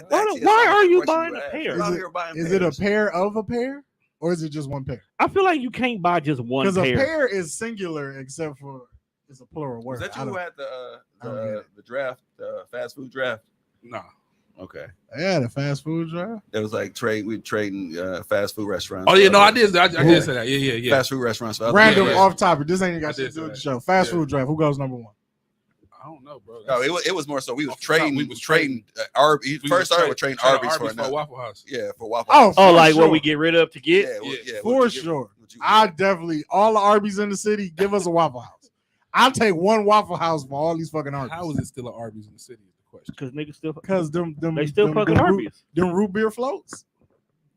Why are you buying a pair? Is it a pair of a pair, or is it just one pair? I feel like you can't buy just one pair. Because a pair is singular, except for it's a plural word. Was that you who had the draft, fast food draft? No. Okay. Yeah, the fast food draft. It was like we trading fast food restaurants. Oh yeah, no, I did. I did say that. Yeah. Fast food restaurants. So random off topic. This ain't got shit to do with the show. Fast food draft. Who goes number one? I don't know, bro. No, it was more so we was trading. We was trading Arby's. First started with trading Arby's for Waffle House. Yeah, for Waffle House. Oh, like what we get rid of to get? Yeah, for sure. I definitely all the Arby's in the city. Give us a Waffle House. I'll take one Waffle House for all these fucking Arby's. How is it still an Arby's in the city? Is the question. Because niggas still. Because they still fucking Arby's. Them root beer floats.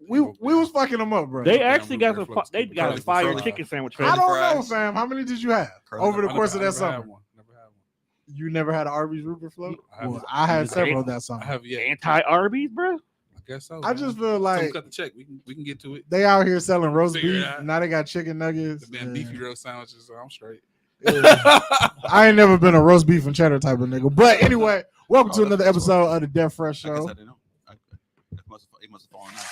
We was fucking them up, bro. They actually got some. They got a fire chicken sandwich. I don't know, fam. How many did you have over the course of that summer? You never had an Arby's root beer float? I had several of that summer. I have anti-Arby's, bro. I guess so. I just feel like cut the check. We can get to it. They out here selling roast beef. Now they got chicken nuggets. The beefy roast sandwiches. So I'm straight. I ain't never been a roast beef and cheddar type of nigga. But anyway, welcome to another episode of the Death Fresh Show. It must have fallen out.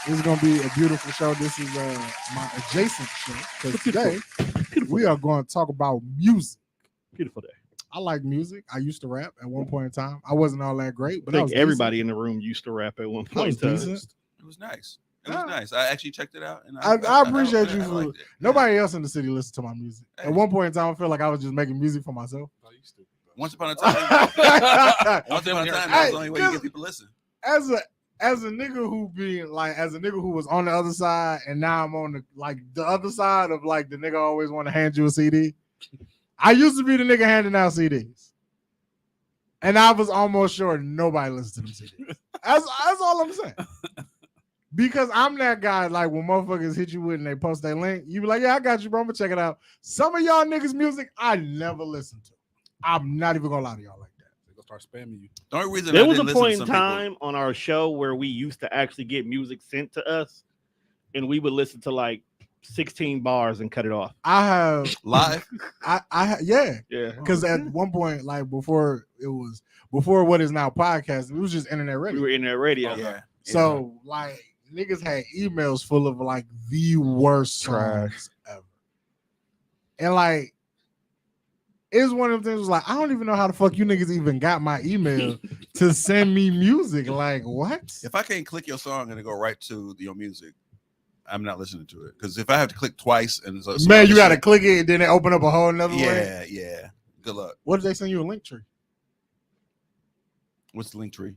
This is gonna be a beautiful show. This is my adjacent show because today we are going to talk about music. Beautiful day. I like music. I used to rap at one point in time. I wasn't all that great, but I think everybody in the room used to rap at one point in time. It was nice. It was nice. I actually checked it out, and I appreciate you for nobody else in the city listened to my music. At one point in time, I felt like I was just making music for myself. Once upon a time, that's the only way you get people listen. As a nigga who was on the other side, and now I'm on the other side of like the nigga always want to hand you a CD. I used to be the nigga handing out CDs, and I was almost sure nobody listened to them CDs. That's all I'm saying. Because I'm that guy, like when motherfuckers hit you with and they post their link, you be like, yeah, I got you, bro. I'm gonna check it out. Some of y'all niggas' music I never listened to. I'm not even gonna lie to y'all like that. They're gonna start spamming you. The only reason there was a point in time on our show where we used to actually get music sent to us, and we would listen to like 16 bars and cut it off. I have live. Yeah. Because at one point, like before what is now podcast, it was just internet radio. We were internet radio. Yeah. So like niggas had emails full of like the worst songs ever, and like it's one of the things was like I don't even know how the fuck you niggas even got my email to send me music. Like what? If I can't click your song and it go right to your music, I'm not listening to it. Because if I have to click twice and man, you gotta click it and then it open up a whole another way. Yeah. Good luck. What did they send you a link tree? What's the link tree?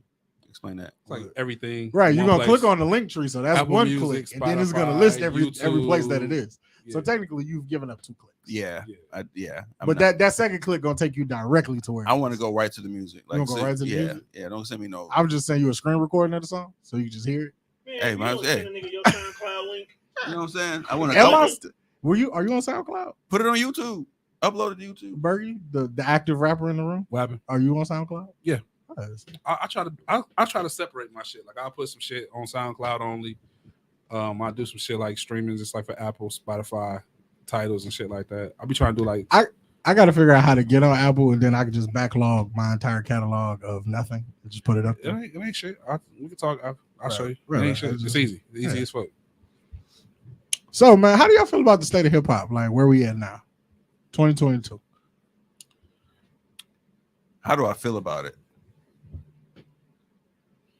Explain that. It's like everything. Right, you're gonna click on the link tree, so that's Apple one Music, click, and Spotify, then it's gonna list every place that it YouTube. is. So technically, you've given up 2 clicks. Yeah. But that second click gonna take you directly to where I want to go right to the music. Like, go right to the music. Yeah. Don't send me no. I'm just sending you a screen recording of the song, so you can just hear it. Man, hey, man, send a nigga your SoundCloud link. You know what I'm saying? I want to. Are you on SoundCloud? Put it on YouTube. Upload it to YouTube. Bergie, the active rapper in the room. What happened? Are you on SoundCloud? Yeah. I try to separate my shit. Like I'll put some shit on SoundCloud only. I do some shit like streaming, just like for Apple, Spotify, titles and shit like that. I'll be trying to do like I got to figure out how to get on Apple, and then I can just backlog my entire catalog of nothing and just put it up there. It ain't shit. We can talk. I'll show you. Right, it ain't shit. It's easy. It's easy as fuck. So man, how do y'all feel about the state of hip hop? Like where we at now, 2022? How do I feel about it?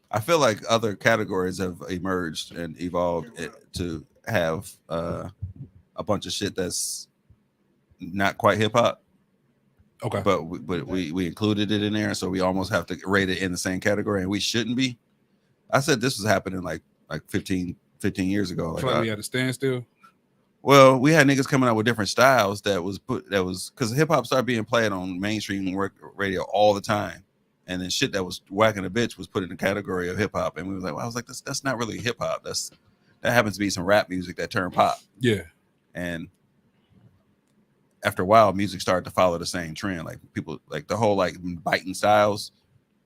I feel like other categories have emerged and evolved to have a bunch of shit that's not quite hip hop. Okay, but we included it in there, so we almost have to rate it in the same category, and we shouldn't be. I said this was happening like 15 years ago. Like we had a standstill. Well, we had niggas coming out with different styles that was because hip hop started being played on mainstream radio all the time. And then shit that was whacking a bitch was put in the category of hip hop, and we was like, well, I was like, that's not really hip hop. That happens to be some rap music that turned pop. Yeah. And after a while, music started to follow the same trend. Like people, like the whole like biting styles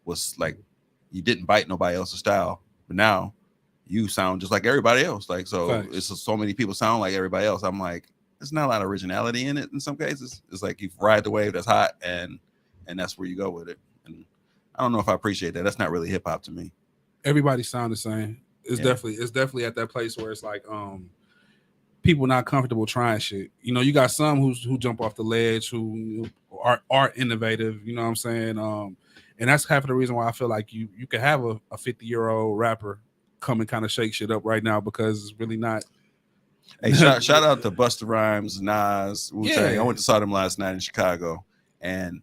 was like you didn't bite nobody else's style, but now you sound just like everybody else. Like it's so many people sound like everybody else. I'm like, there's not a lot of originality in it. In some cases, it's like you ride the wave that's hot, and that's where you go with it. And I don't know if I appreciate that. That's not really hip hop to me. Everybody sound the same. It's definitely at that place where it's like people not comfortable trying shit. You know, you got some who jump off the ledge, who are innovative. You know what I'm saying? And that's half of the reason why I feel like you could have a 50-year-old rapper come and kind of shake shit up right now, because it's really not. Hey, shout out to Busta Rhymes, Nas, Wu-Tang. Yeah. I went to saw them last night in Chicago, and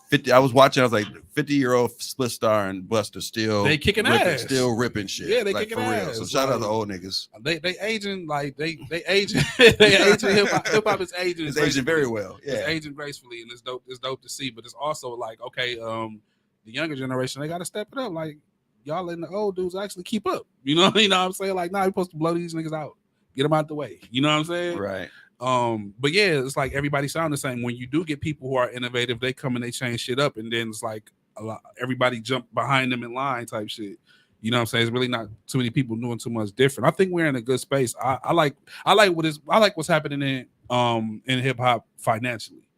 50. I was watching. I was like, 50-year-old Split Star and Busta still They kicking ripping, ass. still ripping shit. Yeah, they like, kicking for real. ass. So shout out Like, to old niggas. They aging like they aging they aging hip hop is aging. It's aging very well. It's Yeah, aging gracefully, and it's dope to see. But it's also like, okay, the younger generation, they got to step it up. Like, y'all letting the old dudes actually keep up. You know what I'm saying? Like, nah, we supposed to blow these niggas out, get them out the way. You know what I'm saying? right. But yeah, it's like everybody sound the same. When you do get people who are innovative, they come and they change shit up, and then it's like everybody jump behind them in line type shit. You know what I'm saying? It's really not too many people doing too much different. I think we're in a good space. I like what's happening in hip hop financially.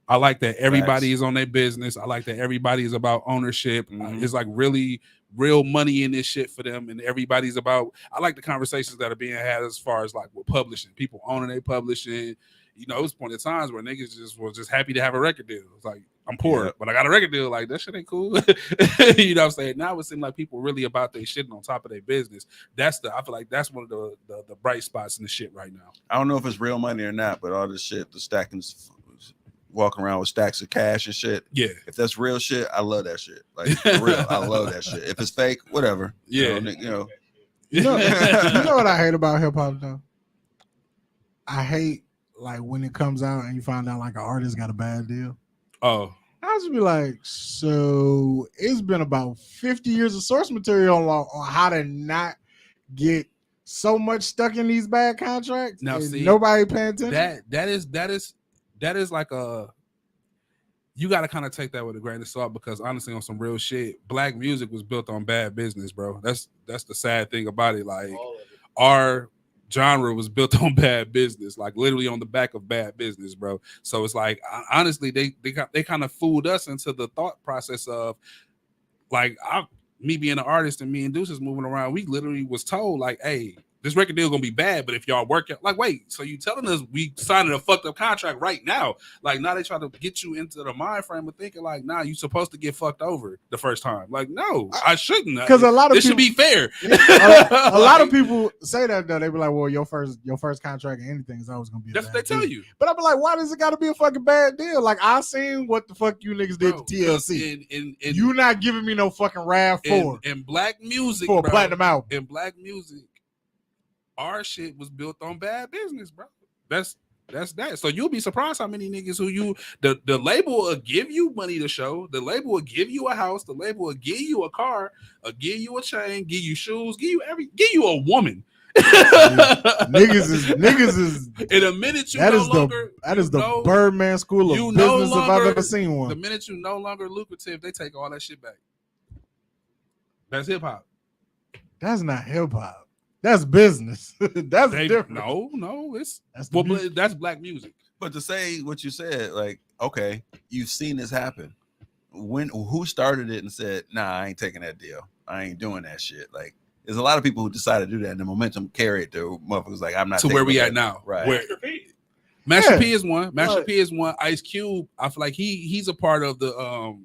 I like that everybody is on their business. I like that everybody is about ownership. It's like really real money in this shit for them, and everybody's about. I like the conversations that are being had as far as like with publishing, people owning their publishing. You know, it was point of times where niggas was just happy to have a record deal. It's like, I'm poor, but I got a record deal. Like, that shit ain't cool. You know what I'm saying? Now it seems like people really about their shit and on top of their business. I feel like that's one of the bright spots in the shit right now. I don't know if it's real money or not, but all this shit, the stacking, walking around with stacks of cash and shit. Yeah. If that's real shit, I love that shit. Like, for real, I love that shit. If it's fake, whatever. Yeah. You know. You know what I hate about hip hop though? I hate like when it comes out and you find out like an artist got a bad deal. Oh. I just be like, so it's been about 50 years of source material on how to not get so much stuck in these bad contracts. Now, and see, nobody paying attention. That is like you got to kind of take that with a grain of salt, because honestly, on some real shit, black music was built on bad business, bro. That's the sad thing about it. Like, our genre was built on bad business, like literally on the back of bad business, bro. So it's like, honestly, they kind of fooled us into the thought process of like, me being an artist and me and Deuces moving around, we literally was told like, hey, this record deal gonna be bad, but if y'all work it, like, wait, so you telling us we signing a fucked up contract right now? Like, now they try to get you into the mind frame of thinking like, nah, you supposed to get fucked over the first time. Like, no, I shouldn't. Because a lot of this people, should be fair. a lot of people say that though. They be like, well, your first contract and anything is always gonna be. That's what they tell you. But I be like, why does it got to be a fucking bad deal? Like, I seen what the fuck you niggas did Bro, to TLC. in You not giving me no fucking RAV4 in black music, for a bro, platinum album. in black music, our shit was built on bad business, bro. That's that. So you'll be surprised how many niggas who the label will give you money to show, the label will give you a house, the label will give you a car, give you a chain, give you shoes, give you a woman. niggas is in a minute you that no is longer that is the Birdman school of business if I've ever seen one. The minute you no longer lucrative, they take all that shit back. That's hip hop. That's not hip hop. That's business. That's different. No, That's that's black music. But to say what you said, like, okay, you've seen this happen. Who started it and said, nah, I ain't taking that deal. I ain't doing that shit. Like, there's a lot of people who decided to do that, and the momentum carried to motherfuckers like, I'm not to where we at now. Right. Master P is one. Master P is one. Ice Cube, I feel like he's a part of the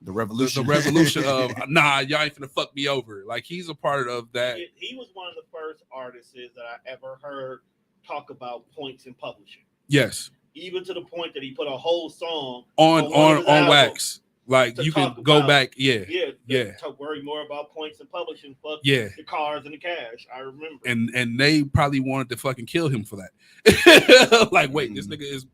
revolution. The revolution of nah, y'all ain't finna fuck me over. Like, he's a part of that. He was one of the first artists that I ever heard talk about points in publishing. Yes. Even to the point that he put a whole song on wax. Like, you can go back. Yeah. To worry more about points in publishing. Fuck the cars and the cash. I remember. And they probably wanted to fucking kill him for that. Like, wait, this nigga is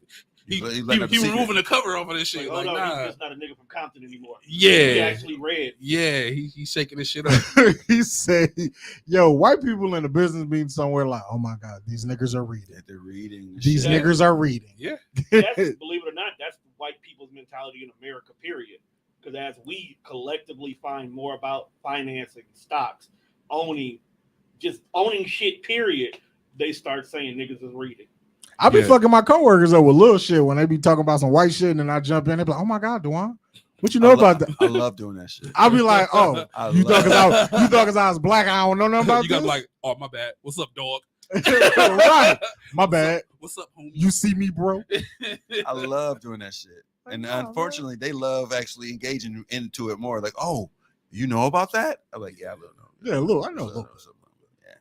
he removing the cover off of this shit. Like, nah, he's not a nigga from Compton anymore. Yeah, he actually read. Yeah, he's shaking this shit up. He said, "Yo, white people in the business meeting somewhere like, oh my god, these niggas are reading. They're reading. These niggas are reading. Yeah, believe it or not, that's white people's mentality in America. Period. Because as we collectively find more about financing, stocks, owning shit. Period. They start saying niggas is reading. I be fucking my coworkers up with little shit when they be talking about some white shit, and then I jump in and be like, oh my god, Duane. What you know about that? I love doing that shit. I'll be like, oh, you thought cause I was black, I don't know nothing about You got this? like, oh my bad. What's up, dog? Right. My bad. What's up, homie? You see me, bro? I love doing that shit. And Like, nah, unfortunately, they love actually engaging into it more. Like, oh, you know about that? I'm like, yeah, I don't know. Yeah, look, I know. Look. Yeah.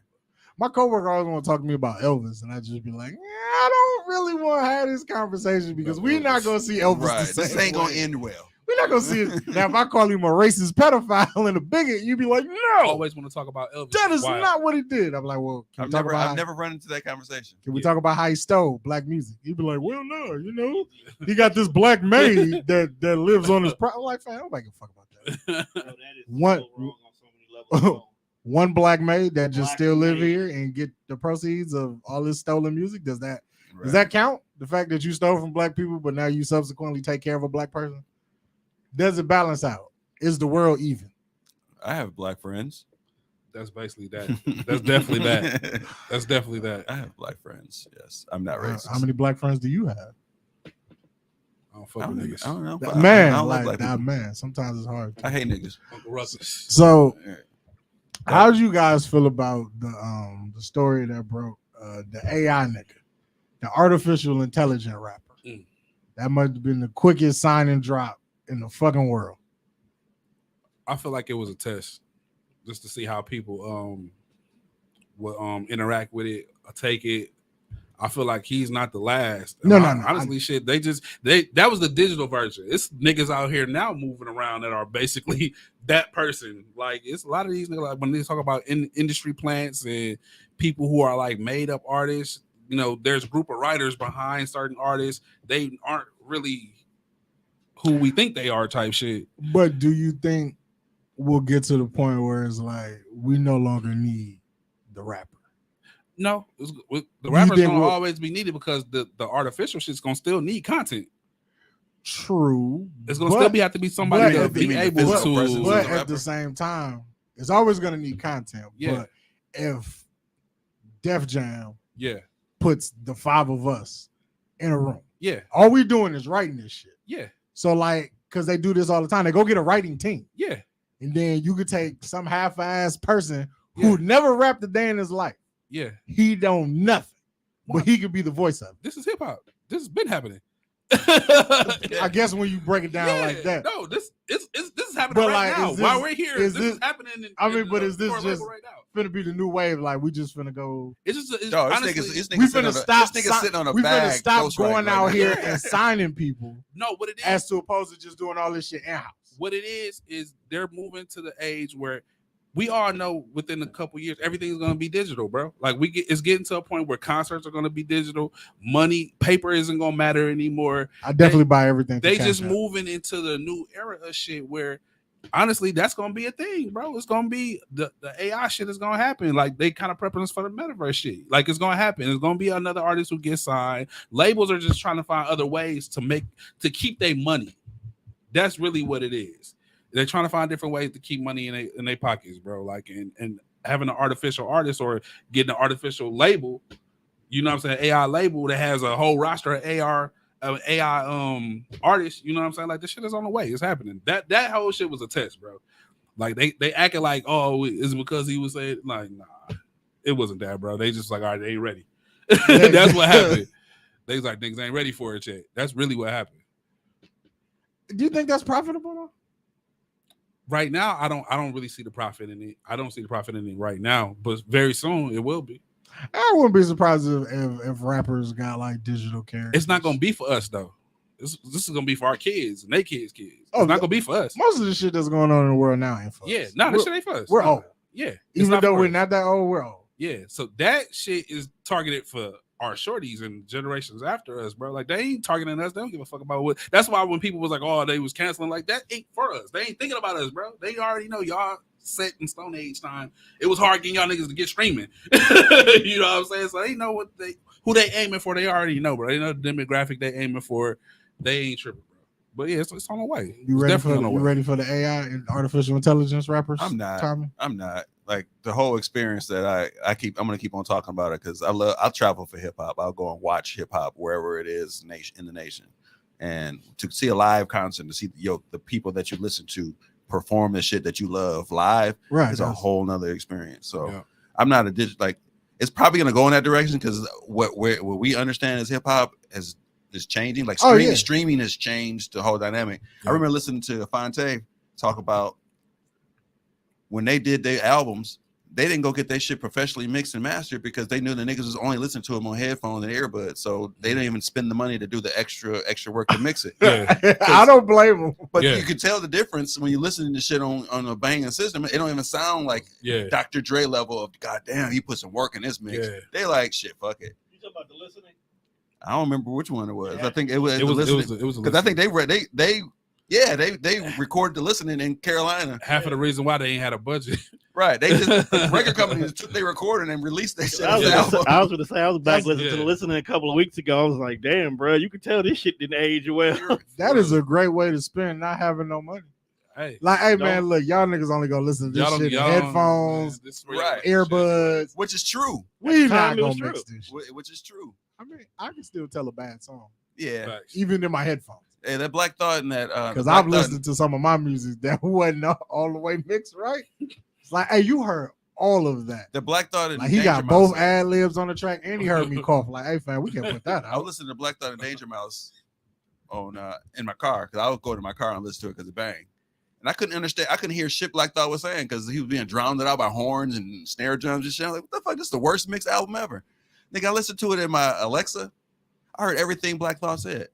My coworker always want to talk to me about Elvis, and I just be like, I don't really want to have this conversation because we're not gonna see Elvis. Right. The same This ain't gonna way. end well. We're not gonna see it. Now, if I call him a racist pedophile and a bigot, you'd be like, I no, always want to talk about Elvis. that is Why? not what he did. I'm like, well, can we talk about I've never run into that conversation. Can we talk about how he stole black music? He'd be like, well, no, you know, he got this black maid that lives on his property. I'm like, fam, nobody give a fuck about that. Yo, that is One- so wrong on so many levels. One black maid that just Black still live maid. here and get the proceeds of all this stolen music. Does that Right. count? The fact that you stole from black people, but now you subsequently take care of a black person? Does it balance out? Is the world even? I have black friends. That's basically that. That's definitely that. That's definitely that. I have black friends. Yes, I'm not racist. How many black friends do you have? I don't I fuck don't, with think- niggas. I don't know. That I man, don't like black that people. man. Sometimes it's hard. I hate niggas. Uncle Ruckus. So, Yeah. how do you guys feel about the story that broke the AI nigga, the artificial intelligent rapper? Mm. That might have been the quickest sign and drop in the fucking world. I feel like it was a test just to see how people will interact with it or take it. I feel like he's not the last. No. Honestly, shit. That was the digital version. It's niggas out here now moving around that are basically that person. Like it's a lot of these niggas. Like when they talk about industry plants and people who are like made up artists. You know, there's a group of writers behind certain artists. They aren't really who we think they are. Type shit. But do you think we'll get to the point where it's like we no longer need the rapper? No, the You rapper's think gonna we'll- always be needed because the artificial shit's gonna still need content. True. It's gonna still have to be somebody but- to be You mean the able physical presence to. of But the at rapper? the same time, it's always going to need content. Yeah. But if Def Jam Yeah, puts the five of us in a room, yeah, all we doing is writing this shit. yeah, So like, because they do this all the time, they go get a writing team, yeah, and then you could take some half-ass person Yeah. who never rapped a day in his life. yeah. He don't nothing, but he could be the voice of it. This is hip hop. This has been happening. I guess when you break it down like that. No, this is happening But, right like, now. is While this- we're here, is this this- is happening. but is this core just- label right now? Finna be the new wave. Like we just finna go. It's just it's, No, this honestly, nigga's We sitting finna on stop. This nigga sitting on a We finna bag. stop ghostwriting going right out now. here and signing people no. What it is, as to opposed to just doing all this shit in house. what it is they're moving to the age where we all know within a couple years everything's going to be digital, bro. Like it's getting to a point where concerts are going to be digital. Money, paper isn't going to matter anymore. I definitely buy everything. They through just Cash App. moving into the new era of shit where honestly that's going to be a thing, bro. It's going to be the AI shit is going to happen. Like they kind of prepping us for the metaverse shit. Like it's going to happen. It's going to be another artist who gets signed. Labels are just trying to find other ways to keep their money. That's really what it is. They're trying to find different ways to keep money in their pockets, bro. Like and having an artificial artist or getting an artificial label, you know what I'm saying? AI label that has a whole roster of AI artists, you know what I'm saying? Like this shit is on the way. It's happening. That whole shit was a test, bro. Like they acted like, oh, it's because he was saying like, nah, it wasn't that, bro. They just like, all right, they ain't ready. That's what happened. They was like, niggas ain't ready for it yet. That's really what happened. Do you think that's profitable though? Right now, I don't really see the profit in it. I don't see the profit in it right now, but very soon it will be. I wouldn't be surprised if rappers got like digital characters. It's not gonna be for us though. This is gonna be for our kids and their kids' kids. It's Oh, not gonna be for us. Most of the shit that's going on in the world now ain't for us. Yeah, no, this shit ain't for us. We're No. old. Yeah, it's Even not though for we're us. not that old, we're old. Yeah, so that shit is targeted for our shorties and generations after us, bro. Like they ain't targeting us. They don't give a fuck about what. That's why when people was like, "Oh, they was canceling," like that ain't for us. They ain't thinking about us, bro. They already know y'all set in Stone Age time. It was hard getting y'all niggas to get streaming. You know what I'm saying? So they know who they aiming for. They already know, bro. They know the demographic they aiming for. They ain't tripping, bro. But yeah, it's on the way. You It's ready definitely on the way. ready for the AI and artificial intelligence rappers? I'm not. Tommy? I'm not. Like the whole experience that I'm gonna keep on talking about it because I'll travel for hip hop. I'll go and watch hip hop wherever it is in the nation. And to see a live concert, to see the people that you listen to perform the shit that you love live Right. is a whole nother experience. So Yeah. I'm not it's probably gonna go in that direction because what we understand as hip hop is changing. Like streaming has changed the whole dynamic. Yeah. I remember listening to Fonte talk about when they did their albums, they didn't go get their shit professionally mixed and mastered because they knew the niggas was only listening to them on headphones and earbuds. So they didn't even spend the money to do the extra work to mix it. Yeah. I don't blame them. But Yeah. you can tell the difference when you're listening to shit on a banging system. It don't even sound like Yeah. Dr. Dre level of goddamn, he put some work in this mix. Yeah. They like shit, fuck it. You talking about the listening? I don't remember which one it was. Yeah. I think it was It was listening because I think they recorded the listening in Carolina. half of the reason why they ain't had a budget. Right. They just record companies took they recorded and released that shit. I was as an album. going to say I was back That's- listening to the listening a couple of weeks ago. I was like, damn, bro, you could tell this shit didn't age well. That is a great way to spend not having no money. Hey, Like, hey Don't- man, look, y'all niggas only gonna listen to this shit in y'all- headphones, man, this is where Right. y'all- earbuds. Which is true. We At the not time, it was gonna mix true. this shit. Which is true. I mean, I can still tell a bad song, Yeah. Facts. even in my headphones, Hey, that Black Thought and that because Black I've Thought- listened to some of my music that wasn't all the way mixed right. It's like, hey, you heard all of that. the Black Thought and Like he Danger got both Mouse. ad libs on the track, and he heard me cough. Like, hey, fam, we can't put that I was out. listening to Black Thought and Danger Mouse on in my car because I would go to my car and listen to it because it bang. And I couldn't understand. I couldn't hear shit Black Thought was saying because he was being drowned out by horns and snare drums and shit. I'm like, what the fuck? This is the worst mixed album ever. Nigga, I listened to it in my Alexa. I heard everything Black Thought said.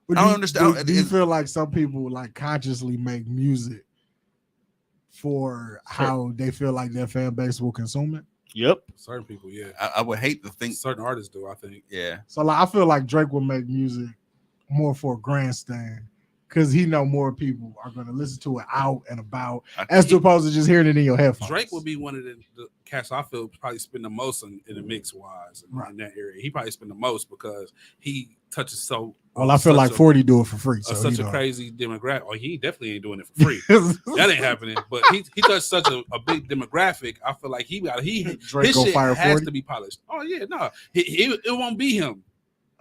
But I don't understand. Do you feel like some people like consciously make music for how they feel like their fan base will consume it? Yep. Certain people, yeah. I would hate to think. Certain artists do, I think. Yeah. So like I feel like Drake will make music more for a grandstand because he know more people are going to listen to it out and about as opposed to just hearing it in your headphones. Drake would be one of the cats I feel probably spend the most in the mix wise in that area. He probably spend the most because he touches so. Well, I feel like 40 do it for free. So such you a know. crazy demographic. Oh, he definitely ain't doing it for free. That ain't happening. But he touched such a big demographic. I feel like Drake his go shit fire has 40. to be polished. Oh yeah, no, it won't be him.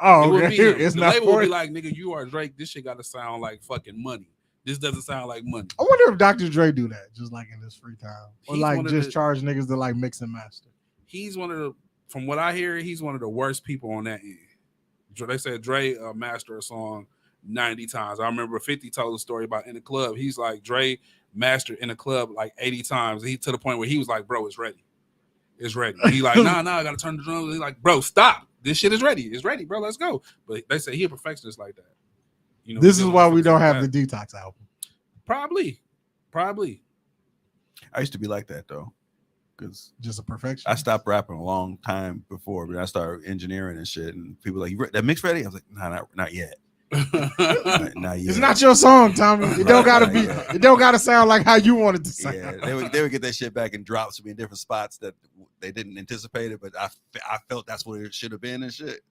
Oh, It won't okay. be him. It's The not label will 40. be like, nigga, you are Drake. This shit got to sound like fucking money. This doesn't sound like money. I wonder if Dr. Dre do that just like in his free time, or He's like one of just the- charge niggas to like mix and master. He's one of the, from what I hear, he's one of the worst people on that end. They said Dre mastered a song 90 times. I remember 50 told a story about in the club. He's like, Dre mastered in the club like 80 times. He to the point where he was like, bro, it's ready. It's ready. He like, nah, I gotta turn the drums. He's like, bro, stop. This shit is ready. It's ready, bro. Let's go. But they say he a perfectionist like that. You know, This is dealing why with we don't like have that. the Detox album. Probably. I used to be like that though, because Just a perfection. I stopped rapping a long time before, but I started engineering and shit. And people were like, that mix ready? I was like, nah, not yet. Not yet. It's not your song, Tommy. It don't gotta Right, be. right. It don't gotta sound like how you want it to sound. Yeah, they would get that shit back in drops to be in different spots that they didn't anticipate it, but I felt that's what it should have been and shit.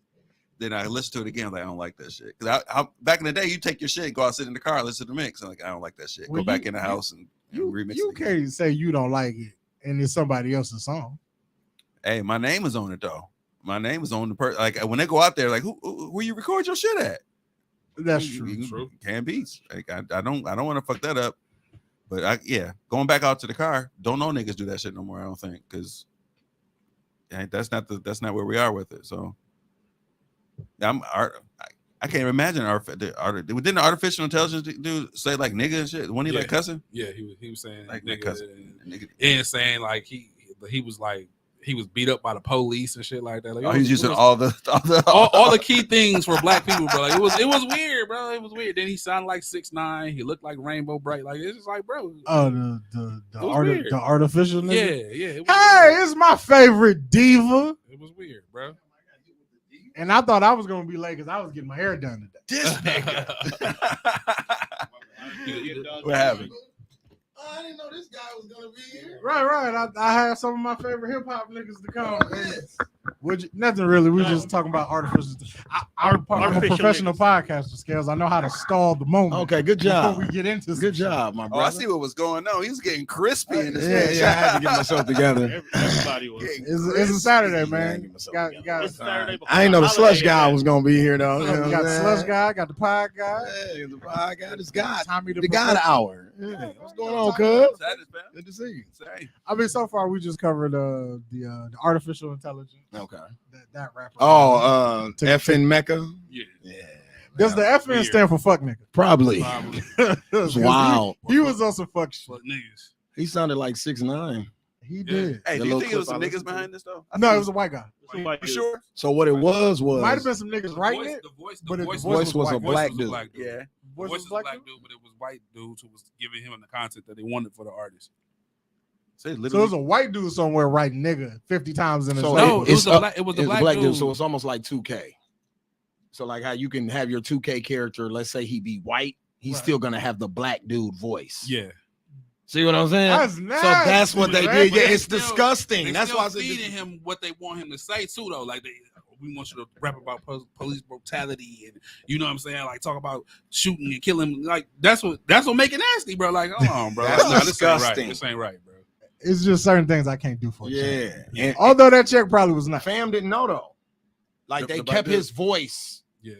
Then I listened to it again, like I don't like that shit. Because I back in the day, you take your shit, go out, sit in the car, and listen to the mix. I'm like, I don't like that shit. Well, Go back you- in the house and remix You it. Again. can't say you don't like it and it's somebody else's song. Hey, my name is on it though. My name is on the person. Like when they go out there, like who you record your shit at? That's You true. Can beats. Like I don't want to fuck that up. But going back out to the car. Don't know niggas do that shit no more. I don't think because that's not where we are with it. So I can't imagine didn't the artificial intelligence dude say like nigga and shit when he like cussing Yeah, he was saying like nigga, cussing. Nigga. and saying like he was like he was beat up by the police and shit like that. Like, Oh, it he's was- using it was- all all the key things for black people, bro. Like, it was weird, bro. It was weird. Then he sounded like 6ix9ine. He looked like Rainbow Bright. Like it's just like, bro. Oh, It was weird. the artificial yeah, nigga. yeah. It was Hey, weird. it's my favorite diva. It was weird, bro. And I thought I was gonna be late because I was getting my hair done today. this nigga. What What happened? I didn't know this guy was gonna be here. Right. I had some of my favorite hip hop niggas to come. Nothing really. We're just talking about artificial. I'm a Artificial professional niggas. podcaster, Scales. I know how to stall the moment. Okay, good job. Before we get into some Good shit. job, my Oh, I brother. see what was going on. He was getting crispy in this. Yeah, I had to get myself together. Everybody was. It's a Saturday, Yeah, I man. get myself Got, together. got, It's Saturday before I ain't know the holiday, slush guy man. was gonna be here though. You know you what got I'm the saying? slush guy, got the pod guy. Yeah, the pod guy, this guy, Tommy the God hour. Yeah. What's going on, cuz? Good to see you. I mean, so far we just covered the artificial intelligence. Okay. That rapper. Oh, FN Mecca. Yeah. Yeah. Does the FN Weird. stand for fuck nigga? Probably. Probably. It's wild. He was on some fuck shit. Fuck niggas. He sounded like 6'9". He Yeah. did. Hey, The do you little think it was clip some I niggas listened to. behind this though? No, it was a white guy. Somebody You did. sure? So what it was Might have been some niggas writing it. The voice was a white. black dude. Yeah. The Voice voice was was black black dude? dude, but it was white dudes who was giving him the content that they wanted for the artist. So So it literally, was a white dude somewhere writing nigga 50 times in his So life. No, it was a up- black. It was a it's black, dude. So it's almost like 2K. So like how you can have your 2K character, let's say he be white, he's Right. still gonna have the black dude voice. Yeah. See what I'm saying? That's So nasty, that's what they man. did. But Yeah, they it's still- disgusting. They That's still why I said feeding him what they want him to say too, though. Like we want you to rap about police brutality and you know what I'm saying, like talk about shooting and killing. Like that's what make it nasty, bro. Like hold on, bro. That's Like, nah, this ain't right. disgusting. This ain't right, bro. It's just certain things I can't do for a check. Yeah. And Although that check probably was not. fam didn't know though. Like The they black kept dude? his voice, Yeah.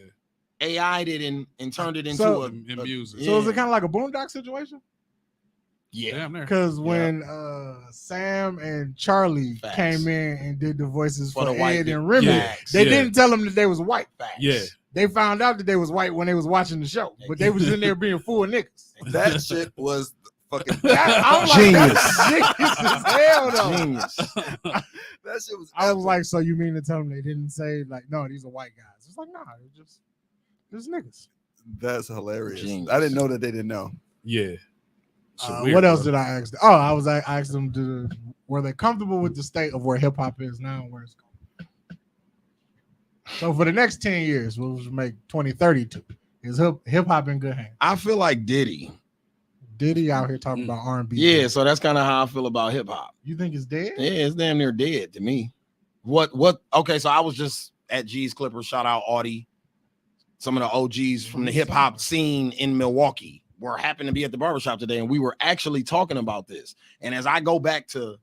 AI'd it and turned it into So- In music. So is Yeah. it kind of like a Boondock situation? yeah. Damn there. Because when Sam and Charlie Facts. came in and did the voices For for the white Ed dude. and Remy, Facts. they Yeah. didn't tell them that they was white. Facts. Yeah. They found out that they was white when they was watching the show, but they was in there being full niggas. that shit was fucking. I'm like, Genius. that's genius as hell, though. Genius. That shit was. I was like, so you mean to tell them they didn't say like, no, these are white guys? It's like, nah, they're just niggas. That's hilarious. Genius. I didn't know that they didn't know. Yeah. What else did I ask them? Oh, I asked them, were they comfortable with the state of where hip hop is now and where it's going? So for the next 10 years, we'll make 2032. Is hip hop in good hands? I feel like Diddy. Diddy out here talking about R&B. Yeah, so that's kind of how I feel about hip hop. You think it's dead? Yeah, it's damn near dead to me. What? Okay, so I was just at G's Clippers. Shout out Audie. Some of the OGs from the hip hop scene in Milwaukee were happened to be at the barbershop today, and we were actually talking about this. And as I go back to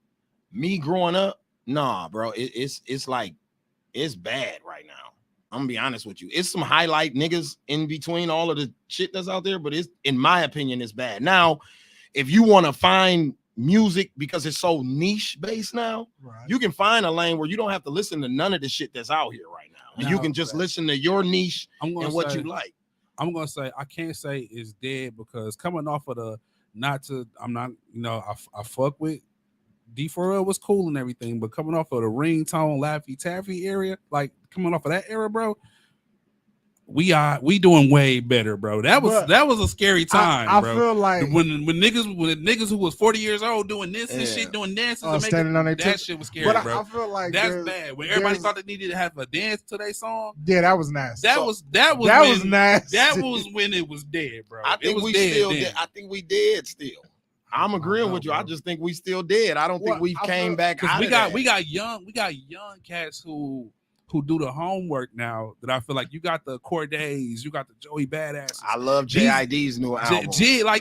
me growing up, nah, bro, it's like it's bad right now. I'm gonna be honest with you. It's some highlight niggas in between all of the shit that's out there, but it's, in my opinion, it's bad. Now, if you want to find music because it's so niche based now, Right. you can find a lane where you don't have to listen to none of the shit that's out here right now. And you No, can just facts. listen to your niche I'm gonna and what say, you like. I'm gonna say I can't say it's dead because coming off of the I fuck with D4L was cool and everything, but coming off of the ringtone Laffy Taffy area, like coming off of that era, bro, we doing way better, bro. That was a scary time, I bro. feel like when niggas who was 40 years old doing this and Yeah. shit, doing dances, Oh, and standing on their that tips. shit was scary, but bro. I feel like That's there's- bad. When everybody there's- thought they needed to have a dance to their song, Yeah, that was nasty. that was that when, was nasty. That was when it was dead, bro. I It think was we dead still then. dead. I think we dead still. I'm agreeing with you. I just think we still dead. I don't think Well, we I came feel- back. Because Out we got young cats who do the homework now. That I feel like you got the Cordays, you got the Joey Badasses. I love JID's new album.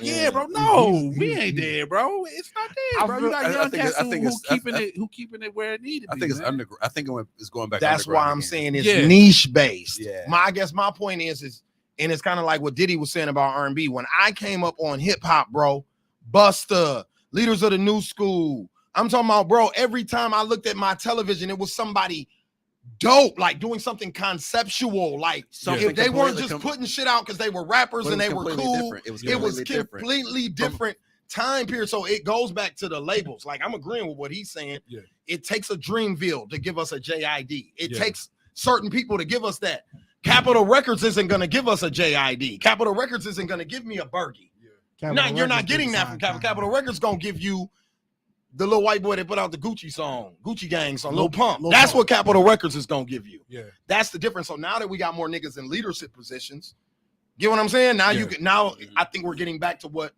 Yeah, bro. No, we ain't dead, bro. It's not dead, I bro. feel- You got I young think cats it's- who keeping it where it needed to I be. think it's man. I think it's going back. That's why underground I'm again. saying it's Yeah. niche based. Yeah. I guess my point is, and it's kind of like what Diddy was saying about R&B. When I came up on hip hop, bro, Busta, Leaders of the New School. I'm talking about, bro. Every time I looked at my television, it was somebody dope, like doing something conceptual. Like Something if they weren't completely just putting shit out because they were rappers But and it they was were completely cool. different. It was It was completely different. completely different time period. So it goes back to the labels. Like I'm agreeing with what he's saying. Yeah. It takes a Dreamville to give us a JID. It Yeah. takes certain people to give us that. Capitol Records isn't going to give us a JID. Capitol Records isn't going to give me a Bergie. Capitol You're not Records getting did that sign from Capitol. Kanye. Capitol Records going to give you the little white boy that put out the Gucci song, Gucci Gang song, Lil Lil- Pump. Lil That's Pump. what Capitol Records is going to give you. Yeah. That's the difference. So now that we got more niggas in leadership positions, get what I'm saying? Now Yeah. I think we're getting back to what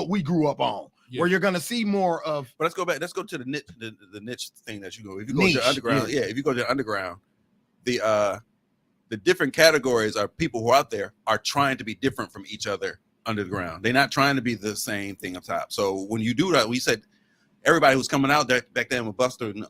we grew up on. where you're gonna see more of. But let's go back. Let's go to the niche thing that you go. If you go Niche, to the underground, yeah. if you go to the underground, the different categories are people who are out there are trying to be different from each other under the ground. They're not trying to be the same thing up top. So when you do that, we said everybody who's coming out there back then with Busta.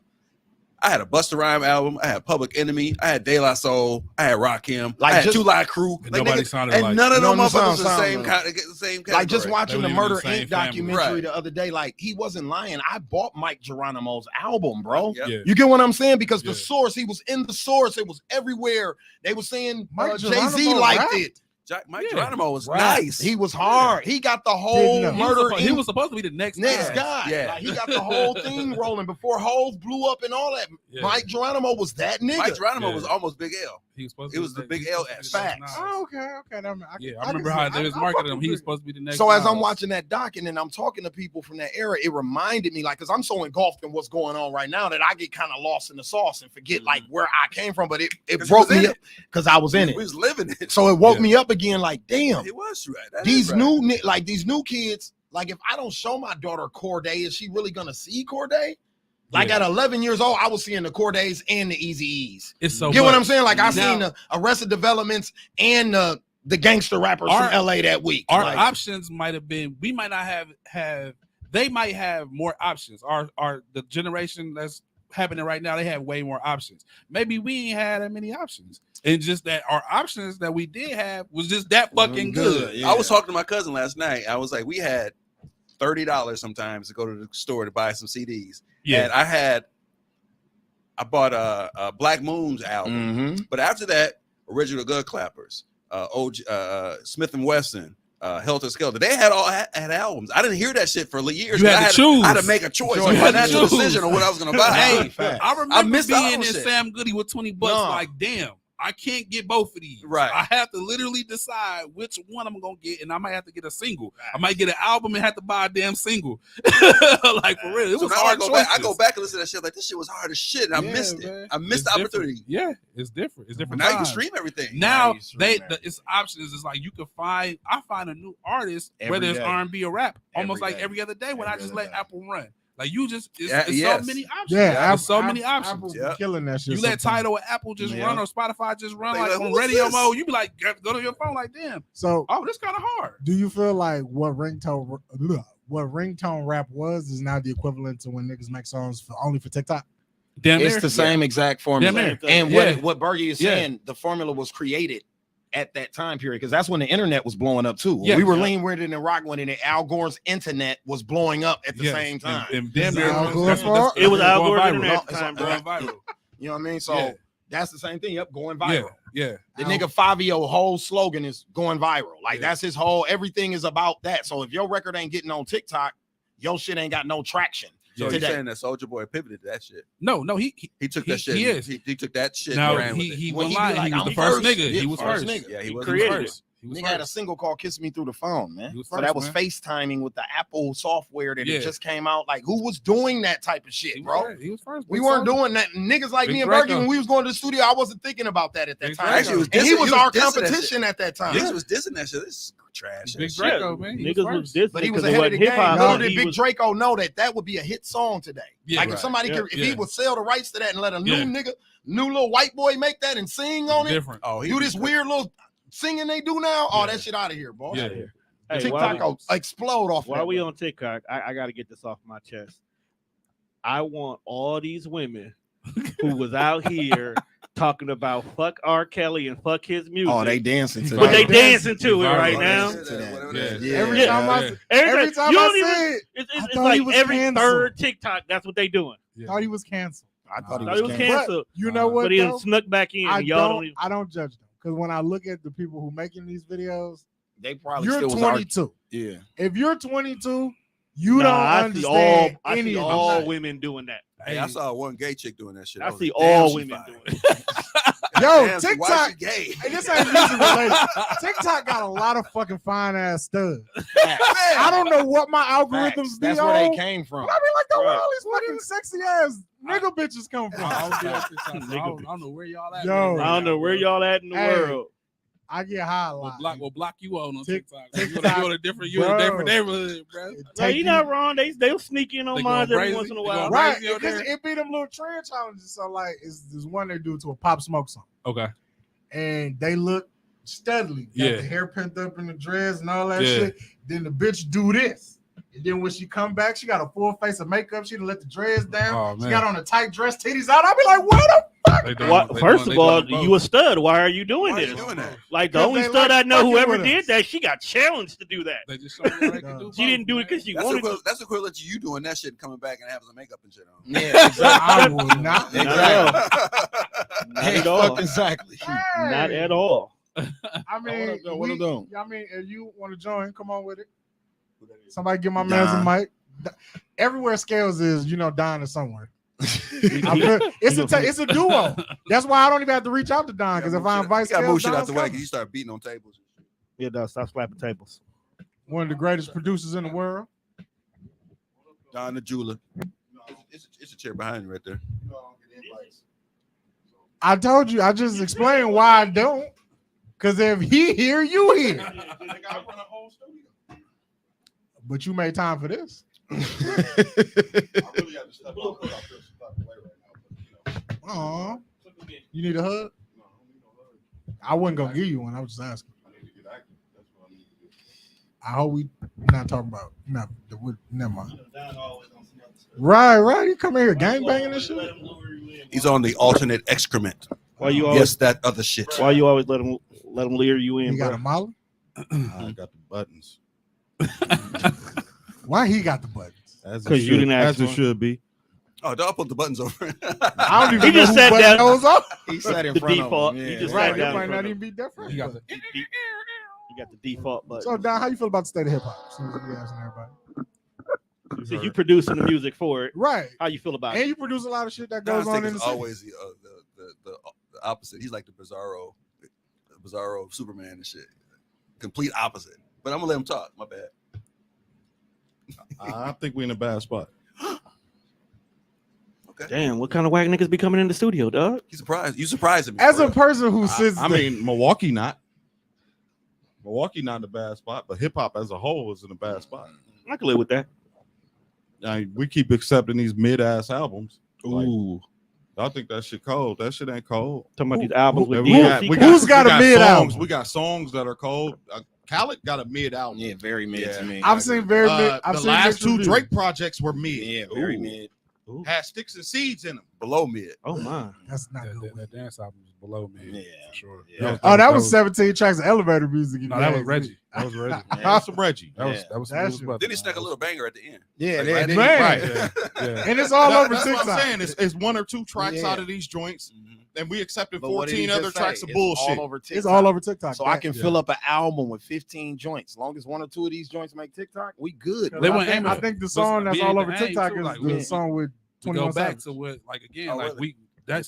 I had a Busta Rhymes album. I had Public Enemy. I had De La Soul. I had Rakim. Like I had just- Two Live Crew. And Like, nobody nigga, sounded and like. none of them None motherfuckers the sound same like- kind. The same category. Like just watching They the were in Murder the same Inc. family. documentary Right. the other day. Like he wasn't lying. I bought Mike Geronimo's album, bro. Yep. Yeah. You get what I'm saying? Because the Yeah. source, he was in the source. It was everywhere. They were saying Mike Jay-Z Geronimo liked rapped? it. Mike Yeah. Geronimo was Right. nice. He was hard. He got the whole Didn't know. Murder He Inc. was supposed to be the next next guy. Yeah. Like, he got the whole thing rolling before Hove blew up and all that. Yeah. Mike Geronimo was that nigga. Mike Geronimo Yeah. was almost Big L. He was supposed It was the Big L next Facts. Oh, okay. Yeah, I remember how they was marketing him. He was supposed to be the next. So as I'm Nas. watching that doc and then I'm talking to people from that era, it reminded me, like, because I'm so engulfed in what's going on right now that I get kind of lost in the sauce and forget like where I came from. But it 'Cause broke you was me in up because I was in We it. was living it. So it woke Yeah. me up again. Like, damn, It was right. That these is right. these new kids. Like, if I don't show my daughter Corday, is she really gonna see Corday? Like Yeah. at 11 years old, I was seeing the Cordays and the Eazy-E's. It's so. Get what much. I'm saying? Like I Now- seen the Arrested Developments and the gangster rappers Our- from LA that week. Our Like, options might have been. We might not have. They might have more options. Our the generation that's happening right now, they have way more options. Maybe we ain't had that many options. And just that our options that we did have was just that fucking good. Yeah. I was talking to my cousin last night. I was like, we had $30 sometimes to go to the store to buy some CDs. Yeah. And I bought a Black Moon's album. Mhm. But after that, Original Good Clappers, Smith and Wesson, Helter Skelter. They had albums. I didn't hear that shit for years. You had I to choose. I had to make a choice, You a had to financial choose. decision on what I was going to buy. Hey, Fact. I remember missed the being whole in shit. Sam Goody with $20. No. Like, damn, I can't get both of these. Right. I have to literally decide which one I'm gonna get, and I might have to get a single. I might get an album and have to buy a damn single. Like for real, it So was now hard I choices. go back and listen to that shit. Like this shit was hard as shit. And I Yeah, missed it. man. I missed It's the different. opportunity. Yeah, it's different. It's But different. now you can times. stream everything. Now you stream it's options. It's like you can find. I find a new artist, Every whether it's day. R&B or rap, almost Every like day. every other day when I Every just other let day. Apple run. Like you just, it's Yes. so many options. Yeah, there's so many options. Apple be Yeah. killing that shit. You let sometimes. Tidal or Apple just Yeah. run or Spotify just run Like, like who on is radio this? mode. You be like, go to your phone like, damn. So, Oh, this kind of hard. do you feel like what ringtone rap was is now the equivalent to when niggas make songs only for TikTok? Damn, It's near. the same exact formula. Damn near. And Yeah. what Bergie is Yeah. saying, the formula was created at that time period because that's when the internet was blowing up too. Yeah. We were leaning with it in rock when Al Gore's internet was blowing up at the Yes. same time. And damn Is near. Al that's- Gore that's- fault? that's- It was that's Al going Gore's viral. internet No, at the it's time, all bro. Going viral. You know what I mean? So Yeah. that's the same thing. Yep, going Yeah, viral. yeah. The Al- nigga Fabio whole slogan is going viral. Like Yeah. that's his whole everything is about that. So if your record ain't getting on TikTok, your shit ain't got no traction. So you're today. saying that Soulja Boy pivoted to that shit. No, he He took He- that shit. he is. He took that shit. now and ran with he it. Well, went he be live. like, He was I'm the first first. nigga. Yeah, He was first first. nigga. Yeah, he He was created first. He was Nigga had a first. single called "Kiss Me Through the Phone," man. He was So first, that was man. FaceTiming with the Apple software that Yeah. it just came out. Like, who was doing that type of He shit, was bro? first. He was first. We Big weren't Soulja. doing that. Niggas like Big me and Draco. Bergie, when we was going to the studio, I wasn't thinking about that at that Big time. Draco. Actually, it was And he dissing- was he our dissing that shit. competition at that time. Niggas was dissing that shit. This is trash. Big shit. Draco, man. He was Niggas was first. this But he was because ahead of the game. hip hop. No, Little did he Big was- Draco know that would be a hit song today. Yeah, Like if right. somebody Yeah, could, if he yeah. would sell the rights to that and let a new Yeah. nigga, new little white boy make that and sing on it, different. Oh, do this weird little singing they do now. Oh, Yeah. that shit out of here, boy. Yeah. Hey, TikTok will explode off. While that we way. on TikTok, I got to get this off my chest. I want all these women who was out here talking about fuck R. Kelly and fuck his music. Oh, they dancing to but that. they dancing dancing to it viral. right Oh, now. that shit, whatever that is. Yeah. Every time Yeah. every time you I don't even. say it, It's, I it's thought he like was every canceled. third TikTok. That's what they doing. Yeah. thought he was canceled. I thought he Thought was he was canceled. canceled, You know what? but he though? done snuck back in. I and y'all don't don't. even. I don't judge them because when I look at the people who making these videos, They probably you're still was 22. Yeah. If you're 22, you Nah, don't I see understand I any see of all this. women doing that. Hey, I saw one gay chick doing that shit. I was see like, damn, all she women fine. doing it. Yo, Damn, so why TikTok. she gay? Hey, this ain't music related. TikTok got a lot of fucking fine ass stuff. I don't know what my algorithms Facts. be That's on. where they came from. But I be like, though, where Right. all these fucking sexy ass nigga bitches come from? I don't know where y'all at. Yo. man. I don't know where y'all at in the Hey. world. I get high a lot. Will block you on Tick- TikTok. TikTok, You in a different neighborhood, bro. It No, take you're you- not wrong. They'll sneak in on They mine going every crazy. once in a They while. going Right, crazy out because there. it be them little trend challenges. So like, there's one they do to a Pop Smoke song, Okay. and they look steadily. Got Yeah. the hair pent up in the dreads and all that Yeah. shit. Then the bitch do this, and then when she come back, she got a full face of makeup. She done let the dreads down. Oh, She man. got on a tight dress, titties out. I be like, what the? They doing- Why, they first doing- of all, they doing you a both. stud. Why are you doing Why are this? you doing that? Like the Because only they stud like I know who fucking ever with did us. that, she got challenged to do that. They just showing you they can do She didn't both, do it man. because she That's wanted to. equivalent, that's equivalent to you doing that shit and coming back and having some makeup and shit on. Yeah, exactly. I would not. Not at all. Not Hey, at all. fuck, exactly. Not at all. I mean, What I'm doing? I mean, if you want to join, come on with it. Somebody give my man a mic. Everywhere Scales is, Don is somewhere. It's a duo. That's why I don't even have to reach out to Don, because if I invite you gotta move Scales, shit out Don's the way coming. because you start beating on tables. Yeah, no, stop slapping tables. One of the greatest producers in the world. Don the jeweler. It's a chair behind you right there. I told you, I just explained why I don't. Because if he here, you here. But you made time for this. Aw. You need a hug? I wasn't gonna give you one. I was just asking. I hope we not talking about never mind. Right. You come here gang banging and shit. He's on the alternate excrement. Why you always? Yes, that other shit. Why you always let him leer you in, He got bro? a molly. I got the buttons. Why he got the buttons? As it 'Cause you should- didn't ask as it for it. should be. Oh, dog put the buttons over. I don't even He know just who sat button down. those up. He sat in The front default. of him. He Yeah. just Right, sat it down might in not front even of be different. You got the You got the default button. So Don, how you feel about the state of hip hop? Since you asking everybody. So you producing the music for it. Right. How you feel about And it? you produce a lot of shit that Don's goes on thing in the is city. always the opposite. He's like the Bizarro Superman and shit. Complete opposite. But I'm gonna let him talk. My bad. I think we're in a bad spot. Okay. Damn, what kind of whack niggas be coming in the studio, dog? You surprising me. As for a real. person who sits, I mean, Milwaukee not in a bad spot, but hip hop as a whole is in a bad spot. I can live with that. We keep accepting these mid-ass albums. Like, Ooh, I think that shit cold. That shit ain't cold. talking about these albums with And DLC. Who's got a mid songs? album? We got songs that are cold. Khaled got a mid album. Yeah, very mid Yeah. to me. I've seen very mid. I've the seen last mixed two reviews. Drake projects were mid. Yeah, very Ooh. mid. Had sticks and seeds in them. below mid. Oh my. That's not good. that dance album was below me. Yeah. For sure. Yeah. Oh, that was 17 tracks of elevator music. No, that was Reggie. That was Reggie. Yeah. Some Reggie. That was Yeah. that was That's it was true. butter. Then he snuck a little banger at the end. Yeah, Like, they- right they- Man. right. Yeah. And it's all over That's what I'm TikTok. saying. It's one or two tracks Yeah. out of these joints, and we accepted But what did he 14 just other say? tracks of It's bullshit. All over TikTok. It's all over TikTok. So I can Yeah. fill up an album with 15 joints. As long as one or two of these joints make TikTok, we good. They I weren't think, aiming I for- think the but song that's we all ain't over aim TikTok too, is like, the we- song with We 21 go back Savage. to what, like again, Oh, like really?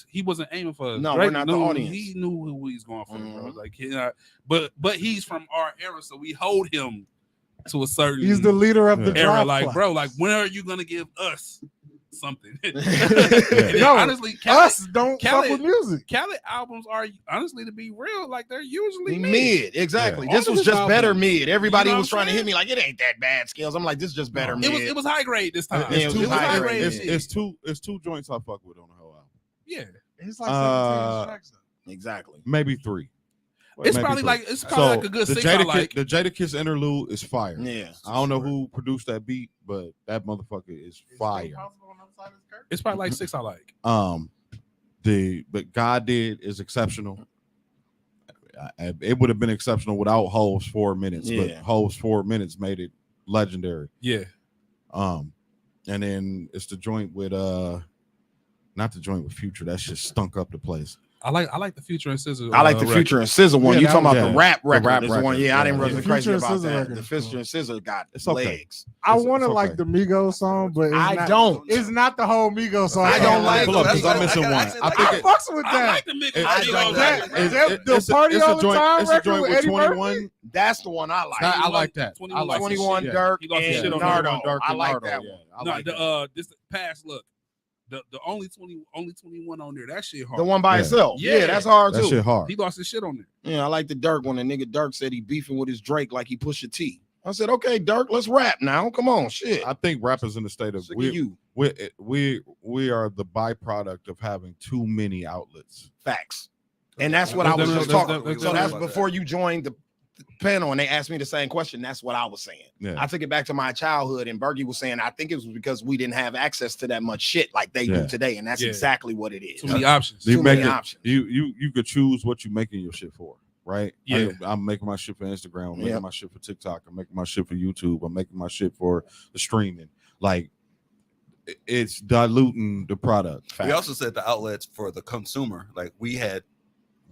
he wasn't aiming for. No, Drake we're not the knew- audience. He knew who he's going for, bro. Mhm. Like, but he's from our era, so we hold him to a certain. He's the leader of the Yeah. era. draft Like, class. bro, like when are you gonna give us something? And No, honestly, Us don't fuck Khaled- with music. Khaled albums are honestly, to be real, like they're usually Mid, exactly. Yeah. This All was of his just better albums. mid. Everybody You know was what I'm trying to hit saying? me like it ain't that bad, Scales. I'm like, this is just better mid. It was high grade this time. Yeah, it It's was two, high high grade. grade. it's two joints I fuck with on the whole album. Yeah, It's like 17 Uh, tracks. Exactly. Maybe three. it's Maybe probably three. like it's probably like a good the 6. I Jada like. the Jadakiss interlude is fire. Yeah. I don't know who produced that beat, but that motherfucker is fire. It's probably like 6. I like. But God did is exceptional. It would have been exceptional without Hove's 4 minutes, but Yeah. Hove's 4 minutes made it legendary. Yeah, And then it's the joint with not the joint with Future. That shit stunk up the place. I like the Future and Scissor. I like the record. Future and Scissor one. Yeah, You that talking about was- the rap the record? rap This one, record. yeah, I didn't Yeah. really The crazy Future and about Scissor that. record The is Future cool. and Scissor got It's okay. legs. I It's- want to it's like okay. the Migos song, but it's I not, don't. It's not the whole Migos song. I don't like Pull up, 'cause it. I'm missing one. I think I it, fucks with I that. like the Migos. it- I Migos don't record. like The Party All the Time it's a record joint with with Eddie 21. That's the one I like. I like that. I like 21 that. Dirk He lost his and shit on Nardo. 21 Dirk I and like Nardo, that yeah. one. I No, like that. this past look. The only 21 on there. That shit hard. The one by Yeah. itself. Yeah, Yeah. that's hard That too. shit hard. He lost his shit on there. Yeah, I like the Dirk when the nigga Dirk said he beefing with his Drake like he Pusha T. I said, okay, Dirk, let's rap now. Come on, shit. I think rappers in the state of Sick of you. we are the byproduct of having too many outlets. Facts. And that's what I was just that's- talking. that's- So that's that's- before you joined the panel and they asked me the same question. That's what I was saying. Yeah. I took it back to my childhood, and Bergie was saying, I think it was because we didn't have access to that much shit like they Yeah. do today. And that's Yeah. exactly what it is. Too many options. You Too make many it- options. You could choose what you're making your shit for, right? Yeah. I'm making my shit for Instagram. I'm making Yeah. my shit for TikTok. I'm making my shit for YouTube. I'm making my shit for the streaming. Like, it's diluting the product. We also said the outlets for the consumer, like we had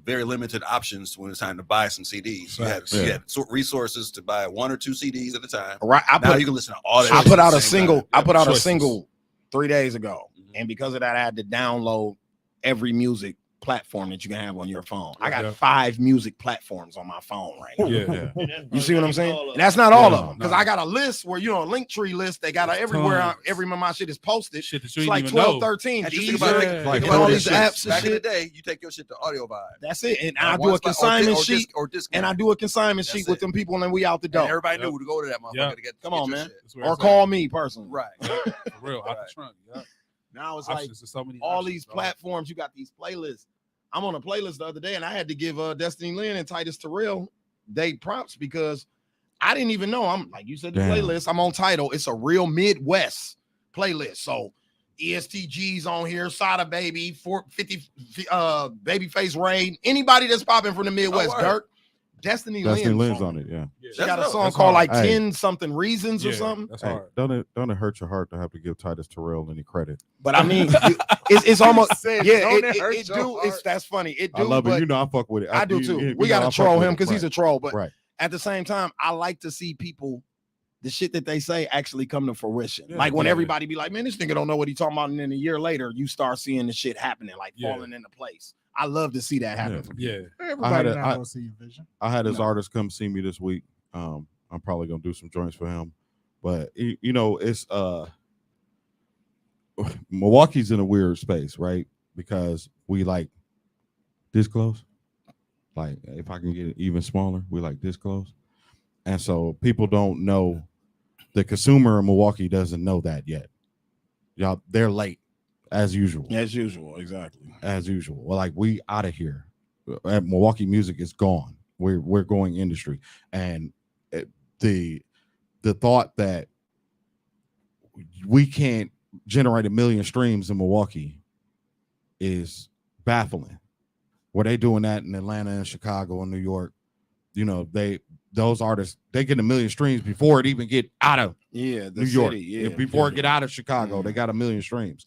very limited options when it's time to buy some CDs. You had, Facts. you Yeah. had resources to buy 1 or 2 CDs at a time. Right. Now you can listen to all that. I shit put at out the a same single. time. I put out choices. a single 3 days ago, Mhm. and because of that, I had to download every music platform that you can have on your phone. I got Yeah. 5 music platforms on my phone right now. Yeah. Yeah. You see what I'm saying? And that's not all Yeah, of them, because no. I got a list where a link tree list. They got a everywhere. Tons. Every one of my shit is posted. Shit that you It's didn't like even 12, know. 13. And just Deezer, think about it, Like, think and about all this these shit. apps and Back in the shit. day, you take your shit to Audio Vibe. That's it. And Like I do one a spot- or consignment disc- sheet, or disc. and I do a consignment That's sheet with it. them people, and then we out the And door. everybody Yep. knew to go to that motherfucker Yeah. to get. Come get on, your man. shit. That's where Or it's call at. me personally. Right. For real, out Right. the trunk. Yeah. Now it's like Options, there's so many all options, these dog. platforms. You got these playlists. I'm on a playlist the other day, and I had to give Destiny Lynn and Titus Terrell they props because I didn't even know. I'm like you said, the Damn. playlist. I'm on Tidal. It's a real Midwest playlist. So ESTG's on here, Sada Baby, 450, Babyface Rain. Anybody that's popping from the Midwest, word. Dirk. Destiny Destiny Lynn's Lynn's on it. Yeah. Yeah. She That's got a dope. song That's called hard. like Hey. 10 something reasons or Yeah, something. That's Hey, hard. don't it hurt your heart to have to give Titus Terrell any credit? But I mean, it's almost Said, yeah. "Don't It hurt do. your It's heart." that's funny. It I do. love it. But You know, I fuck with it. I do you- too. you We know, I gotta fuck troll with him it. because he's a troll. But Right. at the same time, I like to see people, the shit that they say actually come to fruition. Yeah, Like when yeah. everybody be like, man, this nigga don't know what he talking about. And then a year later, you start seeing the shit happening, like Yeah. falling into place. I love to see that happen. Yeah. for people. Yeah. Everybody a- not I- gonna see your vision. I had his No. artist come see me this week. I'm probably gonna do some joints for him, but you know, it's Milwaukee's in a weird space, right? Because we like this close. Like if I can get it even smaller, we like this close, and so people don't know. The consumer in Milwaukee doesn't know that yet. Y'all, they're late as usual. As usual, exactly. As usual. Well, like we out of here. Milwaukee music is gone. We're going industry, and the thought that we can't generate 1 million streams in Milwaukee is baffling. Were they doing that in Atlanta and Chicago and New York? You know, those artists they get 1 million streams before it even get out of Yeah, the New York. city, yeah. Before it get out of Chicago, they Mhm. got 1 million streams.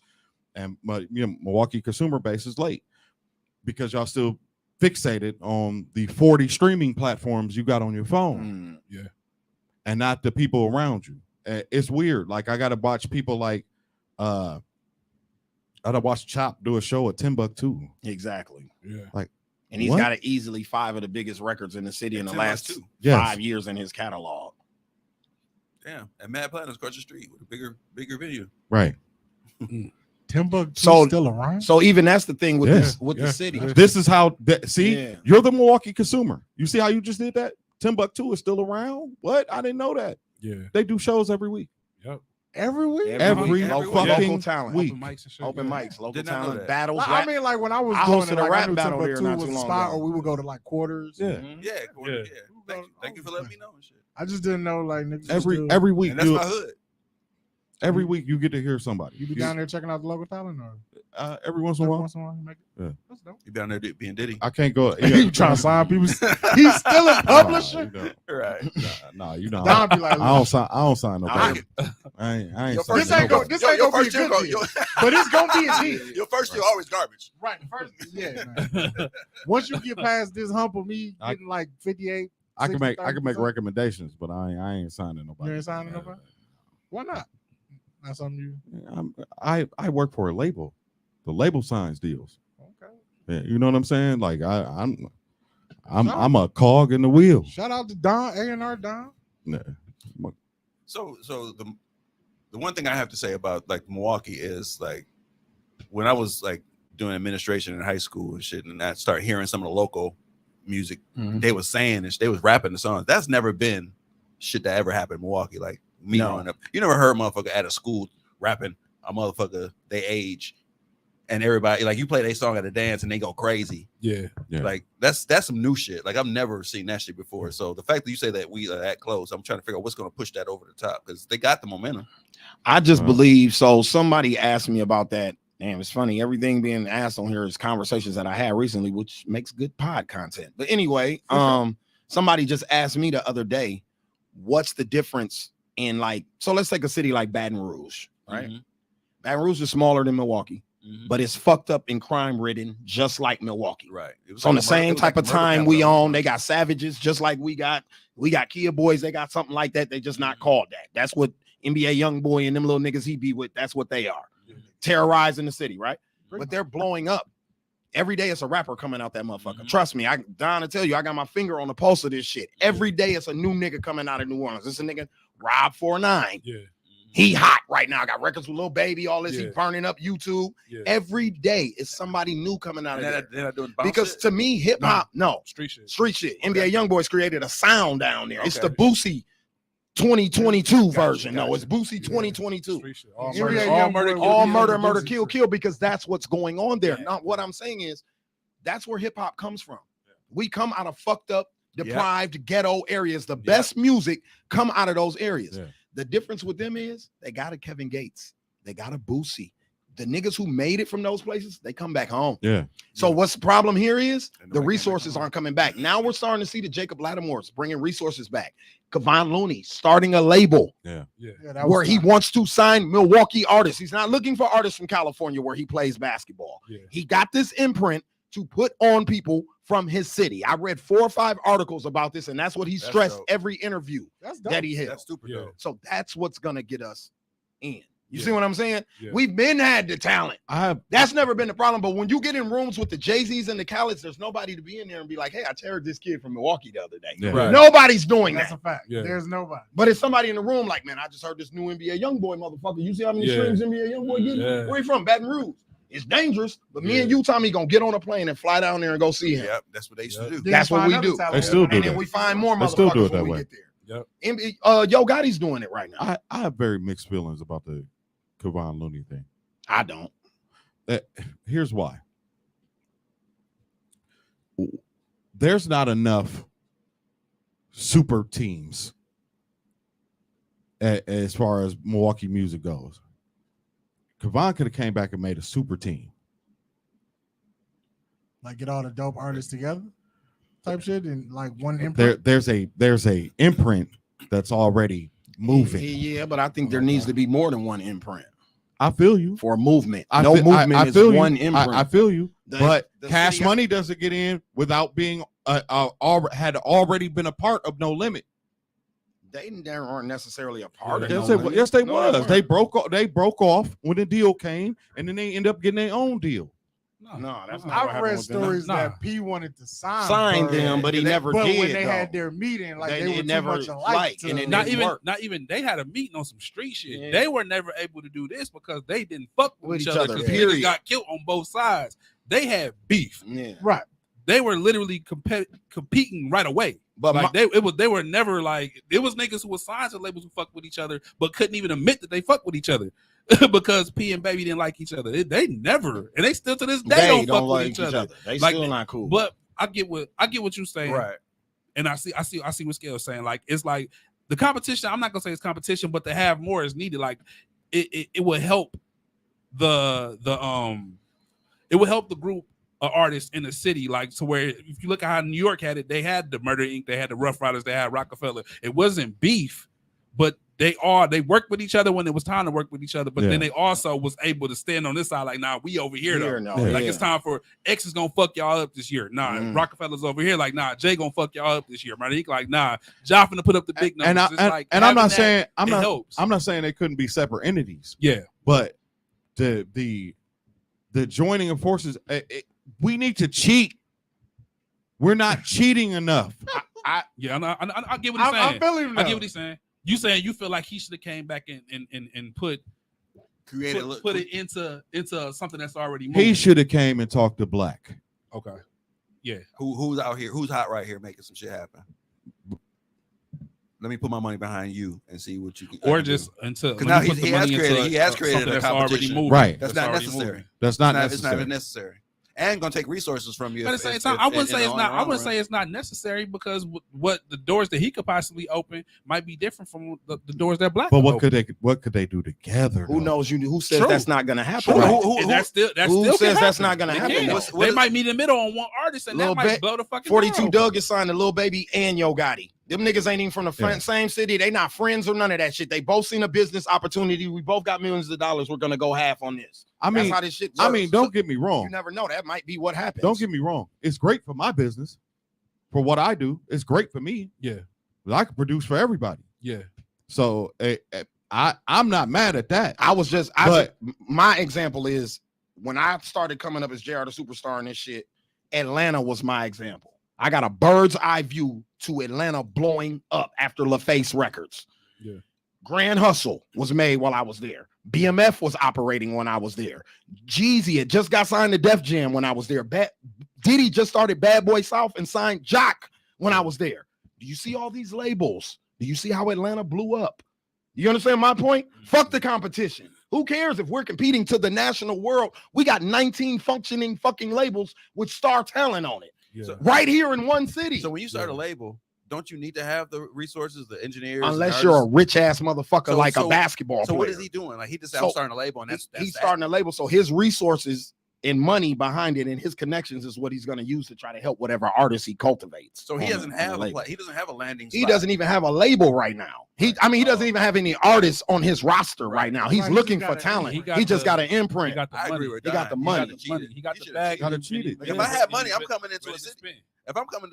And but you know, Milwaukee consumer base is late because y'all still fixated on the 40 streaming platforms you got on your phone and not the people around you. It's weird. Like I gotta watch people like I gotta watch Chop do a show at Timbuktu. Exactly. Yeah. And he's What? got easily 5 of the biggest records in the city in the last Timbuktu. Yes. 5 years in his catalog. Damn. And Mad Platinum's across the street with a bigger venue. Right. Timbuktu So- still around? So even that's the thing with Yeah, this with yeah. the city. This is how see Yeah. you're the Milwaukee consumer. You see how you just did that? Timbuktu is still around. What? I didn't know that. Yeah. They do shows every week. Yep. Every week? Every local, fucking local talent, week. Open mics and shit. open yeah. mics, local Did not know talent, that. battles. Like, rap. I mean, like when I was I doing hosted it, a like, rap I knew battle there Timbuktu not was too a long spot, ago. or we would go to like quarters. Yeah. Mhm. Yeah. Gordon, Yeah. yeah. Thank you for letting me know and shit. I just didn't know like niggas Every still- every week And that's you, my hood. every week you get to hear somebody. You be down there checking out the local talent, or Every once in a every while. once in a while you make it? Yeah. That's dope. You down there being Diddy. I can't go. You trying to sign people? He's still a publisher. Right. Nah, you know. Don be like, I don't sign. I don't sign nobody. I I ain't Your signing This ain't go. nobody. This ain't gonna be a year good deal. But it's gonna be a deal. Your first year always garbage. Right. First, yeah, man. Once you get past this hump of me getting like 58, I can make 60%. recommendations, but I ain't signing nobody. You ain't signing nobody? Why not? Not something you. I work for a label. The label signs deals. Okay. Yeah, you know what I'm saying? Like I'm a cog in the wheel. Shout out to Don A&R Don. Nah. So the one thing I have to say about like Milwaukee is like when I was like doing administration in high school and shit, and I started hearing some of the local music, they was saying and they was rapping the songs. That's never been shit that ever happened in Milwaukee. Like me growing up, you never heard a motherfucker at a school rapping a motherfucker they age, and everybody like you play their song at a dance and they go crazy. Yeah. Like that's some new shit. Like I've never seen that shit before. So the fact that you say that we are that close, I'm trying to figure out what's going to push that over the top because they got the momentum. I just believe so. Somebody asked me about that. Damn, it's funny. Everything being asked on here is conversations that I had recently, which makes good pod content. But anyway, somebody just asked me the other day, what's the difference in like, so let's take a city like Baton Rouge, right? Baton Rouge is smaller than Milwaukee, but it's fucked up and crime ridden, just like Milwaukee. Right. It's on the same type of time we own. They got savages, just like we got Kia Boys. They got something like that. They just not called that. That's what NBA Youngboy and them little niggas he be with. That's what they are. Terrorizing the city, right? But they're blowing up. Every day it's a rapper coming out that motherfucker. Trust me, Don to tell you, I got my finger on the pulse of this shit. Every day it's a new nigga coming out of New Orleans. This is a nigga Rob 49. Yeah. He hot right now. I got records with Lil Baby, all this. He burning up YouTube. Every day is somebody new coming out of there. Because to me, hip hop, street shit. Street shit. NBA Youngboys created a sound down there. It's the Boosie 2022 version. No, it's Boosie 2022. All murder, kill, because that's what's going on there. Not what I'm saying is that's where hip hop comes from. We come out of fucked up, deprived ghetto areas. The best music come out of those areas. The difference with them is they got a Kevin Gates, they got a Boosie. The niggas who made it from those places, they come back home. So what's the problem here is the resources aren't coming back. Now we're starting to see the Jacob Lattimore's bringing resources back. Kevon Looney starting a label where he wants to sign Milwaukee artists. He's not looking for artists from California where he plays basketball. He got this imprint to put on people from his city. I read 4 or 5 articles about this, and that's what he stressed every interview that he held. That's super dope. So that's what's gonna get us in. You see what I'm saying? We've been had the talent. That's never been the problem. But when you get in rooms with the Jay-Z's and the Khaled's, there's nobody to be in there and be like, hey, I terrored this kid from Milwaukee the other day. Nobody's doing That's that. a fact. There's nobody. But it's somebody in the room like, man, I just heard this new NBA Youngboy motherfucker. You see how many streams NBA Youngboy getting? Where you from? Baton Rouge. It's dangerous, but me and you, Tommy, gonna get on a plane and fly down there and go see him. Yep, that's what they used to do. That's what we do. They still do and that. then we find more They still do motherfuckers it that when we way. get there. Yo Gotti's doing it right now. I have very mixed feelings about the Kevon Looney thing. I don't. Here's why. There's not enough super teams as far as Milwaukee music goes. Kevon could have came back and made a super team. Like get all the dope artists together type shit and like one imprint. There's a imprint that's already moving. Yeah, but I think there needs to be more than one imprint. I feel you. For a movement. I movement is feel you. one imprint. I feel you. But the Cash city- Money doesn't get in without being had already been a part of No Limit. They weren't necessarily a part of Yes, No they, Limit. yes, they No, was. weren't. They broke off when the deal came, and then they end up getting their own deal. No, that's not what I've happened read with them. stories that P wanted to Sign them, but he never but did. when they though. had their meeting, like they were too never much alike. liked, and to- it Not didn't even, work. not even. They had a meeting on some street shit. Yeah. They were never able to do this because they didn't fuck with each other. Because period. niggas got killed on both sides. They had beef. Yeah. right. They were literally competing right away. But Like they were never like it was niggas who were signed to labels who fucked with each other, but couldn't even admit that they fucked with each other because P and Baby didn't like each other. They never, and they still to this day they don't fuck like with each other. They Like, still not cool. But I get what you're saying, Right. and I see what Scale's saying. Like it's like the competition. I'm not gonna say it's competition, but to have more is needed. Like it would help it would help the group of artists in the city. Like to where if you look at how New York had it, they had the Murder Inc., they had the Rough Riders, they had Rockefeller. It wasn't beef, but they worked with each other when it was time to work with each other. But then they also was able to stand on this side, like, nah, we over here though. Like it's time for X is gonna fuck y'all up this year. Nah, Rockefeller's over here. Like, nah, Jay gonna fuck y'all up this year. Murder Inc. Like, nah, Ja finna put up the big numbers. And I'm not saying helps. I'm not saying they couldn't be separate entities. Yeah, but the joining of forces, we need to cheat. We're not cheating enough. I get what he's saying. I feel him. I get what he's saying. You saying you feel like he should have came back and put Create a put it into something that's already moving. He should have came and talked to Black. Okay. Yeah. Who's out here? Who's hot right here making some shit happen? Let me put my money behind you and see what you can. Or just into because now when you put the money into he has created something a that's already competition. moving. Right. That's not already necessary. moving. That's not It's necessary. not necessary. And gonna take resources from you. But at the same time, I wouldn't say it's not. I wouldn't say it's not necessary because what the doors that he could possibly open might be different from the doors that Black. But could what could they do together? Who though? knows? Who says True. that's not gonna happen? True. Right? And that's still who can says that's happen. not gonna They happen? can. though? They might meet in the middle on one artist, and Lil that might Ba- blow the fucking 42 door Doug is signed to Lil Baby and Yo Gotti. Them niggas ain't even from the Yeah. same city. They not friends or none of that shit. They both seen a business opportunity. We both got millions of dollars. We're gonna go half on this. I That's mean, how this shit works. I mean, don't get me wrong. You never know. That might be what happens. Don't get me wrong. It's great for my business, for what I do. It's great for me. Yeah. But I can produce for everybody. Yeah. So I'm not mad at that. My example is when I started coming up as JR the Superstar and this shit, Atlanta was my example. I got a bird's eye view to Atlanta blowing up after LaFace Records. Yeah. Grand Hustle was made while I was there. BMF was operating when I was there. Jeezy had just got signed to Def Jam when I was there. Diddy just started Bad Boy South and signed Jock when I was there. Do you see all these labels? Do you see how Atlanta blew up? You understand my point? Fuck the competition. Who cares if we're competing to the national world? We got 19 functioning fucking labels with star talent on it. Yeah. So- Right here in one city. So when you start a label, don't you need to have the resources, the engineers? Unless and you're a artists? rich ass motherfucker So- like a so- basketball So player. what is he doing? Like he just said, So I'm starting a label, and that's he's that. starting a label, so his resources and money behind it and his connections is what he's going to use to try to help whatever artist he cultivates. So he on doesn't the have label. he doesn't have a landing. He spot. doesn't even have a label right now. He doesn't even have any artists on his roster right now. He's Right, he looking just for got a- talent. he He, got just the- got an He imprint. got the I money. agree with He got Don. the money. He should've cheated. He got He the should've bag. cheated. Gotta cheat it. If I had money, I'm ready- coming into ready a to city. spend. If I'm coming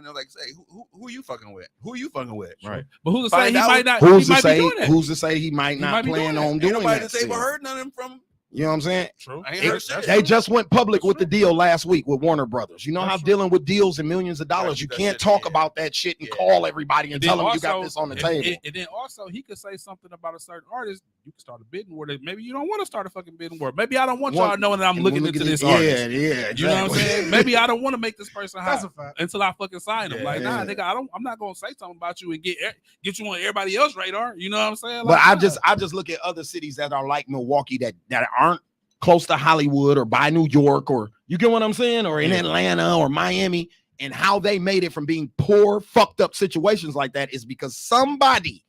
to like say, who you fucking with? Who you fucking with? Right. But who's to say Find he out might not? Who's he to might say? be doing that. Who's to say he might He not might be plan doing on that. Ain't doing nobody that? to say still. heard none of them from. You know what I'm saying? True. I ain't heard That's shit. They just went public with the true. deal last week with Warner Brothers. You know That's how true. dealing with deals and millions of Gotta dollars, keep you that can't shit, talk yeah. about that shit and Yeah. call everybody and And tell then them you got also- this on the and- table. And then also he could say something about a certain artist. You can start a bidding war. That maybe you don't want to start a fucking bidding war. Maybe I don't want y'all knowing that I'm And looking look into at this it. artist. Yeah, yeah, You know what I'm exactly. saying? Maybe I don't want to make this person That's hot a fact. until I fucking sign him. Like, nah, Yeah. nigga, I'm not gonna say something about you and get you on everybody else's radar. You know what I'm saying? But Like, I nah. just look at other cities that are like Milwaukee that aren't close to Hollywood or by New York, or you get what I'm saying, or in Atlanta or Miami, and how they made it from being poor, fucked up situations like that is because somebody,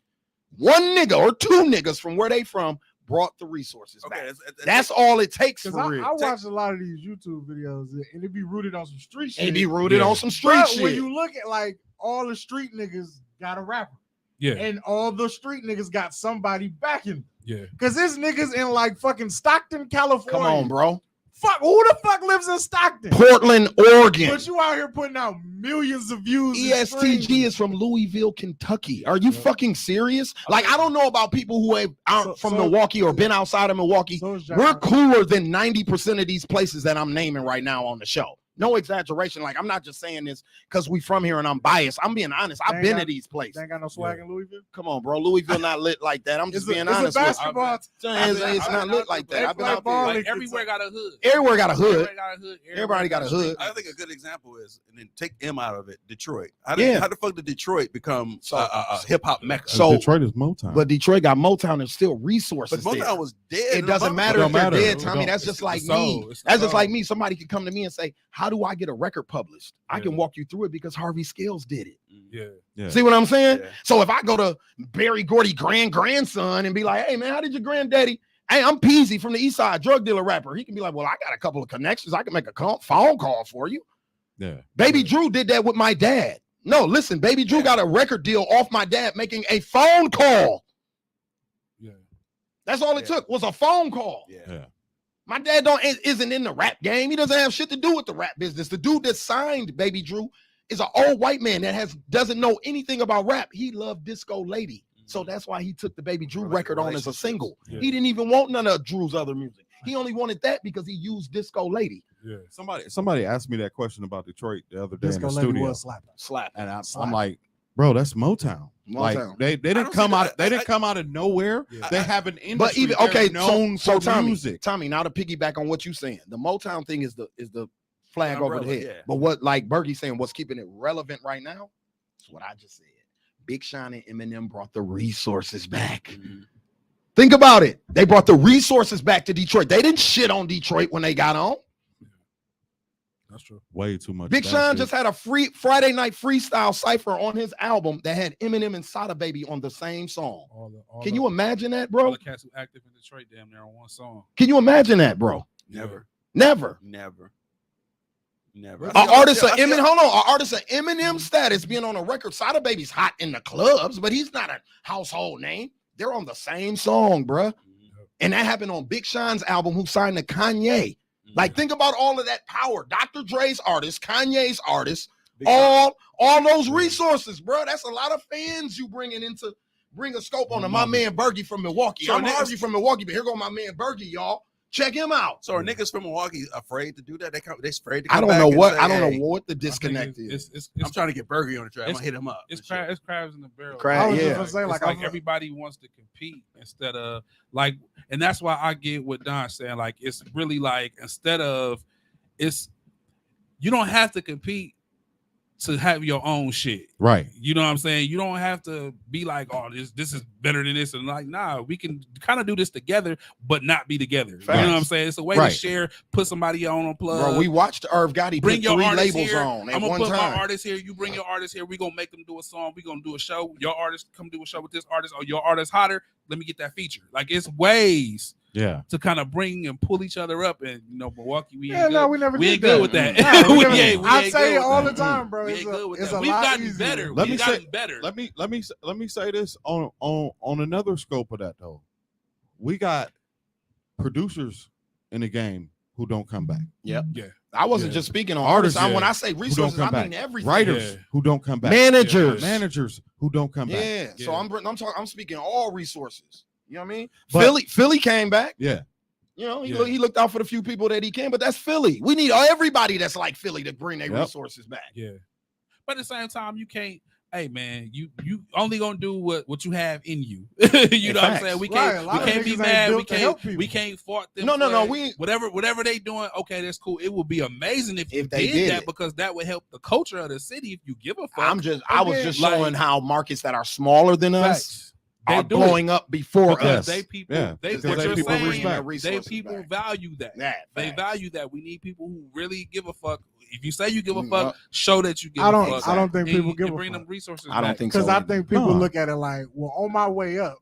one nigga or two niggas from where they from, brought the resources Okay, back. it's- That's all it takes Because for real. I watch a lot of these YouTube videos and it be rooted on some street shit. And be rooted Yeah. on some street But shit. when you look at like all the street niggas got a rapper, yeah, and all the street niggas got somebody backing. yeah. Because this niggas in like fucking Stockton, California. Come on, bro. Fuck, who the fuck lives in Stockton? Portland, Oregon. But you out here putting out millions of views. and ESTG streams. is from Louisville, Kentucky. Are you fucking serious? Like, I don't know about people who aren't from Milwaukee or been outside of Milwaukee. So is We're John. cooler than 90% of these places that I'm naming right now on the show. No exaggeration. Like, I'm not just saying this because we from here and I'm biased. I'm being honest. I've They been ain't to these They places. ain't got no swag in Louisville. Come on, bro. Louisville not lit like that. I'm just It's being a honest with you. basketball. It's not lit like that. I've been out ball. there. Like everywhere got a hood. Everywhere got a hood. Everybody got a hood. Everybody got a hood. I think a good example is, and then take M out of it, Detroit. How the fuck did Detroit become So- a hip hop mecca? So- Detroit is Motown. But Detroit got Motown and still resources but there. Motown was dead. It doesn't matter Don't if they're matter. dead, It Tommy. don't. That's just It's the like soul. me. It's the That's just soul. like me. Somebody could come to me and say, "How do I get a record published?" I can Yeah. walk you through it because Harvey Scales did it. Yeah. Yeah. See what I'm saying? Yeah. So if I go to Barry Gordy grandson and be like, "Hey man, how did your granddaddy?" Hey, I'm Peasy from the East Side, drug dealer rapper. He can be like, "Well, I got a couple of connections. I can make a phone call for you." Yeah. Baby Drew did that with my dad. No, listen, Baby Drew got a record deal off my dad making a phone call. Yeah. That's all it Yeah. took was a phone call. Yeah. My dad isn't in the rap game. He doesn't have shit to do with the rap business. The dude that signed Baby Drew is an old white man that doesn't know anything about rap. He loved Disco Lady. So that's why he took the Baby Drew record on as a single. Yeah. He didn't even want none of Drew's other music. He only wanted that because he used Disco Lady. Yeah. Somebody asked me that question about Detroit the other day Disco in the Lady studio, was slapping. Slap. and I'm Slap. like, bro, that's Motown. Like Motown. they didn't don't come see out. that. They didn't come out of nowhere. Yeah. They have an industry. But even They're okay, known so for Tommy, music. Tommy, now to piggyback on what you're saying, the Motown thing is the flag The over the umbrella, head. yeah. But what like Bergie's saying, what's keeping it relevant right now? Is what I just said. Big Sean and Eminem brought the resources back. Mhm. Think about it. They brought the resources back to Detroit. They didn't shit on Detroit when they got on. That's true. Way too much. Big bad Sean shit. just had a free Friday night freestyle cipher on his album that had Eminem and Sada Baby on the same song. Can you imagine that, all bro? the cats who active in Detroit damn near on one song? Can you imagine that, bro? Never, Never. never. An artist of Eminem, hold on, an artist of Eminem status being on a record. Sada Baby's hot in the clubs, but he's not a household name. They're on the same song, bruh. And that happened on Big Sean's album, who signed to Kanye. Like, think about all of that power. Dr. Dre's artist, Kanye's artist, all those resources, bro. That's a lot of fans you bring a scope on to my man Bergie from Milwaukee. So I'm niggas- Harvey from Milwaukee, but here go my man Bergie, y'all. Check him out. So are niggas from Milwaukee afraid to do that? They afraid to I come don't back know and what say, I don't "Hey, know what the I think disconnect is. I'm trying to get Bergie on the track. I'm it's- gonna hit him up. It's and shit." it's crabs in the barrel. Crab- I was yeah. just gonna say, It's like, like I'm- everybody wants to compete instead of like, and that's why I get what Don's saying. Like, it's really like instead of it's you don't have to compete to have your own shit. Right. You know what I'm saying? You don't have to be like, oh, this is better than this, and like, nah, we can kind of do this together, but not be together. You know what I'm Facts. saying? It's a way Right. to share, put somebody on a plug. Bro, we watched Irv Gotti Bring put your 3 artists labels here. on at I'm gonna one put my time. artist here. You bring your artist here. We're gonna make them do a song. We're gonna do a show. Your artist come do a show with this artist. Or your artist hotter. Let me get that feature. Like, it's ways Yeah. to kind of bring and pull each other up. And Milwaukee, we ain't Yeah, good. no, we never we did ain't good that. with that. Nah, we We never- ain't- we I ain't say good it with all that. the time, bro. We It's ain't good with it's that. a We've lot gotten easier. better. Let me We've say- gotten better. Let me say this on another scope of that though. We got producers in the game who don't come back. I wasn't Yeah. just speaking on Artists, artists. When yeah. I say Who don't resources, come I back. mean everything. Writers Yeah. who don't come back. Managers. Managers who don't come back. Yeah. So Yeah. I'm speaking all resources. You know what I mean? But- Philly came back. Yeah. You know, Yeah. he looked out for the few people that he can, but that's Philly. We need everybody that's like Philly to bring their Yep. resources back. Yeah. But at the same time, you can't. Hey man, you only gonna do what you have in you. You know what I'm Facts. saying? We Right, a can't lot of we can't niggas be ain't mad. We built to help can't people. fault them. No, for we- whatever they doing. Okay, that's cool. It would be amazing if you If they did did that it. because that would help the culture of the city. If you give a fuck, I was just Like- showing how markets that are smaller than us Facts. They are do blowing up before because us. they people. Yeah, They because what they you're people saying. respect. their They resources people back. value that. They Facts. value that. We need people who really give a fuck. If you say you give a Mm, fuck, show that you give I a don't. fuck. I don't think and people you- give and a bring fuck. them resources. I don't back. think so. Because I either. think people No. look at it like, well, on my way up,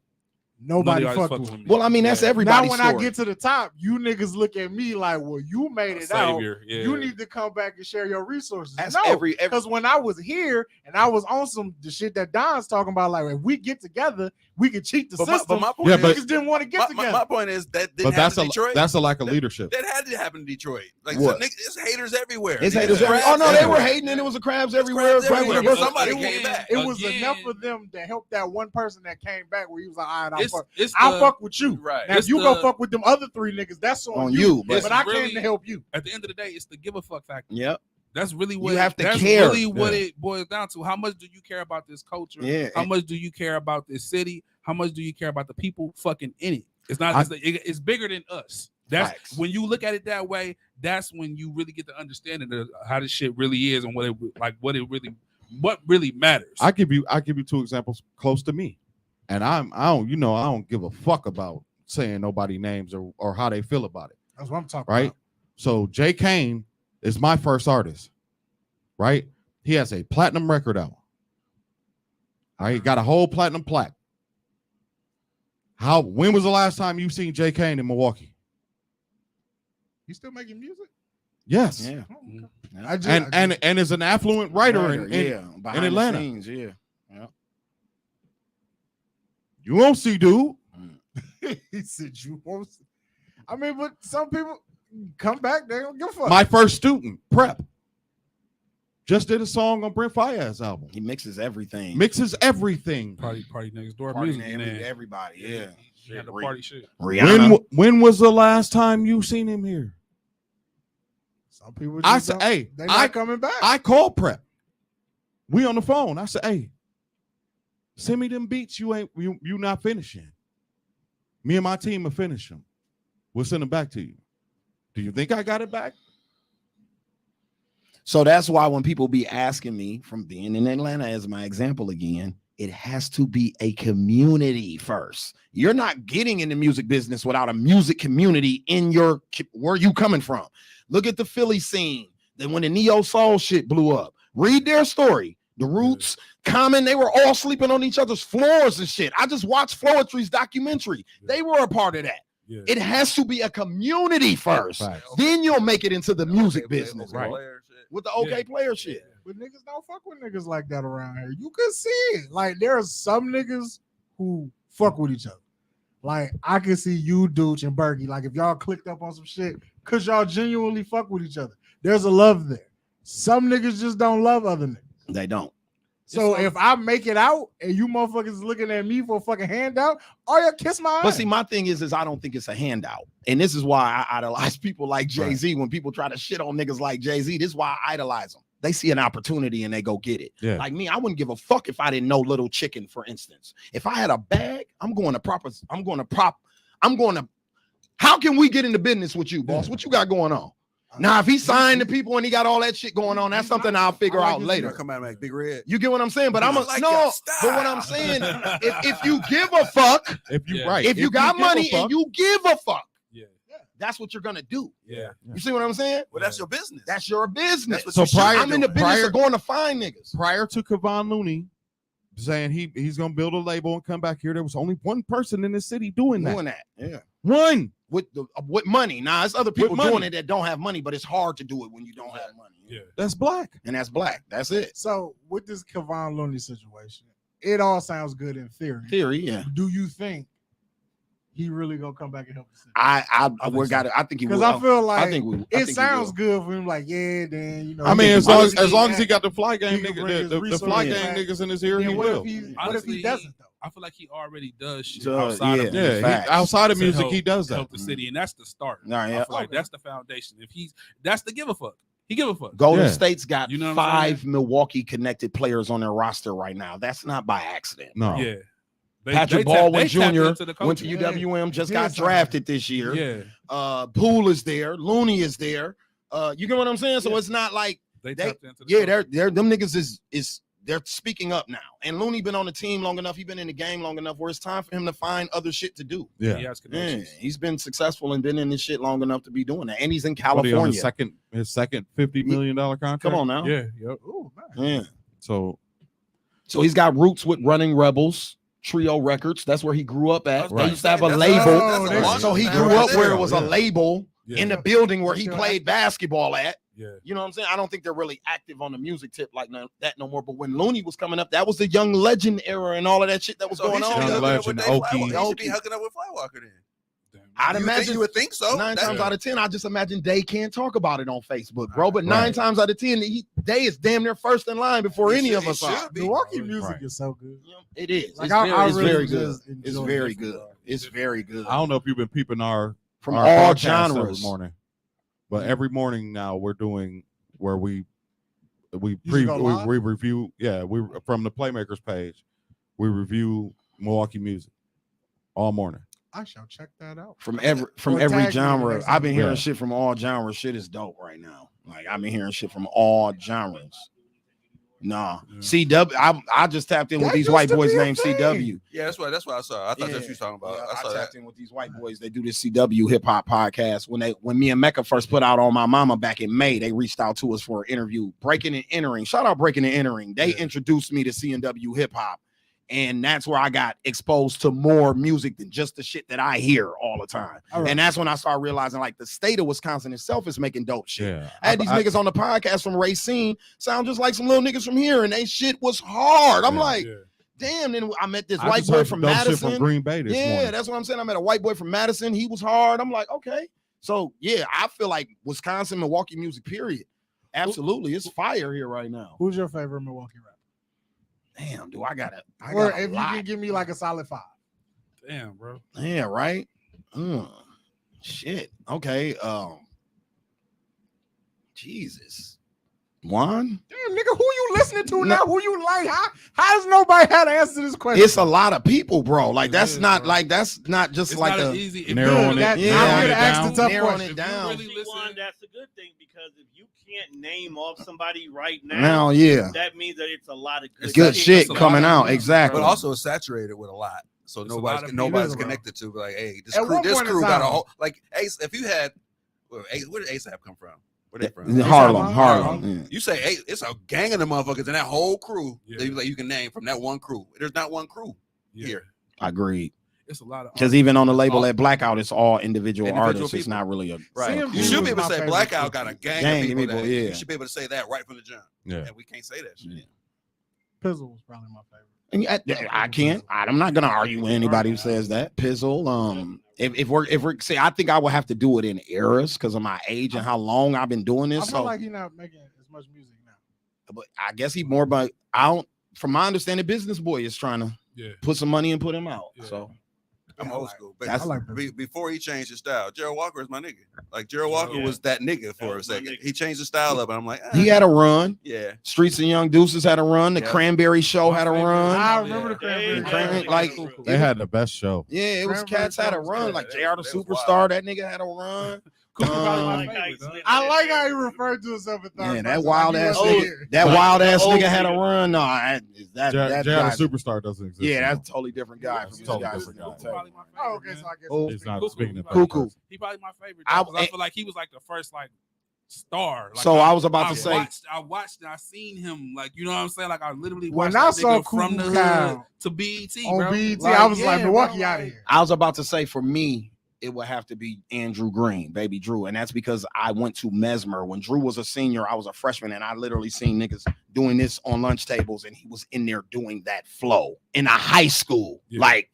nobody Nobody fucked fucking with me. Well, I mean, that's Yeah. everybody's Now when I story. get to the top, you niggas look at me like, well, you made it out. Savior. Yeah. You need to come back and share your resources. That's No, every because when I was here and I was on some the shit that Don's talking about, like if we get together, we can cheat the But system. my point Yeah, is, but- Niggas didn't want to get together. my point is that didn't But happen in Detroit. that's a lack of leadership. That had to happen in Detroit. Like, What? so it's haters everywhere. It's Niggas haters crabs everywhere. Oh no, they were everywhere. hating and it was a crabs It's everywhere. crabs everywhere, Crabs but somebody Again, came back. it was again, enough of them to help that one person that came back where he was like, all right, It's I'll the- fuck with you. Right. Now, if It's you go the- fuck with them other 3 niggas, that's on, On you. you, But, but I really- came to help you. At the end of the day, it's the give a fuck factor. Yep. That's really what You have to that's care. really what Yeah. it boils down to. How much do you care about this culture? Yeah. How much do you care about this city? How much do you care about the people fucking in it? It's not. It's bigger than us. That's Facts. when you look at it that way. That's when you really get the understanding of how this shit really is and what really matters. I give you 2 examples close to me, and I don't give a fuck about saying nobody names or how they feel about it, That's what I'm talking right? about. So Jay Kane is my first artist, right? He has a platinum record out. All right, he got a whole platinum plaque. When was the last time you seen Jay Kane in Milwaukee? You still making music? Yes. Yeah. I just, And is an affluent writer in behind the Atlanta. scenes, yeah. you won't see dude. he said you won't. I mean, but some people come back, they don't give a fuck. My first student, Prep, just did a song on Brent Faiyaz's album. He mixes everything. Mixes everything. party next door Party music. and Man. everybody, yeah. He had the party shit. Rihanna. When was the last time you seen him here? Some people I just said, don't- hey, they not coming back. I called Prep. We on the phone. I said, hey, Send me them beats. You not finishing. Me and my team will finish them. We'll send them back to you. Do you think I got it back? So that's why when people be asking me, from being in Atlanta as my example again, it has to be a community first. You're not getting in the music business without a music community in your where you coming from. Look at the Philly scene. Then when the neo soul shit blew up, read their story. The Roots, Common, they were all sleeping on each other's floors and shit. I just watched Floetry's documentary. They were a part of that. Yeah. It has to be a community first. Facts. Then you'll make it into the music Okay, business. okay, Right. player shit. With the okay player shit. But niggas don't fuck with niggas like that around here. You can see it. Like there are some niggas who fuck with each other. Like I can see you, Dooch, and Berkey. Like if y'all clicked up on some shit, cause y'all genuinely fuck with each other. There's a love there. Some niggas just don't love other niggas. They don't. So if I make it out and you motherfuckers looking at me for a fucking handout, oh yeah, kiss my But ass. see, my thing is I don't think it's a handout. And this is why I idolize people like Jay-Z. When people try to shit on niggas like Jay-Z, this is why I idolize them. They see an opportunity and they go get it. Yeah. Like me, I wouldn't give a fuck if I didn't know Little Chicken, for instance. If I had a bag, how can we get into business with you, boss? What you got going on? Now, if he signed the people and he got all that shit going on, that's something I'll figure out later. Come out like Big Red. You get what I'm saying? But I I'm like no. your But what I'm saying, if you give a fuck, If you Yeah. right, if you got give a money fuck, and you give a fuck, Yeah. that's what you're gonna do. Yeah. You see what I'm saying? Well, that's your business. That's your business. That's what So you should prior- I'm in the business of going to find niggas. prior to Kevon Looney saying he's gonna build a label and come back here, there was only one person in the city doing that. Doing that, yeah. One. With money. Now, it's other people money. doing it that don't have money, but it's hard to do it when you don't have money. Yeah. That's black. And that's black. That's it. So with this Kevon Looney situation, it all sounds good in theory. Theory, yeah. Do you think he really gonna come back and help the city? I think he will. Because I feel like I think we. I it think he sounds will. good for him. Like, yeah, then you know. I mean, think as he long will. as long as he got the fly game, He can nigga, bring his the fly resources game back. niggas in his ear, Then he what will. if he, what if Honestly, he doesn't though? I feel like he already does shit Does, outside of yeah. Yeah, Facts. outside of to music, help- he does to that. help the city, and that's the start. Nah, yeah. I feel like that's the foundation. If that's the give a fuck. He give a fuck. Golden Yeah. State's got You know what I'm 5 Milwaukee connected players on their roster right now. That's not by accident. No, Yeah. Patrick they Baldwin tapped into Jr. the went to coaching. UWM, just Yeah, got something. drafted this year. Yeah. Poole is there, Looney is there. You get what I'm saying? So Yeah. it's not like They They- tapped into the yeah, coaching. they're them niggas is they're speaking up now. And Looney been on the team long enough, he been in the game long enough where it's time for him to find other shit to do. yeah. He has Yeah, connections. he's been successful and been in this shit long enough to be doing that. And he's in What, he on California. his second $50 million contract. Come on now. Yeah. Yep. Ooh, man. Yeah. So So he's got roots with Running Rebels, Trio Records. That's where he grew up at. Right. They used to have a That's label. Oh, that's a that's- So he wonderful grew right up where there. it was a Yeah. label Yeah. in the building where he Sure. played basketball at. Yeah. You know what I'm saying? I don't think they're really active on the music tip like that no more. But when Looney was coming up, that was the Young Legend era and all of that shit that was So he going should be on. Young hooking up with Legend, Dave Oki. Flywalker. He should be Oki. hooking up with Flywalker then. Damn. I'd imagine You would think so. 9 That's- times out of 10, I just imagine Day can't talk about it on Facebook, bro. But Right. 9 times out of 10, Day is damn near first in line before It any should- of it us are. should be. Milwaukee Right. music Right. is so good. It is. Like It's I very, it's really very good. just It's enjoy very it. good. It's very good. I don't know if you've been peeping our From our all podcast every genres. morning, but every morning now we're doing where we You should go live? we review. Yeah, we from the Playmakers page, we review Milwaukee music all morning. I shall check that out. From every Or tag me genre. next I've been time. hearing Yeah. shit from all genres. Shit is dope right now. Like I've been hearing shit from all genres. Nah, Yeah. CW. I just tapped in with That these used white to boys be a named thing. CW. Yeah, that's what I saw. I thought that's what you was talking about. Yeah, I saw I that. tapped in with these white boys. They do this CW hip hop podcast. When me and Mecca first put out On My Mama back in May, they reached out to us for an interview. Breaking and Entering. Shout out Breaking and Entering. They Yeah. introduced me to CW hip hop. And that's where I got exposed to more music than just the shit that I hear all the time. All right. And that's when I started realizing like the state of Wisconsin itself is making dope shit. Yeah, I had these niggas on the podcast from Racine sound just like some little niggas from here, and they shit was hard. I'm Yeah. like, Yeah. damn. Then I met this I white just boy heard from some dope shit Madison. from Green Bay this Yeah, morning. that's what I'm saying. I met a white boy from Madison. He was hard. I'm like, okay. So yeah, I feel like Wisconsin, Milwaukee music, period. Absolutely. It's fire here right now. Who's your favorite Milwaukee rapper? Damn, do I got Or a if you lot. can give me like a solid 5. Damn, bro. Yeah, right. Shit. Okay. Jesus. Juan? Damn, nigga, who you listening to now? Who you like? How has nobody had to answer this question? It's a lot of people, bro. Like that's is, not bro. like that's not just It's like not a an easy. If narrow you on really- it. Yeah. I'm here to ask the tough Narrowing question. it down. If you really One, listen, that's a good thing because if you can't name off somebody right now, now, yeah. that means that it's a lot of good, Good shit It's a lot coming of out. music, Exactly. But also it's saturated with a lot. So It's a lot nobody's of nobody's people. connected to like, hey, this At crew, one this point in crew got a time- whole like Ace. If you had where did ASAP come from? Where they from? Harlem. Harlem. Yeah. You say, hey, it's a gang of the motherfuckers in that whole crew Yeah. that you can name from that one crew. There's not one crew yeah, here. Agreed. it's a lot of Because even on the label all- at Blackout, it's all individual Individual artists. It's people. not really a Right. CMG You should was be able my to say favorite Blackout group. got a gang, Gang of of people. people, That, yeah. You should be able to say that right from the jump. Yeah. And we can't say that shit. Pizzle was probably my favorite. And I can't. I'm not gonna argue with anybody who says that. Pizzle. If we're say, I think I would have to do it in eras because of my age and how long I've been doing I this. feel So, like he's not making as much music now. but I guess he more. But I don't. From my understanding, Business Boy is trying to yeah. put some money and put him out. Yeah. So I'm old school. But That's- I like that. before he changed his style, Gerald Walker is my nigga. Like Gerald Walker Yeah. was that nigga That for a was my second. nigga. He changed the style up, and I'm like, he had a run. yeah. Streets and Young Deuces had a run. The Yeah. Cranberry Show had a run. I remember the Yeah. Cranberry. Like, They had the best show. Yeah, it was Cranberry Cats had a Show was run. good. Like They JR the was wild. Superstar, that nigga had a run. Cooper probably my Um, favorite. Huh? I like how he referred to himself in third Man, that person, wild like he ass wasn't nigga. here. That Like, wild ass the old nigga had a nigga. run. No, that JR guy- the Superstar doesn't exist. Yeah, anymore. that's a totally different guy. That's From totally this guy. different guy. Cooper probably my favorite. Oh, okay, man. so I guess Oh, it's He's not Cuckoo, speaking in he third Cuckoo. person. He probably my favorite. I- Because I feel like he was like the first like star. Like, So I was about to say- I watched and I seen him. Like, you know what I'm saying? Like I literally When watched I that saw nigga from the Cuckoo hood Kyle to BET, on bro. BET, I was like, yeah, Milwaukee bro, out of like- here. I was about to say for me, it would have to be Andrew Green, Baby Drew. And that's because I went to Mesmer. When Drew was a senior, I was a freshman, and I literally seen niggas doing this on lunch tables, and he was in there doing that flow in a high school, Yeah. like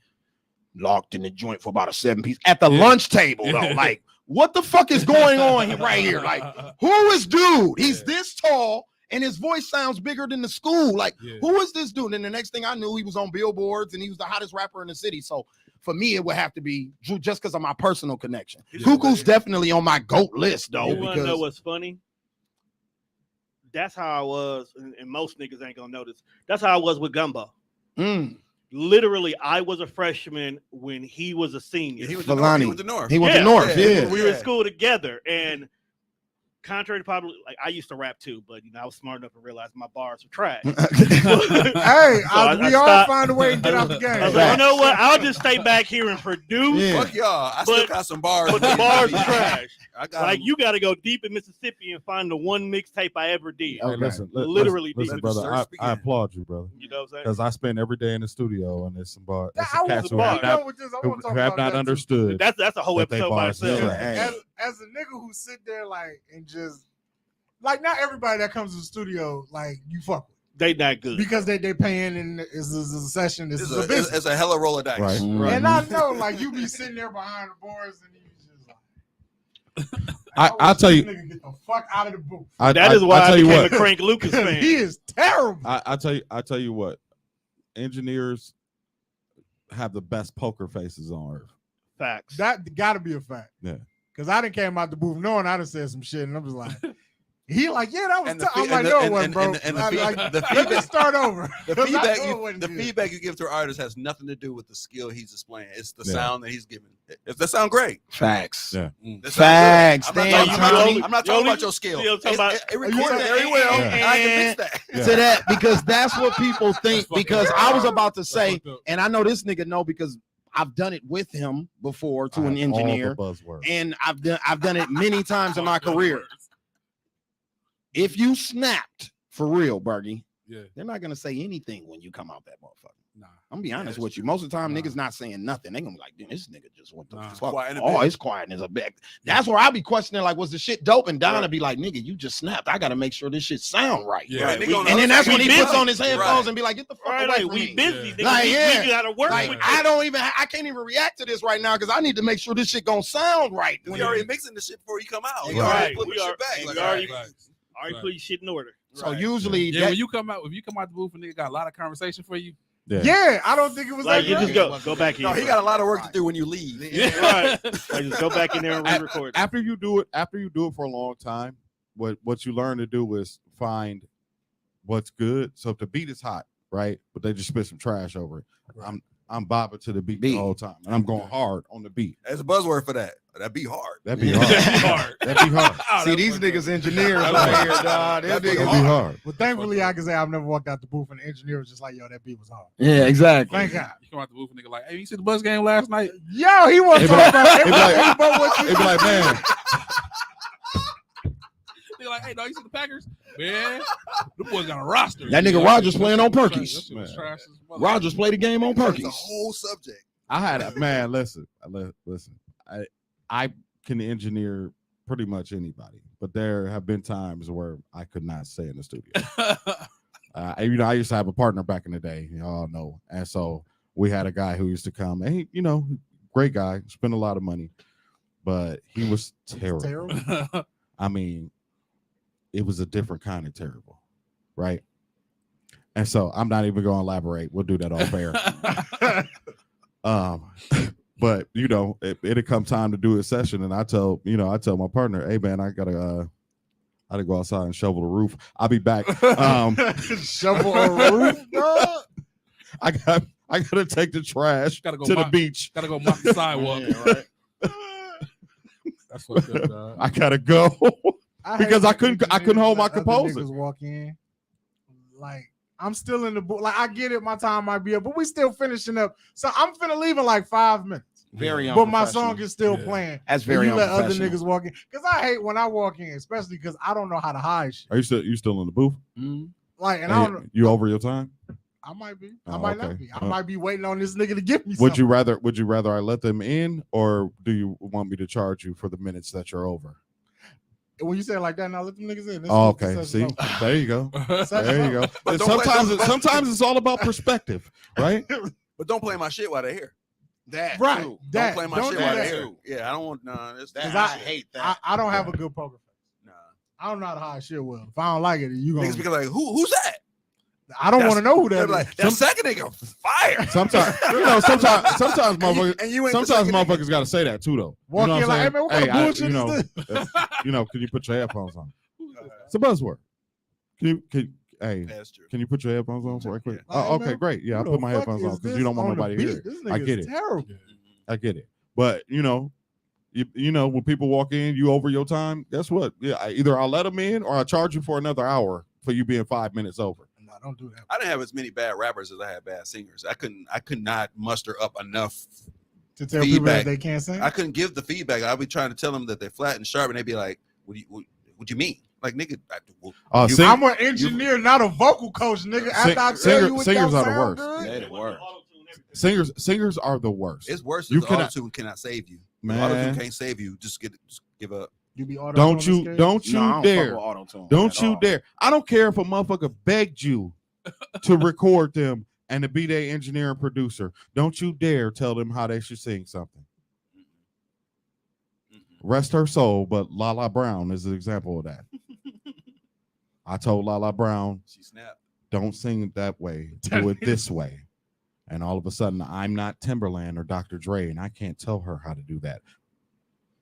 locked in the joint for about a 7-piece at the Yeah. lunch table, though. Like, what the fuck is going on here right here? Like, who is dude? He's Yeah. this tall, and his voice sounds bigger than the school. Like, Yeah. who is this dude? And the next thing I knew, he was on billboards, and he was the hottest rapper in the city. So for me, it would have to be Drew just because of my personal connection. Yeah. Cuckoo's definitely on my GOAT list, though. You want to know Because what's funny? That's how I was, and most niggas ain't gonna notice. That's how I was with Gumbo. Literally, I was a freshman when he was a senior. Yeah, he was Villani. He went to North. he went to North, yeah. We were in school together, and contrary to probably like I used to rap too, but I was smart enough to realize my bars were trash. Hey, I we all stopped- find a way to get out the game. I was like, you know what? I'll just stay back here and produce. Yeah. Fuck y'all. I still But- got some bars. But the bars are trash. I got Like them. you got to go deep in Mississippi and find the one mixtape I ever did. Hey, listen, Literally listen, did. brother. Search I began. applaud you, brother, You know what I'm saying? because I spend every day in the studio and there's some bar, there's I some was cats who bar. have not, with this. I who want to talk have about not that too. understood. That's a whole that they episode by bars are itself. trash. Yeah. As a nigga who sit there like and just like not everybody that comes to the studio like you fuck with They not good. because they paying and it's a session. This is a It's business. a hella roll of dice. Right. Right. And I know like you be sitting there behind the boards and you just like. I'll tell you- this nigga get the fuck out of the booth. That is why I I tell you became what. a Crank Lucas fan. He is terrible. I tell you what. Engineers have the best poker faces on earth. Facts. That got to be a fact. Yeah. Because I done came out the booth knowing I done said some shit, and I'm just like, he like, yeah, that was. And the tough. I'm fe- like, and the- no, it and- wasn't, and- bro. and the I- fe- like, the let me feedback- start over. The 'Cause I feedback know it you wasn't the good. feedback you give to an artist has nothing to do with the skill he's displaying. It's the Yeah. sound that he's giving. That sound great. Facts. Yeah. That sound Facts. good. I'm Damn, not, Tommy. I'm not You talking only- about your skill. you know what I'm talking It recorded talking- very well. Yeah. and I can fix that. Yeah. To that, because that's what people think. fucked Because up. I was about to That's say, fucked up. and I know this nigga know because I've done it with him before to I an have all the engineer, buzzwords. and I've done it many times in my career. If you snapped for real, Bergie, Yeah. they're not gonna say anything when you come out that motherfucker. Nah. I'm gonna be honest that's with you. Most of the time, Nah. niggas not saying nothing. They gonna be like, "Damn, this nigga just what the Nah. fuck? Quiet in a Oh, bit. it's quiet as a bit." That's where I be questioning, like, was the shit dope? And Donna be like, "Nigga, you just snapped. I gotta make sure this shit sound right." Yeah. Right, We- nigga on the And then other that's side, when he we puts busy. on his headphones Right. and be like, "Get the fuck Right, away like, from we me." busy. Yeah. Nigga. Like, we yeah. gotta work Like, with I don't even, I can't even react to this right now because I need to make sure this shit gonna sound right. We already mixing the shit before you come out. Right. You already Right. put We the are- shit back. we Like, already- Facts. already Right. put your shit in order. So Right. usually, Yeah, that, when you come out the booth and nigga got a lot of conversation for you. Yeah, I don't think it was Like that you great. just go back in. No, he got a lot of work to do when you leave. Right. Like, just go back in there and re-record. After you do it for a long time, what you learn to do is find what's good. So if the beat is hot, right, but they just spit some trash over it, I'm bobbing to the beat the whole time, and I'm going hard on the beat. There's a buzzword for that. That'd be hard. That'd be hard. That'd be hard. See, these niggas engineers out here, dog. That'd be That'd be hard. But thankfully, I can say I've never walked out the booth and the engineer was just like, "Yo, that beat was hard." Yeah, exactly. Thank God. You come out the booth and nigga like, hey, you see the Buzz game last night? Yo, he was They be talking like- about They be like, man, Nigga like, hey, dog, you see the Packers? Man, the boys got a roster. That nigga Rogers playing on Perky's. That shit was trash as a motherfucker. Rogers played the game on That's Perky's. a whole subject. I had a man. Listen. I can engineer pretty much anybody, but there have been times where I could not stay in the studio. I used to have a partner back in the day, y'all know, and so we had a guy who used to come, and he, great guy, spent a lot of money, but he was terrible. terrible. I mean, it was a different kind of terrible, right? And so I'm not even going to elaborate. We'll do that off air. But it'll come time to do a session, and I tell my partner, hey man, I gotta go outside and shovel the roof. I'll be back. Shovel a roof, dog. I gotta take the trash Gotta go to the mop- beach. Gotta go mop the sidewalk. right. That's fucked up, dog. I gotta go. Because I couldn't hold my composure. Niggas walk in, like I'm still in the book. Like I get it, my time might be up, but we still finishing up. So I'm finna leave in like 5 minutes. Very But my unprofessional. song is still Yeah. playing. That's And very you let other unprofessional. niggas walk in. Because I hate when I walk in, especially because I don't know how to hide shit. Are you still in the booth? Mhm. Like, and I don't know. You over your time? I might be. Oh, I might okay. not be. I might be waiting on this nigga to give me Would something. you rather I let them in, or do you want me to charge you for the minutes that you're over? When you say it like that, now let them niggas in. This Oh, is the okay. session See, over. there you go. Session There you over. go. But don't play- Sometimes it's all about perspective, right? But don't play my shit while they're here. That Right. too. That, Don't play my don't shit do while that. they're here. Yeah, I don't want it's That, 'Cause I hate that. I don't have a good poker face. nah. I don't know how to hide shit well. If I don't like it, you Niggas gonna. be like, who's that? I don't want to know who They're that is. like, that second nigga fire. Sometimes sometimes motherfuckers. And you ain't the Sometimes second nigga. motherfuckers got to say that too, though. Walk you know in like, hey man, what kind of bullshit is know, this? can you put your headphones on? It's a buzzword. Can That's true. you put your headphones on right quick? Like, Oh, okay, man, great. Yeah, I'll Who put the my fuck headphones is on because this you don't want on the nobody to hear beat? it. This I nigga get is it. terrible. I get it. But when people walk in, you over your time. Guess what? Yeah, either I'll let them in or I'll charge you for another hour for you being 5 minutes over. No, don't do that. I didn't have as many bad rappers as I had bad singers. I could not muster up enough. To tell people Feedback. that they can't sing. I couldn't give the feedback. I'd be trying to tell them that they're flat and sharp, and they'd be like, "What you mean?" Like, nigga, Sing- I'm an engineer, not a vocal coach, nigga. After I tell you what singers y'all are the sound worst. good, They the worst. Singers are the worst. it's worse. You You cannot- auto-tune cannot save you. Man. Auto-tune can't save you. Just give up. you be auto-tuning Don't you scared? don't you No, I don't fuck dare. with auto-tune Don't at you all. dare. I don't care if a motherfucker begged you to record them and to be their engineer and producer. Don't you dare tell them how they should sing something. Rest her soul, but Lala Brown is an example of that. I told Lala Brown, She snapped. don't sing that way, do it this way. And all of a sudden, I'm not Timberland or Dr. Dre, and I can't tell her how to do that.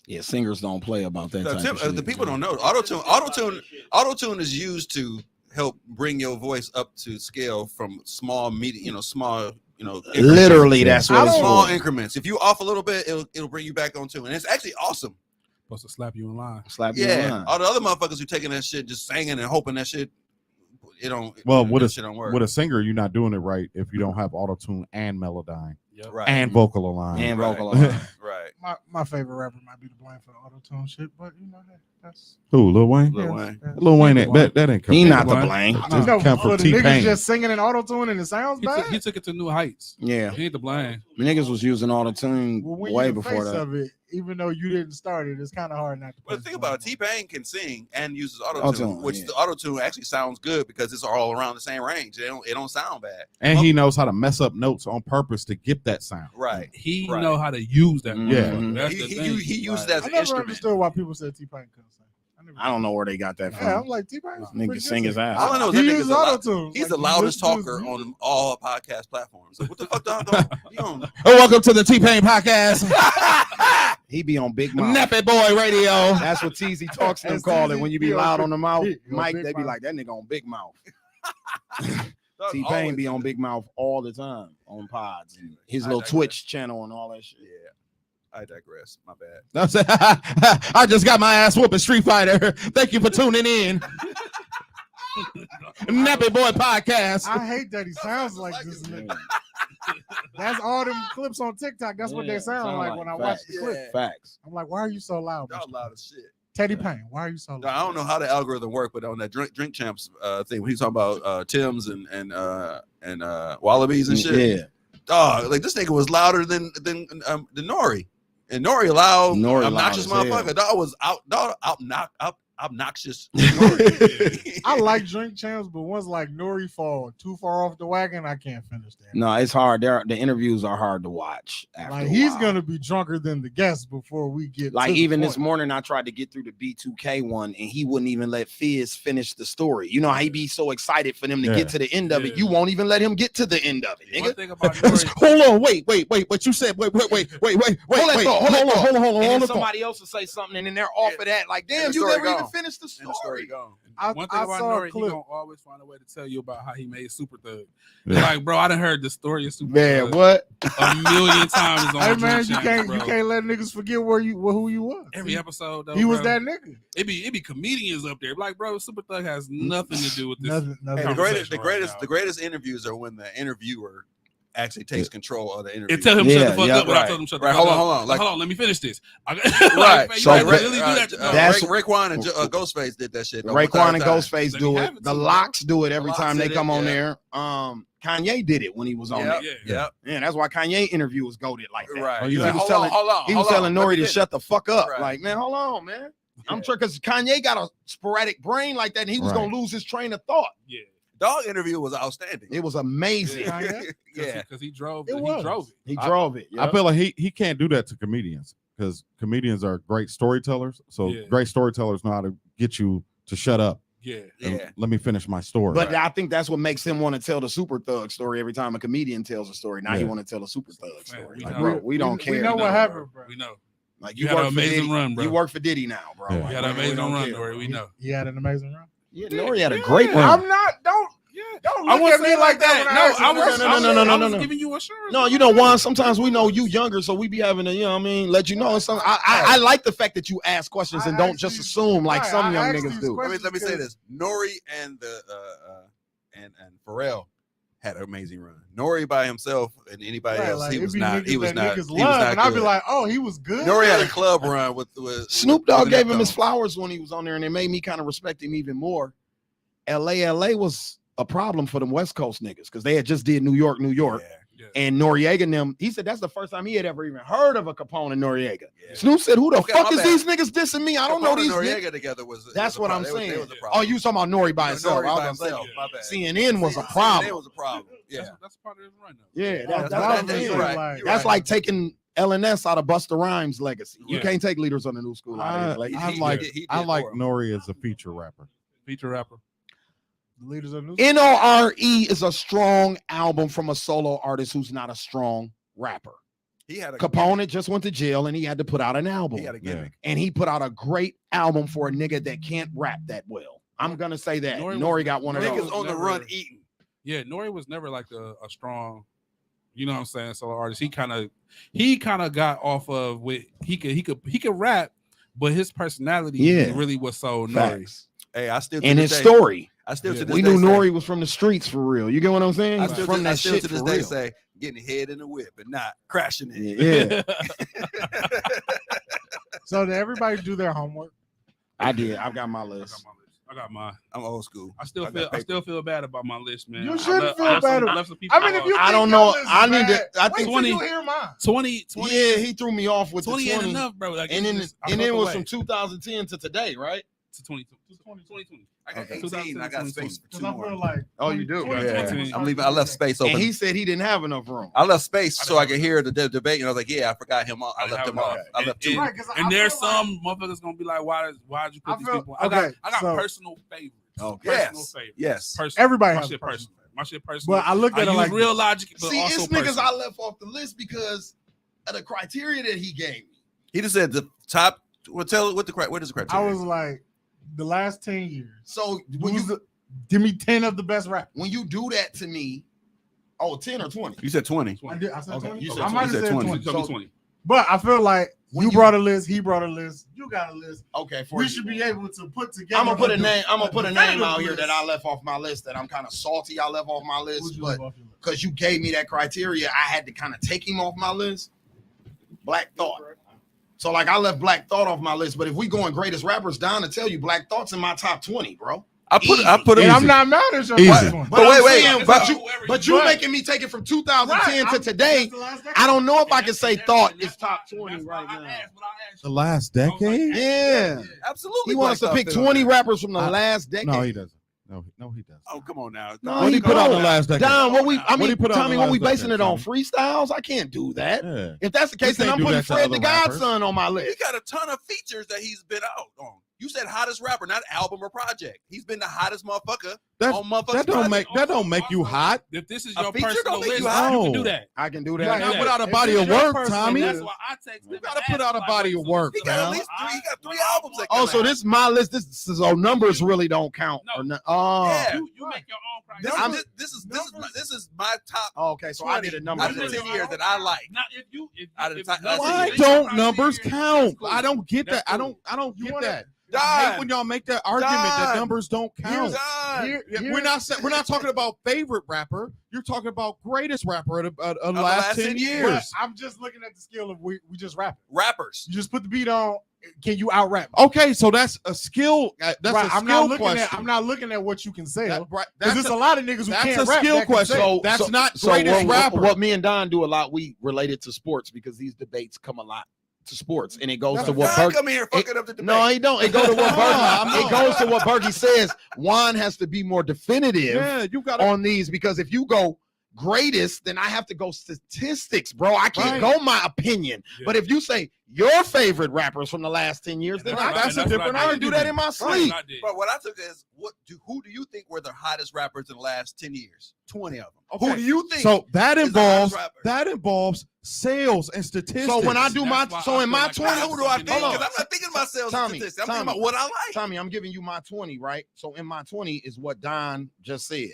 Yeah, singers don't play about that. No, type of shit. the people don't know. Auto-tune is used to help bring your voice up to scale from small, medium, small, Literally, that's what it's small for. increments. If you off a little bit, it'll bring you back on tune, and it's actually awesome. Supposed to slap you in line. Slap you in Yeah, line. all the other motherfuckers who taking that shit, just singing and hoping that shit, Well, that shit don't work. With a singer, you're not doing it right if you don't have auto-tune and melodyne Yep. right, and vocal align. And Right. vocal line. right. My favorite rapper might be to blame for the auto-tune shit, but that's Who, Lil Wayne? Lil yeah, Wayne. that's- Lil Wayne, that ain't He come- not the Wayne. blame. Just No, come from for the niggas T-Pain. just singing in auto-tune and it sounds He bad. took it to new heights. Yeah, He ain't the blame. niggas was using auto-tune Well, when way you the before face that. of it, even though you didn't start it, it's kind of hard not to. But push think it about it, on. T-Pain can sing and uses auto-tune, Auto-tune, which yeah. the auto-tune actually sounds good because it's all around the same range. It don't sound bad. And he knows how to mess up notes on purpose to get that sound. Right. He Right. know how to use that. Mhm. Yeah. motherfucker. That's He, the he, thing. he used Like, it as I an never instrument. understood why people said T-Pain couldn't sing. I don't know where they got that Yeah, I'm from. like T-Pain. Nigga sing his ass. All I know off. is He that nigga's uses a lot- auto-tune. He's Like, the he loudest listens to talker his music. on all podcast platforms. So what the fuck, dog? You don't- Oh, welcome to the T-Pain podcast. He be on Big Mouth. Nappy Boy Radio. That's what TZ Talks them That's call it TZ when you be be on loud Big- on the mouth. he on Mike, Big they be Mouth. like, that nigga on Big Mouth. Dog T-Pain always be on do Big Mouth all the time on pods and his I little digress. Twitch channel and all that shit. Yeah, I digress. My bad. I just got my ass whooping Street Fighter. Thank you for tuning in. Nappy Boy Podcast. I hate that he sounds like this nigga. That's all them clips on TikTok. That's what Yeah, they sound like when I watch facts. the clip. Yeah. Facts. I'm like, why are you so loud? Y'all Mr. loud as shit. Teddy Payne, why are you so loud? I don't know how the algorithm worked, but on that drink champs thing, when he's talking about Tim's and Wallabies and shit, Yeah. dog, like this nigga was louder than Nori, and Nori loud, Nori obnoxious loud as hell. motherfucker. Dog was obnoxious. I like drink champs, but once like Nori fall too far off the wagon, I can't finish that. No, it's hard. The interviews are hard to watch. After Like a he's while. gonna be drunker than the guests before we get Like to the even this point. morning, I tried to get through the B2K one, and he wouldn't even let Fizz finish the story. You know how he be so excited for them to Yeah. get to the end of it. Yeah. You won't even let him get to the end of it, One nigga. thing about Nori, Hold on, wait. What you said? Wait. Hold that thought, hold on. And then somebody else will say something, and then they're off of that. Like, damn, the you story never even gone. finished the And the story story. gone. one thing I about saw a Nori, he clip. gonna always find a way to tell you about how he made Super Thug. Yeah. Like, bro, I done heard the story of Super Man, Thug what? a million times on Hey Drink man, Champs, you can't let niggas forget who you was. Every episode, though, he was bro, that nigga. It be comedians up there. Like, bro, Super Thug has nothing to do with this. Nothing. Hey, Conversation the greatest interviews are when the interviewer actually takes control of the interview. It tell him Yeah, shut the fuck yeah, up without right. telling him shut the Right, fuck hold on, up. hold on. Like- Hold on, let me finish this. Right. So So Rick- really do that. that's- Raekwon and Ghostface did that shit. though, Raekwon one and time. Ghostface They do have it. it The too, bro. Locks do it every The Locks time they did come it, on yeah. there. Kanye did it when he was on Yep, there. Yeah. yep. Man, that's why Kanye interview was goaded like that. Right. Oh, He's yeah. like, He was hold on, telling- hold on. He was hold on, telling let Nori me to finish. shut the fuck up. Right. Like, man, hold on, man. I'm Yeah. sure because Kanye got a sporadic brain like that, and he was Right. gonna lose his train of thought. Yeah. Dog interview was outstanding. It was amazing. Yeah. Yeah. Because he drove It it. was. He drove it. He I- drove it. I feel like he can't do that to comedians because comedians are great storytellers. So Yeah. great storytellers know how to get you to shut up. Yeah. and Yeah. let me finish my story. But I think that's what makes him want to tell the Super Thug story every time a comedian tells a story. Now he Yeah. want to tell a Super Thug Man, story. we Like, know. bro, we don't care. We know We what know, happened, bro. We know. Like You had an work for amazing Diddy. run, bro. You work for Diddy now, bro. Yeah. Like, You had an we amazing don't run, care. Nori. We know. He had an amazing run. Yeah, Nori had a great run. I'm not. Don't I look won't at say me like that. When No, I ask I you was, questions. No. I was giving you assurance. No, you know, Juan, sometimes we know you younger, so we be having to, you know what I mean, let you know. Some, I like the fact that you ask questions and I don't asked just these- assume like right, some I young asked niggas these do. questions. Let me say this: Nori and the and Pharrell had an amazing run. Nori by himself and anybody Right, else, like, he it was be not. He niggas was that not. niggas He was love, not and I'd be good. like, oh, he was good. Nori had a club run with Snoop Dogg with gave him Eminem. his flowers when he was on there, and it made me kind of respect him even more. LA was a problem for them West Coast niggas because they had just did New York, Yeah. Yeah. and Noriega and them. He said that's the first time he had ever even heard of a Capone and Noriega. Yeah. Snoop said, "Who the Okay, fuck my is bad. these niggas dissing me? I don't know Capone these and niggas." Noriega together was. That's was a what I'm problem. saying. They was a Oh, problem. you talking about Nori by No, himself? Nori I was by gonna say, himself. My bad. CNN was a CNN problem. was a problem. Yeah. That's part of his run, though. Yeah, That's that's what what I'm you're saying. right. Like, You're That's right. like taking LNS out of Busta Rhymes' legacy. You Yeah. can't take Leaders on the New School out of his legacy. I He like did- he I did like for him. Nori as a feature rapper. Feature rapper. The leaders of news. NORE is a strong album from a solo artist who's not a strong rapper. He had a Capone just went to jail and he had to put out an album. He had a gimmick. And he put out a great album for a nigga that can't rap that well. I'm gonna say that. Nori Nori was- got one of Nori Niggas those. was on the never- run eating. Yeah, Nori was never like a strong, you know what I'm saying, solo artist. He kind of got off of with he could rap, but his personality Yeah. really was so Nori. Facts. Hey, I still to And this his day- story. I still to Yeah. this We day knew say- Nori was from the streets for real. You get what I'm saying? I He's still, from to, that I still shit to this for day real. say getting head in the whip and not crashing it. Yeah, So did everybody do their homework? I did. I've got my I got list. my list. I got mine. I'm old school. I still I got feel I paper. still feel bad about my list, man. You I shouldn't left- feel I left bad some- about- left some people I mean, if out. you I think don't your know. list is I need to- bad, I wait think- till 20 you hear mine. 20 Yeah, he threw me off with 20 the ain't 20. enough, bro. Like, And then it's just- I and fuck it was away. from 2010 to today, right? to 2020. I got Okay. 18. I got space for Because two I feel more. like Oh, you do? 20, Yeah, 20, I'm leaving. I left space open. And he said he didn't have enough room. I left space so I could hear the debate, and I was like, "Yeah, I forgot him. I left him off. I left two." Right, 'cause I And there's feel like- some motherfuckers gonna be like, why'd you put I these feel- people? okay, I got so- personal favorites. Okay. Personal Yes, favorites. yes. Personal. Everybody my has shit a personal personal. My shit personal. But I looked I at it use like real logic, but See, also it's niggas personal. I left off the list because of the criteria that he gave me. He just said the top. Well, tell what is the criteria? I was like, the last 10 years. So when you Give me 10 of the best rappers. when you do that to me, 10 or 20. You said 20. I said Okay, 20. you said I might have 20. said 20. You told me 20. But I feel like When you you- brought a list, he brought a list, you got a list. Okay, for We you. should be able to put together. I'm gonna put a name. I'm gonna a put a name definitive out here list. that I left off my list that I'm kind of salty. I left off my list, Who'd you but leave off your list? because you gave me that criteria, I had to kind of take him off my list. Black Thought. So like I left Black Thought off my list, but if we going greatest rappers down to tell you, Black Thought's in my top 20, bro. I put And him. I'm not mad at you. on Easy. this one. But wait, I'm wait, saying, but you but- making me take it from 2010 Right, to today. that's the last decade. I don't know if I can say And Thought that's is top why- 20 that's right why I now. asked what I asked The you. last I was like, decade? Yeah. Absolutely. He wants us to Black pick Thought fit 20 on there. rappers from the last decade. No, he doesn't. No, he doesn't. Oh, come on now. No, What did he put out in the last decade? Don, what we I What mean, he put out in Tommy, the what we last basing decade, it on? Tommy? Freestyles? I can't do that. Yeah. If that's the case, then can't I'm do putting that to Fred the other rappers. Godson on my He list. got a ton of features that he's been out on. You said hottest rapper, not album or project. He's been the hottest motherfucker That, on motherfuckers. that don't make you hot. If this is A your feature personal don't make list, you hot. you can No. do that. I can do You that. gotta Yeah. put out a If body it's of your work, personal Tommy. And list, that's why I text You gotta put out a body of work, He got at man. least three. He got 3 albums. That Oh, come so out. this is my list. This so numbers really don't count. No. Or not. Oh. Yeah. You make your own This, criteria. this is my top Oh, okay, so I 20 did a out number. of the 10 years that I like. Now, if you, if, Out of the if top- numbers Why is your don't criteria, numbers that's count? cool. I don't get That's that. cool. I don't You get wanna- that. I hate Don. when y'all make that argument that Don. numbers don't count. Don. Yeah, we're not talking about favorite rapper. You're talking about greatest rapper of the last 10 But years. I'm just looking at the skill of we just rapping. rappers. You just put the beat on. Can you out rap? Okay, so that's a skill. That's Right, a I'm skill not looking question. at. I'm not looking at what you can sell. That- right, Because that's there's a lot of niggas who that's can't a rap. skill that can question. sell. That's not greatest rapper. What me and Don do a lot, we related to sports because these debates come a lot to sports, and it goes That's to a what Don Berkey. come here fucking up the debate. No, he don't. It goes to what No, I'm Berkey. It not. goes to what Berkey says. Juan has to be more definitive Yeah, you got to. on these because if you go greatest, then I have to go statistics, bro. I can't Right. go my opinion. Yeah. But if you say your favorite rappers from the last 10 years, then Right, I that's can, a different I can do that in my That's sleep. what I did. But what I took is who do you think were the hottest rappers in the last 10 years? 20 of them. Okay. Who do you think? So that is the hottest involves rapper? sales and statistics. So when I do my, That's why so I in feel my like 20, Who do I think? Hold on. Because I'm not thinking about sales Tommy, statistics. I'm Tommy. thinking about what I like. Tommy, I'm giving you my 20, right? So in my 20 is what Don just said.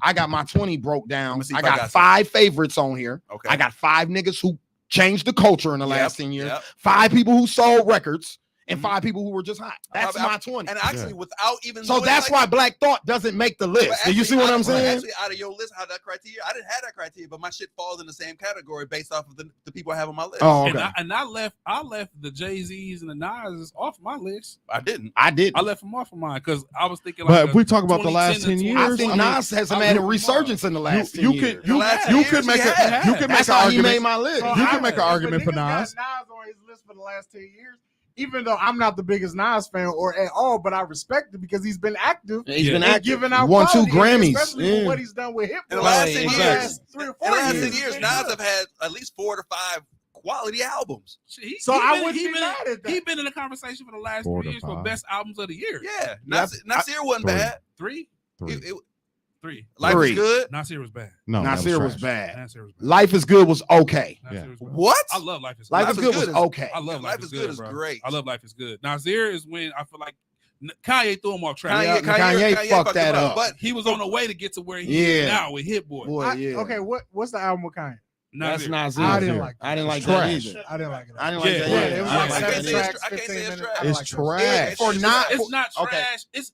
I got my 20 broke down. Let me see I if I got got 5 favorites on here. Okay. I got 5 niggas who changed the culture in the Yep, last 10 years. yep. 5 people who sold records and Mhm. 5 people who were just hot. That's I- my 20. And actually, without even So knowing that's like why that- Black Thought doesn't make the but list. Do you see what I'm saying? Actually, out of your list, how that criteria, I didn't have that criteria, but my shit falls in the same category based off of the people I have on my list. Oh, And okay. I left the Jay-Z's and the Nas's off my list. I didn't. I did. I left them off of mine because I was thinking. But Like if we talk about the last 10 2010 to years, I think I mean, Nas has I had a mean, resurgence in the last 10 you years. could you, last you 10 could years make he a had. you could make That's an how he argument. made my list. So You I- can make an if a argument for nigga got Nas. on his list for the last 10 years. Even though I'm not the biggest Nas fan or at all, but I respect it because he's been active. He's Yeah. been And active. giving out Won 2 quality, Grammys. especially Yeah. for what he's done with hip In the hop. last Right, 10 exactly. years, 3 or in 4 the last years. 10 years, it's Nas been have had at least 4 to 5 quality albums. So I wouldn't be mad at that. He's been in the conversation for the last 4 3 to years for 5. best albums of the year. Yeah, Nasir wasn't 3. bad. 3, 3. Life 3. is good. Nasir was bad. No, that Nasir was trash. bad. Nasir was bad. Life is Good was okay. Nasir Yeah. was bad. What? I love Life is Good. Life is Good was okay. I love Life is Good is bro. great. I love Life is Good. Nasir is when I feel like Kanye threw him off track. Yeah, Kanye fucked that him up. But He was on the way to get to where he is Yeah. now with Hit Boy. Boy, yeah. Okay, what's the album with Kanye? That's Nasir. Nasir. I didn't like I didn't like It's that trash. either. I didn't like it. I didn't like Yeah, that. yeah, either. it was I like didn't like 7 that it's- either. tracks, I can't say 15 it's minutes. trash. I It's like that. trash. For not, It's not trash. okay.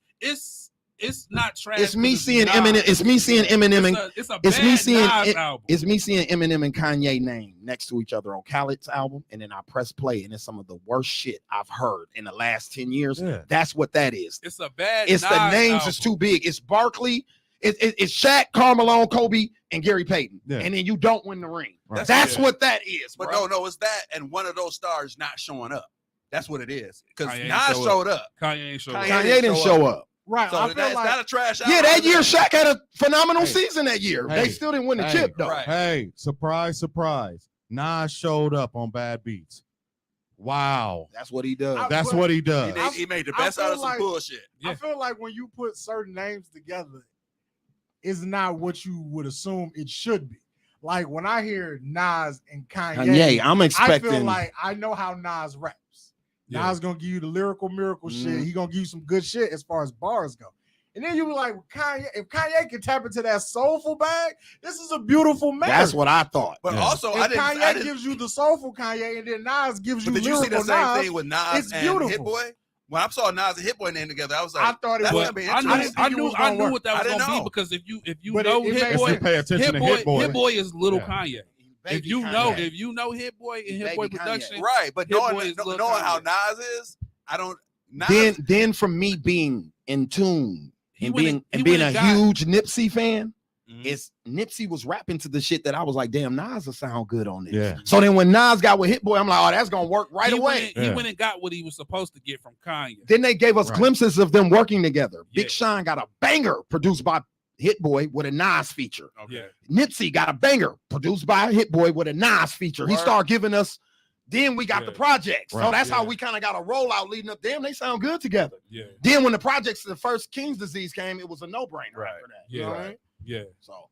It's not trash. It's me 'cause seeing Nas. Eminem. It's me seeing Eminem and It's a it's bad me seeing Nas it- album. it's me seeing Eminem and Kanye name next to each other on Khaled's album, and then I press play, and it's some of the worst shit I've heard in the last 10 years. Yeah. That's what that is. It's a bad. It's the Nas names album. is too big. It's Barkley, it's Shaq, Carmelo, Kobe, and Gary Payton, Yeah. and then you don't win the ring. Right. That's Yeah. what that is. But bro. no, it's that and one of those stars not showing up. That's what it is. Because Kanye ain't Nas show showed up. Kanye ain't show Kanye up. Kanye didn't show up. Right. So I feel that's like not a trash album. Yeah, that year Shaq had a phenomenal Hey. season that year. Hey. They still didn't win the Hey. chip though. Right. Hey, surprise, surprise. Nas showed up on Bad Beats. Wow. That's what he does. That's what he He, does. did- he made the I best out feel of some like- bullshit. Yeah. I feel like when you put certain names together, it's not what you would assume it should be. like when I hear Nas and Kanye, Kanye, I'm I expecting. feel like I know how Nas raps. Yeah. Nas gonna give you the lyrical miracle Mhm. shit. He gonna give you some good shit as far as bars go. And then you be like, Kanye, if Kanye can tap into that soulful bag, this is a beautiful marriage. That's what I thought. But Yeah. also, If I Kanye didn't. gives you the soulful Kanye, and then Nas gives you But did you see lyrical the same Nas, thing with Nas it's and beautiful. Hit Boy? When I saw Nas and Hit Boy name together, I was like, I thought it that's was. gonna be I interesting. didn't think it was knew gonna what that I was didn't gonna be know. because if you But know it Hit makes Boy, sense. Pay attention to Hit Boy. Hit Boy is little Yeah. Kanye. Baby If you Kanye. know Hit Boy and Hit Baby Boy Kanye. production, Right, but Hit knowing, Boy is Lil knowing how Kanye. Nas is, I don't. Nas, then from me being in tune He and went being and- and he being went a and got- huge Nipsey fan, Mhm. it's Nipsey was rapping to the shit that I was like, damn, Nas will sound good on this. Yeah. So then when Nas got with Hit Boy, I'm like, oh, that's gonna work right he away. He Yeah. went and got what he was supposed to get from Kanye. Then they gave us Right. glimpses of them working together. Yeah. Big Sean got a banger produced by Hit Boy with a Nas feature. Yeah. Nipsey got a banger produced by Hit Boy with a Nas feature. He Word. started giving us. Then we got the Yeah. projects. So Right. that's how Yeah. we kind of got a rollout leading up. Damn, they sound good together. Yeah. Then when the projects, the first King's Disease came, it was a no-brainer Right. after that. Yeah. You know what I mean? Yeah. So,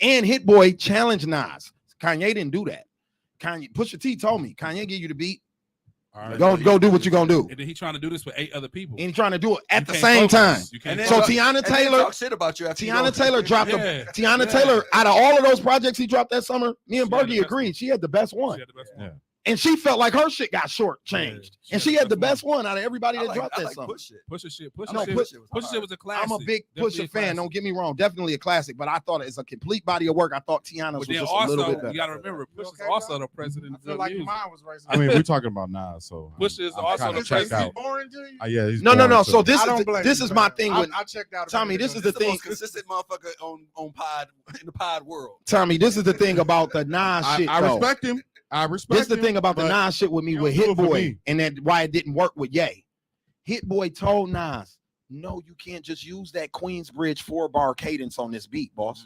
and Hit Boy challenged Nas. Kanye didn't do that. Kanye, Pusha T told me, Kanye give you the beat. All right. Go do what you're gonna do. And then he trying to do this with 8 other people. And he's trying to do it at You the can't same focus. time. You can't And then So focus. Tiana And then Taylor, talk shit about you after you Tiana don't- Taylor dropped Yeah. Tiana Yeah. Taylor, out of all of those projects he dropped that summer, me and She had the Bergie best agreed one. she had the best one. She had the best Yeah. one. And she felt like her shit got shortchanged. Yeah, And she had the best one out of everybody I that like, dropped I that like summer. push it. Pusha shit. I Pusha know shit. Push It was Pusha shit hard. was a classic. I'm a big Definitely a Pusha fan. classic. Don't get me wrong, definitely a classic. But I thought it's a complete body of work. I thought Tiana's But was then just a little also, bit better. you got to remember, Pusha's okay, also bro? the president I of feel good like music. mine was racing. I mean, we're talking about Nas, so Push is I'm also kinda the checked president. out. Boring to you? Yeah, he's No. boring, So this I don't is blame this you, is my man. thing with I checked out. Tommy, this is This the the thing. most consistent motherfucker on pod in the pod world. Tommy. This is the thing about the Nas shit. I though. respect him. I respect This is the him, thing about the but Nas shit with me you with don't do Hit it for Boy, me. and then why it didn't work with Ye. Hit Boy told Nas, no, you can't just use that Queensbridge 4-bar cadence on this beat, boss.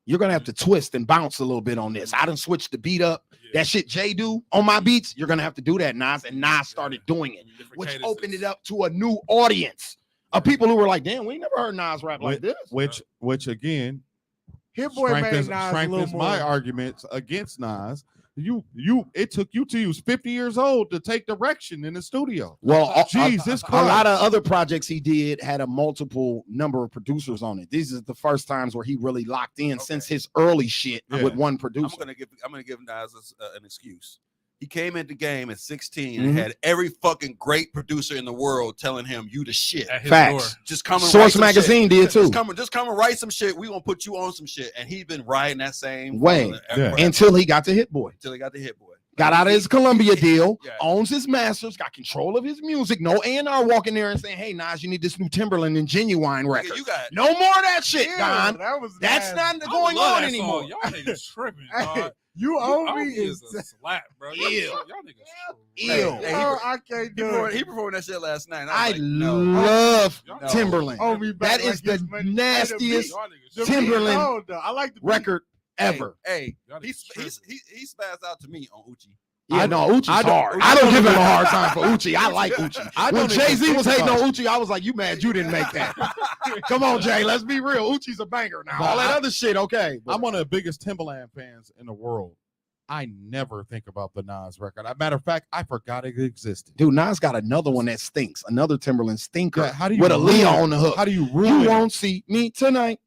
You're gonna have to twist and bounce a little bit on this. I done switched the beat up. Yeah. That shit Jay do on my beats, you're gonna have to do that, Nas. And Nas started doing it, Different which cadences. opened it up to a new audience of people who were like, damn, we ain't never heard Nas rap like this. which again Hit Boy made Nas a little strengthens more. my arguments against Nas. It took you till you was 50 years old to take direction in the studio. Well, Jesus a Christ. lot of other projects he did had a multiple number of producers on it. These are the first times where he really locked in since his early shit Yeah. with one I'm producer. gonna give Nas an excuse. He came into the game at 16 Mhm. and had every fucking great producer in the world telling him you the shit. At his Facts. door. Just come and write Source some Magazine shit. did too. Just come and write some shit. We gonna put you on some shit. And he's been riding that same Way. formula Yeah. forever, Until he got to Hit Boy. until he got the Hit Boy. Got out of his Columbia deal, Yeah. owns his masters, got control of his music. No A&R walking there and saying, hey, Nas, you need this new Timberland and Genuine Nigga, record. you got No more of that shit, Ew, Don. that was That's nasty. not I going love on that anymore. song. Y'all niggas tripping, Hey, dog. you You owe owe me me is is a slap, bro. Ew. Y'all niggas Ew. Hey, I can't he do performed, it. he performed that shit last night. and I was like, no. love No. Timberland. Owe me back That is like the it's money. nastiest Y'all niggas The tripping. beat Timberland cold, though. I like the beat. record ever. Hey, Y'all he niggas tripping. spazzed out to me on Uchi. Yeah, no, Uchi's I don't- hard. I don't give him a hard time for Uchi. I like Uchi. I When don't even Jay-Z think was hating about on Uchi, I was like, you mad you didn't make that. Come on, Jay, let's be real. Uchi's a banger now. All that other shit, okay. I'm one of the biggest Timberland fans in the world. I never think about the Nas record. As a matter of fact, I forgot it existed. Dude, Nas got another one that stinks. Another Timberland stinker Yeah, how do you with a ruin Leo it? on the hook. How do you ruin You it? won't see me tonight,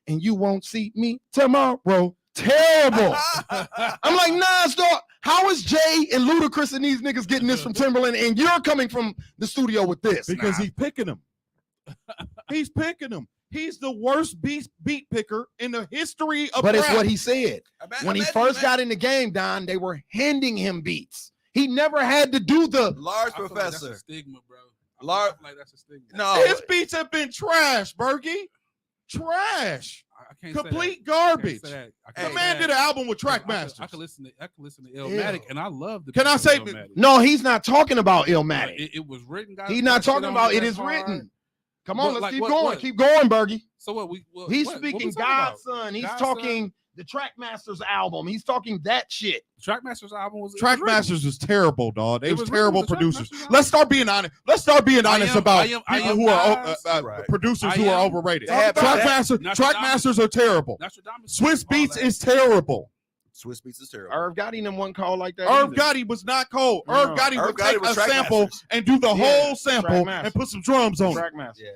and you won't see me tomorrow. Terrible. I'm like, Nas, dog, how is Jay and Ludacris and these niggas getting this from Timberland, and you're coming from the studio with this? Because Nas? he's picking them. He's picking them. He's the worst beat picker in the history of But it's rap. what he said. When he first got in the game, Don, they were handing him beats. He never had to do the Large I feel like that's a professor. stigma, bro. Lar- I feel like that's a stigma. No, His beats have been trash, Bergie. Trash. I can't say Complete that. I can't garbage. say that. I The can't man say did that. an album with I Trackmasters. can listen to Ew. Illmatic, and I love the. Can I beats on say- Illmatic. No, he's not talking about But Illmatic. it was written. Guys, He's not that shit talking on about it it that's is hard. written. Come on, But let's like keep what- going. what? Keep going, Bergie. So what? He's what we speaking talking about? Godson. He's Godson? talking the Trackmasters album. He's talking that shit. Trackmasters album was it was written. Trackmasters was terrible, dog. They It was was written terrible with the producers. Trackmasters Let's start being honest. Let's start being honest about I people am who are Nas. Right. producers I who are am- overrated. They have- Trackmasters Nostradamus. are terrible. Nostradamus Swiss all Beats that. is terrible. Swiss Beats is terrible. Irv Gotti and them wasn't called like that. Irv either. Gotti was not cold. No. Irv Gotti Irv would Gotti take was a track sample masters. and do the Yeah, whole sample track master. and put some drums on it. Trackmaster. Yeah.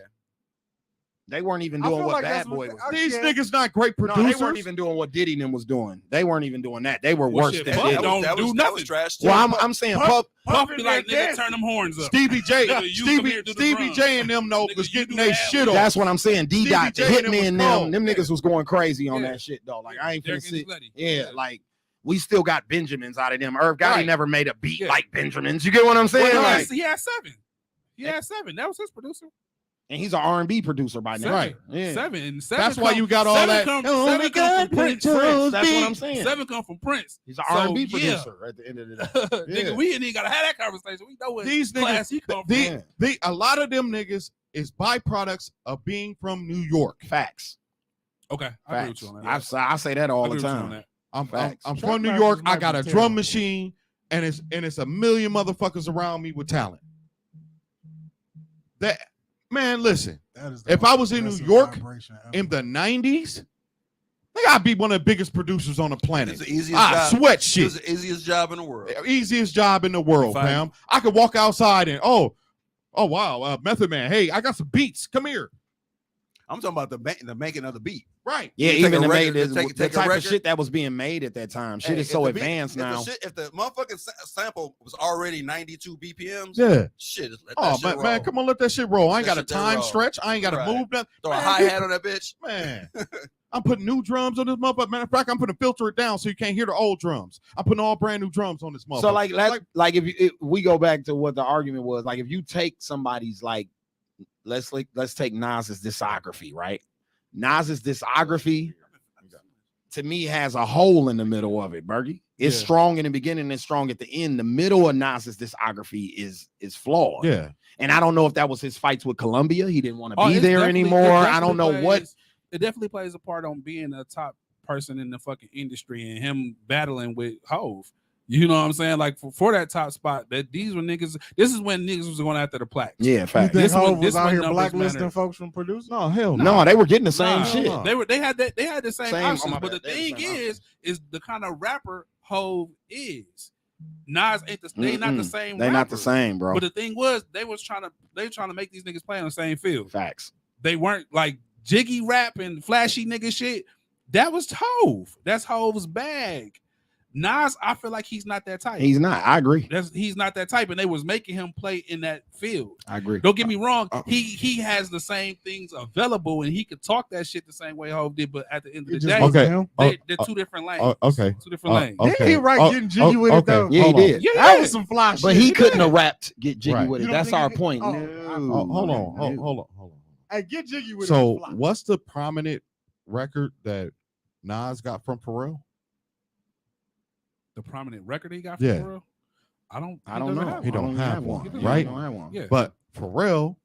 They weren't even I doing feel what like Bad that's Boy what was I doing. These can't- niggas not great No, producers. they weren't even doing what Diddy and them was doing. They weren't even doing that. They were Well, worse shit, than Puff Diddy. don't that do was nothing. trash too. Well, I'm saying Puff. Puff be in like, there nigga, turn them horns up. Stevie J, Nigga, you come here, do the Stevie drums. J and them though Nigga, was you getting do their the shit ad-lib. off. That's what I'm saying. D Stevie Dot, J the and them Hitman, was and them cold. niggas was going crazy on Yeah. that shit though. Like I ain't Derek finna and sit. Sleddy. Yeah, like we still got Benjamins out of them. Irv Gotti Right. never made a beat Yeah. like Benjamins. You get what I'm saying? Well, Like, he had 7. He had 7. That was his producer. and he's an R&B producer by now. 7. Right. Yeah. 7. And 7 That's why you got all that. Seven Only come God from Prince. produces That's what I'm beats. saying. 7 come from Prince. He's an So, R&B yeah. producer at the end of the day. Nigga, Yeah. we ain't even gotta have that conversation. We know what These class niggas, he come from. a lot of them niggas is byproducts of being from New York. Facts. Okay, I agree with Facts. you on that. I say that all I the agree with you on time. that. I'm Facts. from Track New masters York. I might got be a terrible. drum machine, and it's a million motherfuckers around me with talent. That man, listen. That is the If I was in best New York vibration ever. in the '90s, I gotta be one of the biggest producers on the planet. It's the easiest I job. sweat It shit. was the easiest job in the world. Easiest job in the world, Fine. fam. I could walk outside and oh wow, Method Man. Hey, I got some beats. Come here. I'm talking about the making of the beat. Right. Yeah, You take even a the, record- made, take the a type of record- shit that was being made at that time. Shit Hey, is so if the beat- advanced now. If the motherfucking sample was already 92 BPMs, Yeah. shit, let that Oh shit man, roll. man, come on, let that shit roll. I ain't That got a shit that time roll. stretch. I ain't got to Right. move nothing. Throw a Man, hi hat on that bitch. Man, I'm putting new drums on this motherfucker. Matter of fact, I'm putting filter it down so you can't hear the old drums. I'm putting all brand new drums on this motherfucker. So like if we go back to what the argument was, like if you take somebody's like let's take Nas's discography, right? Nas's discography to me has a hole in the middle of it, Bergie. It's Yeah. strong in the beginning and strong at the end. The middle of Nas's discography is flawed. yeah, And I don't know if that was his fights with Columbia. He didn't want to Oh, be it's there definitely- anymore. it I don't definitely know what. plays- It definitely plays a part on being a top person in the fucking industry and him battling with Hove. You know what I'm saying? Like for that top spot, that these were niggas. This is when niggas was going after the plaques. Yeah, you fact. think This one- Hov was this out one here numbers blacklisting matter. folks from producing? no hell no. No, they were getting the same Nah, shit. no. They had the same, Same- oh, options, my but the bad. thing They had the same is the kind of rapper Hove is. Nas ain't they not the Mm-mm. same. They not the rapper. same, bro. But the thing was, they trying to make these niggas play on the same field. Facts. They weren't like jiggy rap and flashy nigga shit. That was Hove. That's Hove's bag. Nas, I feel like he's not that type. He's not. I agree. He's not that type, and they was making him play in that field. I agree. Don't get me wrong, he has the same things available, and he could talk that shit the same way Hove did. But at the end of the It just day, wasn't Okay. him. they're two different lanes. okay. Two different lanes. Didn't he write Getting Jiggy with It, though? Yeah, he hold on. did. Yeah, That was some fly shit. But he couldn't did. have rapped Get Jiggy Right. with You it. don't That's think our he- point. oh, No. Hold No. on, hold on. Hey, Get Jiggy with It. So, was fly. what's the prominent record that Nas got from Pharrell? The prominent record he got from Yeah. Pharrell? I don't I don't know. He don't have one, He right? don't have one. Yeah. But Pharrell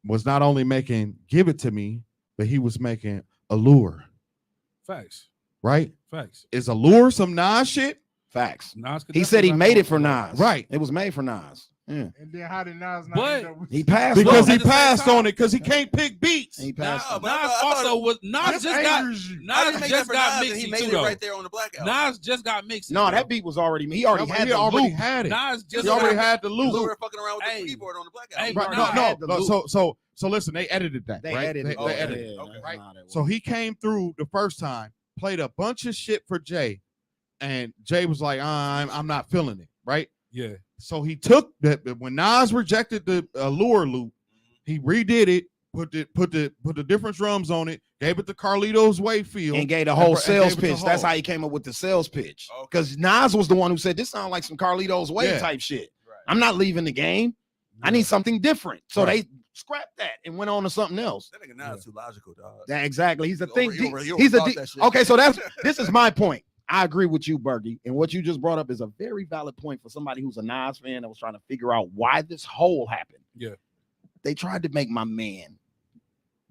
was not only making "Give It to Me," but he was making "Allure." Facts. Right? Facts. Is "Allure" some Nas shit? Facts. Nas could He said he definitely made rap it for on Nas. Right. It was made for Nas. Yeah. And then how did Nas not But end up with He passed Because on he it. at the same passed time- on it because he can't pick beats. He passed Nah, on but it. I Nas thought- I also thought- was Nas This just got angers you. I Nas didn't make just that for got Nas, and mixy he made too it though. right there on the Black Album. Nas just got mixy. No, though. that beat was already. He already had he the already loop. had it. Nas just He already got, had the They loop. were fucking around with Hey. the keyboard on the Black Hey, Album. Right, Nas no, had the no. loop. So listen, they edited that. They right? edited. They Oh, yeah, edited. yeah, okay. that's Right. not it. So he came through the first time, played a bunch of shit for Jay, and Jay was like, I'm not feeling it, right? yeah. So he took that when Nas rejected the Allure loop, he redid it, put the different drums on it, gave it the Carlito's Way feel, and gave the whole and sales gave it the pitch. That's whole- how he came up with the sales pitch. Okay. Because Nas was the one who said this sounds like some Carlito's Way Yeah. type shit. Right. I'm not leaving the game. I need something different. So Right. they scrapped that and went on to something else. That nigga Nas too logical, dog. Yeah, exactly. He's a He thing. he He's a overthought D- that shit. okay. So this is my point. I agree with you, Bergie. And what you just brought up is a very valid point for somebody who's a Nas fan that was trying to figure out why this hole happened. Yeah. They tried to make my man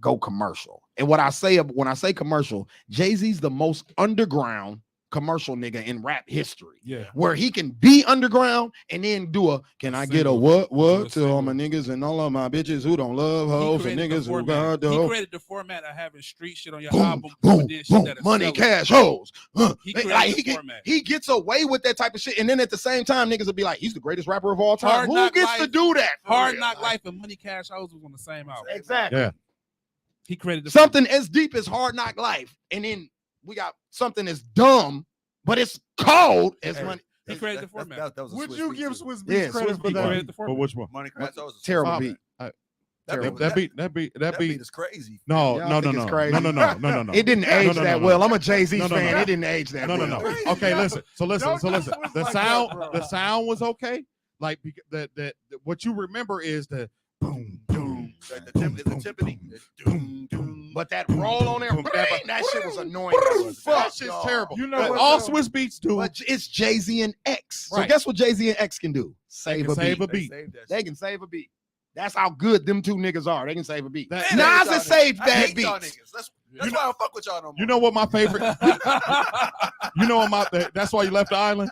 go commercial. And what I say when I say commercial, Jay-Z's the most underground commercial nigga in rap history. Yeah. Where he can be underground and then do a can I get a what Do a to all my niggas and all of my bitches who don't love hoes and niggas who got He dope. created the format of having street shit on your Boom, album. boom, but then shit boom, that'll money, sell it. cash, hoes. He Like, created the format. he gets away with that type of shit, and then at the same time, niggas will be like, "He's the greatest rapper of all time." Hard Who Knock gets to Life- do that? for Hard real? Knock Life and Money Cash Hoes was on the same album. Exactly. Yeah. He created the Something as deep as Hard Knock Life, and then we got something as dumb, but it's cold as Hey, money. He created the format. That was a Would Swiss you beat, give too. Swiss Yeah, Beats credit Swiss for Beats. He that? created the But format. which one? Money Crash, that was a Terrible Stop beat. it. That That beat- beat That beat is crazy. No, Y'all no, no, think it's no, crazy? no, no, no, no, no, no. It didn't No, age no, that no, well. no. I'm a Jay-Z No, no, fan. no. It didn't age that No, no, well. no. Crazy, Okay, yo. listen. So listen. Don't So listen. twist The like sound, that, bro. the sound was okay. Like the what you remember is the boom, boom, Like the timpani. Doom, doom. But that roll on there, Boom, that shit was annoying. as fuck, That shit's dog. terrible. You know But what, all though? Swiss Beats do. But it's Jay-Z and X. So Right. guess what Jay-Z and X can do? Save a Save beat. a beat. They saved that They shit. can save a beat. That's how good them two niggas are. They can save a beat. That- Man, I hate Nas y'all has saved niggas. I bad hate y'all beats. niggas. That's why I don't fuck with y'all no more. You know what my favorite? You know what my? That's why you left the island.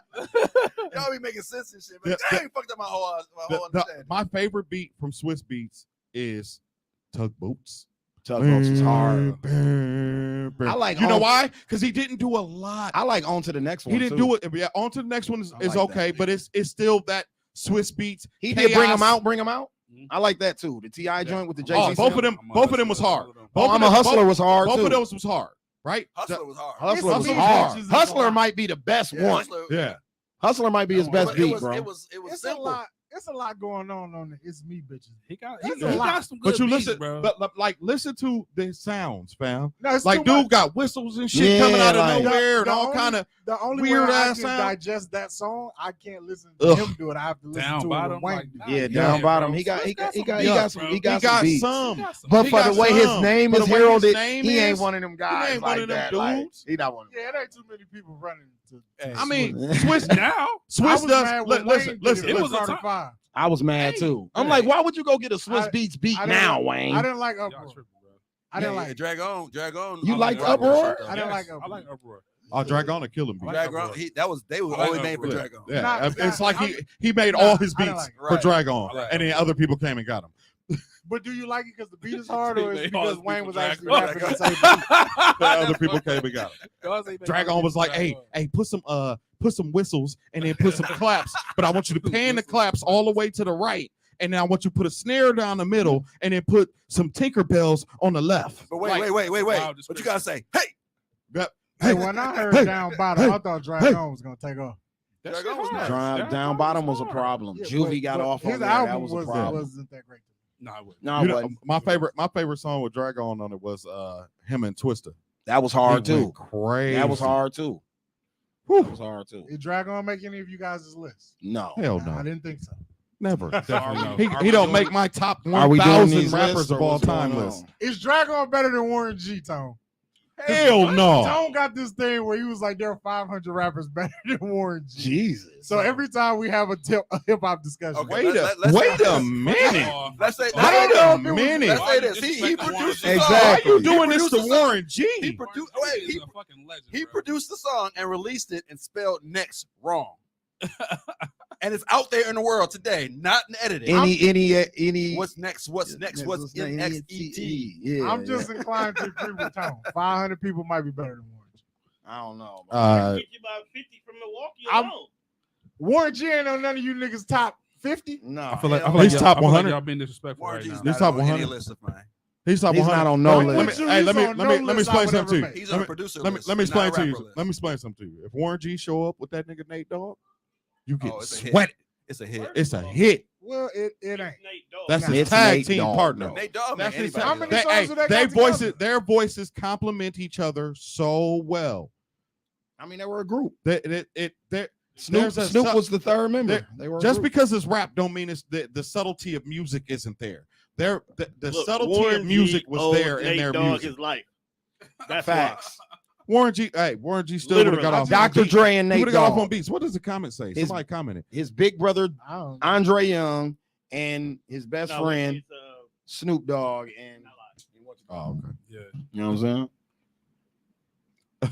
Y'all be making sense and shit. But The- dang, fucked up my whole The- understanding. my favorite beat from Swiss Beats is Tugboats. Tugboats is hard. I like You know On- why? Because he didn't do a lot. I like on to the next one. He didn't too. do it. Yeah, on to the next one is I like that okay, beat. but it's still that Swiss Beats. He did bring Chaos. him out. Bring him out. Mhm. I like that too. The Ti joint with the Jay Z. Oh, both of them. Both of them was hard. Oh, Both I'm of a them- hustler was hard Both too. of those was hard, right? Hustler was hard. Hustler was It's hard. beats. Hustler might be the best Yeah, one. Hustler- Yeah. Hustler might be his It best was- beat, it bro. was It's a simple. lot. It's a lot going on the It's Me bitches. He got That's a lot. some good But you beats, listen, bro. but like listen to the sounds, fam. No, it's Like, too dude much. got whistles and shit coming Yeah, out of like- nowhere and The all only- kind of. The only weird way I ass can sound. digest that song, I can't listen to Ugh. him do it. I have to listen Down to bottom, it when Wayne like, do it. nah, Yeah, yeah, down bro. bottom. He Swiss got some some beats. Some. But He for got the way his some. name For is the way his heralded, name he ain't is, one of them guys ain't like one of them that. Like, dudes. he not one. Yeah, it ain't too many people running to. Hey, I mean, Swiss. Swiss now I Swiss was does. mad when Listen, Wayne did listen, it. It was a Carter time. 5. I was mad Hey, too. I'm yeah. like, why would you go get a Swiss I- Beats beat I didn't now, like- Wayne? I didn't like Y'all Uproar. tripping, bro. I didn't Yeah, like. Drag on. You I like Rock that Uproar? shit, though. I didn't like I Uproar. like Uproar. I'll drag on and kill him. I like Drag Uproar. on. They were I like only made for Uproar. Drag on. Yeah, Nah, it's nah, like I'm- he made nah, all his I didn't beats like it. for Right. Drag On, I like and then other people came and got him. But do you like it because the beat is hard, or is it They all because these Wayne people was drag actually on. rapping the same beat? The other people came and got him. Drag On was like, hey, put some whistles and then put some claps, but I want you to pan the claps all the way to the right, and then I want you to put a snare down the middle, and then put some Tinkerbells on the left. But Like, wait. Wow, What you gotta say? Hey, Hey, when I heard Hey, Down Bottom, I thought Drag On was gonna take off. That Drag shit On was hard. nice. Drive down bottom was a problem. Yeah, Juvie got but off on his that. That album was a problem. wasn't that great. Nah, I wouldn't. No, You it know, wasn't. my favorite song with Drag On it was him and Twista. That was hard He went too. Crazy. That was hard too. Whew. That was hard too. Did Drag On make any of you guys' list? No. Hell I no, didn't think so. never. Definitely no. He, Are he we don't doing- make my top Are we doing 1,000 these rappers lists, of or all what's time going list. on? Is Drag On better than Warren G, Tone? Hell no. Tone got this thing where he was like, there are 500 rappers better than Warren G. Jesus. So every time we have a hip hop discussion, Okay, Wait let's wait say a this. minute. Let's say I don't know if it was- minute. Let's Why say you this. He disrespect produced the Warren G? song. Exactly. Why you doing He this to produced the song. Warren G? He produced. Warren G Wait, is he a fucking legend, he bro. produced the song and released it and spelled next wrong. And it's out there in the world today, not in editing. Any What's next? What's next? What's NXET? Yeah. I'm just inclined to agree with Tone. 500 people might be better than Warren G. I don't know. Uh, 50 about 50 from Milwaukee I'm- alone. Warren G ain't on none of you niggas top 50. No. I feel like He's y'all- top I feel like 100. Y'all being disrespectful Warren right G's now. He's not top on any 100. list of mine. He's top He's 100. not on no Let me- list. let me- hey, let me He's on no let me list explain I would something to ever you. make. He's Let on me- a producer Let me list. let me He's not a explain to you. rapper list. Let me explain something to you. If Warren G show up with that nigga Nate Dogg, you get Oh, it's a hit. sweated. It's a hit. It's a hit. Well, it ain't. Nate Dogg. That's Nah, his it's tag Nate team Dogg, partner. though. Nate Dogg, That's man. his Anybody How can many do it. songs do they they got voices together? their voices complement each other so well. I mean, they were a group. Snoop Snoop was the third member. They were a just group. because it's rap don't mean it's the subtlety of music isn't there. The Look, subtlety Warren of music G was owed there in Nate their Dogg music. his life. That's Facts. Warren G still would have got Literally. off. Dr. Dre and He Nate would have got off on Dogg. beats. What does the comment say? His- Somebody commented. His big brother I don't know. Andre Young and his best No, friend it's, Snoop Dogg and Oh, okay. Yeah. you know what I'm saying?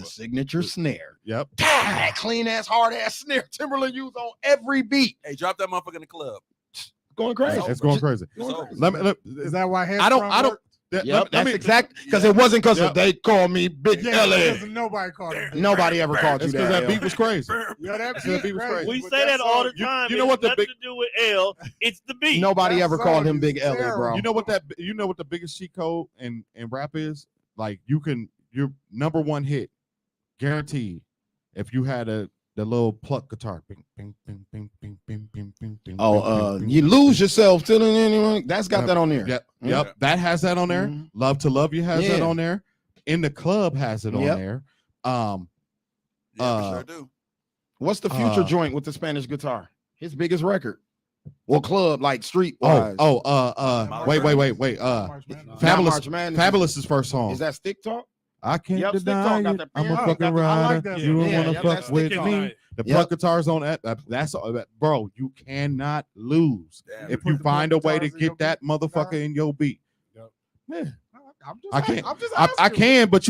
the signature snare. Yep. That clean ass, hard ass snare Timberland used on every beat. Hey, drop that motherfucker in the club. Going crazy. It's going crazy. It's over. Is that why I don't. Yep, that's exact because it wasn't because Yep. they called me Big Yeah, LA. because nobody called him. Nobody ever called you It's because that that. beat was crazy. Yo, that That beat was crazy. We but say that all the song- time. you know what the nothing big- to do with L. It's the beat. Nobody That ever called song him is Big LA, terrible. bro. You know what the biggest cheat code in rap is? Like your number one hit, guaranteed. If you had the little pluck guitar, bing, bing, bing, bing, bing, bing, bing, bing, bing, Oh, bing, you bing, lose bing. yourself till anyone. That's got that on there. Yep, Mm. yep. That has that on there. Mhm. Love to Love You has that Yeah. on there. In the Club has it on Yep. there. Yeah, we Uh, sure do. What's the future joint with the Spanish guitar? His biggest record. Well, club like street wise. wait. March Madness. Fabulous. March Madness. Fabulous' first song. Is that Stick Talk? I can't Yep, Stick deny Talk got it. that I'm a piano. fucking I like rider. that You song. don't Yeah, want to yep, fuck that's with Stick me. Talk. The Yep. pluck guitars on that. That's bro. You cannot lose Damn. if Put you the find a pluck way to guitars in your get that motherfucker in your beat. Yep. Yeah, I'm just, I can't. I'm just I asking. can, but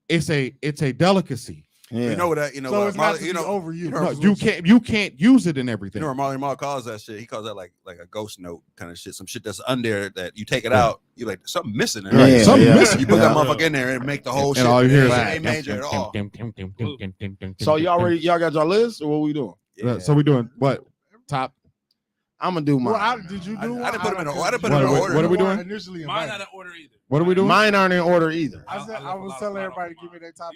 it's a delicacy. Yeah. You know what? So it's not Marley, to you be know, over you. know, No, you can't use it in everything. you know what Marley Marl calls that shit? He calls that like a ghost note kind of shit. Some shit that's under that you take it Yeah. out, you're like something missing in Yeah, it. Something yeah. missing. You put that Yeah. motherfucker in there and make the whole shit. And all you hear is it that. ain't major at all. So y'all got your list, or what we doing? Yeah. So we doing what? Top. I'm gonna do mine. Well, did you do? I didn't put 'em in one? a- I didn't put 'em in You order. What are we weren't doing? Initially, Mine invited. not in order either. What are we doing? Mine aren't in order either. I said I was telling everybody to give me their top.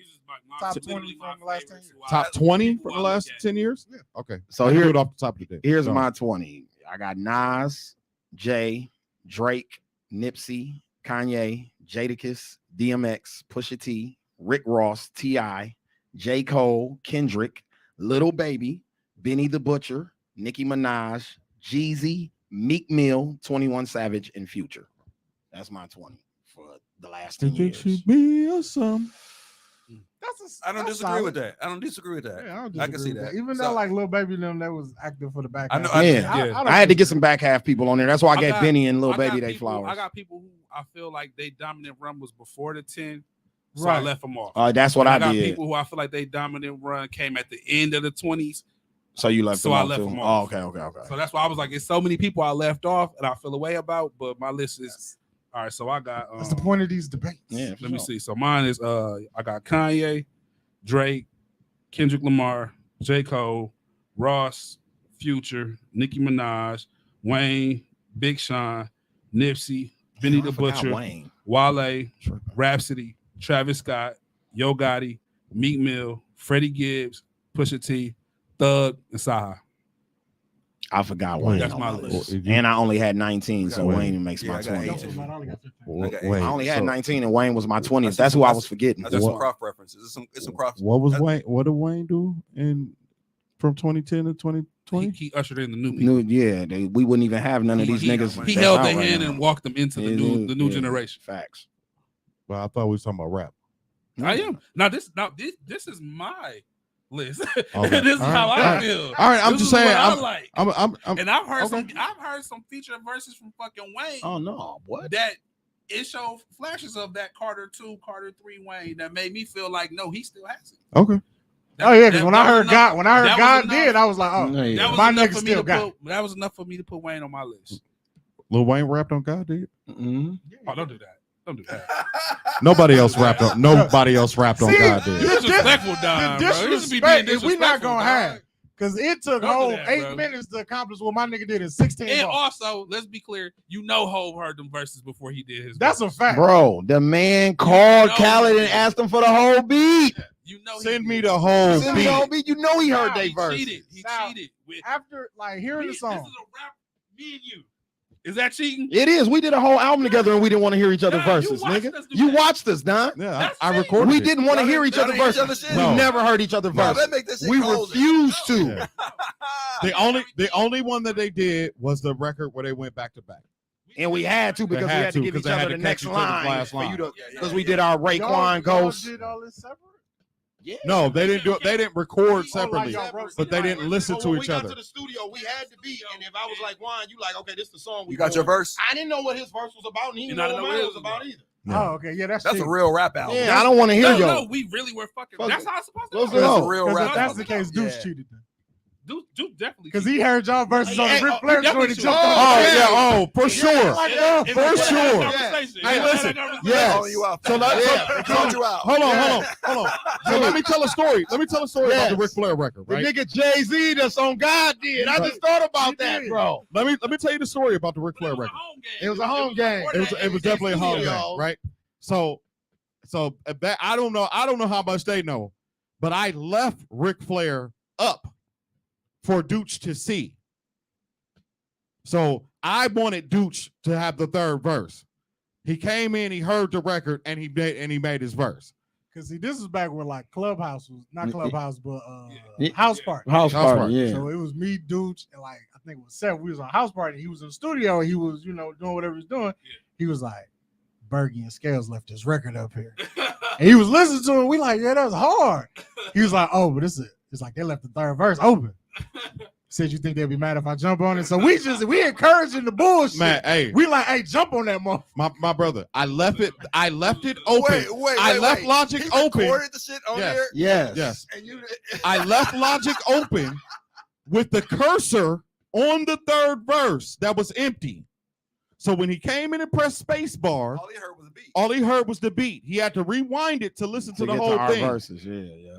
top 20 from the last 10 years. Top 20 for the last 10 years? Yeah. Okay. So I can do here- it off the top of the day. Here's Go. my 20. I got Nas, Jay, Drake, Nipsey, Kanye, Jadakiss, DMX, Pusha T, Rick Ross, T.I., J. Cole, Kendrick, Little Baby, Benny the Butcher, Nicki Minaj, Jeezy, Meek Mill, 21 Savage, and Future. That's my 20 for the last 10 Think years. she be awesome. I don't disagree with that. I don't disagree with that. Yeah, I don't I can disagree see with that. Even So- though like Lil Baby them that was active for the back. I know- half. I- yeah. I had to get some back half people on there. That's why I gave Benny and Lil I got Baby they people- flowers. I got people who I feel like they dominant run was before the 10, so I Right. left them off. That's what I I got did. people who I feel like they dominant run came at the end of the 20s. So you left So them I off left too. them Oh, off. okay. So that's why I was like, it's so many people I left off and I feel a way about, but my list is all right. So I got That's the point of these debates. Yeah. let me see. So mine is I got Kanye, Drake, Kendrick Lamar, J. Cole, Ross, Future, Nicki Minaj, Wayne, Big Sean, Nipsey, Benny the Butcher, Wayne. Wale, Rhapsody, Travis Scott, Yo Gotti, Meek Mill, Freddie Gibbs, Pusha T, Thug, and Saha. I forgot Wayne. That's on my my list. list. And I only had 19, so Wayne. Wayne makes Yeah, my I got 20. 18. Wait, I I only had so 19 and Wayne was my 20th. That's That's some- who I that's- was forgetting. That's some What- Croft references. It's some Croft. what was That's- Wayne? What did Wayne do in from 2010 to 2020? He ushered in the new people. We wouldn't even have none of these He niggas. He that's held out their right hand now. and walked them into the new Yeah, generation. Facts. Well, I thought we was talking about rap. I am now. This is my list. Okay. This is All how right. I All right. feel. All right, I'm This just is saying. what I I'm, like. I'm, And I've heard okay. I've heard some feature verses from fucking Wayne Oh no, what? that it showed flashes of that Carter 2, Carter 3 Wayne that made me feel like no, he still has it. okay. That- Oh yeah, because that- when that I was heard enough- God, when I heard that was God enough- did, I was like, oh, Yeah. That was My enough nigga for me still to got put. That was enough for me to put Wayne on my list. Lil Wayne rapped on God, did? Mhm. Oh, don't do that. Don't do that. Nobody else rapped on. Nobody else rapped on See, God, You did. disrespectful, the Don. Bro. You should be being disrespect is we not disrespectful, gonna dog. have. Because it took Don't do Hov that, 8 bro. minutes to accomplish what my nigga did in 16 And bars. also, let's be clear. You know, Hov heard them verses before he did his. That's a verses. fact. Bro, the man called know Khaled he and did. asked him for the whole beat. You know, he Send me did. the whole Send me the beat. whole beat. You know he heard Nah, they He verse. cheated. He Now, cheated. With, After like hearing the This is song, a rap. Me and you. Is that cheating? It is. We did a whole album together and we didn't want to hear each other's Nah, you verses, watched nigga. us do You that. watched us, Don. Yeah, That's I it. recorded We it. didn't want to Y'all hear didn't- each y'all other's didn't hear each verses. other's shit? We No. never heard each other's Bro, verses. that make this shit We colder. refused to. Yeah. The only one that they did was the record where they went back to back. And we had to because we had to give 'cause each they had other to the catch next each other's line. last For you line. to, Yeah, because yeah, we yeah. did our y'all Raekwon Ghost. did all this separate. Yeah. No, they didn't do it. They didn't record like separately, y'all wrote but they didn't listen But to when each we got other. to the studio, we had to be. And if I was like, Juan, you like, okay, this is the song. You got your verse? I didn't know what his verse was about, and he You didn't know not what know mine his was about either. Oh, okay, yeah, that's That's a cheap. real rap album. Yeah, I don't want to hear No, yo. we really were fucking. Fuck That's it. how it's supposed to Let's go. go. That's a real Because rap if that's album. the case, Deuce Yeah. cheated then. Dude definitely. Because he heard y'all verses on the Hey, Ric Flair definitely joint and should. jumped Oh, on. yeah. Oh, for sure. like, for sure. Hey, listen. Yes. Calling you out. So let- He called you out. Hold on. So let me tell a story. Let me tell a story about the Yes. Ric Flair record, The right? nigga Jay-Z that's on God did. I just thought about that, bro. Let me tell you the story about the Ric Flair record. It was a home game. It was definitely a home game, Studios. right? So that I don't know how much they know, but I left Ric Flair up for Dooch to see. So I wanted Dooch to have the third verse. He came in, he heard the record, and he made his verse. Because see, this is back when like Clubhouse was not Yeah. Clubhouse, but Yeah. House Party. House Party, party, yeah. So it was me, Dooch, and like I think it was Seth. We was on House Party. He was in the studio. He was, doing whatever he was doing. He was like, Bergie and Scales left this record up here. And he was listening to it. We like, yeah, that was hard. He was like, oh, but it's like they left the third verse open. Said you think they'd be mad if I jump on it. So we encouraging the bullshit. Man, hey, We like, hey, jump on that motherfucker. my brother, I left it open. I left Logic He open. recorded the shit on Yes. there. Yes. Yes. And you, I left Logic open with the cursor on the third verse that was empty. So when he came in and pressed space bar, all he heard was a beat. all he heard was the beat. He had to rewind it to listen to the get whole our thing. verses. Yeah.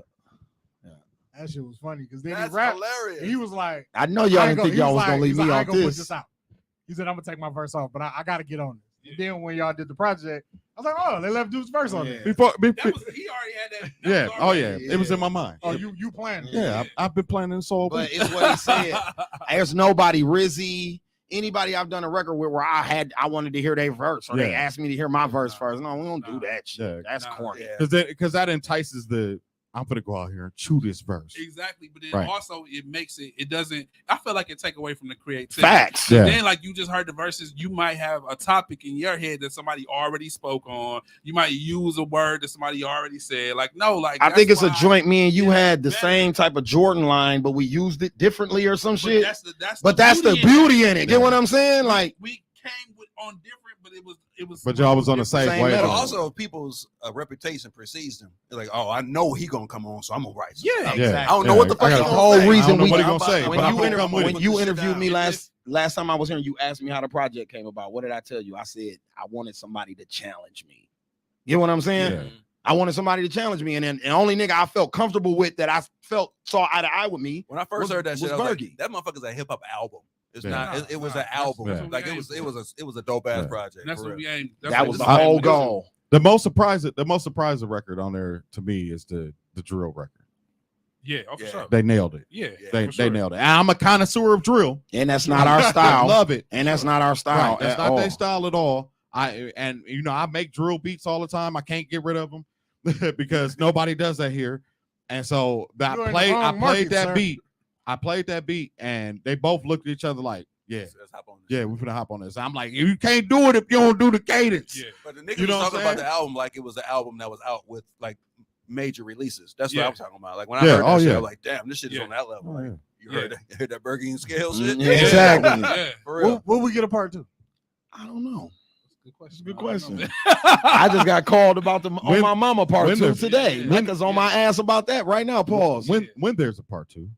That shit was funny because then That's he rapped. hilarious. And he was like, I know y'all I ain't didn't think he y'all was like- gonna leave he's like, me I off ain't gonna put this. this out. He said, I'm gonna take my verse off, but I gotta get on it. And then when y'all did the project, I was like, oh, they left Dude's verse on there. Before, He already had that. yeah. was Oh already- yeah. It was in my mind. Oh, you playing? it. Yeah, I've been playing in soul. But it's what he said. There's nobody, Rizzy, anybody I've done a record with where I wanted to hear their verse or they Yeah. asked me to hear my verse first. No, we don't do that shit. Yeah. That's Nah, corny. Yeah. Because that entices the I'm gonna go out here and chew this verse. Exactly, but then Right. also it makes it doesn't. I feel like it take away from the creativity. Facts. Yeah. Then, like you just heard the verses, you might have a topic in your head that somebody already spoke on. You might use a word that somebody already said. Like, no, like I think it's that's a why- joint. Me and you Yeah, had the better. same type of Jordan line, but we used it differently or some But shit. that's the beauty in it. Get what I'm saying? Like, we came on different, but it was. But y'all was on the same Same wave. metal. But also, people's reputation precedes them. They're like, oh, I know he gonna come on, so I'm gonna write. something. Yeah, I exactly. I don't know what the fuck I he got gonna the whole say. reason I don't know we- what he gonna say, when but I'm you, gonna come with when it. you Put the shit interviewed down. me last time I was here, and you asked me how the project came about. What did I tell you? I said I wanted somebody to challenge me. You know what I'm saying? Yeah. I wanted somebody to challenge me, and then the only nigga I felt comfortable with that I felt saw eye to eye with me. When I first Was- heard that shit, I was was like, Fergie. that motherfucker's a hip hop album. It's Yeah. not. It was Nah, an album. that's what Like we it aimed was. It was a dope ass Yeah. project. And that's for what real. we aimed. That was the I- whole goal. The most surprising record on there to me is the drill record. Yeah, oh, for Yeah. sure. They nailed it. Yeah, Yeah. They for sure. nailed it. I'm a connoisseur of drill. And that's not our style. Love it. And that's not our style. Right. That's at not all. their style at all. I make drill beats all the time. I can't get rid of them because nobody does that here. And so You're in the wrong I played market, that sir. beat. I played that beat, and they both looked at each other like, yeah, Let's hop on this. yeah, we're gonna hop on this. I'm like, you can't do it if you don't do the cadence. Yeah. But the nigga You know was what talking I'm about saying? the album like it was an album that was out with like major releases. That's what Yeah. I was talking about. Like when I Yeah, heard that oh, shit, yeah. I was like, damn, this shit is Yeah. on that level. Oh, yeah. Like, you heard that Bergie and Scale shit? Yeah, exactly. Yeah. For real. Will we get a part two? I don't know. Good question. Good I don't question. know. I just got called about the on When- my mama part when two there's- today. yeah, Niggas on my ass about that right now. Pause. When there's a part two,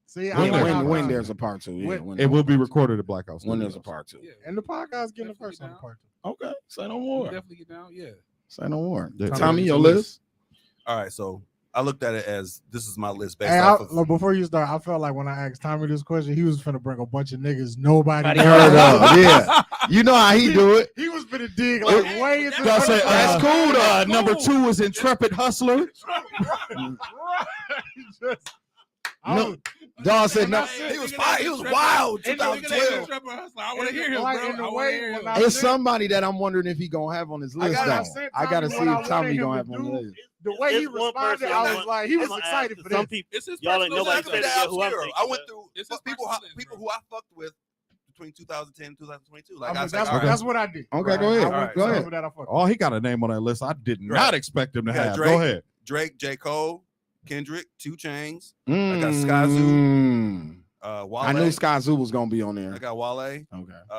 See, I When like there- how when come- there's a part two. Yeah, When- when it there's will a be part recorded at Black House two. When there's a Studios. part two. Yeah. and the podcast getting the Definitely first on the down. part two. Okay. Say no We more. definitely get down. Yeah. Say no more. Yeah. Tommy, your list. All right, so I looked at it as this is my list based Hey, off of. look, before you start, I felt like when I asked Tommy this question, he was finna bring a bunch of niggas nobody Heard of. Yeah. You know how he do it. He was finna dig like Hey, way into that's the That's cool, though. Number 2 is Intrepid Hustler. No, Dawg said no. He was fire. He was wild. 2012. I want to hear him, Like, bro. in the I way want to hear when him. I It's said- somebody that I'm wondering if he gonna have on his list. I gotta see if Tommy gonna have on the list. The way he It's one responded, person I I'm was like, he was gonna ask, excited 'cause for some this. people. It's his Y'all ain't personal nobody list. said That's who I'm obscure. thinking I went of. through It's his people personal list, people bro. who I fucked with between 2010 and 2022. Like I I mean, said, that's, all right, that's what I did. Okay, go ahead. I went Alright, to go some ahead. of that I fucked Oh, he got a name on that list. I did not Right. expect him to You got have. Drake. Go ahead. Drake, J. Cole, Kendrick, 2 Chainz, got Sky Zoo. Wale. I knew Sky Zoo was gonna be on there. I got Wale, Okay.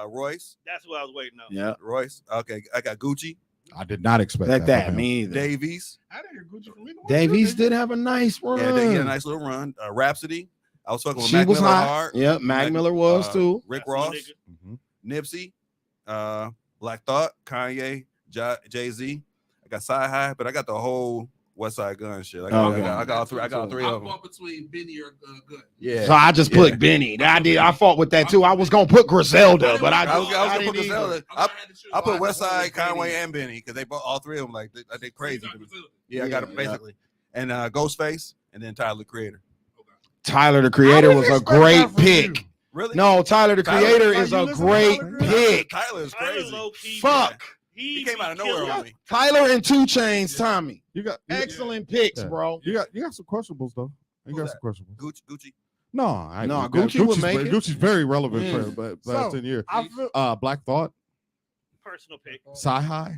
Royce, That's what I was waiting on. Yeah. Royce. Okay, I got Gucci. I did not expect Like that. that. from him. Me either. Davies. I didn't hear Gucci from either one. Davies did have a nice run. Yeah, they had a nice little run. Rhapsody. I was talking with She Mac was Miller hot. hard. Yep, Mac Miller was too. Rick That's my Ross, nigga. Nipsey, Black Thought, Kanye, Jay-Z. I got Sci High, but I got the whole West Side Gun shit. I got all three. I got all three of them. I'm between Benny or Good. Yeah. So I just put Benny. I fought with that too. I was gonna put Griselda, but I was gonna didn't put either. Griselda. I put West Side, Conway, and Benny because they bought all three of them. Like they crazy. Yeah, I got them basically. And Ghostface, and then Tyler the Creator. Tyler the Creator was a great pick. Really? No, Tyler the Creator is a great pick. Tyler is Tyler crazy. low-key, Fuck. He came out of nowhere on me. Tyler and 2 Chainz, Tommy. You got Excellent picks, Yeah. bro. You got some questionables though. You Who's got some questionables. Gucci. No, Gucci would make it. Gucci's very relevant Yeah. for but So, 10 years. I feel Black Thought, personal pick. Sci-Hi.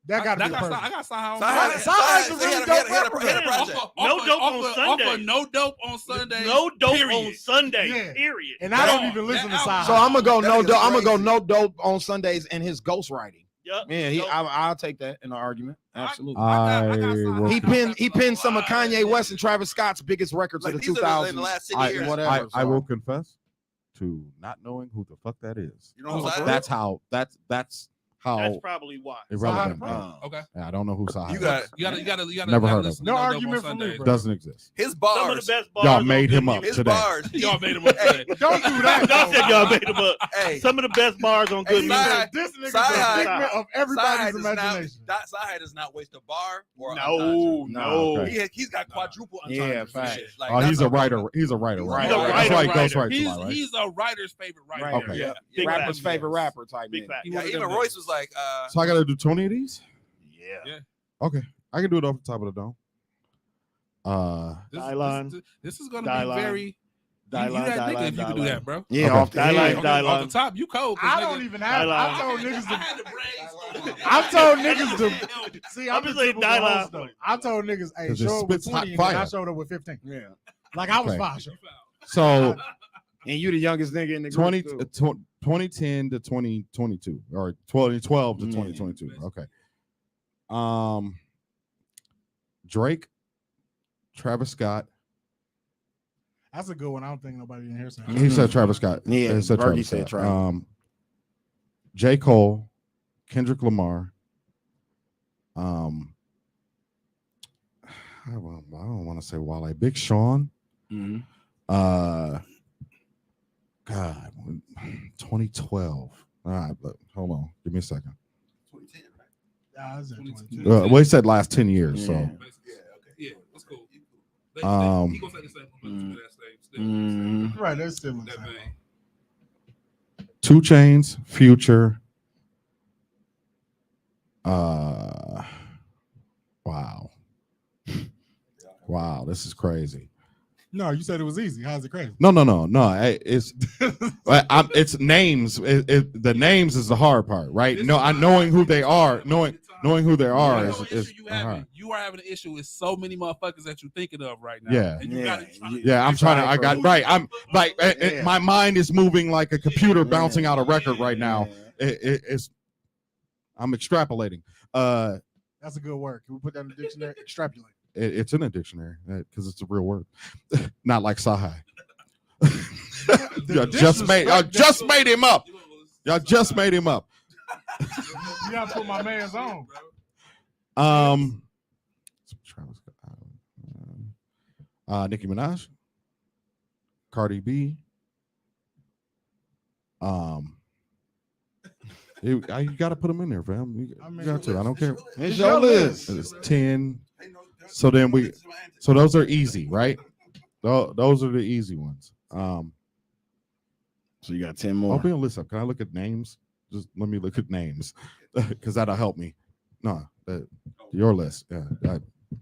that got to be the I person. got Sci-Hi. Sci-Hi's a really dope He had a rapper. project. No dope on Sunday. No dope on Sunday. No dope period. on Sunday. Yeah. Period. And I don't No, even listen to that Sci-Hi. So I'm gonna go That no nigga's dope. I'm gonna go crazy. no dope on Sundays and his ghostwriting. Yep. Yeah, Dope. I'll take that in the argument. Absolutely. I got Sci-Hi. He pinned some of Kanye West and Travis Scott's biggest records Like of the these are in 2000s. the last 10 I, years. whatever, I so. will confess to not knowing who the fuck that is. You know who Sci-Hi is? That's how That's how probably why. irrelevant. Sci-Hi I am. Okay. I don't know who Sci-Hi You got is. You gotta Never heard of listen him. to No Dope argument on for me, Sundays. bro. Doesn't exist. his Some of bars. the best bars. Y'all on made him good up music. His today. bars. Y'all made him up today. Don't do that. Y'all said y'all made him up. Hey, Some of the best bars on good Hey, music. Sci-Hi- This nigga's Sci-Hi- a figment of everybody's imagination. Sci-Hi does not waste a bar or a No, entendre. no. Okay. He's got quadruple Yeah, entendres and facts. shit. Like, Oh, he's that's a writer. He's a writer. He's a Right? writer. That's why he Writer. ghostwrites a lot, right? He's a writer's favorite writer. Right. Okay. Yeah. Big Rapper's fact. favorite rapper type. Big nigga. fact. Yeah, He even was Royce was like, So I got to do 20 of these. Yeah. Okay, I can do it off the top of the dome. This is gonna Dylan. be very. You that nigga if you can do that, bro. Yeah, Okay. off the Dylan, head. Dylan. Off the top, you cold. 'cause I nigga- don't even have. I I told niggas I had to. to brainstorm. I told niggas to. See, I'm I'm just just saying saying dialogue. though. I told niggas, hey, 'Cause it show up with spits hot 20, and then I fire. showed up with 15. Yeah. Like I was Okay. fine. Sure. So And you the youngest nigga in the 20, group. 2010 to 2022 or 2012 to Yeah. 2022. Okay. Drake, Travis Scott. That's a good one. I don't think nobody in here saying. He said Travis Scott. Yeah, He said Fergie Travis said Scott. Travis. J. Cole, Kendrick Lamar. I don't want to say Wale. Big Sean. Mhm. God, 2012. All right, but hold on. Give me a second. 2010, right? Yeah, I was at 22. Well, he said last 10 years. Yeah. So Yeah, okay. Yeah, that's cool. He Um, gonna say the same. Mhm. Right, that's still That insane. vein. 2 Chainz, Future. Wow. Wow, this is crazy. No, you said it was easy. How's it crazy? No. It's it's names. The names is the hard part, right? No, I knowing who they are, knowing who they are You know is what issue hard. you are having an issue with so many motherfuckers that you're thinking of right now. Yeah. And you Yeah. gotta Yeah, I'm trying to. I got right. I'm like Yeah. my mind is moving like a computer bouncing out a record right now. It's I'm extrapolating. That's a good word. Can we put that in the dictionary? Extrapolate. It's in a dictionary because it's a real word, not like Sahai. Y'all just made him up. Y'all just made him up. You gotta put my man's on. Travis Scott, Nicki Minaj, Cardi B. You got to put them in there, fam. You got to. I don't care. It's your list. It's 10. So then so those are easy, right? Those are the easy ones. So you got 10 more. I'll be on list up. Can I look at names? Just let me look at names because that'll help me. No, your list. Yeah,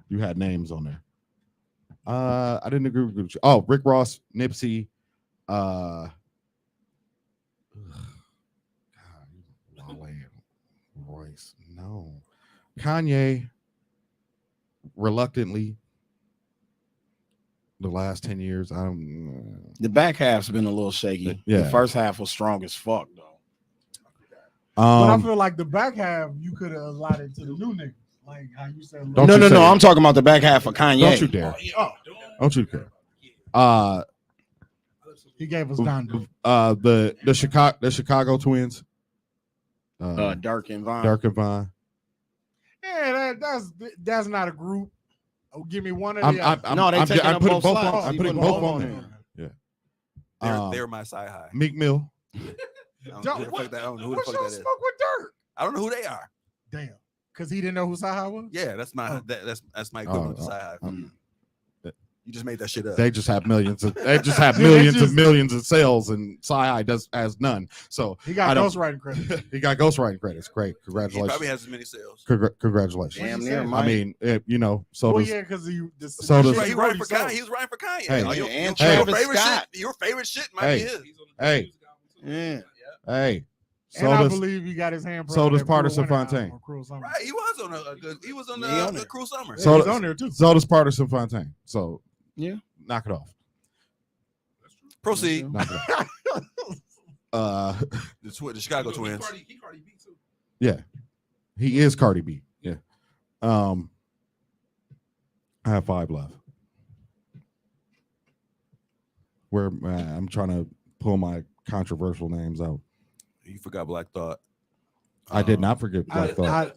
you had names on there. I didn't agree with Gucci. Oh, Rick Ross, Nipsey, God, Wale, Royce. No, Kanye. Reluctantly, the last 10 years, I don't. The back half's been a little shaky. Yeah. The first half was strong as fuck, though. But I Um, feel like the back half you could have allotted to the new niggas, like how you said. Don't No, you no, say no. it. I'm talking about the back half of Kanye. don't you dare. Oh, Don't you dare. he gave us Donda. The Chicago Twins. Dark and Vine. Dark and Vine. Yeah, that's not a group. Oh, give me one of I'm the. No, they taking up putting both both slots. on. I'm He putting putting both both on on there. They're, Um, they're my sci high. Meek Mill. I don't know who the fuck that, I don't know who the What's fuck your that is. smoke with Dirt? I don't know who they are. Damn, because he didn't know who Saha was. Yeah, that's my that's my equivalent to sci high. um, You just made that shit up. They just have millions. They just have Yeah, millions just- and millions of sales, and Sci has none. So He I got don't- ghostwriting credit. he got ghostwriting credits. Great, He congratulations. probably has as many sales. Congratulations. Damn What'd near, you say? Mike. I mean, so Well, does yeah, because he. so does- He running for Kanye. He was running for Kanye. Hey. Oh, Yeah, and Hey. Travis Scott. Your favorite shit might Hey. be his. Hey. Yeah. hey. And So I does believe he got his hand. so does Partisan Partisan Fontaine. Right, he was on a good. He was on He on the there. Cruel Summer. So- he's on there too. so does Partisan Fontaine. So Yeah. knock it off. Proceed. Knock it off. The Chicago Twins. He Cardi B too. Yeah, he is Cardi B. Yeah. I have 5 left. Where I'm trying to pull my controversial names out. You forgot Black Thought. I did not forget Black Thought.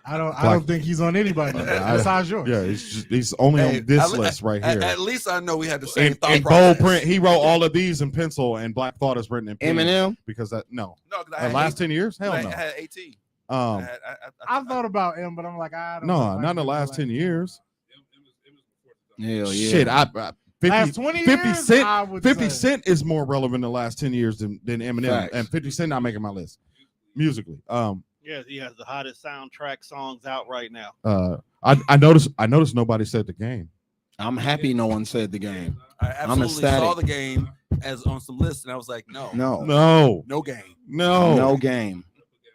I don't Black- think he's on anybody besides yours. Yeah, he's only Hey, on this at- list right here. At least I know we had the same in thought bold process. print, he wrote all of these in pencil, and Black Thought is written in pen. Eminem. Because that no, No, 'cause I the had last 10 years, hell I no. had 18. Um, I thought about him, but I'm like, I don't. no, know if I not in the can last like- 10 years. Hell yeah. Shit, I 50, Last 20 50 years, Cent. I would 50 say. Cent is more relevant in the last 10 years than Eminem, Facts. and 50 Cent not making my list musically. Yeah, he has the hottest soundtrack songs out right now. I noticed nobody said The Game. I'm happy no one said the game. I absolutely ecstatic. saw the game as on some lists, and I was like, no, No. game. No, No game.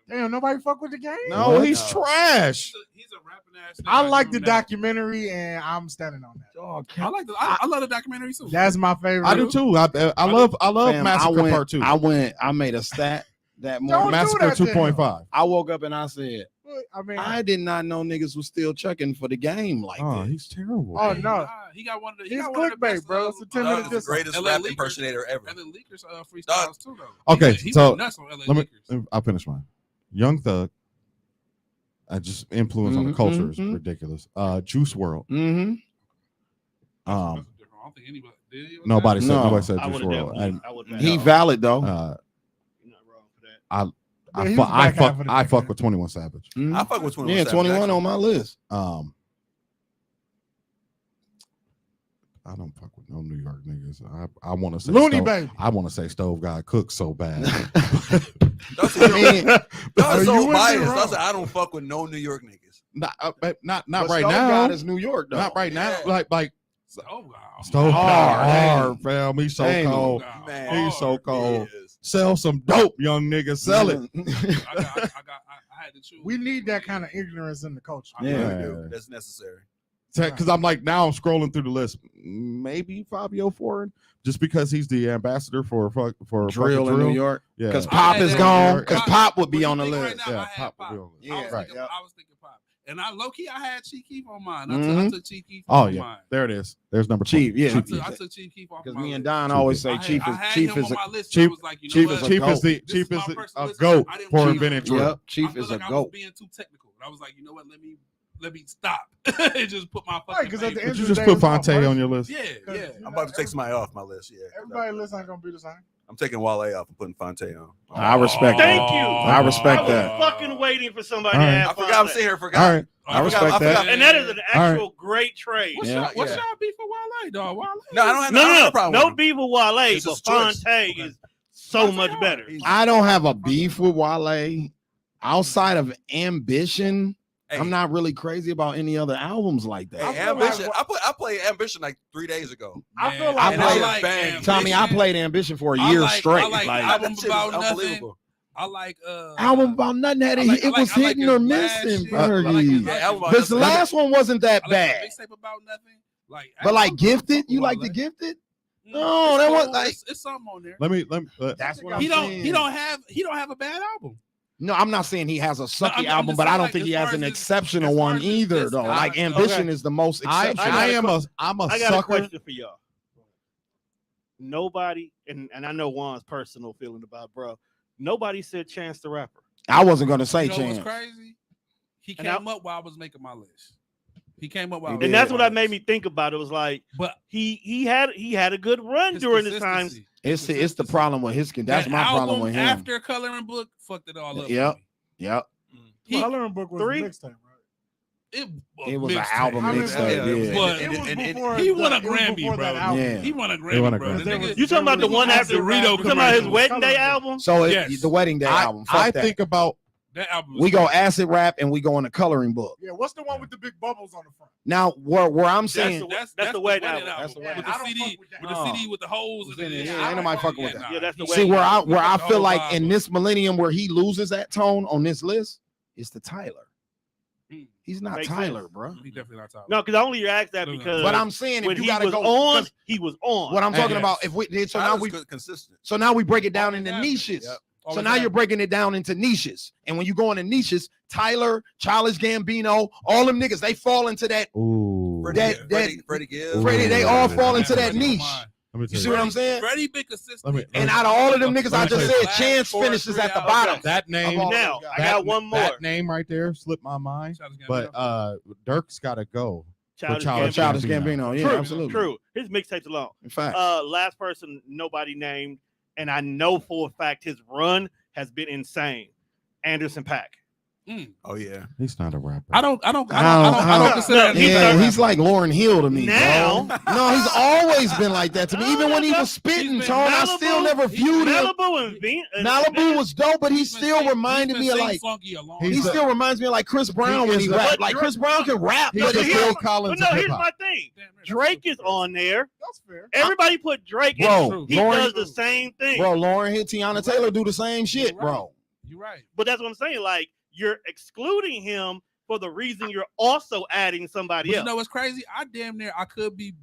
Damn, nobody fuck with the game. no, What? he's trash. He's a rapping ass. I like the documentary, and I'm standing on that. I love the documentary too. That's my favorite. I do too. I love Fam, Massacre Part 2. I made a stat that Don't morning. do Massacre that to him. 2.5. I woke up and I said, I mean, I did not know niggas was still checking for the game like Oh, that. he's terrible. Oh, no. He got one of the. He's He got one of the clickbait, best, bro. It's a 10 Dog minute is the distance. greatest LA rap Leakers. impersonator ever. LA Leakers freestyles too though. Okay, He so went nuts on LA Let me. Leakers. I'll finish mine. Young Thug. I just influence on the Mhm, culture is mhm. ridiculous. Juice World. Mm-hmm. I Um, don't think anybody. Did he? nobody said No. nobody said I Juice would have World. definitely. And I would. He valid though. Oh. You're not wrong for that. Yeah, he was back half of the I decade. fuck with 21 Savage. Mhm. I fuck with 21. Yeah, Savage, 21 actually. on my list. I don't fuck with no New York niggas. I want to say Looney Stove, Baby. I want to say Stove God cooks so bad. That's I mean, Y'all Oh, you so wouldn't be biased. wrong. I said I don't fuck with no New York niggas. not but right Stove now. God is New York though. Not right now. Yeah. Like Oh wow. Stove Hard, hard, fam. He's so Dang. cold. Man, He's so cold. he is. Sell some dope, young nigga. Sell it. I had to choose. We need that kind of ignorance in the culture. I Yeah. Really do. That's necessary. Because I'm like now I'm scrolling through the list. Maybe Fabio Foreign, just because he's the ambassador for Drill fucking in New York. Yeah, Because I Pop had is that- gone. Yeah. Because Pop would be What on the you think list. Right now, Yeah, I had Pop would be on the list. I was Yeah. thinking, Yep. I was thinking Pop. And I low key, I had Chief Keef on mine. Mhm. I took Chief Keef Oh on yeah, mine. there it is. There's number Chief, 20. yeah. I took Chief Keef off Because my me and list. Don always say I had- Chief I is had Chief him is on a my list. Chief- I was like, you know Chief what? is Chief is goat. the This Chief my is personal a list. goat I didn't for want to- inventing Yep. drill. Yep, Chief I feel is like a I was goat. being too technical. I was like, you know what? Let me stop and just put my fucking. Right, 'cause at the favorite- end Would you of the just day, put it's all Fonte on personal. your list? Yeah, yeah. I'm about to take somebody off my list. Yeah. Everybody list ain't gonna be the same. I'm taking Wale off and putting Fonte on. I respect that. Thank you. I respect I that. was fucking waiting for somebody All to right. have I forgot. I'm Fonte. sitting here. All Forgot. right. I respect that. And that is an All right. actual great trade. What's Yeah, y'all yeah. beef for Wale, dog? Wale? No, I don't have No, no, problem. no with him. beef with Wale, It's but his choice. Fonte is so much better. I don't have a beef with Wale. Outside of Ambition, Hey, I'm not really crazy about any other albums like Hey, that. feel Ambition. like- I played Ambition like 3 days ago. I feel Man, like I Wale- like bang. Tommy, I played Ambition for a year straight. I like Like, album That shit is about nothing. unbelievable. I like album about nothing had it. It was hitting or missing, Fergie. Yeah, album about This nothing. last one wasn't that I like bad. the mixtape about nothing. Like, But like I Gifted, you fuck like with the Wale. Gifted? Mm, No, it's that cool. was like- it's something on there. Let me. That's what I'm He saying. don't have a bad album. No, I'm not saying he has a sucky I'm album, just but I saying, don't like, think as he has far an as exceptional as far one as either, this though. Like album- Ambition is the most I'm exceptional. a I got a sucker. question for y'all. Nobody, and I know Juan's personal feeling about bro. Nobody said Chance the Rapper. I wasn't gonna say You know what's Chance. crazy? He And came up while I was making my list. He came up while I was did. And that's making what my I made list. me think about. It was like But he had a good run his during the times. consistency- It's the consistency. problem with his. That's That my problem album with him. After Coloring Book fucked it all up. for Yep. me. Yep. He- Coloring Book was Three? a mixtape, right? It was an mixtape. album I mean, mixtape. yeah, it was- Yeah. But It was and- before he won a it was Grammy, before bro. that album. Yeah. He won a He Grammy, won a bro. Grammy. The There nigga- was- You talking about the one after Dorito You talking about his commercial. Wedding Day album? So Yes. the Wedding Day album. Fuck I that. think about That album. We go acid rap and we go in the Coloring Book. Yeah, what's the one with the big bubbles on the front? Now, where I'm That's saying, the Wedding album. That's the with Wedding the album. CD, I don't fuck with that. with the CD with the holes Was in in it. it. Yeah, Yeah, ain't nobody fucking with that. Yeah, that's the see Wedding where I The feel whole like vibe in of this millennium where he loses that tone on this list, it's the Tyler. Mm. He's not Makes Tyler, sense. bro. He definitely not Tyler. No, because I only asked that No, no. because But I'm saying when if you he gotta was go on, 'cause he was on. what I'm talking Yes. about, if we did so now Tyler's we good, consistent. so now we break it down into Always niches. Yep. So now you're breaking it down into niches. And when you go into niches, Tyler, Childish Gambino, all them niggas, they fall into that. ooh. Freddie Gibbs. Freddie, they all fall into that Freddie on niche. mine. Let me You tell see you. what I'm saying? Freddie been consistent. Let me- And out of all of them niggas I Let me just tell you. said, Chance finishes at the bottom. That name, Of all Now, those I guys. got one more. that name right there slipped my mind. But Dirk's got to go. Childish Childish Gambino. Childish Gambino, yeah, True, absolutely. True. His mixtapes alone. In fact, Last person nobody named, and I know for a fact his run has been insane. Anderson .Paak. Oh yeah. He's not a rapper. I don't I don't- consider No, him he's yeah, not- he's like Lauryn Hill to me. Now- bro. No, he's always been like that to me. Even when he was spitting, He's been Tone, I still Malibu- never viewed him. Malibu and Vin. Malibu was dope, but he He's been still saying- reminded he's me of been like saying funky a long He's he time. a- still reminds me of like Chris Brown when is he a- rap. Like Chris Brown can rap, He's but the it's here's- Phil But Collins no, of here's hip my hop. thing. Damn, that's Drake so is crazy. on there. That's fair. Everybody put Drake in. bro, He Lauren, does the same thing. bro, Lauren Hill, Tiana Taylor do the same shit, You're bro. You're right. But that's what I'm saying. Like, you're excluding him for the reason you're also adding somebody But you else. know what's crazy? I could be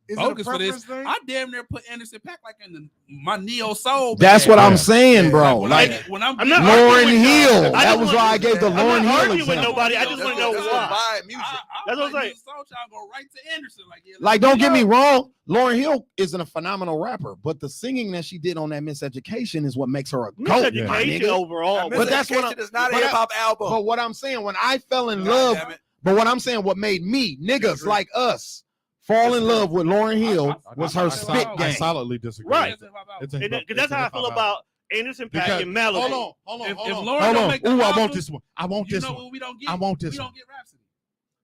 Is it a bogus for this. preference thing? I damn near put Anderson .Paak like in my neo soul. That's bag. what I'm Yeah. saying, bro. when Like when I'm I'm not Lauren arguing with y'all. Hill. I That just was want- why I gave the I'm not Lauren Hill arguing with example. nobody. I just want to know That's why. vibe music. That's what I'm saying. Soul Child go right to Anderson. Like, yeah, Like, don't get me wrong, Lauren Hill isn't a phenomenal rapper, but the singing that she did on that Miseducation is what makes her a goat, my Miseducation nigga. overall. But that's what I'm- It's not a but hip hop album. But what I'm saying, when I fell in God love, damn it. but what I'm saying, what made me niggas Agree. like us fall in love with Lauren Hill I- was I- her I- spit I- I game. solidly disagree. Right. It's a And hip-hop- because that's it's a how I hip-hop feel album. about Anderson .Paak Because- and Melody. Hold on, If hold Lauren on. don't Hold make on. that Ooh, I want album, this one. I want you this know one. what we don't get? I want this We one. don't get Rhapsody.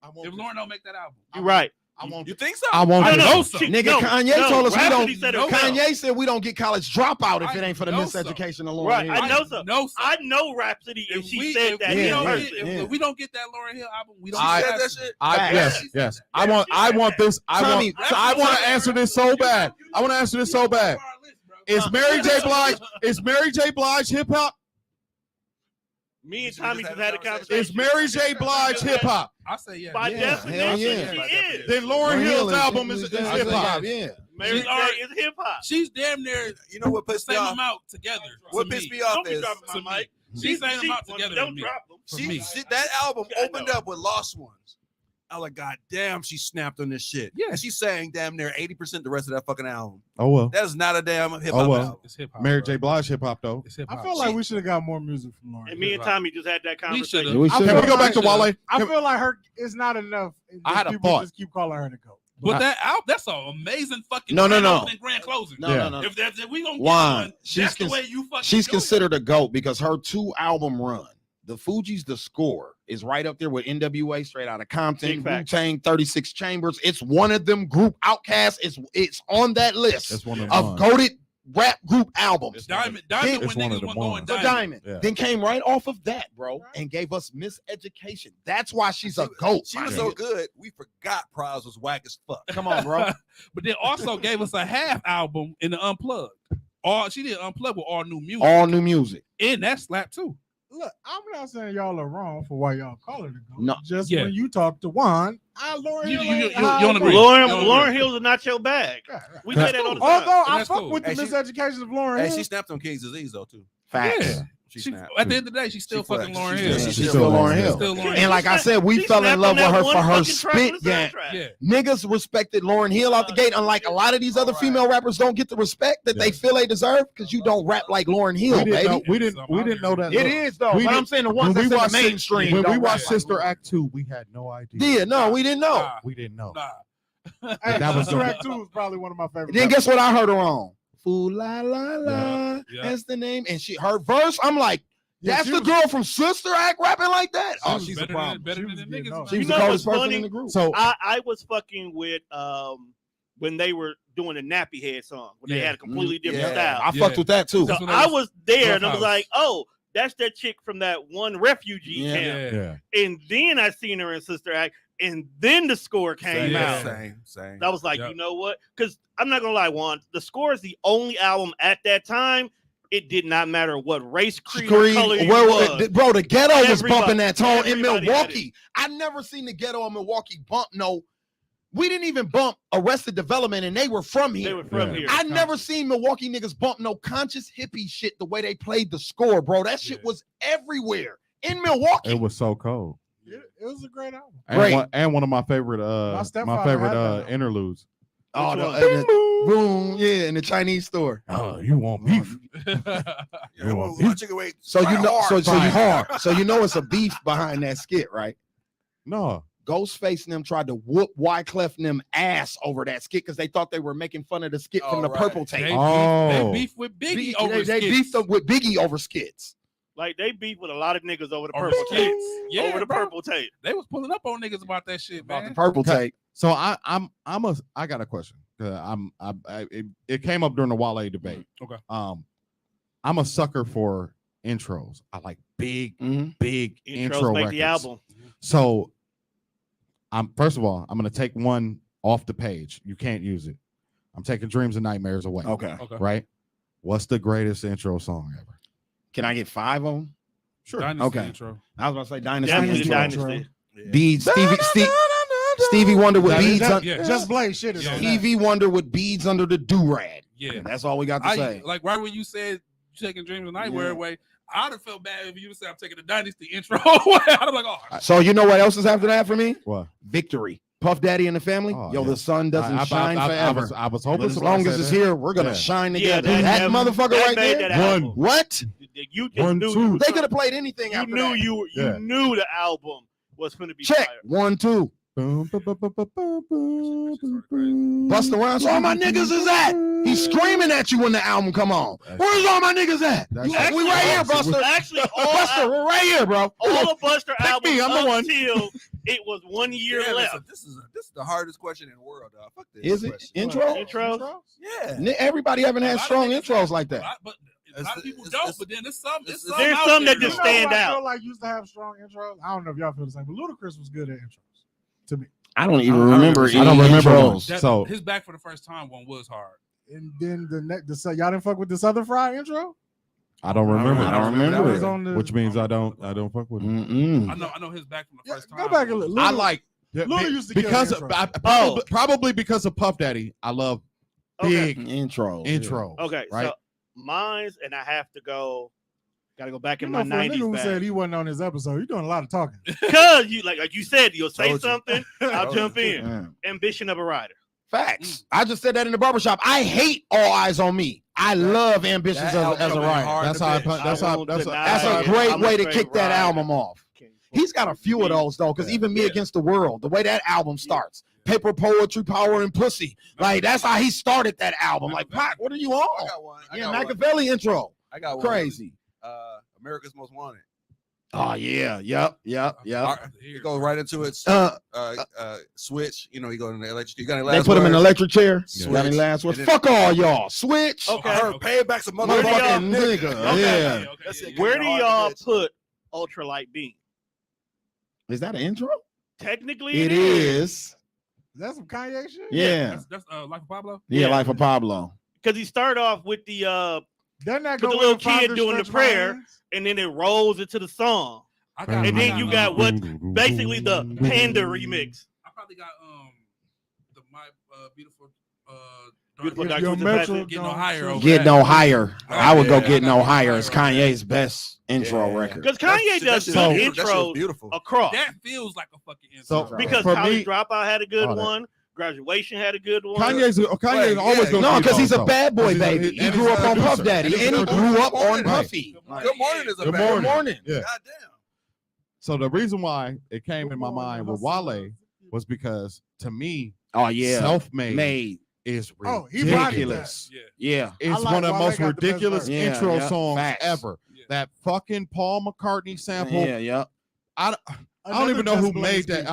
I want If this Lauren don't make that album, You're right. I want You think so? I want I this know one. so. Nigga, Kanye told us we Rhapsody don't. said it no, himself. Kanye said we don't get college dropout if it ain't for the I know so. Miseducation of Lauren Right, Hill. I know so. No, sir. I know Rhapsody, and she said that we yeah, don't in yeah, person. get, if we don't get that Lauren Hill album, we don't I- get said that Rhapsody. shit. Yes. I want this. Tommy, I want to answer this so bad. I want to answer this so bad. Is Mary J. Blige hip hop? Me and You Tommy just just had had a a conversation. Is conversation. Mary J. Blige hip hop? I say yeah. By Yeah, definition, hell yeah. she is. Then Lauryn Hill's is- album is yeah, hip hop. Yeah. Mary She's J already- is hip hop. She's damn near You know what pissed me same off? amount together. What to pissed me. me off Don't be is dropping to my mic. She's saying them out together. Don't to me. drop them. For me. That album I opened know. up with Lost Ones. I was like, God damn, she snapped on this shit. Yeah. And she sang damn near 80% the rest of that fucking album. Oh well. That is not a damn hip hop well. album. It's hip hop. Mary bro. J. Blige hip hop though. It's hip I hop. feel like we should have got more music from Lauren. And me and Tommy just had that We should've. conversation. We I should Can feel we go back to like- Wale? I feel like her it's not enough. I had a People thought. just keep calling her to go. But that album, that's an amazing fucking No, grand no. opening, grand closing. No, Yeah. no, no. If that's if we gonna get Juan, one, she's that's the cons- way you fucking She's do it. considered a GOAT because her 2-album run, the Fugees, The Score, is right up there with NWA, Straight Outta Compton, Big facts. Wu-Tang, 36 Chambers. It's one of them group Outcasts. It's on that list That's one of of mine. goated rap group albums. Diamond It's when one of niggas the were going ones. The diamond. Diamond. Yeah. Then came right off of that, bro, and gave us Miseducation. That's why she's a GOAT. She my was so nigga. good, we forgot Prize was whack as fuck. Come on, bro. But then also gave us a half album in the Unplugged. She did Unplugged with all new music. All new music. And that slap too. Look, I'm not saying y'all are wrong for why y'all call her to go. No. Just Yeah. when you talk to Juan, Lauren You- Hill you- ain't you- you high don't up. agree. Lauren, You don't Lauren agree. Hills is not your bag. Yeah, right. We That's say that all the cool. time. Although I That's fuck cool. with the Hey, she- miseducation of Lauren Hey, Hill. she snapped on King's Disease though too. Facts. Yeah. She She, snapped. at the end of the day, she's still She fucking flexed. Lauren She Hill. did. She's She's still still Lauryn Lauryn Hill. Still Lauryn And Hill. like I said, we She fell in snapped love on with that her one for her fucking track on spit the game. soundtrack. Yeah. Niggas respected Lauryn Hill out the gate, unlike a lot of these other female rappers don't get the respect that they feel they deserve because you don't rap like Lauryn Hill, baby. we didn't know that. It is though. We But I'm didn't- saying the ones when we that's in the watched mainstream. when we don't watched rap like Sister Lauryn. Act 2, we had no idea. Yeah, no, we didn't know. Nah, We didn't know. nah. Hey, That was Sister the- Act 2 is probably one of my favorite. Then guess rappers. what I heard her on? Fool la la la. Yeah, yeah. That's the name. And her verse, I'm like, Yeah, that's she the was- girl from Sister Act rapping like that. She Oh, was she's a better problem. than, better She than was the getting niggas. off. She You was know the what's coldest person funny? in the group. So I was fucking with when they were doing the Nappy Head song when they Yeah. had a completely different Yeah. style. I fucked with that too. So That's when I they was there and I was Rough like, oh, that's that chick from that one refugee Yeah. camp. yeah, And then I seen her in Sister Act, and then the score came Yeah. out. Same. I was like, Yep. you know what? Because I'm not gonna lie, Juan, the score is the only album at that time. It did not matter what race, creed, or color you was. Bro, the ghetto was Everybody- bumping that tone in everybody had Milwaukee. I never seen the ghetto in Milwaukee bump no. We didn't even bump Arrested Development, and they were from They here. were from Yeah. here. I never seen Milwaukee niggas bump no conscious hippie shit the way they played the score, bro. That shit Yeah. was everywhere in Milwaukee. it was so cold. It was a great album. Great. And one of my favorite My stepfather had that album. interludes. Oh, Which the, one? and the- boom, yeah, in the Chinese store. Oh, you want beef? Yeah, well, my chicken wing. So you know, hard. so you hard. So you know it's a beef behind that skit, right? No. Ghostface and them tried to whoop Wyclef and them ass over that skit because they thought they were making fun of the skit from Oh, the right. Purple They, Tape. beef, Oh. they beef with Biggie over They skits. beefed up with Biggie over skits. Like they beef with a lot of niggas over the Over purple tape. skits. Yeah, over the bro. purple tape. They was pulling up on niggas about that shit, About man. the Purple Okay. Tape. So I got a question. It came up during the Wale debate. Okay. I'm a sucker for intros. I like big Intros intro make records. the album. So I'm first of all, I'm gonna take one off the page. You can't use it. I'm taking Dreams and Nightmares away. Okay. Okay. Right? What's the greatest intro song ever? Can I get 5 of them? Sure. Dynasty Okay. intro. I was gonna say Dynasty. Definitely intro. Dynasty. Beads. Stevie Wonder with That is beads. that- Yeah. Just Blaze shit is Yeah. on that. Stevie Wonder with beads under the do-rag. Yeah. That's all we got to say. Like right when you said you taking Dreams of Nightmare Yeah. away, I'd have felt bad if you said I'm taking the Dynasty intro away. I'd have like, oh, So you know what else is after that for me? What? Victory. Puff Daddy and the Family. Oh, Yo, yeah. the sun doesn't I shine forever. I was But hoping as somebody long as said it's that. here, we're gonna Yeah. shine Yeah, together. that motherfucker that right made there. that album. What? You just One, knew two. you, They could have played anything you after knew that. you Yeah. knew the album was gonna be Check. fire. 1, 2. Busta Rhymes. Where all my niggas is at? He's screaming at you when the album come on. Where's all my niggas at? That's- We right here, Busta. Actually, Busta, we're right here, bro. all of Buster albums me, I'm the one. until it was 1 year Yeah, left. listen, this is the hardest question in the world, dog. Fuck this. Is it question. intro? Intro. Yeah. Everybody haven't a had lot of strong niggas intros have- like that. But a lot of people It's- don't. it's- But then there's some. it's- There's there's out some there, that just though. stand I out. feel like used to have strong intros. I don't know if y'all feel the same, but Ludacris was good at intros to me. I don't even I don't remember. I don't any remember intros. one. That- So- his back for the first time one was hard. And then y'all didn't fuck with the Southern Fry intro. I don't remember. I don't remember That it. was on the. Which means I don't fuck with it. Mm-mm. I know his back from the Yeah, first time. go back and look. I Luda- like Luda used to kill because the of, intro. probably because of Puff Daddy. I love Okay. big Intros. intros. Okay, right? so mine's, and I have to go. Got to go back You in know, my for a nigga '90s who bag. said he wasn't on this episode, you're doing a lot of talking. Because you like you said, you'll say Told you. something, I'll Told jump you. in. Yeah. Ambition of a Rider. Facts. I just said that in the barbershop. I hate All Eyes on Me. I love Ambitions That as a album writer. hard That's to how I bitch. put. That's how. won't That's deny That's it. a great I'm way to straight kick that rider. album off. He's got a few of those though, because even Me Against the World, the way that album starts, Paper Poetry, Power and Pussy, like that's how he started that album. Like, Pac, what are you I on? got one. I Yeah, got one. Machiavelli intro, I got one. crazy. America's Most Wanted. Oh yeah, yep. It goes right into it. Switch. You know, you go in the electric. You got any They last put him in an words? electric chair. Switch. Got any last words? And then- Fuck all y'all. Switch. Okay. I heard payback's a Where do motherfucking y'all- nigga. Okay. Yeah. That's it. Where do Hard to y'all bitch. put Ultralight Beam? Is that an intro? Technically, It is. Is that some Kanye shit? Yeah. That's Life of Pablo. Yeah, Yeah. Life of Pablo. because he started off with the Doesn't that With go the with little kid Father doing the Stretch My prayer. Hands? and then it rolls into the song. I got, And then you got what basically the Panda Mm-hmm. remix. I probably got the My Beautiful Beautiful If Dark your Twisted Metro Fantasy. Get No don't Higher show- over Get that. No Higher. I would go Yeah, Get I No got Higher. No It's Higher. Kanye's best intro Yeah. record. Because Kanye does shit good was beautiful. That shit was intros beautiful. across. That feels like a fucking So, intro. Because for College me- Dropout had a good Oh, that- one. Graduation had a good one. Kanye's Wait, always yeah. gonna No, be because he's a though. bad boy, Because he's a- baby. He and grew he's up a on Puff producer. Daddy, And and he he's a grew up producer. on Puffy. Good morning is a Good bad morning. Good morning. Yeah. Goddamn. So the reason why it came in my mind with Wale was because to me, Oh yeah, self-made made. is Oh, he bodied ridiculous. Yeah. Yeah, It's I like one of the Wale most got the best ridiculous verse. Yeah, intro yeah, songs facts. ever. Yeah. That fucking Paul McCartney sample. yeah. I don't even know who made that.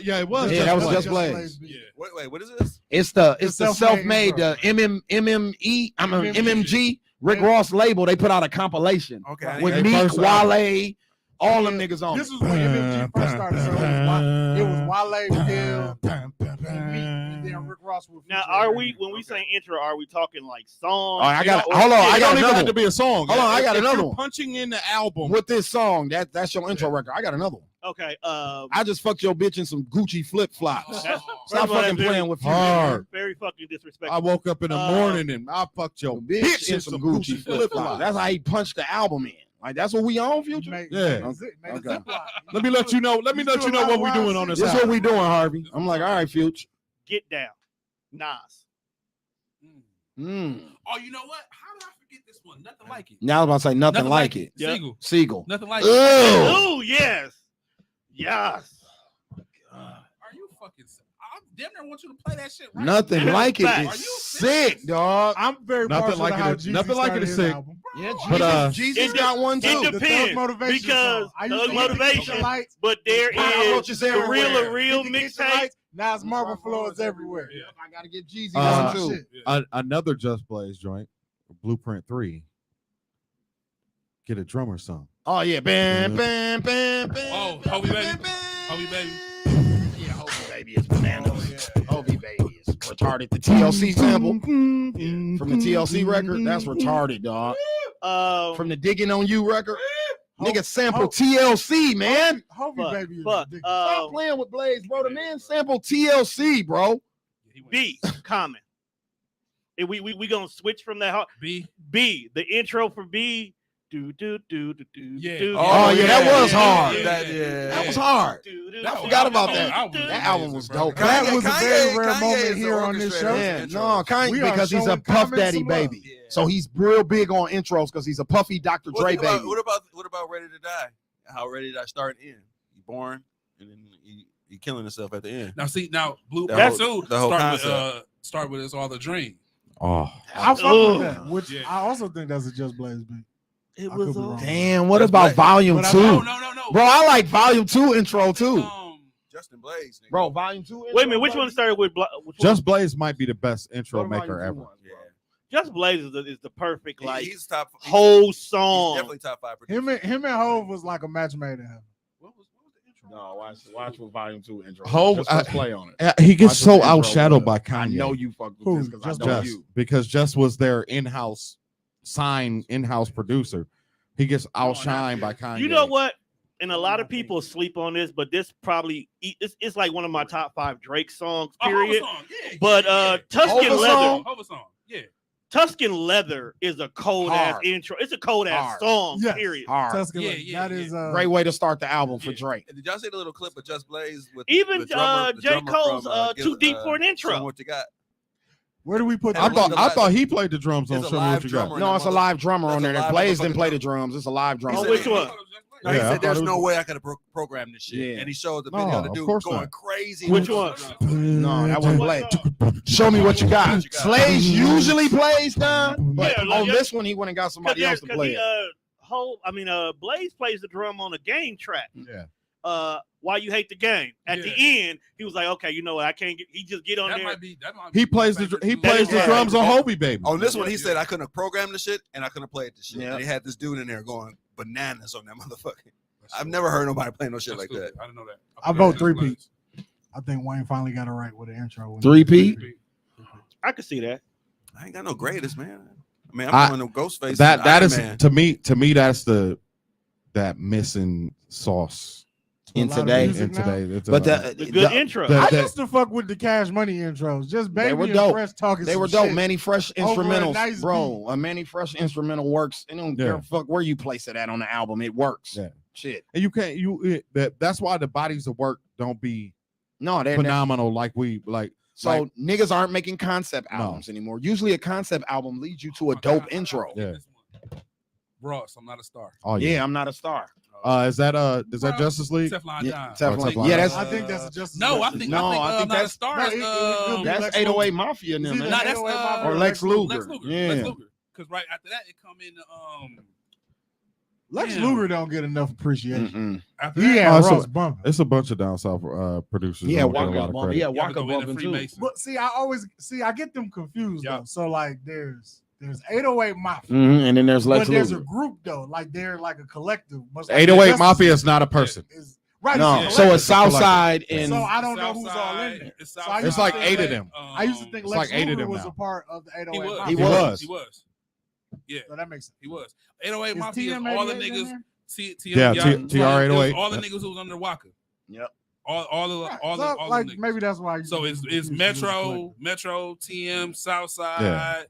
Yeah, it was. Yeah, that was Blaze. Just Blaze. Yeah. Wait, what is this? It's the self-made self-made intro. MME. I mean MMG. Rick Ross label. They put out a compilation Okay. with They Meek, first Wale, all them niggas on This it. was when MMG first started. So it was Wale, Bill, and Meek, and then Rick Ross. Would Now, feature are every- we when we say intro? Are we talking like songs? Oh, I got or- hold on. I It got don't even another have to one. be a song. Hold on, I got If another you're one. punching in the album. With this song, that's your intro record. I got another one. Okay. I just fucked your bitch in some Gucci flip flops. That's- Stop First of all, fucking that's playing with Future. hard. very fucking disrespectful. I woke up in the morning and I fucked your Bitch in some Gucci flip flops. That's how he punched the album in. Like that's what we on, Future. Yeah. Okay. Let me let you know. Let me let you know what we're doing on this. This is what album. we doing, Harvey. I'm like, all right, Future. Get down, Nas. Oh, you know what? How did I forget this one? Nothing like it. Now I was about to say nothing like it. Yeah. Siegel. Siegel. Nothing like it. Ugh. Oh yes, yes. Are you fucking? I damn near want you to play that shit right. Nothing like it Facts. is Are you sick, dog. I'm very Nothing partial like to it how is- Jeezy nothing like it started is his sick. album. Yeah, But, Jesus got one it too. depends. The Thug Motivation because song. I Thug used to get the Motivation. Keep the Lights, But there Cockroaches is the everywhere. real Get the Keep the mixtape. Lights, Now it's Marble Floors everywhere. Yeah. I gotta get Jeezy Uh, one too. Shit. Yeah. Another Just Blaze joint, Blueprint 3. Get a drummer song. Oh yeah, bam, bam, bam, bam. Oh, bam, Hobie bam, Baby. bam. Hobie Baby. Yeah, Hobie Baby is bananas. Hobie Baby is retarded. The TLC sample from the TLC record, that's retarded, dog. From the Digging on You record, nigga sample TLC, man. Hovey Fuck, Baby is fuck. ridiculous. Stop playing with Blaze, bro. The man sample TLC, bro. B Common. And we gonna switch from that. B. B the intro for B. Do do do do do. Yeah. do, Oh, yeah, that was do, hard. do, That- do, yeah. That was hard. do, do, I do, forgot do, about do, that. do, do. That album was dope. That was a very rare Kanye moment is here the on this orchestrator show. of Yeah, intros. no, Kanye We are because he's a showing Puff comments Daddy some love. baby. Yeah. So he's real big on intros because he's a puffy Dr. Dre What about, baby. what about Ready to Die? How Ready to Die start and end? He born and then he killing himself at the end. Now see, now Blue The That's whole- too. the whole Start with It's All the Dream. Oh, I fuck Ugh. with that, which Yeah. I also think that's a Just Blaze beat. It I was could be all. wrong. Damn, what That's about Blaze. Volume But I- 2? No. Bro, I like Volume 2 intro too. Justin Blaze. Nigga. Bro, Volume 2 intro. Wait a minute, which baby? one started with which one? Just Blaze might be the best Go intro to maker Volume 2 ever. ones, bro. Just Blaze is the perfect like He's top. whole He's song. definitely top 5 Him producer. and Hove was like a match made in heaven. What was the intro? No, watch with Volume 2 intro. Hov- Just press play on it. He gets Watch so what the intro outshadowed was. by Kanye. I know you fucked with Who? this because I Just know Just you. because Just was their in-house signed in-house producer. He gets outshined by Kanye. You know what? And a lot of people sleep on this, but this probably it's like one of my top 5 Drake songs. Oh, Hova Period. song. Yeah, But yeah. Tuscan Hova Leather, song? Hova song. Yeah. Tuscan Leather is a cold ass Hard. intro. It's a cold ass Hard. song. Yes. Period. Hard. Tuscan Yeah, Leather. yeah, That is Great way to start the album for Yeah. Drake. Did y'all see the little clip of Just Blaze with Even the drummer, the J. drummer Cole's from, Too Deep for an Show 'em intro. What you got? Where do we put I that? thought- I thought he played the drums on It's a Show Me live What You Got. drummer. No, it's a live drummer That's on a there. live Blaze didn't motherfucking play the drum. drums. It's a live drummer. Oh, which one? No, he Yeah, I said thought there's it no was- way I could have programmed this shit. Yeah. And he showed the No, video of the of dude course going not. crazy. Which with one? the No, that wasn't Blaze. Show me what you Show me got. what you got. Blaze usually plays now, but Yeah, on yeah. this one he went and got somebody else to play it. Blaze plays the drum on a game track. Yeah. Why You Hate the Game. At Yeah. the end, he was like, okay, you know what? I can't get. He just get on That there. might be. He plays the right. drums on Hobie Baby. On this one, he Yeah. said I couldn't have programmed the shit and I couldn't have played the shit. Yeah. And he had this dude in there going bananas on that motherfucker. I've never heard nobody play no shit like that. I didn't know that. I vote 3-peat. I think Wayne finally got it right with the intro. 3P? I could see that. I ain't got no greatest, man. I mean, I- I'm doing no Ghostface. That Iron is Man. to me that's that missing sauce to a In lot of today. music in now. today. It's But The good intro. the- I that- used to fuck with the Cash Money intros. Just They Baby were and dope. Fresh talking. they some were dope. shit. Manny Fresh Over a instrumentals, nice bro. A Manny Fresh instrumental works. It don't give Yeah. a fuck where you place it at on the album. It works. Yeah. Shit. and you can't that's why the bodies of work don't be No, they're phenomenal like we like. So like, niggas aren't making concept No. albums anymore. Usually a concept album leads you to a dope intro. Yeah. Ross, I'm not a star. oh Yeah, I'm not a star. is that Justice League? Teflon Yeah, John. Teflon. Teflon. Yeah, that's I think that's just No, I think No, I I think think not a that's- star. no, is, it could be That's Lex 808 Luger. Mafia and It's them. either man. Nah, that's 808 Mafia or Lex Luger. Lex Luger. Yeah. Lex Luger. Because right after that, it come in. Lex Damn. Luger don't get enough appreciation. Mm-mm. After He that, had Oh, Ross bumping. It's a bunch of down south producers. Yeah, don't get a Waka lot of bumping. credit. Yeah, y'all Waka go in the bumping too. Freemason. But see, I get them confused Yeah. though. So like there's 808 Mafia. And then there's Lex But there's a Luger. group though, like they're like a collective. much like 808 Justice Mafia is not a person. is right. No, it's a so collective. it's Southside and So I don't know who's all in there. It's, So I used It's to like think 8 of that- them. I used to think It's Lex like 8 of Luger them was now. a part of the 808 He was. Mafia. He He was. was. He was. Yeah, So that makes sense. he was. 808 Is Mafia is TM88 all the in niggas. there? Yeah, TR808. All the niggas who was under Waka. Yep. All the Right. all So, the all like the niggas. maybe that's why. So it's Metro, TM, Southside.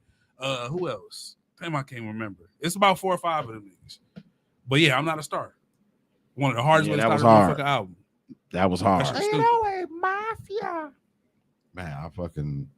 Who else? Damn, I can't remember. It's about 4 or 5 of them niggas. But yeah, I'm not a star. One of the hardest Yeah, ways that to was start a hard. motherfucking album. that was That hard. shit's stupid. 808 Mafia. Man, I fucking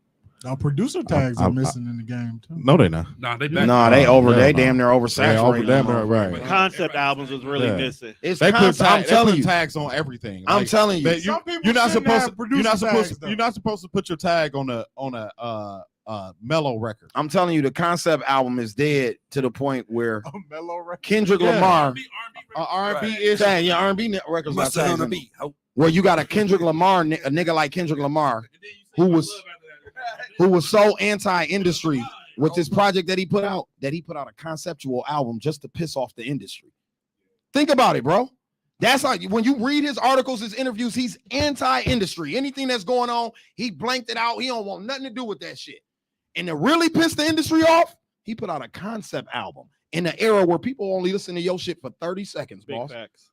Now producer tags I- are missing in the game too. no, they not. Nah, they back. No, they Oh, over. hell They no. damn near oversaturated. damn near, motherfucker. right. Concept albums was really Yeah. missing. It's They put concept. I'm they telling put you. tags on everything. I'm Like, telling you. that Some people you're not shouldn't supposed have to. producer You're not supposed tags, to. You're not supposed to put your tag on a mellow record. I'm telling you, the concept album is dead to the point where A mellow record. Kendrick Yeah. Lamar, R&B is saying yeah, R&B records got tags on them. Where you got a Kendrick Lamar, a nigga like Kendrick Lamar, who was so anti-industry with this project that he put out a conceptual album just to piss off the industry. Think about it, bro. That's like when you read his articles, his interviews, he's anti-industry. Anything that's going on, he blanked it out. He don't want nothing to do with that shit. And to really piss the industry off, he put out a concept album in an era where people only listen to your shit for 30 seconds, Big boss. facts.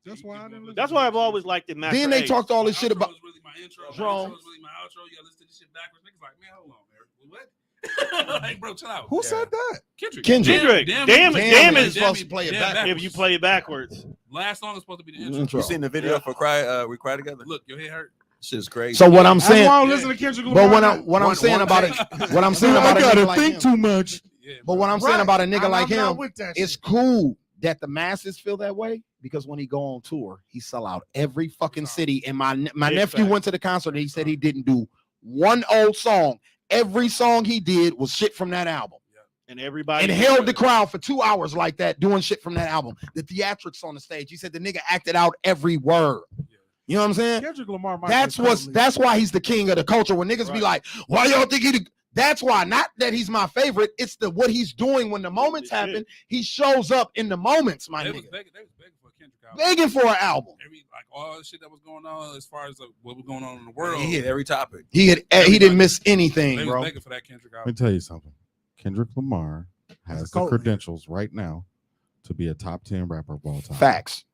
That's why I didn't listen That's to why that I've shit. always liked it. Then they talked all this shit about really my intro. My Drone. intro is really my outro. Yeah, listen to this shit backwards. Niggas like, man, hold on, man. What? Like, bro, chill out. Who said that? Kendrick. Kendrick. Damn it, Damn it. is supposed to play it back. If you play it backwards. Last song is supposed to be the intro. intro. You seen the video for Cry? We Cry Together. Look, your head hurt. Shit is crazy. So what I'm That's why saying, I don't listen to Kendrick Lamar. but what now. I'm One saying about take. it, what I'm saying I about a gotta nigga like think him, too much. Yeah, but what I'm Right. saying about a nigga I'm like not him, with that it's shit. cool that the masses feel that way because when he go on tour, he sell out every fucking city. And my Big nephew fact. went to the concert and he said he didn't do one old song. Every song he did was shit from that album. And everybody And held the crowd for 2 hours like that, doing shit from that album. The theatrics on the stage. He said the nigga acted out every word. You know what I'm saying? Kendrick Lamar. might That's be what's totally- that's why he's the king of the culture. When niggas be Right. like, why y'all think he the that's why, not that he's my favorite. It's the what he's doing when the moments Shit. happen. He shows up in the moments, my They was nigga. begging for a Kendrick album. Begging for an album. Every like all the shit that was going on as far as what was going on in the world. He hit every topic. He didn't miss anything, They was bro. begging for that Kendrick Let me album. tell you something. Kendrick Lamar has a the cult leader. credentials right now to be a top 10 rapper of all time. Facts.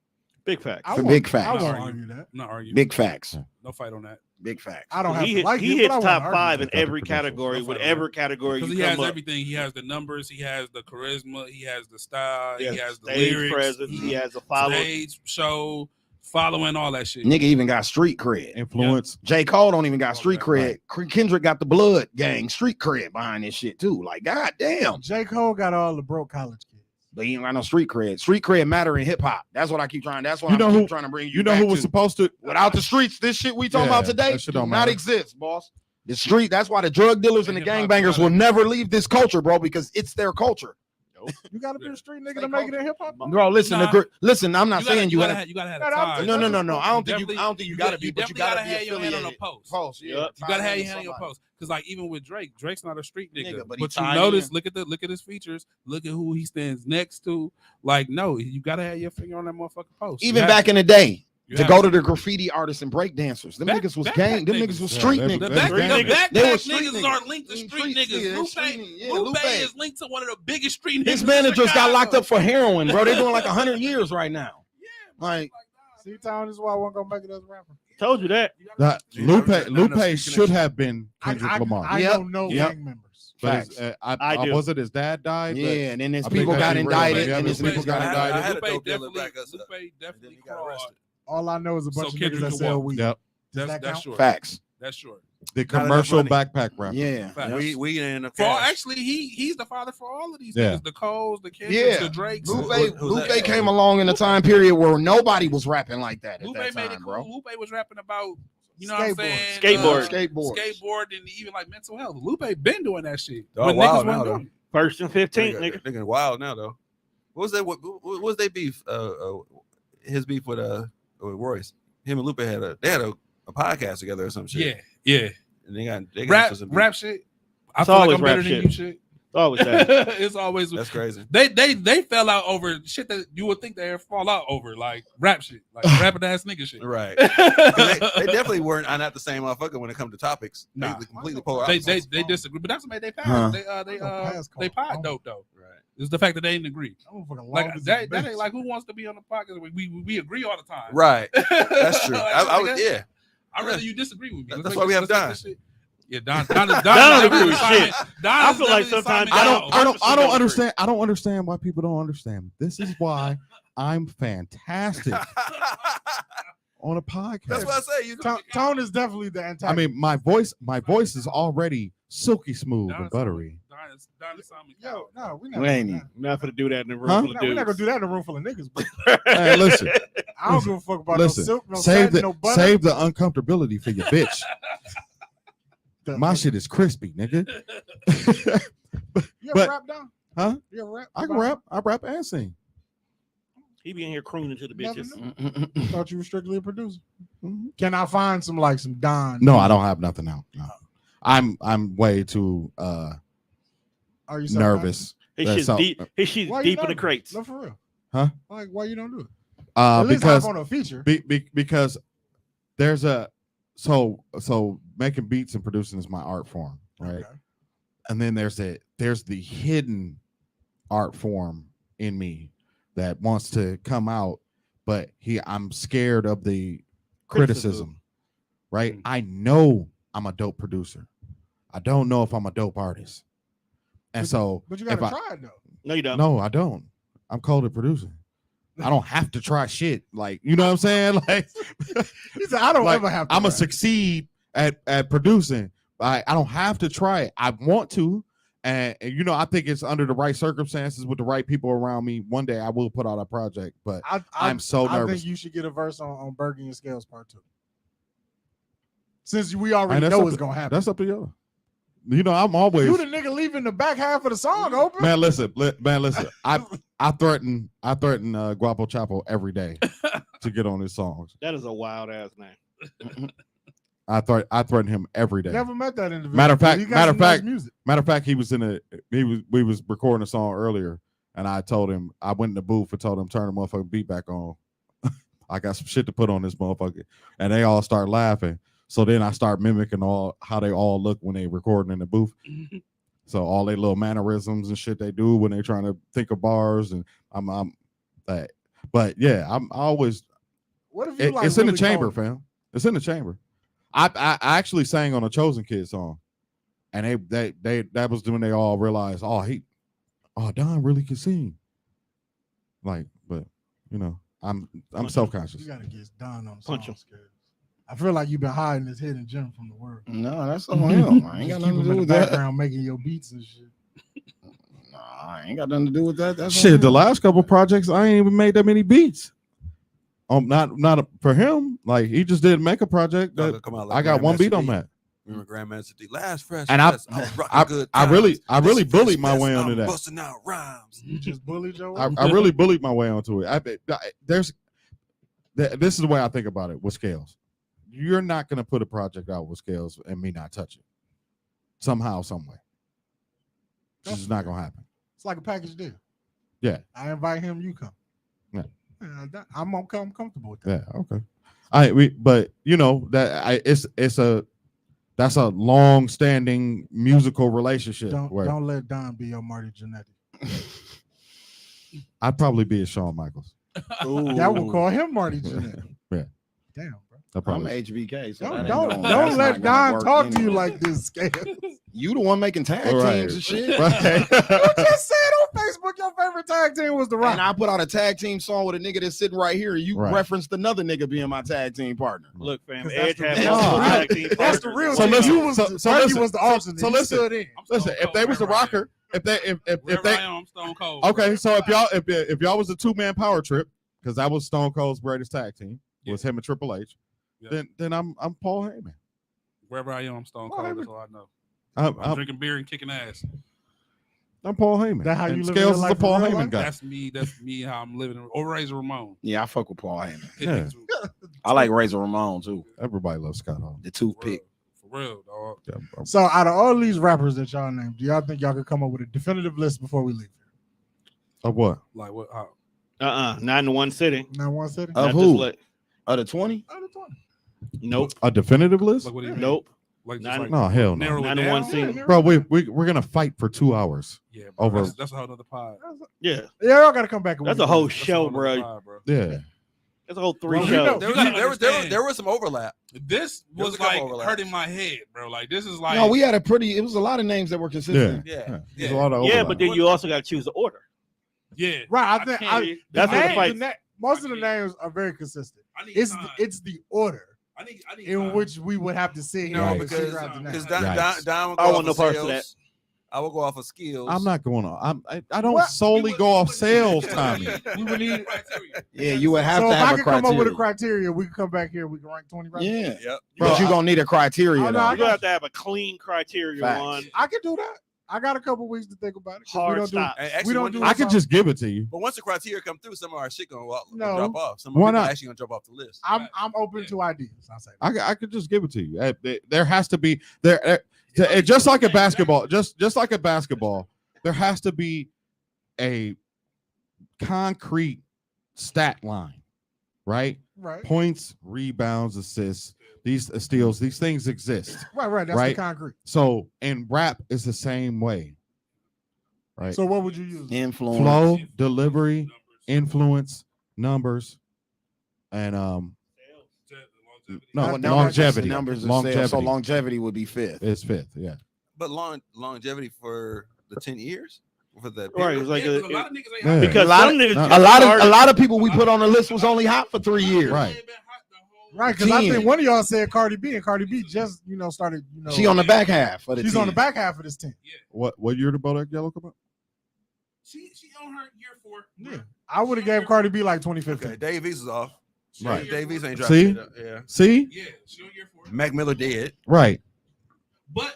Big facts. I For won't- big I facts. won't Argue. argue that. I'm not arguing. Big facts. No fight on that. Big facts. I don't have He, to like he it, hits but I won't top argue 5 in that. every Credentials. category, No fight on whatever that. category Because you he has come up. everything. He has the numbers. He has the charisma. He has the style. He has the Stage lyrics. presence. He has a follow. Stage show, following all that shit. Nigga even got street cred. Influence. J. Cole don't even got street cred. Right. Kendrick got the blood gang street cred behind this shit too. Like, god damn. J. Cole got all the broke college kids. But he ain't got no street cred. Street cred matter in hip hop. That's what I keep trying. That's what You I'm know who- trying to bring you. You know back who was to. supposed to? Without the streets, this shit we talking Yeah, about today that shit do don't not matter. exist, boss. The street. That's why the drug dealers and the gangbangers will never leave this culture, bro, because it's their culture. You got to be a street nigga Stay to make it in hip hop. Bro, listen, Nah. listen. I'm not saying you gotta have. you gotta have No, a no, tie. No. I don't think you Definitely- gotta be, but you gotta be have your hand on the affiliated. post. Post, yeah. Yup. You gotta have your hand on your post. Because like even with Drake, Drake's not a street nigga. Nigga, but he but you tied notice, in. look at his features, look at who he stands next to. Like, no, you gotta have your finger on that motherfucking post. Even back in the day, you to have go to the graffiti artists and break dancers, them Back- niggas was back- gang. Them back niggas was niggas. street Yeah, they- niggas. The backpack They were niggas street niggas. are linked to street Street niggas. niggas, Lupe, street niggas. Yeah, Lupe Lupe. is linked to one of the biggest street niggas. His in managers got Chicago. locked up for heroin, bro. They're doing like 100 years right now. Yeah, Like, See, T-Town is why I wasn't gonna make it as a rapper. Told you that. That You never- never Lupe speaking should of- have been Kendrick Lamar. I Yep, don't know yep. gang members. But Facts. I do. was it his dad died? Yeah, and then his I think people that's got the real indicted, name. and his Yeah, people got I indicted. had a Lupe dope dealer definitely, back us up. Lupe And then definitely he got fraud. arrested. All I know is a So bunch of Kendrick niggas that can sell walk. weed. Yep. Does That's that count? short. Facts. That's short. The Not enough commercial money. backpack rapper. Yeah. Facts. We in the For all, cash. actually, he's the father for all of these Yeah. niggas. The Coles, the Kendricks, Yeah. the Drakes. Lupe, Who's that? Lupe came along in a time period where nobody was rapping like that at Lupe that made it time, cool. bro. Lupe was rapping about, you know what I'm saying? Skateboard. Skateboard. And even like mental health. Lupe been doing that shit. Oh, when wow, niggas now, wasn't though. doing it. First and 15th, nigga. Nigga wild now though. What was that? What was they beef? His beef with Royce. Him and Lupe had a podcast together or some shit. Yeah. And they got Rap, into some beef. rap shit. I It's feel like always I'm better rap than shit. you shit. Always that. It's always That's crazy. they fell out over shit that you would think they fall out over, like rap shit, like rapping ass nigga shit. Right. 'Cause they definitely weren't not the same motherfucker when it comes to topics. Nah. They completely polar They opposites. disagree, but that's what made they pass. Huh. They pod dope though. Right. It's the fact that they didn't agree. I'm fucking Like long as a that bitch. ain't like who wants to be on the podcast. We agree all the time. Right. That's true. Like, I nigga, was yeah. I'd rather you disagree with me. That's Let's why make we this- have let's Don. make this shit- Yeah, Don is agree with shit. I feel like sometimes I don't don't agree. understand. I don't understand why people don't understand. This is why I'm fantastic on a podcast. That's what I say. You Tone is definitely the antagonist. I mean, my voice is already silky smooth and buttery. Don is Simon yo, Cowell. no, we're We not. ain't We're even. Not gonna do that in the room Huh? full of not gonna dudes. do that in a room full of niggas. But Hey, listen, I don't give a fuck about listen. no silk, no save satin, no butter. save the uncomfortability for your bitch. The- My shit is crispy, nigga. You ever but- rap down? Huh? You ever rap? I can rap. I rap and sing. He be in here crooning to the Never bitches. knew. Thought you were strictly a producer. Mhm. Can I find some Don? No, I don't have nothing out. No. I'm way too Are you so nervous. His That's shit's all- deep. His shit's Why you deep in the nervous? crates. No, for real. Huh? Like, why you don't do it? At least Because hop on a feature. because there's a so making beats and producing is my art form, right? Okay. And then there's the hidden art form in me that wants to come out, but I'm scared of the criticism, right? Mm. I know I'm a dope producer. I don't know if I'm a dope artist. And so But you if gotta I- try it though. No, you don't. no, I don't. I'm cold at producing. I don't have to try shit. Like, you know what I'm saying? Like, He said, I don't like, ever have to. I'm gonna rap. succeed at producing. I don't have to try it. I want to. And you know, I think it's under the right circumstances with the right people around me. One day I will put out a project, but I'm so I nervous. think you should get a verse on Bergen and Scales Part 2. Since we already that's know up it's to- gonna happen. That's up to you. You know, I'm always You the nigga leaving the back half of the song open. man. Listen. I threaten Guapo Chapo every day to get on his songs. That is a wild ass name. I threaten him every day. Never met that individual. Matter of fact- He got matter of some nice fact- music. Matter of fact, we was recording a song earlier, and I told him I went in the booth and told him turn the motherfucking beat back on. I got some shit to put on this motherfucker, and they all start laughing. So then I start mimicking how they all look when they recording in the booth. So all they little mannerisms and shit they do when they trying to think of bars, and I'm that. But yeah, I always What if you like it's in the Willie chamber, Coleman? fam. It's in the chamber. I actually sang on a Chosen Kid song, and they that was when they all realized, Don really can sing. Like, but you know, I'm self conscious. You gotta get Don on the Punch song him. skills. I feel like you've been hiding this hidden gem from the world. No, that's on him. I ain't got Just keep nothing to him do in the with that. background making your beats and shit. Nah, I ain't got nothing to do with that. That's on Shit, the him. last couple projects I ain't even made that many beats. Not for him. Like he just didn't make a project that Come out like I got one Grandmaster beat on D. that. Remember Grandmaster D? Last fresh. And I- Fresh, was rocking good I really times. This bullied fresh my way best, onto I'm that. Busting out rhymes. You just bullied your way. I really bullied my way onto it. This is the way I think about it with Scales. You're not gonna put a project out with Scales and me not touch it somehow, some way. It's just not gonna happen. It's like a package deal. Yeah. I invite him, you come. Yeah. I'm comfortable with that. Yeah, okay. But you know that that's a long standing musical relationship. where Don't let Don be your Marty Jannetty. I'd probably be a Shawn Michaels. That will call him Marty Jannetty. Damn, bro. I I'm probably. HBK. So that Don't ain't don't, gonna- don't that's let not gonna Don work talk to you anyway. like this, Scales. You the one making tag Right. teams and shit. Right. You just said on Facebook your favorite tag team was the Rock. And I put out a tag team song with a nigga that's sitting right here. You Right. referenced another nigga being my tag team partner. Look, fam, 'Cause Edge that's had the- multiple No, tag team That's the partners. real So team. listen, You was so Fergie listen, was the alternate. so You listen. stood in. I'm Stone Listen, if Cold they was the wherever I am. rocker, if Wherever they I am, I'm Stone Cold. okay, so if y'all was a 2-man power trip, because that was Stone Cold's greatest tag team, was him and Triple H, Yeah. then I'm Paul Heyman. Wherever I am, I'm Stone Well, Cold. That's all I know. I'm, I'm I'm, drinking beer and kicking ass. I'm Paul Heyman. That how you And live Scales your is a life in Paul real Heyman life? guy. That's me. That's me. How I'm living. Over Razor Ramon. Yeah, I fuck with Paul Heyman. Yeah. I like Razor Ramon too. Everybody loves Scott Hall. The For real, toothpick. for real, dog. Yeah, So out of all these rappers that y'all named, do y'all think y'all could come up with a definitive list before we leave here? Of what? Like what? How? Not in one sitting. Not one city? Of Not who? just like- Of the 20? Out of 20. Nope. A definitive list? Like what do you mean? Nope. Like just Not- like No, hell no. narrow it Not in one down? scene. Bro, we're gonna fight for 2 hours. Yeah, bro, Over- That's a whole other pod. Yeah. Yeah, y'all got to come back. And That's we a whole can- show, That's a whole other bro. pod, bro. Yeah. That's a whole 3 Well, we shows. know- There You was, gotta understand. there was some overlap. This There was was a couple like overlaps. hurting my head, bro. Like this is like No, we had a pretty, it was a lot of names that were consistent. Yeah. There's a lot of Yeah, overlap. but then you also got to choose the order. yeah. Right. I think can't- I, That's the what the name- fight- most of the names are very consistent. I need It's time. it's the order I need in time. which we would have to sit here No, and because figure out the because name. Yikes. Don would I go want off no of parts of sales. I will go off of skills. I'm not going on. I don't What? solely go off sales, Tommy. We would need criteria. Yeah, you would have So to if I have a could come up with a criteria. criteria, we can come back here. We can rank 20 rappers. Yeah, Yep. but Bro, you're gonna need a criteria. I know, though. I You're going to have to have a clean criteria Facts. on I can do that. I got a couple weeks to think about it. 'cause we hard don't do- stop. And We actually, don't when- do I could just give it to you. but once the criteria come through, some of our shit gonna No. drop off. Some Why of it not? actually gonna drop off the list. I'm open to ideas. I'll say that. I could just give it to you. There has to be just like a basketball, just like a basketball. There has to be a concrete stat line, right? Right. Points, rebounds, assists, these steals, these things exist. Right. That's Right. the concrete. So in rap, it's the same way, right? So what would you use? Influence. Flow, delivery, influence, numbers, and no, Well, longevity. Numbers of Longevity. sales. So longevity would be fifth. It's fifth, yeah. But longevity for the 10 years for the Right. It's like Yeah, 'cause a, a lot of niggas ain't Yeah. hot. because A lot some niggas no, just A started- lot of people we put on the list was only hot for 3 years. Right. Ain't been hot the whole- Right, because I 10. think one of y'all said Cardi B, and Cardi B just started. She on the back half of the She's 10. on the back half of this 10. What year did Bodak Yellow come out? She on her year 4. Yeah, I would have gave Cardi B like 2015. Okay, Dave East is off. She on Right. year Dave 4. East ain't dropped See? shit up. Yeah. See, Yeah, she on year 4. Mac Miller dead. right? But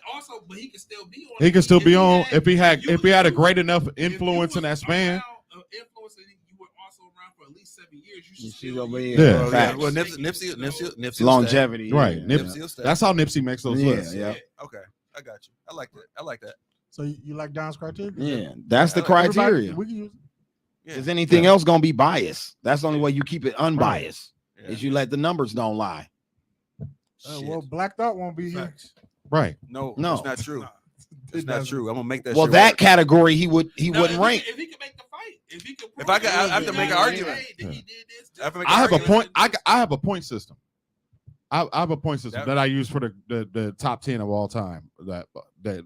he can still be on. He can still be on if he had a you- great enough if you influence in that was span. around, influence and you were also around for at least 7 years. You should She's still over be- here. Yeah. Oh, yeah. Facts. Well, Nipsey will Longevity. Right. Yeah. Nip- Stay. Nipsey will stay. That's how Nipsey makes those Yeah, lists. yeah. Okay, I got you. I like that. So you like Don's criteria? Yeah, that's the Everybody- criteria. We can use. Yeah. Is anything else gonna be biased? That's the only way you keep it unbiased. Yeah. Is you let the numbers don't lie. Shit. Well, Black Thought won't be here. Facts. Right. No, No. it's not true. Nah. It's not true. I'm gonna make that. Well, shit that work. category he Now, wouldn't rank. If he can make the fight, if he can. If I could- I have to make an argument. Hey, that he did this, I have to make I have a argument. point. I have a point system. I have a point system That- that I use for the top 10 of all time. That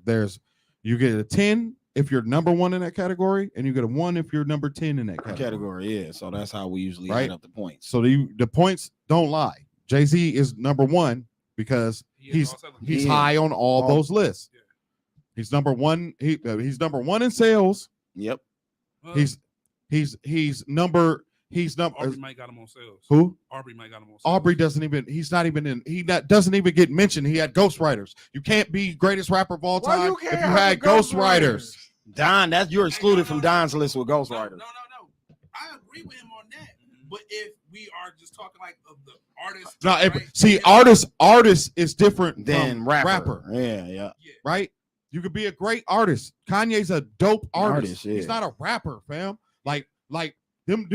there's you get a 10 if you're number 1 in that category, and you get a 1 if you're number 10 in that category. Yeah. So that's how we usually Right. add up the points. So the points don't lie. Jay-Z is number 1 because He is he's all seven. he's Yeah. high on all Oh. those lists. Yeah. He's number 1. He's number 1 in sales. Yep. Well, He's number Aubrey might got him on sales. who? Aubrey might got him on sales. Aubrey doesn't even. He's not even in. Doesn't even get mentioned. He had ghostwriters. You can't be greatest rapper of all Why time you if can't you have had the ghostwriters? ghostwriters. Don, you're excluded from Don's list with No. ghostwriters. I agree with him on that. But if we are just talking like of the artist, No, right? see, Yeah. artist is different Then from rapper. Yeah. Yeah. right? You could be a great artist. Kanye's a dope artist. Yeah. He's not a rapper, fam. Like them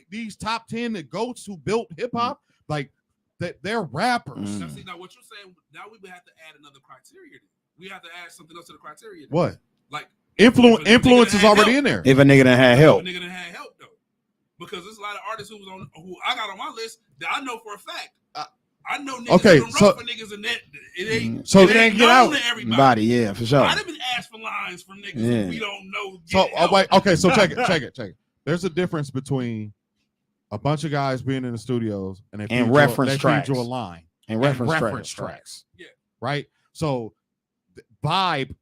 these top 10 that goats who built hip hop, like they're rappers. Mm. Now, see, now what you're saying, now we would have to add another criteria. We have to add something else to the criteria. What? Like Influence But the nigga is that had already help. in there. If a nigga done had help. a nigga that had help though. because there's a lot of artists who I got on my list that I know for a fact. I know niggas Okay, who done so- wrote for niggas and that it ain't So it it ain't ain't get known out. to everybody. Body, yeah, for sure. I done been asked for lines from niggas Yeah. who we don't know. So get out. wait, okay, so check it. There's a difference between a bunch of guys being in the studios and they And feed reference you, they tracks. feed you a line And and reference tracks. Yeah. Right. So vibe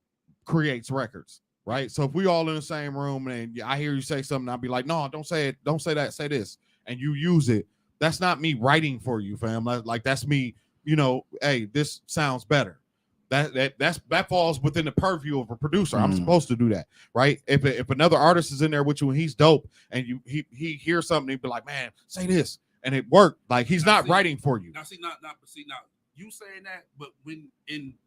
creates records. Right. So if we all in the same room and I hear you say something, I'll be like, no, don't say it. Don't say that. Say this. And you use it. That's not me writing for you, fam. Like that's me. You know, hey, this sounds better. That falls within the purview of a producer. I'm supposed to do that, right? If another artist is in there with you and he's dope, and he hears something, he'd be like, man, say this, and it worked. Like he's not writing for you. Now you saying that, but within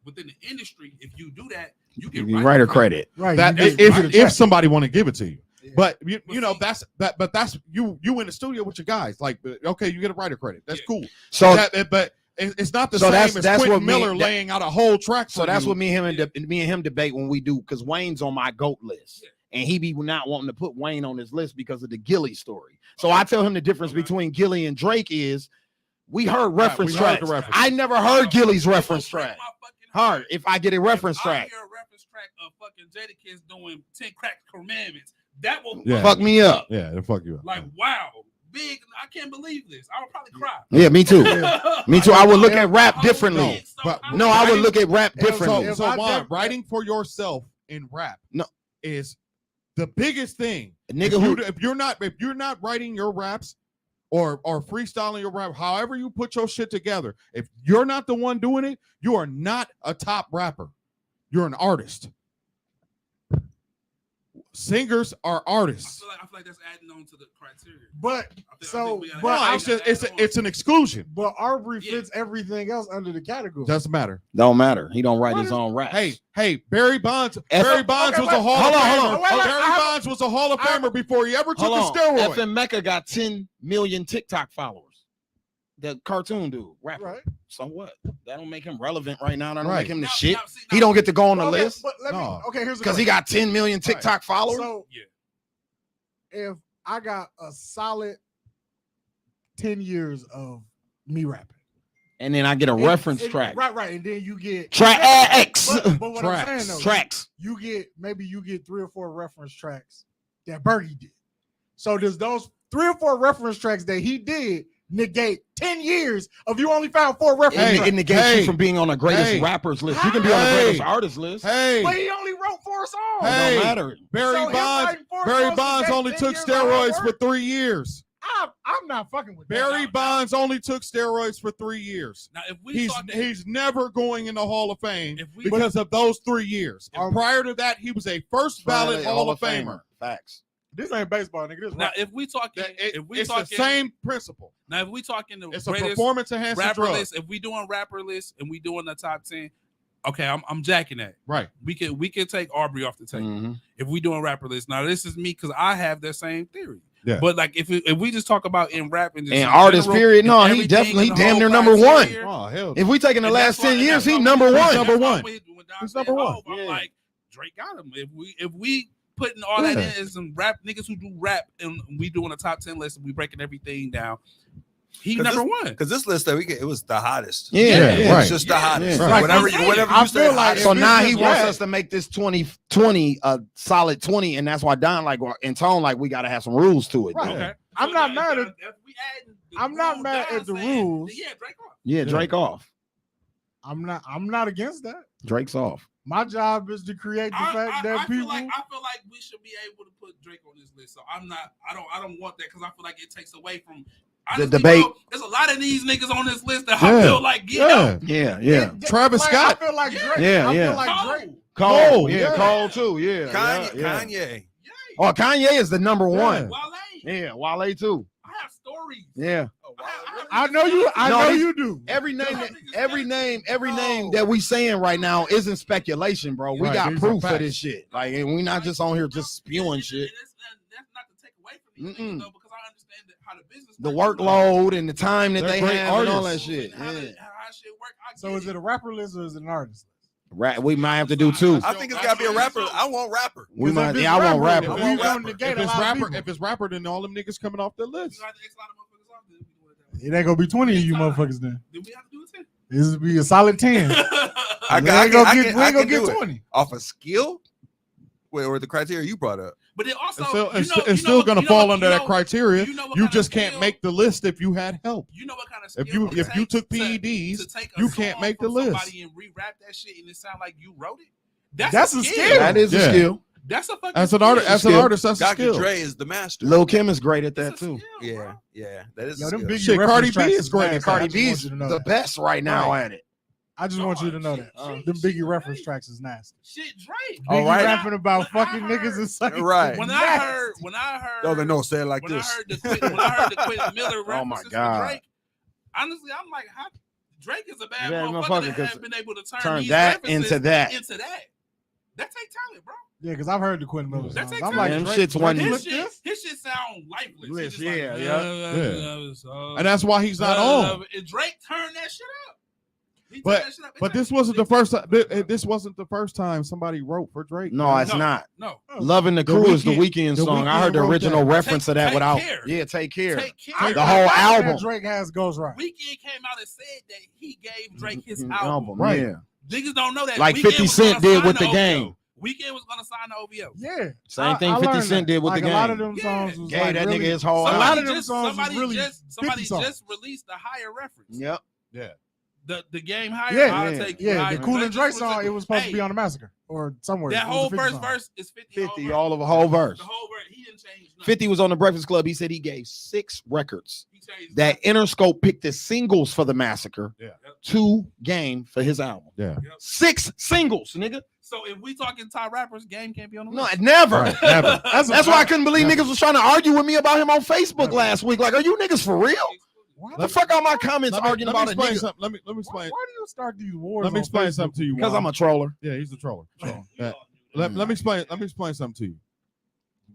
the industry, if you do that, you You get writer credit. Right. That you get the check. if somebody want to give it to you. Yeah. But you know see- that's you in the studio with your guys. Like okay, you get a writer credit. That's Yeah. cool. So But it's not the So same that's- as that's Quentin what me- Miller that- laying out a whole track. So for that's you. what me and him debate when we do, because Wayne's on my GOAT list. And he be not wanting to put Wayne on his list because of the Gilly story. So I tell him the difference between Gilly and Drake is we heard reference we heard tracks. the reference. I never heard Gilly's reference track. Hard. Hard. If I get a reference I track, hear a reference track of fucking Jadakiss doing 10 crack commandments. That will Yeah. fuck me up. Yeah, it'll fuck you up. Like, wow, big. I can't believe this. I would probably cry. Yeah, me too. Me too. I would look Yeah. at rap differently. No, I would look at rap differently. If So I Juan, def- writing for yourself in rap is the biggest thing. A nigga who If you're not writing your raps or freestyling your rap, however you put your shit together, if you're not the one doing it, you are not a top rapper. You're an artist. Singers are artists. I feel like that's adding on to the criteria. But so, we gotta- but No, I- it's just it's an exclusion. but Arbery Yeah. fits everything else under the category. Doesn't matter. don't matter. He don't write What his is- own raps. Hey, Barry Bonds. F- Barry Bonds okay, was a wait, Hall hold of on, Famer. hold on. Wait, wait, Barry Bonds was a Hall of Famer before he ever took Hold a on. steroid. FM Mecca got 10 million TikTok followers. The cartoon dude, rapper. Right. So what? That don't make him relevant right now. That don't Right. make him the Now- shit. now, see, He now- don't get to go on the Okay, list But let me. No. Okay, here's the because he got 10 million TikTok followers. So Yeah. if I got a solid 10 years of me rapping, And then I get a reference track. right, and then you get Tracks. But what I'm Tracks. saying though, Tracks. you get 3 or 4 reference tracks that Bergie did. So does those 3 or 4 reference tracks that he did negate 10 years of you only found 4 reference It, tracks? it negates Hey. you from being on the greatest Hey. rappers list. You can be on the Hey. greatest artist list. Hey, But he only wrote 4 songs. Hey. It don't matter. Barry So him Bonds. writing 4 Barry songs Bonds negate only 10 took years of hard steroids for work? 3 years. I'm not fucking with that. Barry Bonds only took steroids for 3 years. Now, if we He's talking, he's never going in the Hall of Fame If we- because of those 3 years. And Um, prior to that, he was a first ballot Hall of Famer. Facts. This ain't baseball, nigga. This now rap. if we talking, if we It's talking, the same principle. now if we talking the It's a greatest performance enhancing rapper drug. list, if we doing rapper list and we doing the top 10, okay, I'm jacking that. Right. We can take Aubrey off the table Mhm. if we doing rapper list. Now this is me because I have that same theory. Yeah. But like if we just talk about in rap and just And in artist general, period, no, and he everything definitely in the damn whole near number one. criteria, Oh hell. If we taking the and last that's why- 10 years, that's he why number when- one. that's Number why one. when Don He's said number one. Hov, I'm Yeah. like Drake got him. If we putting all that Yeah. in as some rap niggas who do rap and we doing a top 10 list and we breaking everything down, he 'Cause number this- one. Because this list that we get, it was the hottest. Yeah, Yeah, It's right. just the Yeah, hottest. yeah. Right. Whatever, Like, whatever I you say, feel like hottest. So if now it's he just wants rap- us to make this 20 a solid 20, and that's why Don like and Tone like we gotta have some rules to it. Right. though. Okay. I'm So not now, mad if at- we adding the I'm not rules mad Don at the saying, rules. Yeah, Drake off. Yeah, Drake off. I'm not against that. Drake's off. My job is to create the fact that I feel people. like we should be able to put Drake on this list. So I don't want that because I feel like it takes away from honestly, debate. Bro, there's a lot of these niggas on this list that Yeah. I feel like get out. Yeah, yeah. Travis like, Scott. I feel like Drake. Yeah, I yeah. feel like Cole. Drake. Cole, yeah. yeah, Cole too. Yeah, Kanye. yeah. Kanye. Yay. Oh, Kanye is the number one. Wale. Yeah, Wale too. I have stories. Yeah. Oh, I know you. I No, know he's- you do. Every name that we saying right now isn't speculation, bro. We Right, got these are proof for facts. this shit. Like, and we not just on here just spewing And shit. that's not to take away from these Mm-mm. niggas, though, because I understand that how the business The works. workload and the time that They're they great have and all that artists. shit. How Yeah. shit work. I So get is it a rapper list or is it an artist list? We might have to do two. I think it's gotta be a rapper. I want rapper. We might. If it's Yeah, I want rapper. if I want you don't rapper. negate If a it's lot of rapper, people, if it's rapper, then all them niggas coming off the list. it ain't gonna be 20 of you motherfuckers then. Then we have to do it This will be a solid 10. I We got. ain't I gonna can, get, we I ain't can gonna do get it 20. off of skill. Wait, or the criteria you brought up. But then also, It's still gonna fall under that criteria. you know what You kind just of can't skill- make the list if you had help. You know what kind of If skill you it if you takes took to PEDs, take a you can't song make the from list. somebody and re-rap that shit and it sound like you wrote it. That's a skill. That is a Yeah. skill. That's a fucking As an skill. artist, that's a Dr. skill. Dre is the master. Lil Kim is great at That's that a too. skill, Yeah, bro. yeah, that is. Yo, a them skill. Biggie Shit, reference Cardi B tracks is great at nasty. Cardi I just want B's you to know the that. best right now at it. I just want you to know Shit, that. shit, Them shit, Biggie reference Drake. tracks is nasty. Shit, Drake. All Biggie right. rapping about When I fucking heard- niggas and sucking. Right. When nasty. I heard, No, they don't say it like when this. I heard the Quentin Miller Oh my references God. to Drake, honestly, I'm like, how Drake is a bad Bad motherfucker motherfucker, that 'cause has been able to turn these that references into that. That take talent, bro. Yeah, because I've heard the Quentin Miller That's songs. like I'm like, them Drake, shits Drake wasn't- flipped His this? shit sound lifeless. He Bliss, just yeah, like, And that's why he's not on. And Drake turned that shit up. He turned But that shit up. but this wasn't the first time. This wasn't the first time somebody wrote for Drake. No, it's No. not. No. Loving the The Crew is the Weeknd- Weekend the song. I heard the Weeknd wrote original that. reference of that Take without. Care. Yeah, Take Care. Take care. The whole album. That Drake has Ghost Right. Weekend came out and said that he gave Drake his Mhm, album. Right. Yeah. Niggas don't know that. Like Weeknd 50 was gonna Cent did sign with the OVO. Game. Weekend was gonna sign the OVO. Yeah. Same thing 50 learned Cent that. did with Like the a lot of Game. them Yeah. songs was Gave like that really, nigga his whole a lot album. of them songs was really somebody 50 songs. just released a higher reference. Yep. The Game higher. Yeah, I'll yeah, take Yeah, higher. the Cool That and just Dre was song, a- it was supposed to Hey, be on the Massacre or somewhere. That It was a whole 50 first song. verse is 50. 50, all of a whole verse. The whole verse. He didn't change nothing. 50 was on the Breakfast Club. He said he gave 6 records He changed that nothing. Interscope picked as singles for the Massacre. Yeah. 2 Game for his album. Yeah. 6 singles, nigga. So if we talking top rappers, Game can't be on the No, list. never. Right, never. That's why I couldn't believe Never. niggas was trying to argue with me about him on Facebook Never. last week. Like, are you niggas for real? Why The fuck out my comments Let me arguing about a explain nigga something. Let me Why explain. do you start these wars? Let me on explain Facebook? something to you. because Juan. I'm a troller. Yeah, he's a troller. You Let, all- let me explain something to you.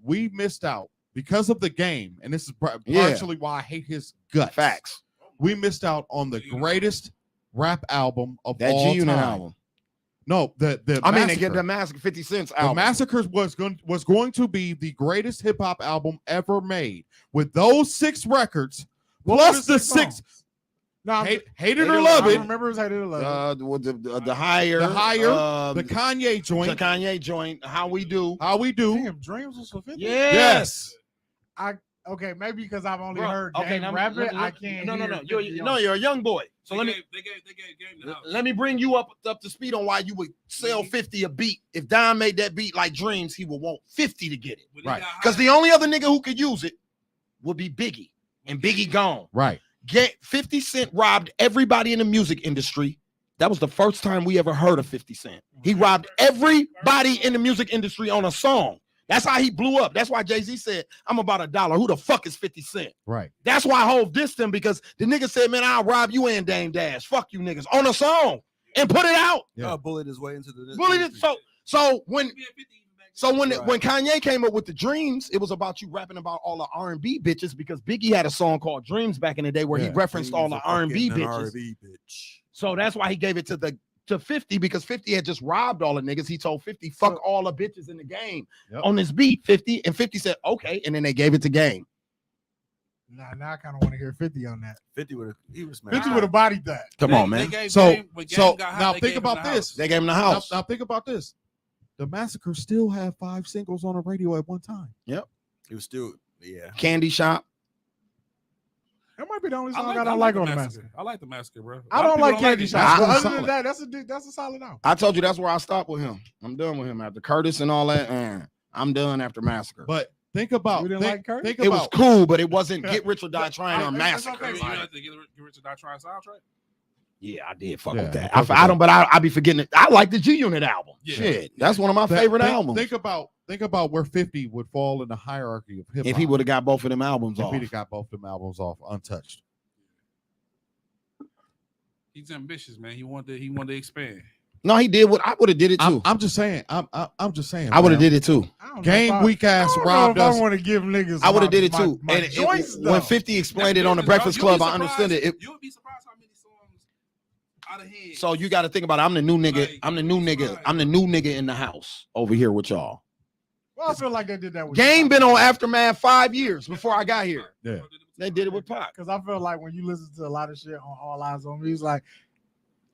We missed out because of the Game, and this is Yeah. partially why I hate his guts. Facts. We missed out on the greatest rap album of That all G Unit time. album. No, the I mean, they Massacre. get the Massacre 50 Cent's The album. Massacres was going to be the greatest hip hop album ever made with those 6 records What plus were the songs? 6 No, Hate it Hate or It or Love I It, remember it was Hate It or Love It. The higher, The Higher, the Kanye the joint, Kanye joint, How We Do. How We Do. Damn, Dreams was for 50. Yes. Okay, maybe because I've only Bro, heard okay, Game now rap it, let- I can't. No, hear You're, 50 no, on- you're a young boy. So they let me gave Game the house. let me bring you up to speed on why you would sell 50 a beat. If Don made that beat like Dreams, he would want 50 to get it. When he Right. got Because hot, the only other nigga who could use it would be Biggie. And Biggie gone. Right. 50 Cent robbed everybody in the music industry. That was the first time we ever heard of 50 Cent. He robbed everybody in the music industry on a song. That's how he blew up. That's why Jay-Z said, I'm about $1. Who the fuck is 50 Cent? Right. That's why Hov dissed him, because the nigga said, man, I'll rob you and Dame Dash. Fuck you niggas on a song and put it out. Yeah. Bullet his way into the. Bully it. So when he be at 50 even back then. when Kanye came up with the Dreams, it was about you rapping about all the R&B bitches, because Biggie had a song called Dreams back in the day where he Yeah. referenced all the R&B bitches. bitch. So that's why he gave it to 50, because 50 had just robbed all the niggas. He told 50, fuck all the bitches in the game Yep. on this beat, 50. And 50 said, okay. And then they gave it to Game. Now I kind of want to hear 50 on that. 50 would have. He was 50 would have bodied that. Come on, man. gave So- Game- when Game so got hot, now they think gave him about the this. house. They gave him the Now, house. now think about this. The Massacre still had 5 singles on the radio at one time. He was still. Yeah. Candy Shop. That might be the only I song I, like don't the like on the Massacre. Massacre. I like the Massacre, bro. I don't like Candy it. Shop. Nah, But it's other than solid. that, that's a solid album. I told you that's where I stopped with him. I'm done with him after Curtis and all that. I'm done after Massacre. But think about You didn't like Kurt? think it was about cool, but it wasn't Get Rich or Die Trying or It's Massacre. I okay. mean, you have to get Rich or Die Trying soundtrack. Yeah, I did fuck Yeah, with that. I fuck with I don't, but I be forgetting it. I like the G Unit album. Yeah. Shit, that's one of my favorite albums. Think about where 50 would fall in the hierarchy of hip hop If he would have got both of them albums if off. he'd have got both them albums off untouched. He's ambitious, man. He wanted to expand. No, he did what I would have did it too. I'm just saying. I'm just saying. I would have man. did it too. I don't know Game if I- weak ass I don't know robbed if us. I want to give niggas. I would have my- did it my- too. my And joints, when though. 50 explained That's it on the business, bro. Breakfast You'll be Club, I understood surprised- it. You'll be surprised how many songs out of hand. So you got to think about it. I'm the new nigga. Like, I'm the new nigga. right. I'm the new nigga in the house over here with y'all. Well, I feel like they did that with Game been on Aftermath 5 years before I got here. Yeah. They did it with Pac. because I feel like when you listen to a lot of shit on All Eyes on Me, it's like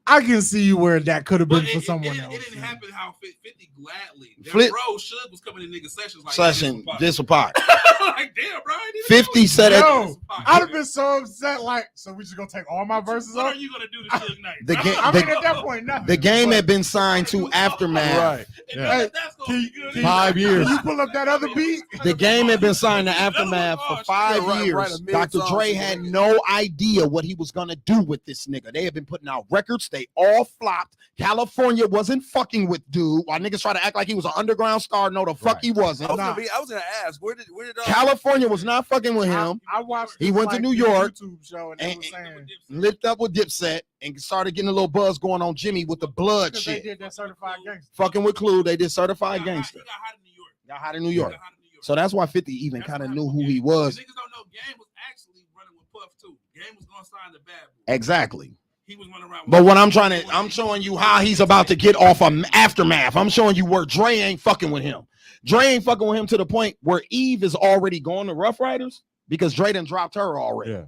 I can see where that could have been for someone else. It didn't happen how 50 gladly. Flip- Bro, Suge was coming in nigga sessions like Session, this with Pac. like damn, bro. I didn't 50 know. said it. Yo, I'd have been so upset. Like, so we just gonna take all my verses What off? are you gonna do to Suge Knight? The bro? game- I mean, at that point, nothing. The game But had been signed to Aftermath. Right. And Yeah. that's gonna be good. 5 years. Can you pull up that other beat? The game had been signed to Aftermath for 5 right, years. right, a mid Dr. song. Dre had no idea what he was gonna do with this nigga. They had been putting out records. They all flopped. California wasn't fucking with dude. While niggas try to act like he was an underground star, no, the fuck Right. he wasn't. I was gonna ask, where did California was not fucking with him. I watched. He this, went to like, New York YouTube show and they and- were saying Lipped up with Dipset and started getting a little buzz going on Jimmy with the blood because they shit. did that certified gangster. Fucking with Clue, they did Certified He got hot- Gangster. He got hot in New York. Got hot in New He York. got hot in New York. So that's why 50 even That's kind of what knew happened. who he was. Niggas don't know Game was actually running with Puff too. Game was gonna sign the bad boy. Exactly. He was running around. But what I'm showing you how he's about to get off of Aftermath. I'm showing you where Dre ain't fucking with him. Dre ain't fucking with him to the point where Eve is already going to Rough Riders because Dre done dropped her already. Yeah.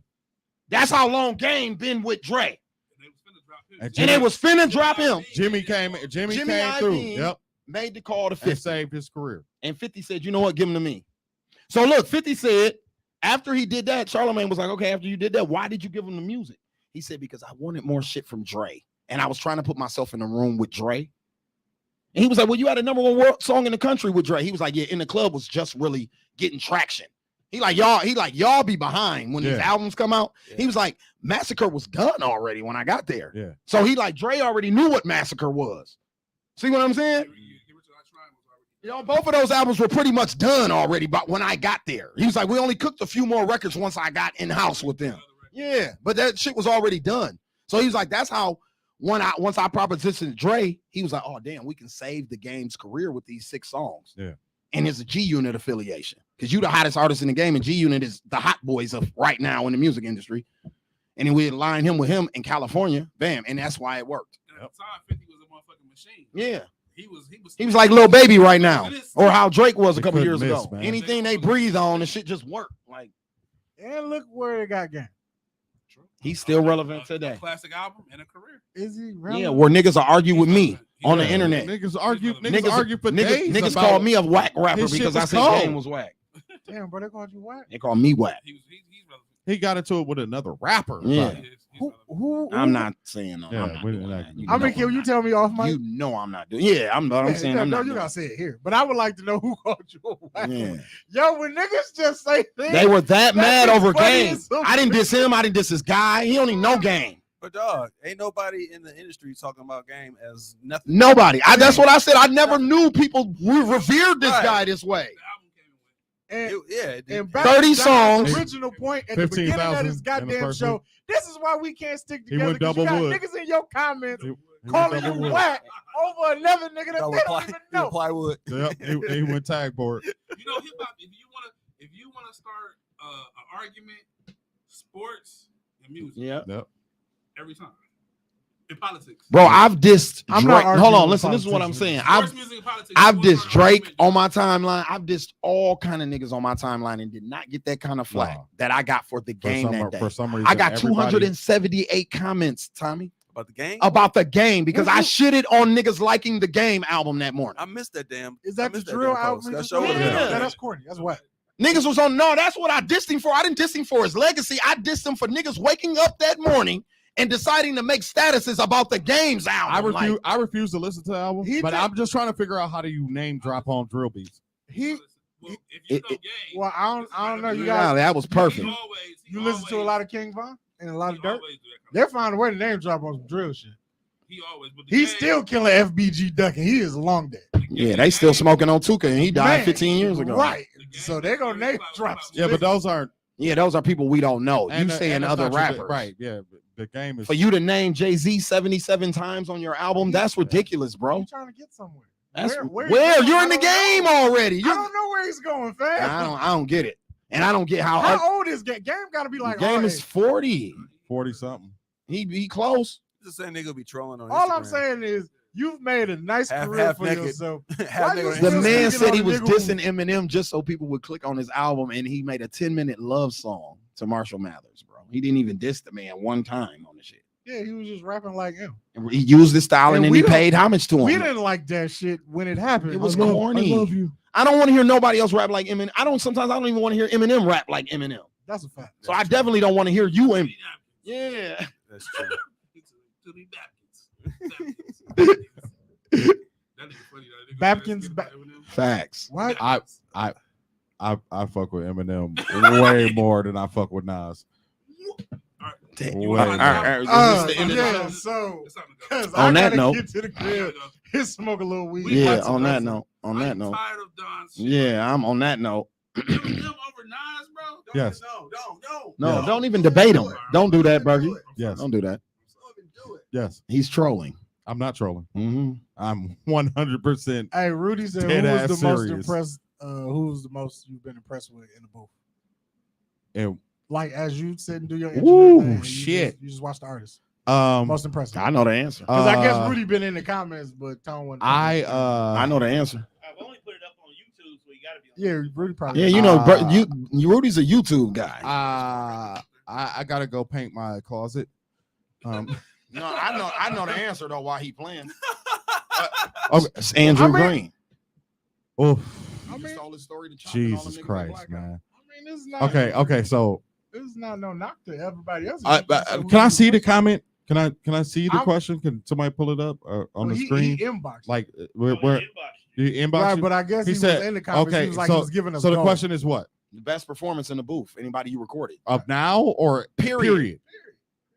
That's how long Game been with Dre. They was finna drop him. And And they was finna drop him. Jimmy came Jimmy came through. Iovine Yep. Made the call to And 50. saved his career. And 50 said, you know what, give him to me. So look, 50 said, after he did that, Charlamagne was like, okay, after you did that, why did you give him the music? He said, because I wanted more shit from Dre. And I was trying to put myself in the room with Dre. And he was like, well, you had a #1 world song in the country with Dre. He was like, yeah, In the Club was just really getting traction. Y'all be behind when these Yeah. albums come out. Yeah. He was like, Massacre was done already when I got there. Yeah. So he like, Dre already knew what Massacre was. See what I'm saying? You know, both of those albums were pretty much done already, but when I got there, he was like, we only cooked a few more records once I got in house with them. Yeah, but that shit was already done. So he was like, that's how once I propositioned Dre, he was like, oh damn, we can save the Game's career with these 6 songs. Yeah. And it's a G Unit affiliation because you the hottest artist in the game, and G Unit is the hot boys of right now in the music industry. And then we line him with him in California, bam, and that's why it worked. And at the time, 50 was a motherfucking machine. Yeah. He He was like Lil Baby right now, or how Drake was a They couple couldn't years miss, ago. man. Anything they breathe on, the shit just worked. Like And look where it got Game. he's still relevant today. A classic album and a career. Is he? Yeah, Relevant? where niggas will argue with me on the Yeah. internet. Niggas argue. Niggas- Niggas argue for days. Niggas about called me a whack rapper his shit because I was said cold. Game was whack. Damn, bro, they called you whack. They called me whack. He's relevant. He got into it with another rapper. Yeah. about it. He's Who? relevant. Who? I'm not saying no. Yeah, I'm not we're doing not- that. You I mean, know can I'm you not. tell me off mic? You know I'm not doing. Yeah, I'm saying I'm no, not. you doing gotta say it here. But I would like to know who called you a whack. Yeah. Yo, when niggas just say things, They were that That mad is over funny Game. as so I didn't diss him. I didn't diss this guy. He don't even know Game. But dog, ain't nobody in the industry talking about Game as nothing. Nobody. That's what I said. I never knew people revered this Right. guy this way. The album came in with. and, It and did. back 30 to John's songs. Original point at the 15,000 beginning of in this the goddamn first show. week. This is why we can't stick He together. went 'cause you double got wood. niggas in your comments He went calling double you wood. whack over another nigga that they don't even know. Plywood. Yep, he went tag board. You know, hip hop. If you wanna start an argument, sports and music Yeah. Yep. every time. In politics. Bro, I've dissed I'm Drake. not arguing Hold on, with listen. This is what I'm politicians. saying. Sports, music, and politics. I've You wanna dissed start an Drake argument, on my timeline. I've dissed all kind of niggas on my timeline and did not get that kind of flack Wow. that I got for the game that day. For some reason, I got everybody- 278 comments, Tommy, About the game. about the game because I Who's shitted on niggas liking the Game album that morning. I missed that damn. Is I that the missed drill damn album? post. he That just show did? was Yeah. good. Yeah, that's corny. That's whack. Niggas was on, no, that's what I dissed him for. I didn't diss him for his legacy. I dissed him for niggas waking up that morning and deciding to make statuses about the Game's album. I refuse to listen to the album, He but did- I'm just trying to figure out how do you name drop on drill beats. He, Well, if you know game, well, I don't know. You Nah, guys, that was perfect. you listen to a lot of King Von and a lot of Dirt. They They're finding a way to name drop on some drill shit. He always. But the He's game- still killing FBG Ducking. He is long dead. Yeah, they still smoking on Tuka and he died Man, 15 years ago. Right. The game So they're gonna name drop. Yeah, but those aren't. Yeah, those are people we don't know. and, You saying and it's other not your- rappers. right? Yeah, but the game is. For you to name Jay-Z 77 times on your album, that's ridiculous, bro. You trying to get somewhere? That's Where where he's you're going, in the I game don't know. already. I You're, don't know where he's going, fam. I don't get it. And I don't get how How old is Game? Game got to be like Game our is age. 40. 40 something. He close. the same nigga be trolling on All Instagram. I'm saying is you've made a nice Half- career half for naked. yourself. Half Why nigga you on still The Instagram. man speaking said on he a was nigga who- dissing Eminem just so people would click on his album, and he made a 10-minute love song to Marshall Mathers, bro. He didn't even diss the man one time on the shit. Yeah, he was just rapping like him. And he used his style, And and then we he don't- paid homage to him. We didn't like that shit when it happened. It was I love- corny. I love you. I don't want to hear nobody else rap like Eminem. Sometimes I don't even want to hear Eminem rap like Eminem. That's a fact. So I definitely don't want to hear you. Yeah. That's true. To the Babkins. That nigga funny, though. That nigga Babkins said ba- skit about Eminem. Facts. What? I fuck with Eminem way more than I fuck with Nas. Damn. Way All right, more. all right. Is this the end of the yeah, show? so It's time to go. 'cause On I that gotta note- get to the crib, hit smoke a little weed. Yeah, watch some on that wrestling. note. On that I'm note. tired of Don's shit. Yeah, I'm on that note. Eminem over Nas, bro. Don't Yes. No. No, Yeah. don't even debate him. Don't do that, Bergie. Yes. Don't do that. Yes, He's trolling. I'm not trolling. Mm-hmm. I'm 100%. Hey, Rudy said, Dead "Who ass was the most serious. impressed? Who's the most you've been impressed with in the booth? And Like as you sit and do your Woo, thing, and shit. you just watch the artist. um, Most impressive. I know the answer. Because I guess uh, Rudy been in the comments, but Tone wasn't. I know the answer. I've only put it up on YouTube, so you gotta be. On Yeah, Rudy probably. Yeah, you know, Uh, Rudy's a YouTube guy. I gotta go paint my closet. No, I know the answer though. Why he playing? Okay. It's Andrew I mean- Green. Oh, I mean, Stole his story to Chop and all them Jesus niggas Christ, like Black man. I mean, it's not. Okay. So, It's not no knock to everybody else. can I see the comment? Can I see the I'm- question? Can somebody pull it up on the He screen? inboxed. Like Where, where you inbox? Right, you? but I guess He he, said- was in the comments. okay, he was like, so- he was giving us. So the gold. question is what? The best performance in the booth. Anybody you recorded? Up now or Period.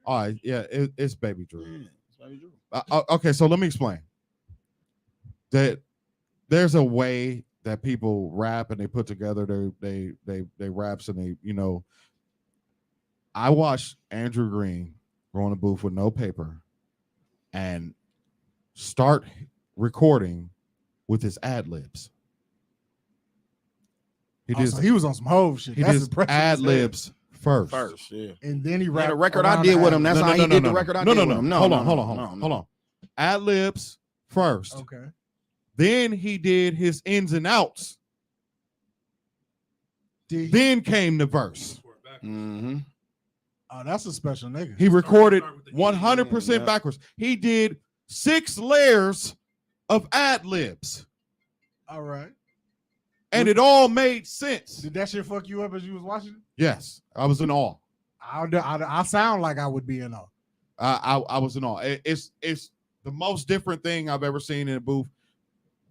All right, yeah, it's Baby Drew. Yeah, it's Baby Drew. Okay, so let me explain. That there's a way that people rap and they put together they raps and they I watched Andrew Green go in a booth with no paper and start recording with his ad libs. He Oh, did so he was on some Hov shit. he That's did impressive. ad libs first. First, yeah. And then he Yeah, rapped. the record I around did the with him. ad-libs. That's how he did the record I did with him. No, hold no, on, no, hold no, on, no. hold on. Ad libs first. Okay. Then he did his ins and outs. Did he- Then came the verse. Mm-hmm. Oh, that's a special nigga. He recorded Start with the 100% yeah. backwards. He did 6 layers of ad libs, All right. and it all made sense. Did that shit fuck you up as you was watching it? Yes, I was in awe. I sound like I would be in awe. I was in awe. It's the most different thing I've ever seen in a booth.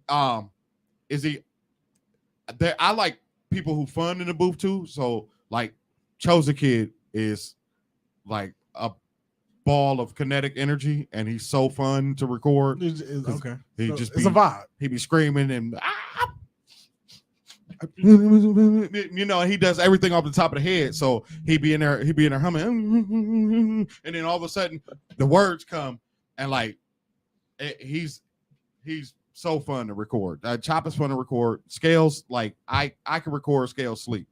I like people who fun in the booth too. So like Chosen Kid is like a ball of kinetic energy, and he's so fun to record. Okay. He So just it's be- a vibe. He be screaming and he does everything off the top of the head. So he be in there humming, and then all of a sudden the words come, and like he's so fun to record. Chop is fun to record. Scales, like I can record Scales sleep.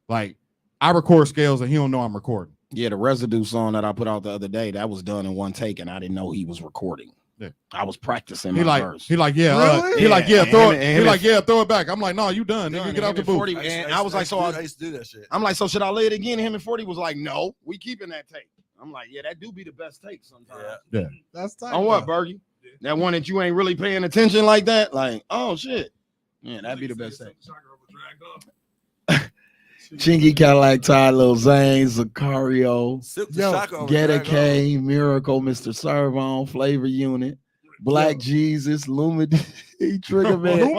Like I record Scales and he don't know I'm recording. Yeah, the residue song that I put out the other day, that was done in one take, and I didn't know he was recording. Yeah. I was practicing He my like verse. he like yeah Really? he like yeah Yeah, throw him it. and- He him like and- yeah throw it back. I'm like no you done. Done, Nigga, get out the him and booth. 40 and I was like, so I used to do that shit. I'm like, so should I lay it again? Him and 40 was like, no, we keeping that tape. I'm like, yeah, that do be the best tape sometimes. Yeah. That's tight. On what, Bergie? That one that you ain't really paying attention like that? Like, oh shit. Yeah, that'd be the best tape. Chingy Cadillac, Ty Lil Zane, Zacario, Silk the Yo, Shocker over Get a Drag On. K, Miracle, Mr. Servon, Flavor Unit, Black Jesus, Lumid, Trigger Man,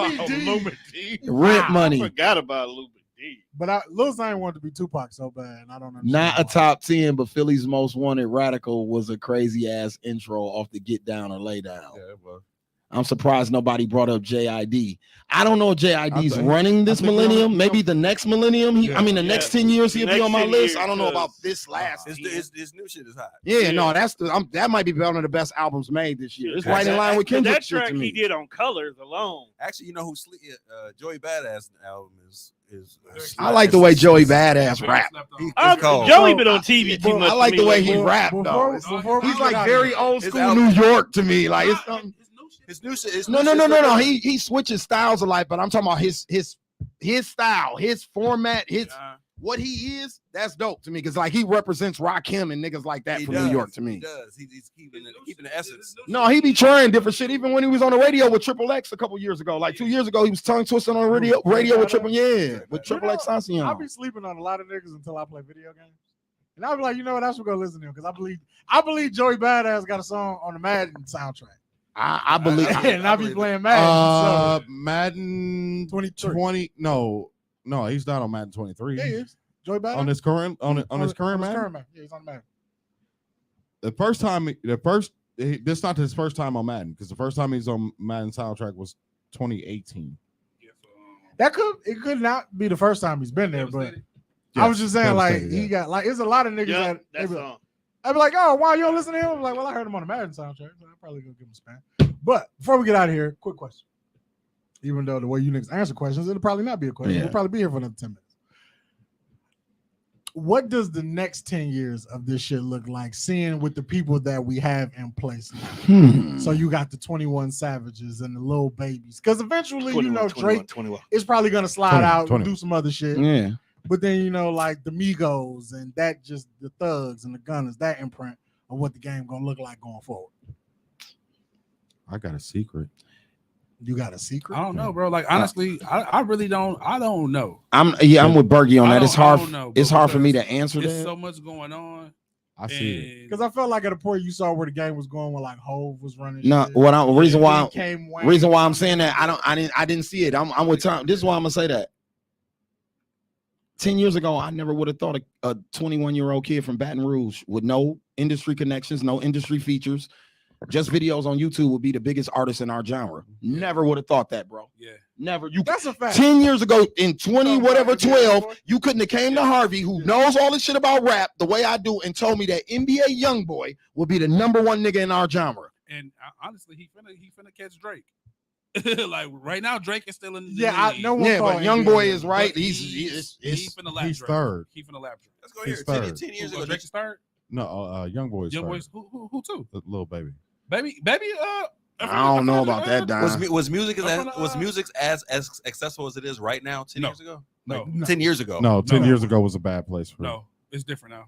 Rent I Money. forgot about Luba D. But Lil Zane wanted to be Tupac so bad, and I don't understand. Not a why. top 10, but Philly's Most Wanted Radical was a crazy ass intro off the Get Down or Lay Down. Yeah, it was. I'm surprised nobody brought up JID. I don't know if JID's think- running this I think millennium. he'll- Maybe the next millennium. Yeah. The next 10 years he'll be Next on my 10 list. years, I don't know about 'cause- this last. His, 10. his new shit is hot. Yeah, no, Yeah. that might be one of the best albums made this year. It's Yeah. right in line with That Kendrick shit track to he me. did on Colors alone. Actually, you know who Joey Badass album is I like the way Joey Badass rap. cold. Joey been on TV too Bro, much. I like to the me way lately. he rap before- though. before we He's get like out very of old His school album- New York to me. Like it's something. his new shit. His No. new shit's like- He switches styles a lot, but I'm talking about his style, his format, what he is. That's dope to me because like he represents Rakim and niggas like that He from does, New York to He me. does. He's keeping the essence. No, he be trying different shit. Even when he was on the radio with Triple X a couple years ago, like 2 years ago, he was tongue twisting on the radio with Triple Triple X I'll Sansion. be sleeping on a lot of niggas until I play video games. And I'll be like, you know what? I should go listen to him because I believe Joey Badass got a song on the Madden soundtrack. I believe. And I'll be playing Madden. Madden 23. 20. No, he's not on Madden 23. Yeah, he is. Joey Badass. On his current Madden. Madden. Yeah, he's on Madden. This not his first time on Madden because the first time he's on Madden soundtrack was 2018. It could not be the first time he's been there, but I Yes, was just saying, like, devastated, he got like it's a lot of niggas Yeah, that that they be, song. I'd be like, oh, why you don't listen to him? I'm like, well, I heard him on the Madden soundtrack, so I'll probably go give him a spam. But before we get out of here, quick question. Even though the way you niggas answer questions, it'll probably not be a question. Yeah. We'll probably be here for another 10 minutes. What does the next 10 years of this shit look like, seeing with the people that we have in place now? So you got the 21 Savages and the Lil Babies. Because eventually, you know, Drake 21. is probably going to slide 20, out 20. and do some other shit. Yeah. But then, you know, like the Migos and that just the Thugs and the Gunners, that imprint of what the game going to look like going forward. I got a secret. You got a secret? I don't know, bro. Like honestly, I really don't. I don't know. I'm with Bergie on I that. don't- It's hard. I don't know, It's bro, hard for me to because answer There's that. so much going on. I see it. Because I felt like at a point you saw where the game was going, where like Hove was running. No, shit. reason why Then came Wayne. reason why I'm saying that I didn't see it. I'm with Tom. This is why I'm gonna say that. 10 years ago, I never would have thought a 21-year-old kid from Baton Rouge with no industry connections, no industry features, just videos on YouTube would be the biggest artist in our genre. Never would have thought that, bro. Yeah. Never. You That's a fact. 10 years ago in 20 So, whatever right, 12 yeah. you couldn't have came to Harvey who knows all this shit about rap the way I do and told me that NBA Youngboy would be the number one nigga in our genre. And honestly, he finna catch Drake. Like right now, Drake is still in the Yeah, I league. know. Yeah, but Youngboy is But right. he He's finna lap he's Drake. third. He finna lap Drake. Let's go He's here. third. 10 years Who, ago, Drake is third. No, Young Boy's Young third. boys. Who too? The little baby. Baby. I don't know about that, Don. was music I'm was gonna, music as accessible as it is right now 10 No. years ago? No, No. 10 years ago. No, 10 No. years ago was a bad place for. no, it's different now.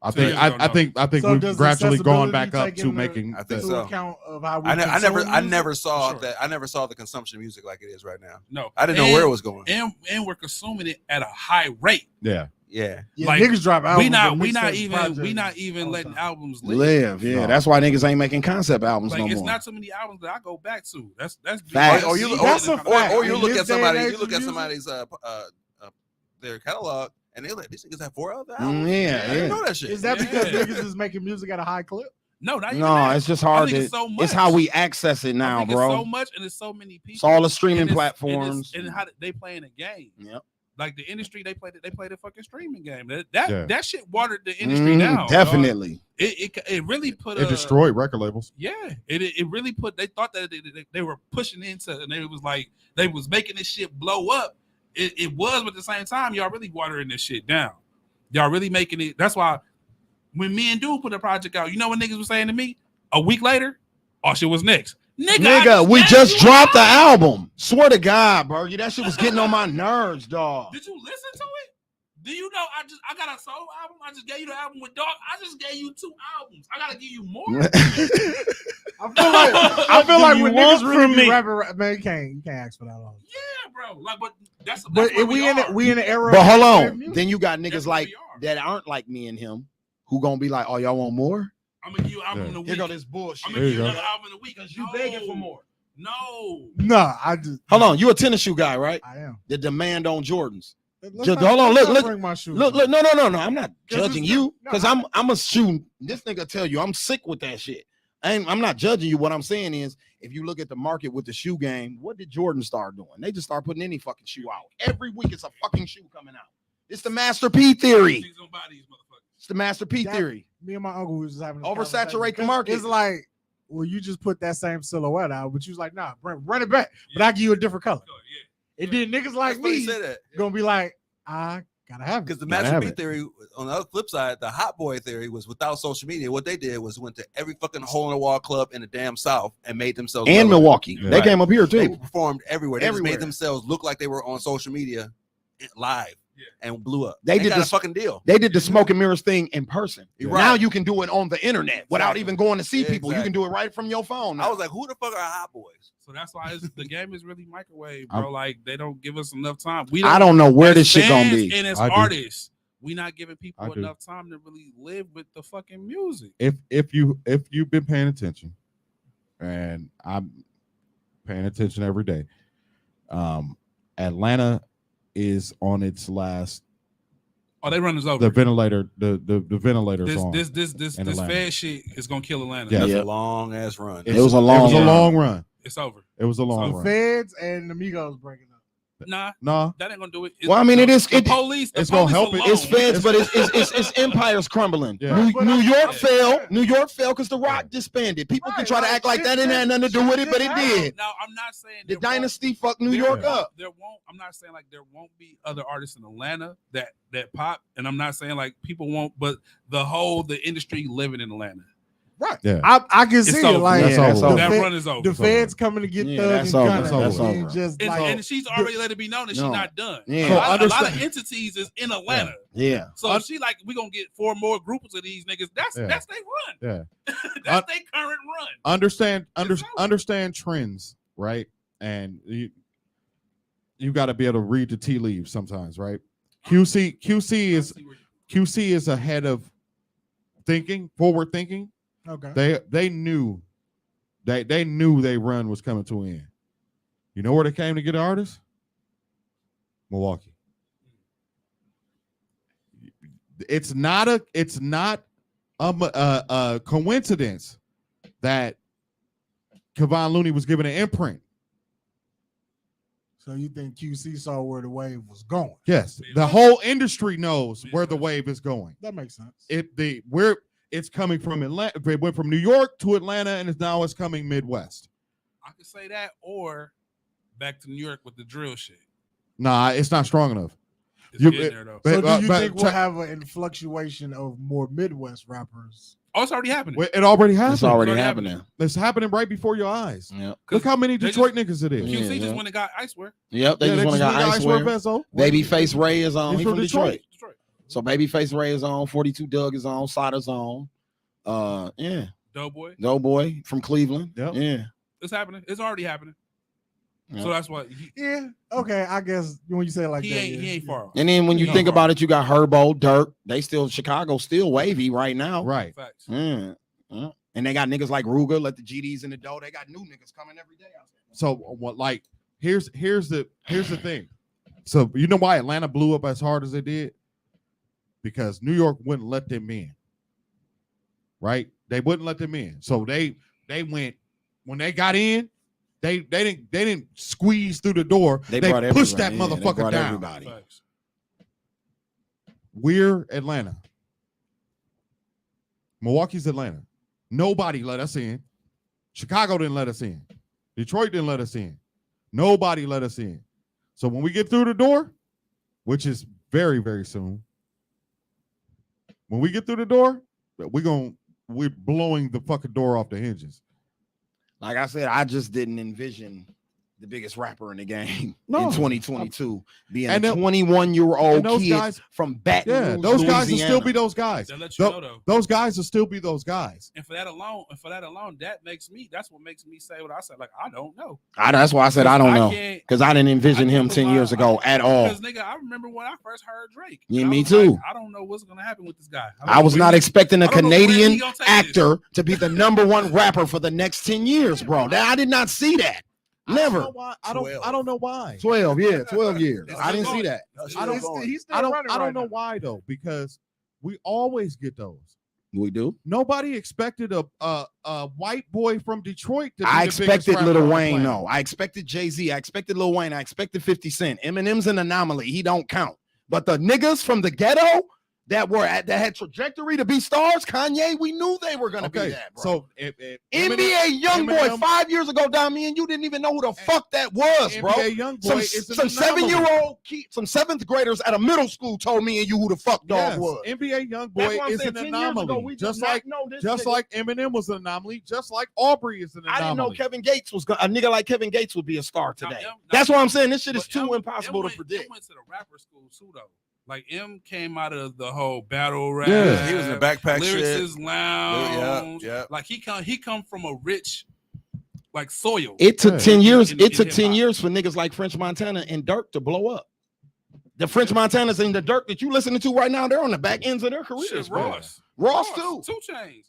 I 10 think years I, ago, I no. think I think So we've does gradually gone accessibility back up take to into- making. I think the- to so. account of how we I consume music? never saw Sure. that. I never saw the consumption of music like it is right now. No, I didn't know where it was going. And we're consuming it at a high rate. Yeah, Yeah. Yeah, Like, niggas drop albums. We not and we not mixtapes, even projects letting all the time. albums Live, yeah. No. That's why niggas ain't making concept albums Like no it's more. not too many albums that I go back to. That's Facts. Or you That's a fact. or you In look this at day and somebody. age You look of at music- somebody's their catalog, and they like these niggas have 4 other Mm, albums. yeah, I didn't yeah. know that shit. Is that because Yeah. niggas is making music at a high clip? no, not even No, that. it's just I hard think to. it's so much. It's how we access it I now, think bro. It's so much, and it's so many people. It's all the streaming and it's- platforms. and how they play in the game. Yep. Like the industry, they play the fucking streaming game. That Yeah. that shit watered the industry Mhm, down. dog. definitely. It really put it destroyed record labels. Yeah, it really put. They thought that they were pushing into, and they was like they was making this shit blow up. It was, but at the same time, y'all really watering this shit down. Y'all really making it. That's why when me and Dude put a project out, you know what niggas was saying to me a week later? Oh, shit was next. Nigga, we just dropped the album. Swear to God, bro. That shit was getting on my nerves, dog. Did you listen to it? Do you know I got a solo album? I just gave you the album with Dog. I just gave you 2 albums. I gotta give you more. I feel like do when you want niggas really from be me? rapping, man, you can't ask for that all. Yeah, bro. Like, but that's But where we in are. an era. But hold of on. music. Then you got niggas That's where like we are. that aren't like me and him who gonna be like, oh, y'all want more? I'm gonna give you an album Yeah. in a week. Here go this bullshit. I'm There gonna you give you go. another album in a week. Because you begging for more. No. No, I just Hold on. You a tennis shoe guy, right? I am. The demand on Jordans. Let's Just- not- hold on, let's look, not look, bring my shoes Look, up. look, no. I'm not Because judging it's you not- because no, I'm a shoe. This nigga tell you I'm sick with that shit. I'm not judging you. What I'm saying is, if you look at the market with the shoe game, what did Jordan start doing? They just start putting any fucking shoe out. Every week it's a fucking shoe coming out. It's the Master P theory. Niggas gonna buy these motherfuckers. It's the Master P That- theory. Me and my uncle was just having this Oversaturate the conversation. market. It's like, well, you just put that same silhouette out, but you was like, nah, run it back. But I give you a different color. Yeah. And then niggas like That's funny you me say that. gonna be like, I gotta have it. Because the Gotta Master have P it. theory, on the other flip side, the hot boy theory was without social media. What they did was went to every fucking hole in the wall club in the damn South and made themselves And relevant. Milwaukee. Yeah. They came up here They too. performed everywhere. They just Everywhere. made themselves look like they were on social media live and blew up. They did got a this- fucking deal. They did the smoke and mirrors thing in person. You're Now right. you can do it on the internet without Exactly. even going to see Yeah, people. You can exactly. do it right from your phone. I now. was like, who the fuck are hot boys? So that's why the game is really microwave, I'm- bro. Like they don't give us enough time. We I don't know where as this shit gonna fans be. And as I do. artists, we not giving people I do. enough time to really live with the fucking music. If you've been paying attention, and I'm paying attention every day, Atlanta is on its last. Oh, they run us over. The ventilator's this on. this in Atlanta. Fed shit is gonna kill Atlanta. Yeah. That's Yeah. a long ass run. It was a long It was a run. long run. It's over. It was a long The run. Feds and the Migos breaking up. Nah, No, that ain't gonna do it. Well, I mean, it is- the it- police. The it's gonna police help it. alone- It's feds, but it's empires crumbling. Yeah. New York Yeah. fell. New York fell because The Rock disbanded. People can Right, try to like, act like shit that didn't have nothing to do with it, but it did. Now, I'm not saying The there won't- dynasty fucked New there York won't- up. There won't. I'm not saying like there won't be other artists in Atlanta that pop, and I'm not saying like people won't, but the industry living in Atlanta. Right. Yeah. I can It's see it. over. Like That's the, over. the That Fed- run is over. the It's Feds over. coming to get Yeah, Thug that's and over. Gunna. That's and over. Just And, like, and she's already let it be known that she's No. not done. Yeah. A So lot of understand- entities is in Atlanta. Yeah. So if she like, we gonna get 4 more groups of these niggas. That's Yeah. that's their run. Yeah. That's their current run. understand It's over. understand trends, right? And you got to be able to read the tea leaves sometimes, right? QC is ahead of forward thinking. okay. They knew their run was coming to an end. You know where they came to get artists? Milwaukee. It's not a coincidence that Kevon Looney was given an imprint. So you think QC saw where the wave was going? Yes, the whole industry knows where the wave is going. That makes sense. It's coming from Atlanta. It went from New York to Atlanta, and it's coming Midwest. I could say that, or back to New York with the drill shit. Nah, it's not strong enough. It's You- getting there though. So But- do you but think we'll check- have an influctuation of more Midwest rappers? Oh, it's already happening. It already happened. It's already already happening. It's happening right before your eyes. Yep. Look how many they Detroit niggas it is. Yeah, QC just yeah. went and got Icewear. Yep. They just want to got went Icewear. Vezo. Babyface Ray is on. He's He from from Detroit. Detroit. So Babyface Ray is on. 42 Doug is on. Sada's on. Yeah. Doughboy. Doughboy from Cleveland. Yep. Yeah. It's happening. It's already happening. Yeah. So that's why Yeah. Okay. I guess when you say it like he that, ain't yeah. far off. And then when you No. think about it, you got Herbo, Dirk. They still Chicago still wavy right now. Right. Facts. Yeah. Yeah. And they got niggas like Ruger, let the GDs in the dough. They got new niggas coming every day out there. So what? Like, here's the thing. So you know why Atlanta blew up as hard as they did? Because New York wouldn't let them in. Right? They wouldn't let them in. So they went when they got in. They didn't squeeze through the door. They brought pushed that everybody. Yeah, they motherfucker brought down. everybody. Facts. We're Atlanta. Milwaukee's Atlanta. Nobody let us in. Chicago didn't let us in. Detroit didn't let us in. Nobody let us in. So when we get through the door, which is very, very soon, when we get through the door, we're blowing the fucking door off the hinges. Like I said, I just didn't envision the biggest rapper in the game No. in 2022 being And a then- 21-year-old and those kid guys- from Baton Yeah, Rouge, those guys will Louisiana. still be those guys. That let you know though. Those guys will still be those guys. And for that alone, that's what makes me say what I said. Like, I don't know. That's why I said I don't know. can't- Because I didn't envision I him can't 10 years provide- ago at all. Because nigga, I remember when I first heard Drake. Yeah, And I me was like, too. I don't know what's gonna happen with this guy. I was not expecting a I don't know where he Canadian gonna take actor to be the number one rapper for the next 10 years, bro. I did not see that. Never. I don't know why. 12 years. It's I didn't still see going. that. I don't He's still I don't running I don't right know now. why though, because we always get those. We do. Nobody expected a white boy from Detroit to be I the biggest expected rapper Lil on the Wayne. planet. No, I expected Jay-Z. I expected Lil Wayne. I expected 50 Cent. Eminem's an anomaly. He don't count. But the niggas from the ghetto that had trajectory to be stars, Kanye, we knew they were gonna be that. Bro. So if NBA young boy Eminem- 5 years ago, down me and you didn't even know who the fuck that was, bro. NBA young boy is Some 7-year-old, some 7th graders at a middle school told me and you who the fuck dog was. NBA young boy That's what I'm is saying. an 10 years ago, anomaly. we Just did not like know this nigga. like Eminem was an anomaly. Just like Aubrey is an anomaly. I didn't know Kevin Gates was a nigga like Kevin Gates would be a star Now, today. M- That's now, what I'm saying. This shit is but too M- impossible M to went- predict. M went to the rapper school too, though. Like M came out of the whole battle rap. Yeah. He was in the backpack shit. Lyricist lounge. Yeah. Like he come from a rich, like soil. It took Yeah. 10 years. In It took 10 hip-hop. years for niggas like French Montana and Dirk to blow up. The French Montanas and the Dirk that you listening to right now, they're on the back ends of their careers, Shit, bro. Ross. Ross too. 2 Chainz.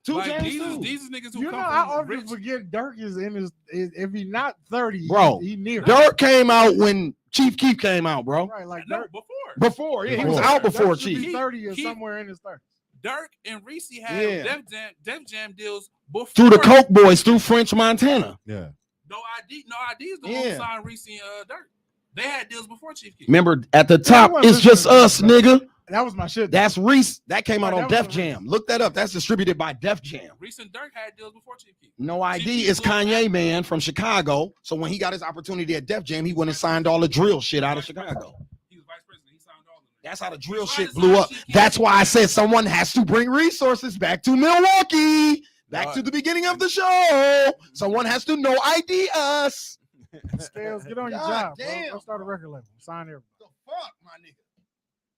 Two Like, Chainz too. these niggas who You know, come I from often rich. forget Dirk is in his. If he's not 30, Bro, he near. Dirk came out when Chief Keef came out, bro. Right, like No, Dirk. Before, yeah, he was Before. out before Dirk should be Chief. 30 or He- somewhere in his 30s. Dirk and Reese had Yeah. Def Jam deals before Through the Coke Boys, through French Montana. Yeah. No ID is the one Yeah. who signed Reese and Dirk. They had deals before Chief Keef. Remember, at the top, wasn't it's just listening to us, that. nigga. That was my shit. That's Reese. That came out Right, on that Def was Jam. Look that up. That's distributed by Def Jam. Reese and Dirk had deals before Chief Keef. No ID Keef is looked Kanye, at- man, from Chicago. So when he got his opportunity at Def Jam, he went and signed all the drill shit out of Chicago. He was vice president. He signed all of them. That's how the drill He shit tried to blew sign up. Chief Keef. That's why I said someone has to bring resources back to Milwaukee. Back No, to the beginning of the show. Someone has to know ID us. Scales, get on your God job, bro. damn. Go start a record label. Sign everybody. The fuck, my nigga.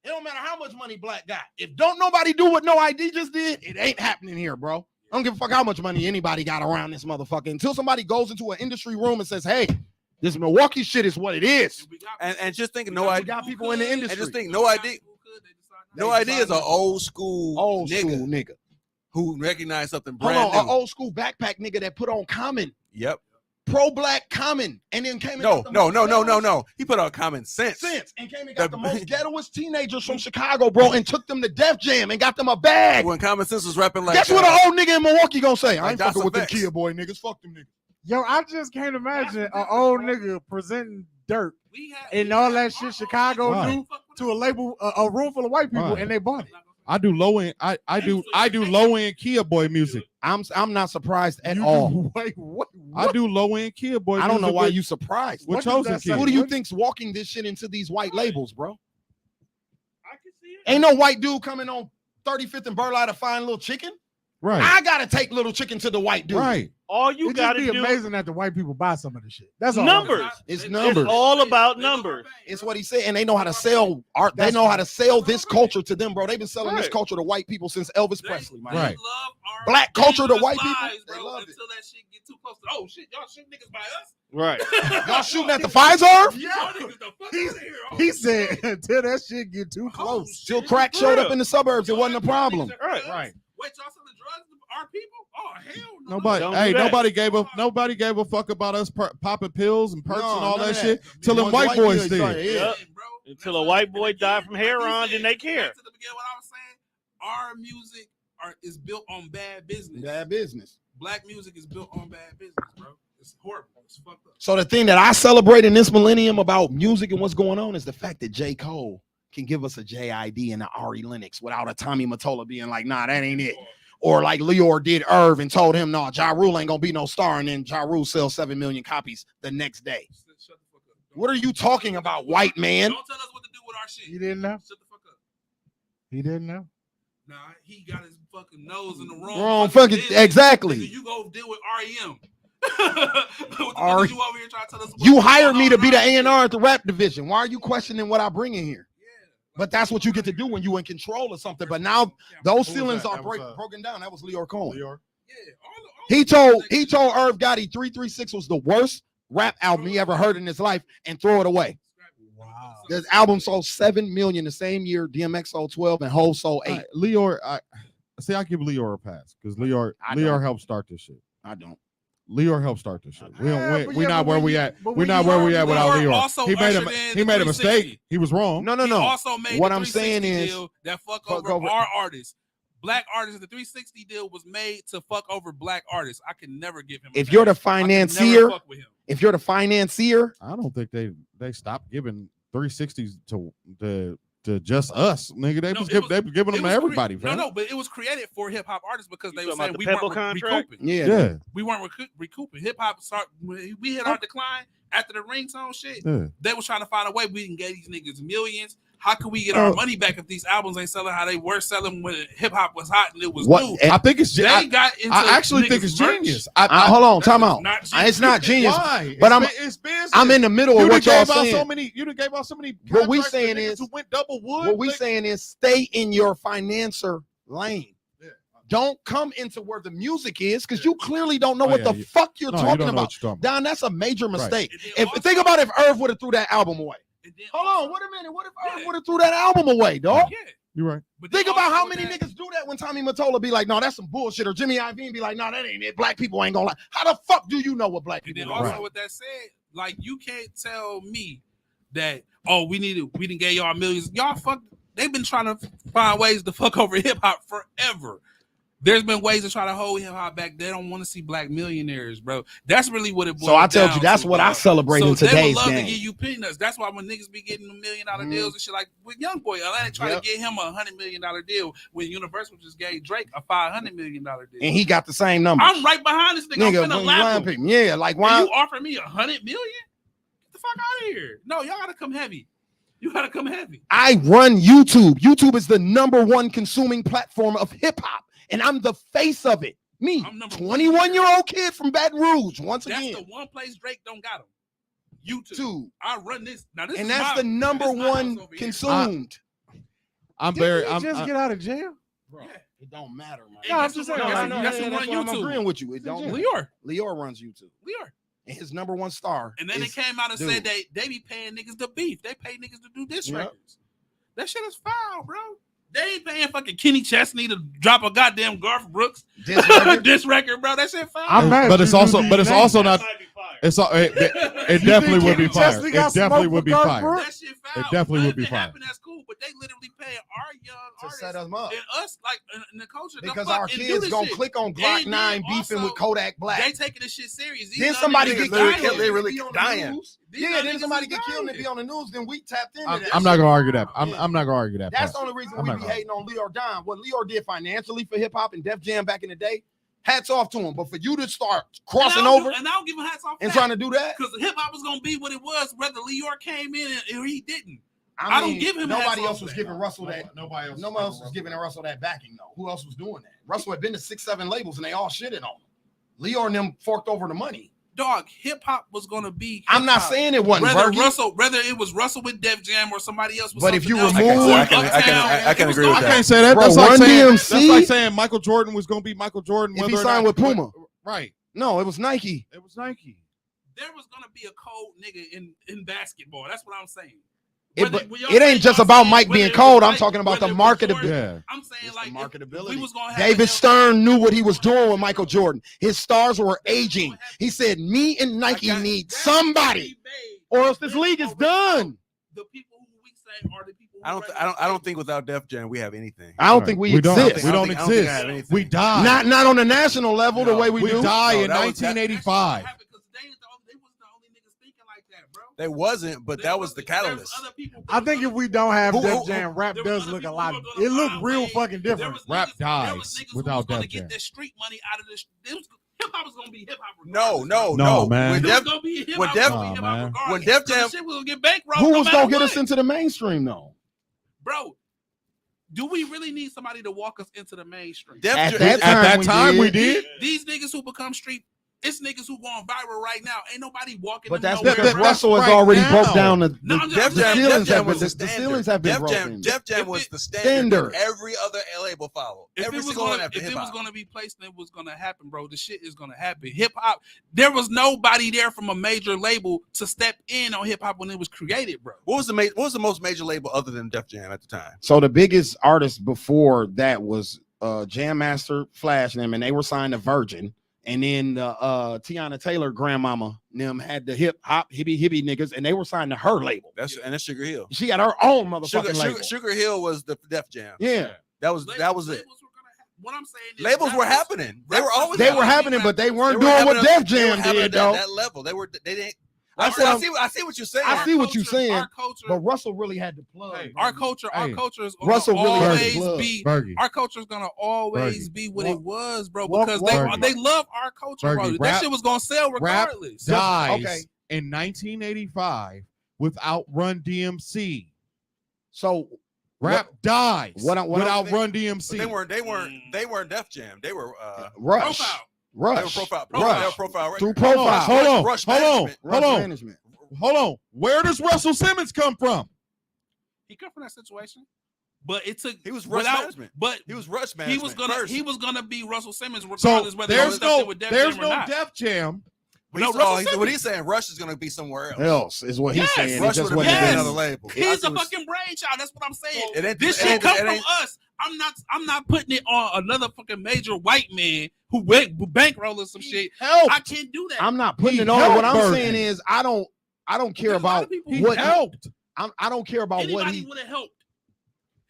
It don't matter how much money Black got. If don't nobody do what No ID just did, it ain't happening here, bro. I don't give a fuck how much money anybody got around this motherfucker until somebody goes into an industry room and says, hey, this Milwaukee shit is what it is. And we got And just think, we no got idea. We got people in the And industry. just think, We no got idea. people who could, they decided No not to. idea is an old school Old nigga school nigga. who recognized something Hold brand on, an new. old school backpack nigga that put on Common, Yep. pro-black Common, and then came and No, got the no, most no, no, no, ghettoest no. He put out common sense. sense and came and got The- the most ghettoest teenagers from Chicago, bro, and took them to Def Jam and got them a bag. When common sense was rapping like Guess what an old nigga in Milwaukee gonna say? I like ain't fucking Dos with them Effects. Kia boy niggas. Fuck them niggas. Yo, I just can't imagine an old nigga presenting Dirk We had- and we all had that shit our Chicago Right. do to a label, a room full of white people, Right. and they bought it. I do low end. I do low end Kia boy music. I'm not surprised at You all. do- Wait, what? I do low end Kia boy. I don't know music why with- you surprised. with What does chosen that say? Kia. Who do you What- think's walking this shit into these white labels, bro? I can see it. Ain't no white dude coming on 35th and Burleigh to find little chicken. Right. I gotta take little chicken to the white dude. Right. All you It got just to be do amazing that the white people buy some of this shit. That's all. Numbers. It's They- numbers. It's all about they know our numbers. bang, It's bro. what he said, and they know how to sell art. They That's know how right. to sell this culture to them, bro. They've been selling this Right. culture to white people since Elvis They- Presley, man. they Right. love our Black culture to dangerous white people, lives, they bro, love it. until that shit get too close to, oh shit, y'all shoot niggas by us. Right. Y'all shooting at the Pfizer? Y'all niggas the fuck He- out of here. Oh, He shit. said until that shit get too Oh, close. Till shit. crack showed up real. in the suburbs, it Y'all wasn't a niggas problem. are Right, us. right. Wait, y'all selling drugs to our people? Oh hell no. Nobody. Don't do Hey, that. nobody gave a fuck about us popping pills and perks No, and all none that of shit that. till them Once white white boys kids did. started, yeah. Yep. Until a white boy died from heroin, then they care. Back to the beginning, what I was saying, our music is built on bad business. Bad business. Black music is built on bad business, bro. It's horrible. It's fucked up. So the thing that I celebrate in this millennium about music and what's going on is the fact that J. Cole can give us a JID and an Ari Lennox without a Tommy Mottola being like, nah, that ain't it. Or like Leor did Irv and told him, no, Ja Rule ain't gonna be no star, and then Ja Rule sells 7 million copies the next day. Shut the fuck up. What are you talking about, white man? Don't tell us what to do with our shit. He didn't know. Shut the fuck up. He didn't know. Nah, he got his fucking nose in the Wrong fucking business. exactly. Nigga, you go deal with REM. What the fuck Ari- is you over here trying to tell us? You what's hired going me on to be in the our shit? A&R at the rap division. Why are you questioning what I bring in here? Yeah. But that's what you get to do when you in control of something. But now those ceilings are broken down. That was Leor Cohen. Yeah, all He the told niggas- Irv Gotti 336 was the worst rap album he ever heard in his life and throw it away. Wow. This album sold 7 million the same year. DMX sold 12 and Hov sold 8. Leor, I give Leor a pass because Leor I don't. helped start this shit. I don't. Leor helped start this shit. We Yeah, don't. but We yeah, not but where when we you- at. but We're when not you where we heard at without Leor Leor. also He made ushered in he the made a 360. mistake. He was wrong. No, no, He no. also made What the I'm saying 360 is- deal that fuck Fuck over over- our artists. black artists. The 360 deal was made to fuck over black artists. I can never give him. If you're the I can never financier, fuck with him. if you're the financier, I don't think they stopped giving 360s to just us, nigga. They No, was it was- giving them It to was everybody, No, fam. no, but it was created for hip hop artists because they You were talking saying about we the Pebble weren't contract? recouping. Yeah. We weren't recouping. Hip hop started when we hit our decline after the ringtone shit. Yeah. They was trying to find a way we can get these niggas millions. How can we get our money back if these albums ain't selling how they were selling when hip hop was hot and it was what? new? I think it's They I, got into I actually think niggas' it's merch. genius. Hold on, time out. not It's not genius. Why? But It's business. I'm in the middle You of done what y'all gave out saying. so many. You done gave out so many. What we contracts to saying niggas is- who went double wood. What we Like, saying is stay in your financer lane. Yeah. Don't come into where the music is because you clearly don't know Oh, what yeah, the yeah. fuck you're no, you talking don't know about. what you're talking about. Don, that's a major mistake. And then If also- think about if Irv would have threw that album away. and then Hold also- on, wait a minute. What if Irv Yeah. would have threw that album away, dog? Yeah. You're right. But then Think about also how with many that- niggas do that when Tommy Mottola be like, no, that's some bullshit. Or Jimmy Iovine be like, no, that ain't it. Black people ain't gonna lie. How the fuck do you know what black And people then are? also with that said, like you can't tell me that we didn't get y'all millions. Y'all fuck. They've been trying to find ways to fuck over hip hop forever. There's been ways to try to hold hip hop back. They don't want to see black millionaires, bro. That's really what it boils So I told you down that's to, what dog. I celebrate in So they would today's love to game. give you peanuts. That's why when niggas be getting $1 million deals and shit, like with YoungBoy, Atlantic trying Yep. to get him $100 million deal when Universal just gave Drake a $500 million deal. And he got the same number. I'm right behind this nigga. Nigga, I'm when finna you lap line him. people. Yeah, like And why? you offer me $100 million? Get the fuck out of here. No, y'all gotta come heavy. You gotta come heavy. I run YouTube. YouTube is the #1 consuming platform of hip hop, and I'm the face of it. Me, I'm number 21-year-old kid from Baton Rouge. Once That's again, the one place Drake don't got him. YouTube. two, I run this. Now this and is that's my, the number this my house one over here. consumed. I'm Didn't very. he I'm, just I- get out of jail? Bro, Yeah. it don't matter, man. Hey, No, I'm that's just the saying, one- I that's know, the- that's the that's one why I'm YouTube. agreeing with you. It don't. Yeah. Lior. Lior runs YouTube, Lior. and his #1 star. And then is, they came out and dude. said they be paying niggas to beef. They pay niggas to do diss Yep. records. That shit is foul, bro. They ain't paying fucking Kenny Chesney to drop a goddamn Garth Brooks This record, diss record, bro. That shit foul. I'm mad but you it's do also, these but it's names. also That not. might be fire. It's all. It You definitely think would be Kenny fire. Chesney It got definitely smoked would for be Garth fire. Brooks? That shit foul. It definitely would be If it fire. happen, that's cool. But they literally paying our young to artists set us up and us, like in the culture, because the fuck, our and do kids this gonna shit. click on They Glock did 9 beefing also- with Kodak They Black. taking this shit serious. These Then young somebody niggas get is killed. dying. They really be on the dying. news. These Yeah, young then niggas somebody is get killed and dying. be on the news. Then we tapped into I'm, that. I'm not gonna argue that. I'm Yeah. not gonna argue that. That's part. the only reason I'm we not be gonna- hating on Lior Don. What Lior did financially for hip hop and Def Jam back in the day, hats off to him. But for you to start crossing over And I don't give him hats off and trying to do that, because hip hop was gonna be what it was, whether Lior came in or he didn't. I don't give him Nobody hats else off was for giving Russell that. Nobody else. Nobody else was giving Russell that backing though. Who else was doing that? Russell had been to 6-7 labels and they all shitted on him. Lior and them forked over the money. Dog, hip hop was gonna be. I'm not hip-hop. saying it wasn't whether it was Russell with Def Jam or somebody else. With But if something you else, remove- or I can Uptown, agree it with was I that. can't say that. Bro, That's like Run saying. DMC? That's like saying Michael Jordan was gonna be Michael Jordan If he whether or signed not- with Puma. Right. No, it was Nike. It was Nike. There was gonna be a cold nigga in basketball. That's what I'm saying. It ain't just about Mike being cold. I'm talking about the marketability. Yeah. I'm saying It's like the marketability. we was gonna have David Stern knew what he was doing with Michael Jordan. His stars were aging. He said, me and Nike need somebody, or else this league is done. The people who we say are the people. Who I don't think without Def Jam we have anything. I don't Right. think we don't. exist. We don't I don't think I exist. have anything. We die. Not on the national level the way we do. die No, in that was- that- 1985. They was the only niggas thinking like that, bro. They wasn't, but that was the catalyst. I think if we don't have Who- Def who- Jam, rap there was does other look a people lot. who were gonna It look find real ways. fucking There different. was Rap niggas- there was dies niggas who without was gonna Def get Jam. their street money out of this. Hip hop was gonna be hip hop. No, No, man. When It was Def, gonna be hip when hop. Def- gonna be hip Nah, hop man. regardless. When Def So the Jam- shit was gonna get bankrolled. Who no was matter gonna get what. us into the mainstream though? Bro, do we really need somebody to walk us into the mainstream? Def At Jam- that At that we time, did. we did. These niggas who become street, it's niggas who going viral right now. Ain't nobody walking. But them that's nowhere, because bro. Russell has right already now. broke down the No, I'm just- Def the Jam, ceilings Def Jam have was been the the standard. ceilings have been broken. Def Jam If was it- the standard. standard. Every other label followed. If Every it was single one gonna, after if hip it was hop. gonna be placed and it was gonna happen, bro, the shit is gonna happen. Hip hop, there was nobody there from a major label to step in on hip hop when it was created, bro. What was the most major label other than Def Jam at the time? So the biggest artist before that was Jam Master, Flash, and them, and they were signed to Virgin. And then Tiana Taylor, grandmama, them had the hip hop hippie niggas, and they were signed to her label. That's Sugar Hill. She had her own motherfucking label. Sugar Hill was the Def Jam. Yeah. That was it. Labels were gonna what I'm saying is Labels were happening. They were always They were happening, but they weren't doing what Def Jam did, though. That level. They didn't. That's I what see what you're saying. I see what you're saying, Our culture, but Russell really had to plug. Hey, our culture is gonna Russell really had to always plug. be. Bergie. Our culture is gonna always Bergie. be what it was, bro, Walk- because Bergie. they love our culture, bro. Bergie, That rap- shit was gonna sell rap regardless. dies Okay. in 1985 without Run DMC. So Rap dies what I'm without saying- Run But DMC. they weren't Def Jam. They were Rush, Profile. they were Rush, profile. Rush. They were profile. through records. profile, Hold on, Rush hold on, management. Rush hold on, management. hold on. Where does Russell Simmons come from? He come from that situation, but it took. He was Rush management. But He was Rush he management. was gonna first. he was gonna be Russell Simmons So regardless whether he was there's with Def there's Jam or no not. Def Jam. But No, he's, Russell what Simmons. he's saying, Rush is going to be somewhere else. Else is what he's Yes. saying. It Rush just would have wasn't been Yes. another label. He's I a was- fucking brainchild. That's what I'm saying. It ain't- This it shit ain't- come it from ain't- us. I'm not putting it on another fucking major white man who bankrolling some shit. Help. I can't do that. I'm not putting He it on. What I'm helped saying Bergie. is I don't care There's a lot about of people He who what helped. I don't care about what Anybody he. would have helped.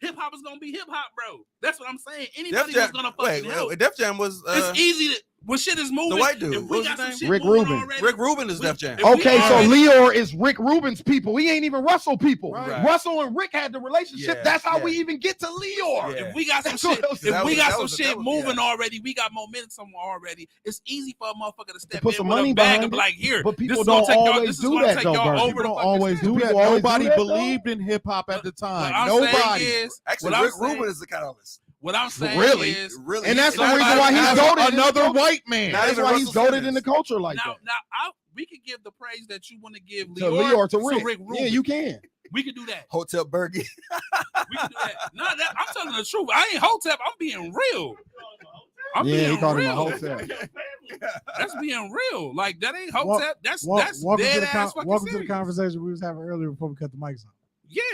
Hip hop is gonna be hip hop, bro. That's what I'm saying. Def Anybody was Jam, gonna fucking help. Def Jam was It's easy to when shit is moving. the white dude. If What we was got his some name? shit Rick moving Rubin. already, Rick Rubin is we- Def Jam. if we Okay, so already- Leor is Rick Rubin's people. He ain't even Russell people. Right. Russell and Rick had the relationship. Yeah, That's how yeah. we even get to Leor. Yeah. If we got some That's what shit, I'm if saying. That we was- got that some was- shit that was- moving yeah. already, we got momentum already. It's easy for a motherfucker to step put in some with money a bag behind and be it. like, here, But people this is gonna don't take y'all. always This is do gonna that, take though, y'all Bergie. over People the don't fucking always stage. do that. People always Nobody do that, though. believed in hip hop at the time. What I'm Nobody. saying is, Actually, what I'm Rick saying- Rubin is the catalyst. what I'm saying Really? is, Really, And that's the Not reason even- why he's not goated even- in the Another culture. white man. Not That's even why he's Russell goated Simmons. in the culture like now, that. we could give the praise that you want to give To Leor, to Rick. Rubin. Yeah, you can. We could do that. Hotel Bergie. We can do that. No, I'm telling the truth. I ain't Hotep. I'm being real. I'm Yeah, he being called him a real. Hotep. That's being real. Like that ain't Wel- Hotep. That's welcome dead to the ass fucking welcome to the serious. conversation we was having earlier before we cut the mics on.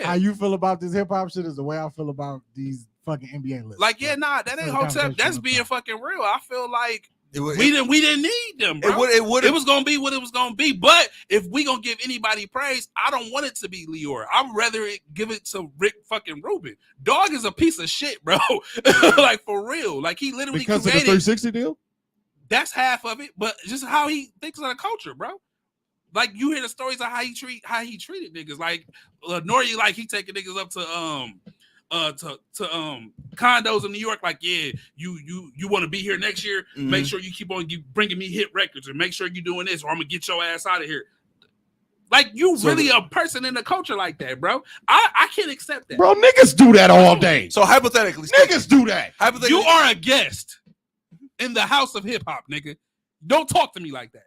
How Yeah. you feel about this hip hop shit is the way I feel about these fucking NBA lists. Like, yeah, nah, that So ain't the Hotep. conversation That's was being fine. fucking real. I feel like It would. we didn't need them, bro. It would. It was gonna be what it was gonna be. But if we gonna give anybody praise, I don't want it to be Leor. I'd rather give it to Rick fucking Rubin. Dog is a piece of shit, bro. Like for real. Like he literally Because of the created. 360 deal? That's half of it, but just how he thinks of the culture, bro. Like you hear the stories of how he treated niggas. Like Nori, like he taking niggas up to condos in New York. Like, yeah, you want to be here next year. Mhm. Make sure you keep on bringing me hit records, and make sure you doing this, or I'm gonna get your ass out of here. Like you So really a person in the culture like that, bro. I can't accept that. Bro, niggas do that all day. So hypothetically, speaking, Niggas do that. hypothetically, You are a guest in the house of hip hop, nigga. Don't talk to me like that.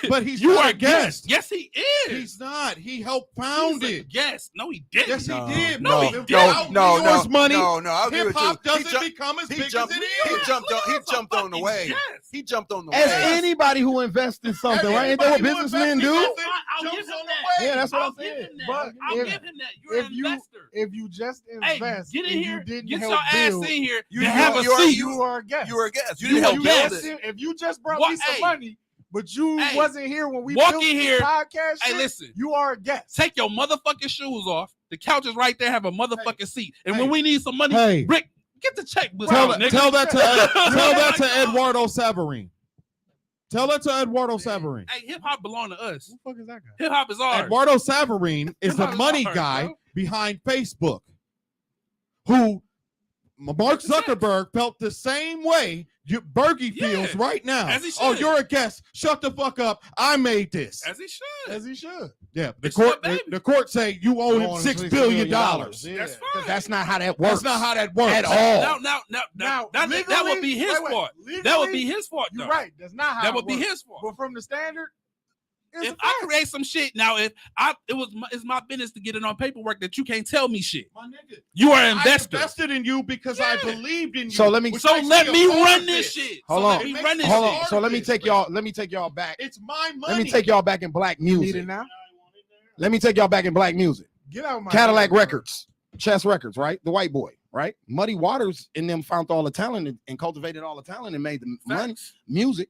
But he's You not are a guest. Yes, he is. He's not. He helped found He's a it. guest. No, he didn't. Yes, he No, did. No, he bro. didn't. Without Leor's money, No, I agree hip with you. hop He doesn't jumped- become as he big as jumped- it he is. jumped on- he Leor's a jumped on the fucking wave. guest. He jumped on the As wave. anybody who invests in something, right? Ain't that what Anybody who businessmen do? invests in I'll jumps give him on the that. wave. Yeah, that's what I'll I'm give saying. him that. But I'll if- give him that. You're an investor. if you just Hey, invest, get in and here. you didn't Get help your ass build, in here. You- You have a you are- seat. you are a guest. You were a guest. You You didn't a help guest. build it. If you just brought What- me some hey. money, but you Hey. wasn't here when we Walk built in this here. podcast Hey, shit, listen. you are a guest. Take your motherfucking shoes off. The couch is right there. Have a motherfucking seat. And Hey. when we need some money, Hey. Rick, get the checkbook Tell, out, nigga. tell that to tell that to Like, Eduardo Savarine. Tell that to Eduardo Savarine. Hey, hip hop belong to us. Who the fuck is that guy? Hip hop is ours. Eduardo Savarine is the Hip-hop is money ours, guy bro. behind Facebook, who Mark Zuckerberg felt the same way Bergie feels Yeah, right now. as he Oh, should. you're a guest. Shut the fuck up. I made this. As he should. As he should. Yeah, the It's court. your baby. The court say you owe him $6 billion. That's That's fine. That's not how that works. That's not how that works At all. Now, that would be his fault. That would be his fault. You're though. right. That's not how That it would be works. his fault. But from the standard, it's If a I fact. create some shit now, it's my business to get it on paperwork that you can't tell me shit. My nigga, You are I an investor. invested in you because I Yeah. believed in you. So let me- which So makes let a me part run of this shit. Hold So on. let me It run this makes- Hold shit. on. So let me take y'all back. It's my money. Let me take y'all back in black Need music. it now? Let me take y'all back in black music. Get out of my Cadillac head, Records, Chess Records, right? The white boy, right? Muddy Waters in them found all the talent and cultivated all the talent and made the money. Facts. Music.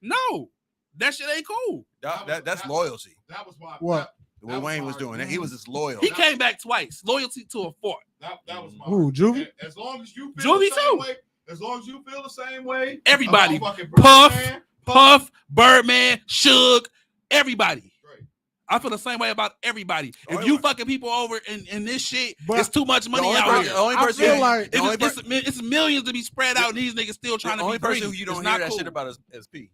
No, That shit ain't cool. That's loyalty. That was my What? What That was Wayne was my- doing. He was just loyal. He came back twice. Loyalty to a fault. That was my Who, Juvie? As long as you feel Juvie the same too. way, as long as you feel the same way, Everybody. about fucking Puff, Birdman, Puff, Birdman, Suge, everybody. Right. I feel the same way about everybody. If Only you one- fucking people over in this shit, But it's too much money only out person- here. the only I person feel you- like the only It's millions to be spread out, and these niggas still trying the to only be person greedy. who you don't It's hear not that cool. shit about is P.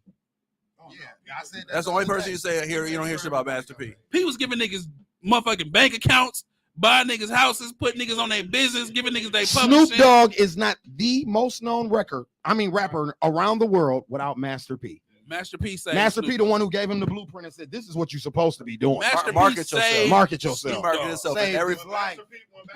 Yeah, I said That's the only person you say here. You don't hear shit about Master P. P was giving niggas motherfucking bank accounts, buying niggas houses, putting niggas on their business, giving niggas their Snoop publishing. Dogg is not the most known rapper around the world without Master P. Master P saved Master Snoop P, the one who gave him the blueprint and said, "This is what you're supposed to be doing." Master Market P yourself. saved Market He yourself. marketed himself in Saved every. his life.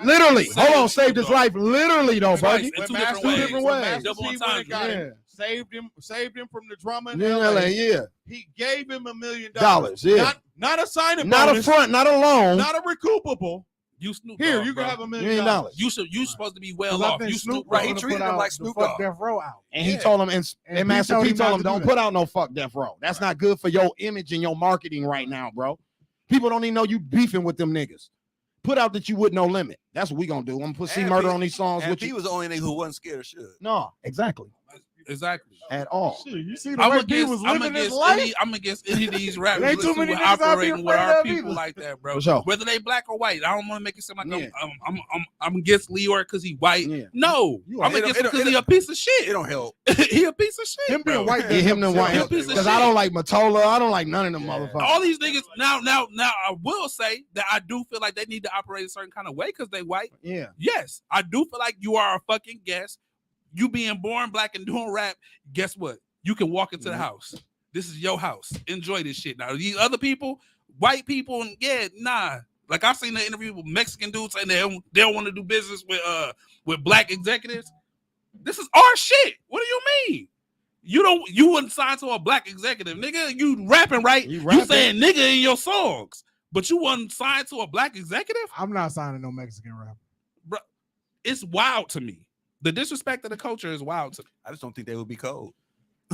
Literally, hold on, saved his life. Literally, though, Twice, Fergie. in two Master different different ways. ways. Master Double P entendre. went and got Yeah. him, saved him from the drama in In LA. LA, yeah, He gave him $1 million. yeah. Not a signing Not a bonus, front, not a loan. not a recoupable. You Snoop Here, Dogg, you can bro. have $1 $1 million. million. You supposed to be well 'Cause I off. think You Snoop Snoop, right? He gonna treated put him out like the Snoop Fuck Dogg. Death Row out. And he Yeah. told him, and And Master P P told him told not him, to don't do put that. out no fuck Death Row. That's not good for your image and your marketing right now, bro. People don't even know you beefing with them niggas. Put out that you with no limit. That's what we gonna do. I'm gonna put C And Murder P- on these songs And with P you. was the only nigga who wasn't scared of shit. No, exactly. Exactly. At all. Shit, you see the I'm way P was living his life? I'm against any of these rappers It ain't too who many are niggas out there operating with afraid our of people either. like that, bro. For sure. Whether they black or white, I don't want to make it seem like Yeah. I'm against Leor because he white. Yeah. No, You I'm are. against It him don't- because it he a piece of It shit. don't help. He a piece of shit. Him being bro. white, Yeah, him and doesn't white. He a help piece of Because shit. I don't like Matola. I don't like none of them motherfuckers. All these niggas now I will say that I do feel like they need to operate a certain kind of way because they white. Yeah. Yes, I do feel like you are a fucking guest. You being born black and doing rap, guess what? You can walk into the house. This is your house. Enjoy this shit. Now, these other people, white people, and yeah, nah. Like I've seen the interview with Mexican dudes saying they don't want to do business with black executives. This is our shit. What do you mean? You wouldn't sign to a black executive, nigga. You rapping right. You You rapping. saying nigga in your songs, but you wouldn't sign to a black executive? I'm not signing no Mexican rapper. It's wild to me. The disrespect of the culture is wild to me. I just don't think they would be cold.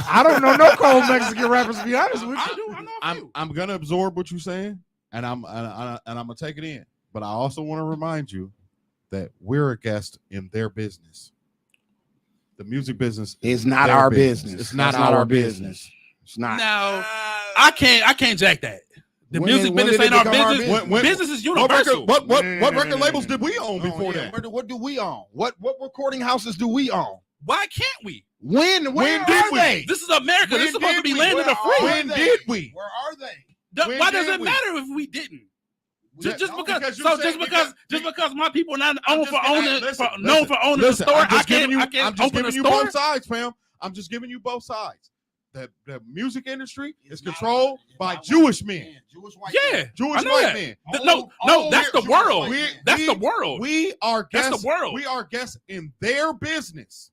I don't know no cold Mexican rappers, to be honest with I you. do. I know a few. I'm gonna absorb what you're saying, and I'm gonna take it in. But I also want to remind you that we're a guest in their business. The music business It's not their our business. It's That's not our our business. business. It's not. Now I can't jack that. The When music did business it ain't our become our business. business? When- Business is What universal. record labels did we own before yeah. that? What do we own? What recording houses do we own? Why can't we? When did are we? they? This is America. This is supposed to be landed of free. When did we? Where are they? when Why did does it we? matter if we didn't? Just No, because, because you so said just because my people not I'm known just for gonna- owning, listen, known for owning Listen, the store, I'm just I can't I'm just open a giving you store. both sides, fam. I'm just giving you both sides. The music industry is controlled by Jewish men, Jewish white Yeah, men. Jewish I know white that. men. No, that's the Jewish world. white men. That's the world. We are That's guests. the world. We are guests in their business.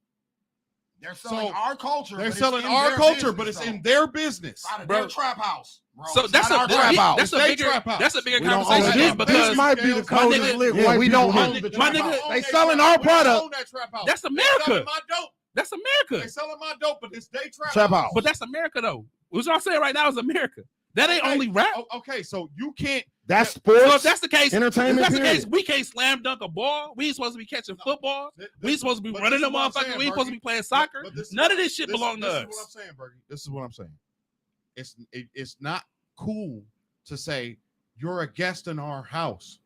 They're selling So, our culture. They're but it's selling in our their culture, business, but it's though. in their business. Out of Bro. their trap house. Bro. So It's that's not a our trap house. that's a It's their bigger trap house. that's a bigger We don't conversation own This, that. because this might be the My coldest nigga- lit Yeah, white we people don't know. own the my trap nigga- house. own They that selling trap- our we don't product. own that trap house. That's They America. selling my dope. That's They America. selling my dope, but it's they trap Trap house. house. But that's America though. What y'all saying right now is America. That ain't Okay. only rap. Okay, so you can't. That's So sports. if that's the case, entertainment, if that's the period. case, we can't slam dunk a ball. We ain't supposed to be catching football. We ain't supposed to be But running this the is what I'm motherfucker. saying, We ain't supposed to Bergie. be playing soccer. But this is None what- of this shit belong to This us. is what I'm saying, Bergie. This is what I'm saying. It's not cool to say you're a guest in our house.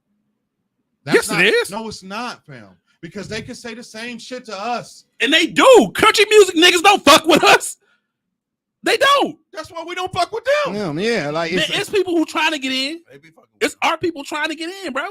Yes, it is. No, it's not, fam. Because they can say the same shit to us. And they do. Country music niggas don't fuck with us. They don't. That's why we don't fuck with them. Yeah, like It's people who trying to get in. They be fucking with It's our people trying to get in, bro.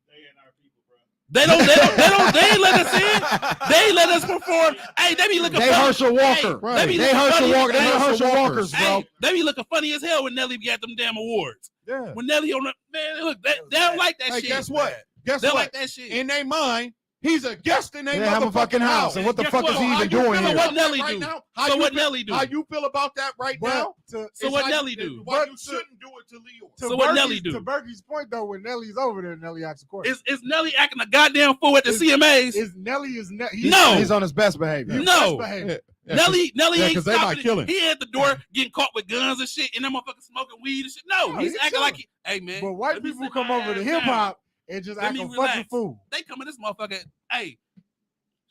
They ain't our people, bro. They ain't let us in. They ain't let us perform. Hey, they be looking They funny. Herschel Walker. Hey, Right. they be They looking Herschel funny. Walker. They Hey, Herschel Walkers, bro. Hey, they be looking funny as hell when Nelly be at them damn awards. Yeah. When Nelly on the man, look, they don't like that Hey, shit. guess what? Guess They don't what? like that shit. In their mind, he's a guest in their They have a fucking house. And what the Guess fuck what? is he How even you doing feel here? about What Nelly that right do? now? How So you what feel- Nelly do? How you feel about that right But now? to, So It's what how Nelly you- do? Why But you to- shouldn't do it to Leo? to So what Bergie's- Nelly do? To Bergie's point though, when Nelly's over there, Nelly asks a question. Is Nelly acting a goddamn fool at the CMAs? Is Nelly is No. He's on his best behavior. No. best behavior. Nelly Yeah, ain't 'cause they not stopping. killing. He at the door getting caught with guns and shit, and them motherfuckers smoking weed and shit. No, No, he's he acting chilling. like, hey man. But white let me people sit come my over to ass hip down. hop and just Let act me a fucking relax. fool. They come in this motherfucker. Hey,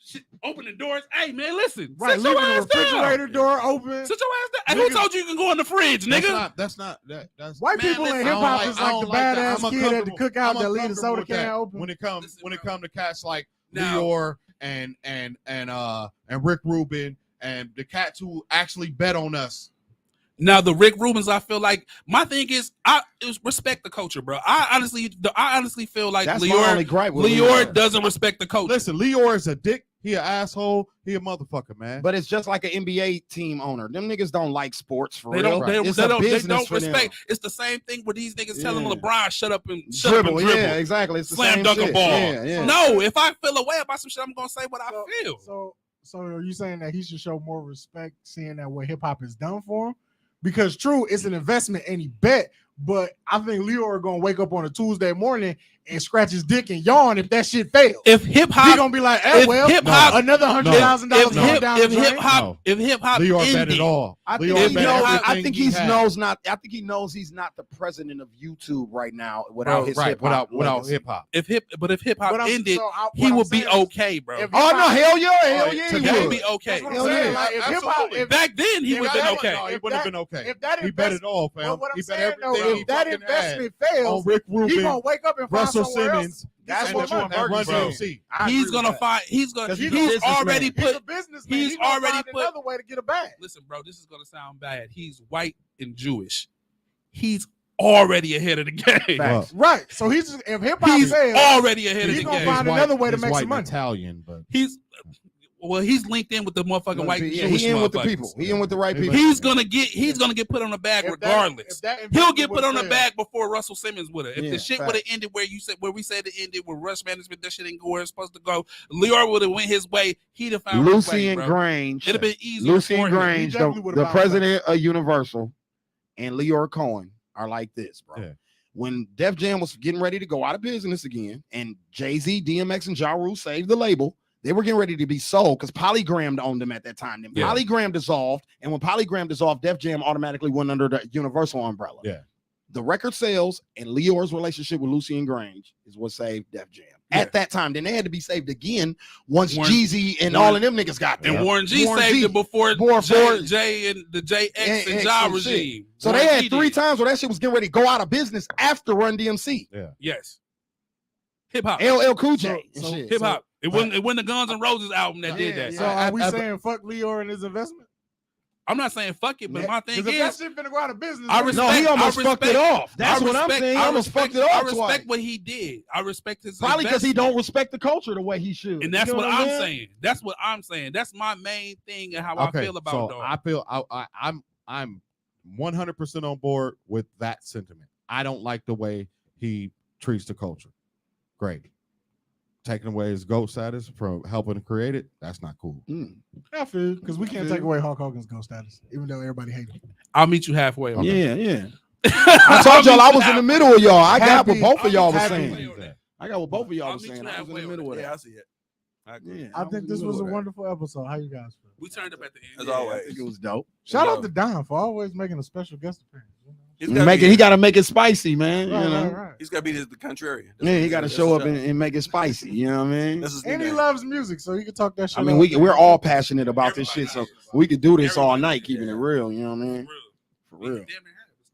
shit, opening doors. Hey man, listen. Right, sit your leaving the ass down. refrigerator door open. Sit your ass down. And who Niggas- told you you can go in the fridge, nigga? That's White Man, people in listen, hip I hop don't is I like don't the that. badass I'm kid at the uncomfortable- cookout I'm that leave the uncomfortable soda with can that. open. When it comes Listen, to cats like Now- Lior and Rick Rubin and the cats who actually bet on us. Now the Rick Rubens, I feel like my thing is respect the culture, bro. I honestly feel like That's my only Lior gripe with Lior doesn't respect the culture. Listen, Lior is a dick. He an asshole. He a motherfucker, man. But it's just like an NBA team owner. Them niggas don't like sports for They real. don't. They, It's they a don't. They business don't for them. respect. It's the same thing where these niggas telling Yeah. LeBron shut up and dribble. Yeah, exactly. It's the Slam same dunk a shit. ball. Yeah, yeah. No, if I feel a way about some shit, I'm gonna say what I feel. So are you saying that he should show more respect, seeing that what hip hop has done for him? Because true, it's an investment and he bet, but I think Lior gonna wake up on a Tuesday morning and scratch his dick and yawn if that shit fails. If hip He hop, gonna be like, "Hey, if well, hip-hop- another $100,000 if going hip, down if the drain." hip hop, No. if hip hop Lior bet ended, it all. I Lior think, he bet knows, I everything think he he had. knows not. I think he knows he's not the president of YouTube right now without his right hip hop. without hip hop. if hip hop But ended, what he I'm would be saying is, okay, bro. if Oh no, hell yeah, Oh, he today He would. would be okay. That's what I'm Hell saying. yeah. Like, if hip hop, Absolutely. if Back then, he if would have that- been okay. No, he If wouldn't have that- been okay. if that He bet it invest- all, fam. But what He I'm bet saying though, everything. if that he fucking investment had fails, on Rick he Rubin, gonna wake up and find Russell somewhere else. Simmons, That's and what Run Run Burgers Run do. DMC. I He's agree gonna with that. find. He's gonna. 'Cause He's he's a businessman. already He's put. a businessman. he's He gonna already find put- another way to get a bag. Listen, bro, this is gonna sound bad. He's white and Jewish. He's already ahead of the game. Facts. Right. So he's just, if hip hop He's fails, already ahead of He the gonna game. find another way to He's make white some money. and Italian, but He's linked in with the motherfucking white and Yeah, Jewish he in with the motherfuckers. people. He in with the right He's people. He's gonna get put on the bag If regardless. that He'll investment get put would've on the failed, bag before Russell Simmons would have. If Yeah, the shit facts. would have ended where we said it ended with rush management, that shit didn't go where it's supposed to go. Lior would have went his way. He'd have found his Lucy way, and bro. Grange. It'd have been easier. Lucy for and him. Grange, definitely would've the bounced back. president of Universal, and Lior Cohen are like this, bro. Yeah. When Def Jam was getting ready to go out of business again, and Jay-Z, DMX, and Ja Rule saved the label, they were getting ready to be sold because Polygram owned them at that time. Then Yeah. Polygram dissolved, and when Polygram dissolved, Def Jam automatically went under the Universal umbrella. Yeah. The record sales and Lior's relationship with Lucy and Grange is what saved Def Jam. Yeah. At that time, then they had to be saved again once Warren- Jeezy and Warren- all of them niggas got there. And Warren G Warren saved G. it before Before- Jay and the JX and X Ja and shit. regime. So Warren they had G 3 did. times where that shit was getting ready to go out of business after Run DMC, Yes. Hip hop. LL Cool J, and So- shit. Hip hop. It wasn't the Guns N' Roses album that did Yeah, that. So yeah. are we I- saying fuck Lior and his investment? I'm not saying fuck it, but my thing Because if that is, shit finna go out of business, I then- respect- No, he almost I fucked it respect- off. That's what I'm saying. He almost fucked it I off respect twice. what he did. I respect his Probably because he investment. don't respect the culture the way he should. And that's You know what I'm I'm saying. That's what I'm saying. That's my main thing and how okay. I feel about So dog. I feel I'm 100% on board with that sentiment. I don't like the way he treats the culture. Great. Taking away his GOAT status from helping to create it, that's not cool. I feel because we can't take away Hulk Hogan's ghost status, even though everybody hates him. I'll meet you halfway. on Yeah, yeah. that. I told y'all I was in the middle of y'all. I got what Happy- both of y'all was happy- saying. I got what both of y'all I'll was meet saying. you I was in halfway the on middle of that. Yeah, I that. see it. I agree. Yeah, I think in the this was a middle of that. wonderful episode. How you guys feel? We turned up at the end. As Yeah, always. I think it was dope. Shout Yeah. out to Don for always making a special guest appearance. you know? He's gotta be- He got to make it spicy, man. Right, you know? right. He's got to be the contrarian. Yeah, he got to That's show his up job. and make it spicy. You know what I mean? That's his And he nickname. loves music, so he can talk that shit. I mean, up. we're all passionate about this Everybody shit, so knows. we could do this all Everybody night, knows. keeping it real. You know what I For mean? real. For We real. damn near had it. It's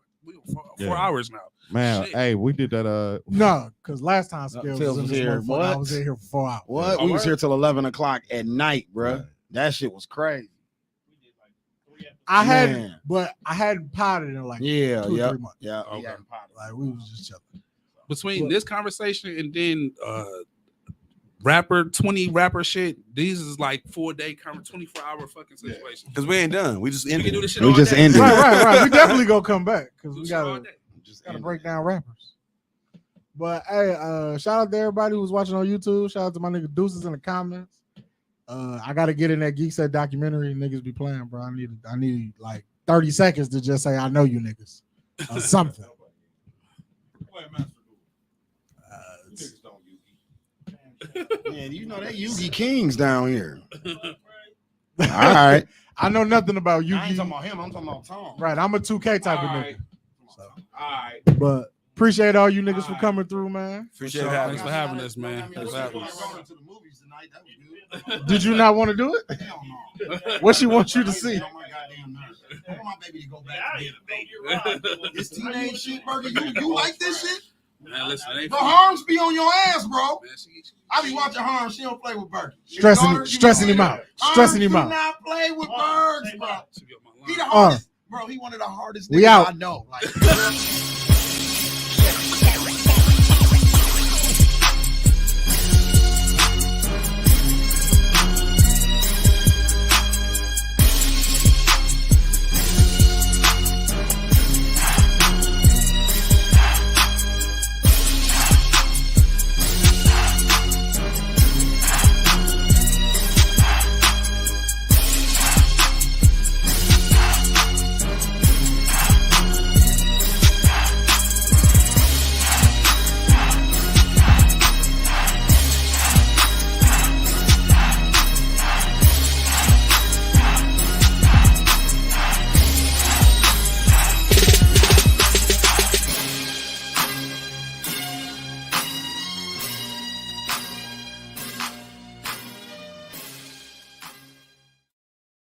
like, we Yeah. 4 hours now. Man, Shit. hey, we did that. No, because last time Scales Phil was in was this here. motherfucker, I What? was in here for 4 hours. What? Oh, We was word? here till 11 o'clock at night, bro. Right. That shit was crazy. I had, Man. but I hadn't potted in like Yeah, 2 or yeah, 3 months. yeah. Okay. Yeah. Like we was just chilling. Between Look. this conversation and then rapper 20 rapper shit, these is like 4-day 24-hour fucking situation. Because we ain't done. We just We can ended. do this shit We all just day. ended. Right. We definitely gonna come back because Do we shit all gotta day. Just gotta ended. break down rappers. But hey, shout out to everybody who's watching on YouTube. Shout out to my nigga Deuces in the comments. I gotta get in that Geek Set documentary niggas be playing, bro. I need like 30 seconds to just say I know you niggas or something. Man, you know they Yugi Kings down here. All right. I know nothing about I ain't Yu-Gi. talking about him. I'm talking about Tom. Right, I'm a 2K type of All nigga. right. All right. But appreciate all you niggas for Alright. coming through, man. Appreciate Sure, having thanks us. for having us, man. Thanks for having us. Going to the movies tonight. That was good. Did you not want to do it? Hell no. What she wants you to see? Oh my goddamn nerves. I want my baby to go back Yeah, to you bed. think you're right. This teenage shit, Burger. You like this shit? Man, listen, it ain't Bro, for me. Harms be on your ass, bro. Man, I be watching Harms. She don't play with Burger. Stressing him out. Stressing him Do out. not play with Bergs, bro. she be on my He line. the hardest, bro. He one of the hardest We niggas out. I know. Like.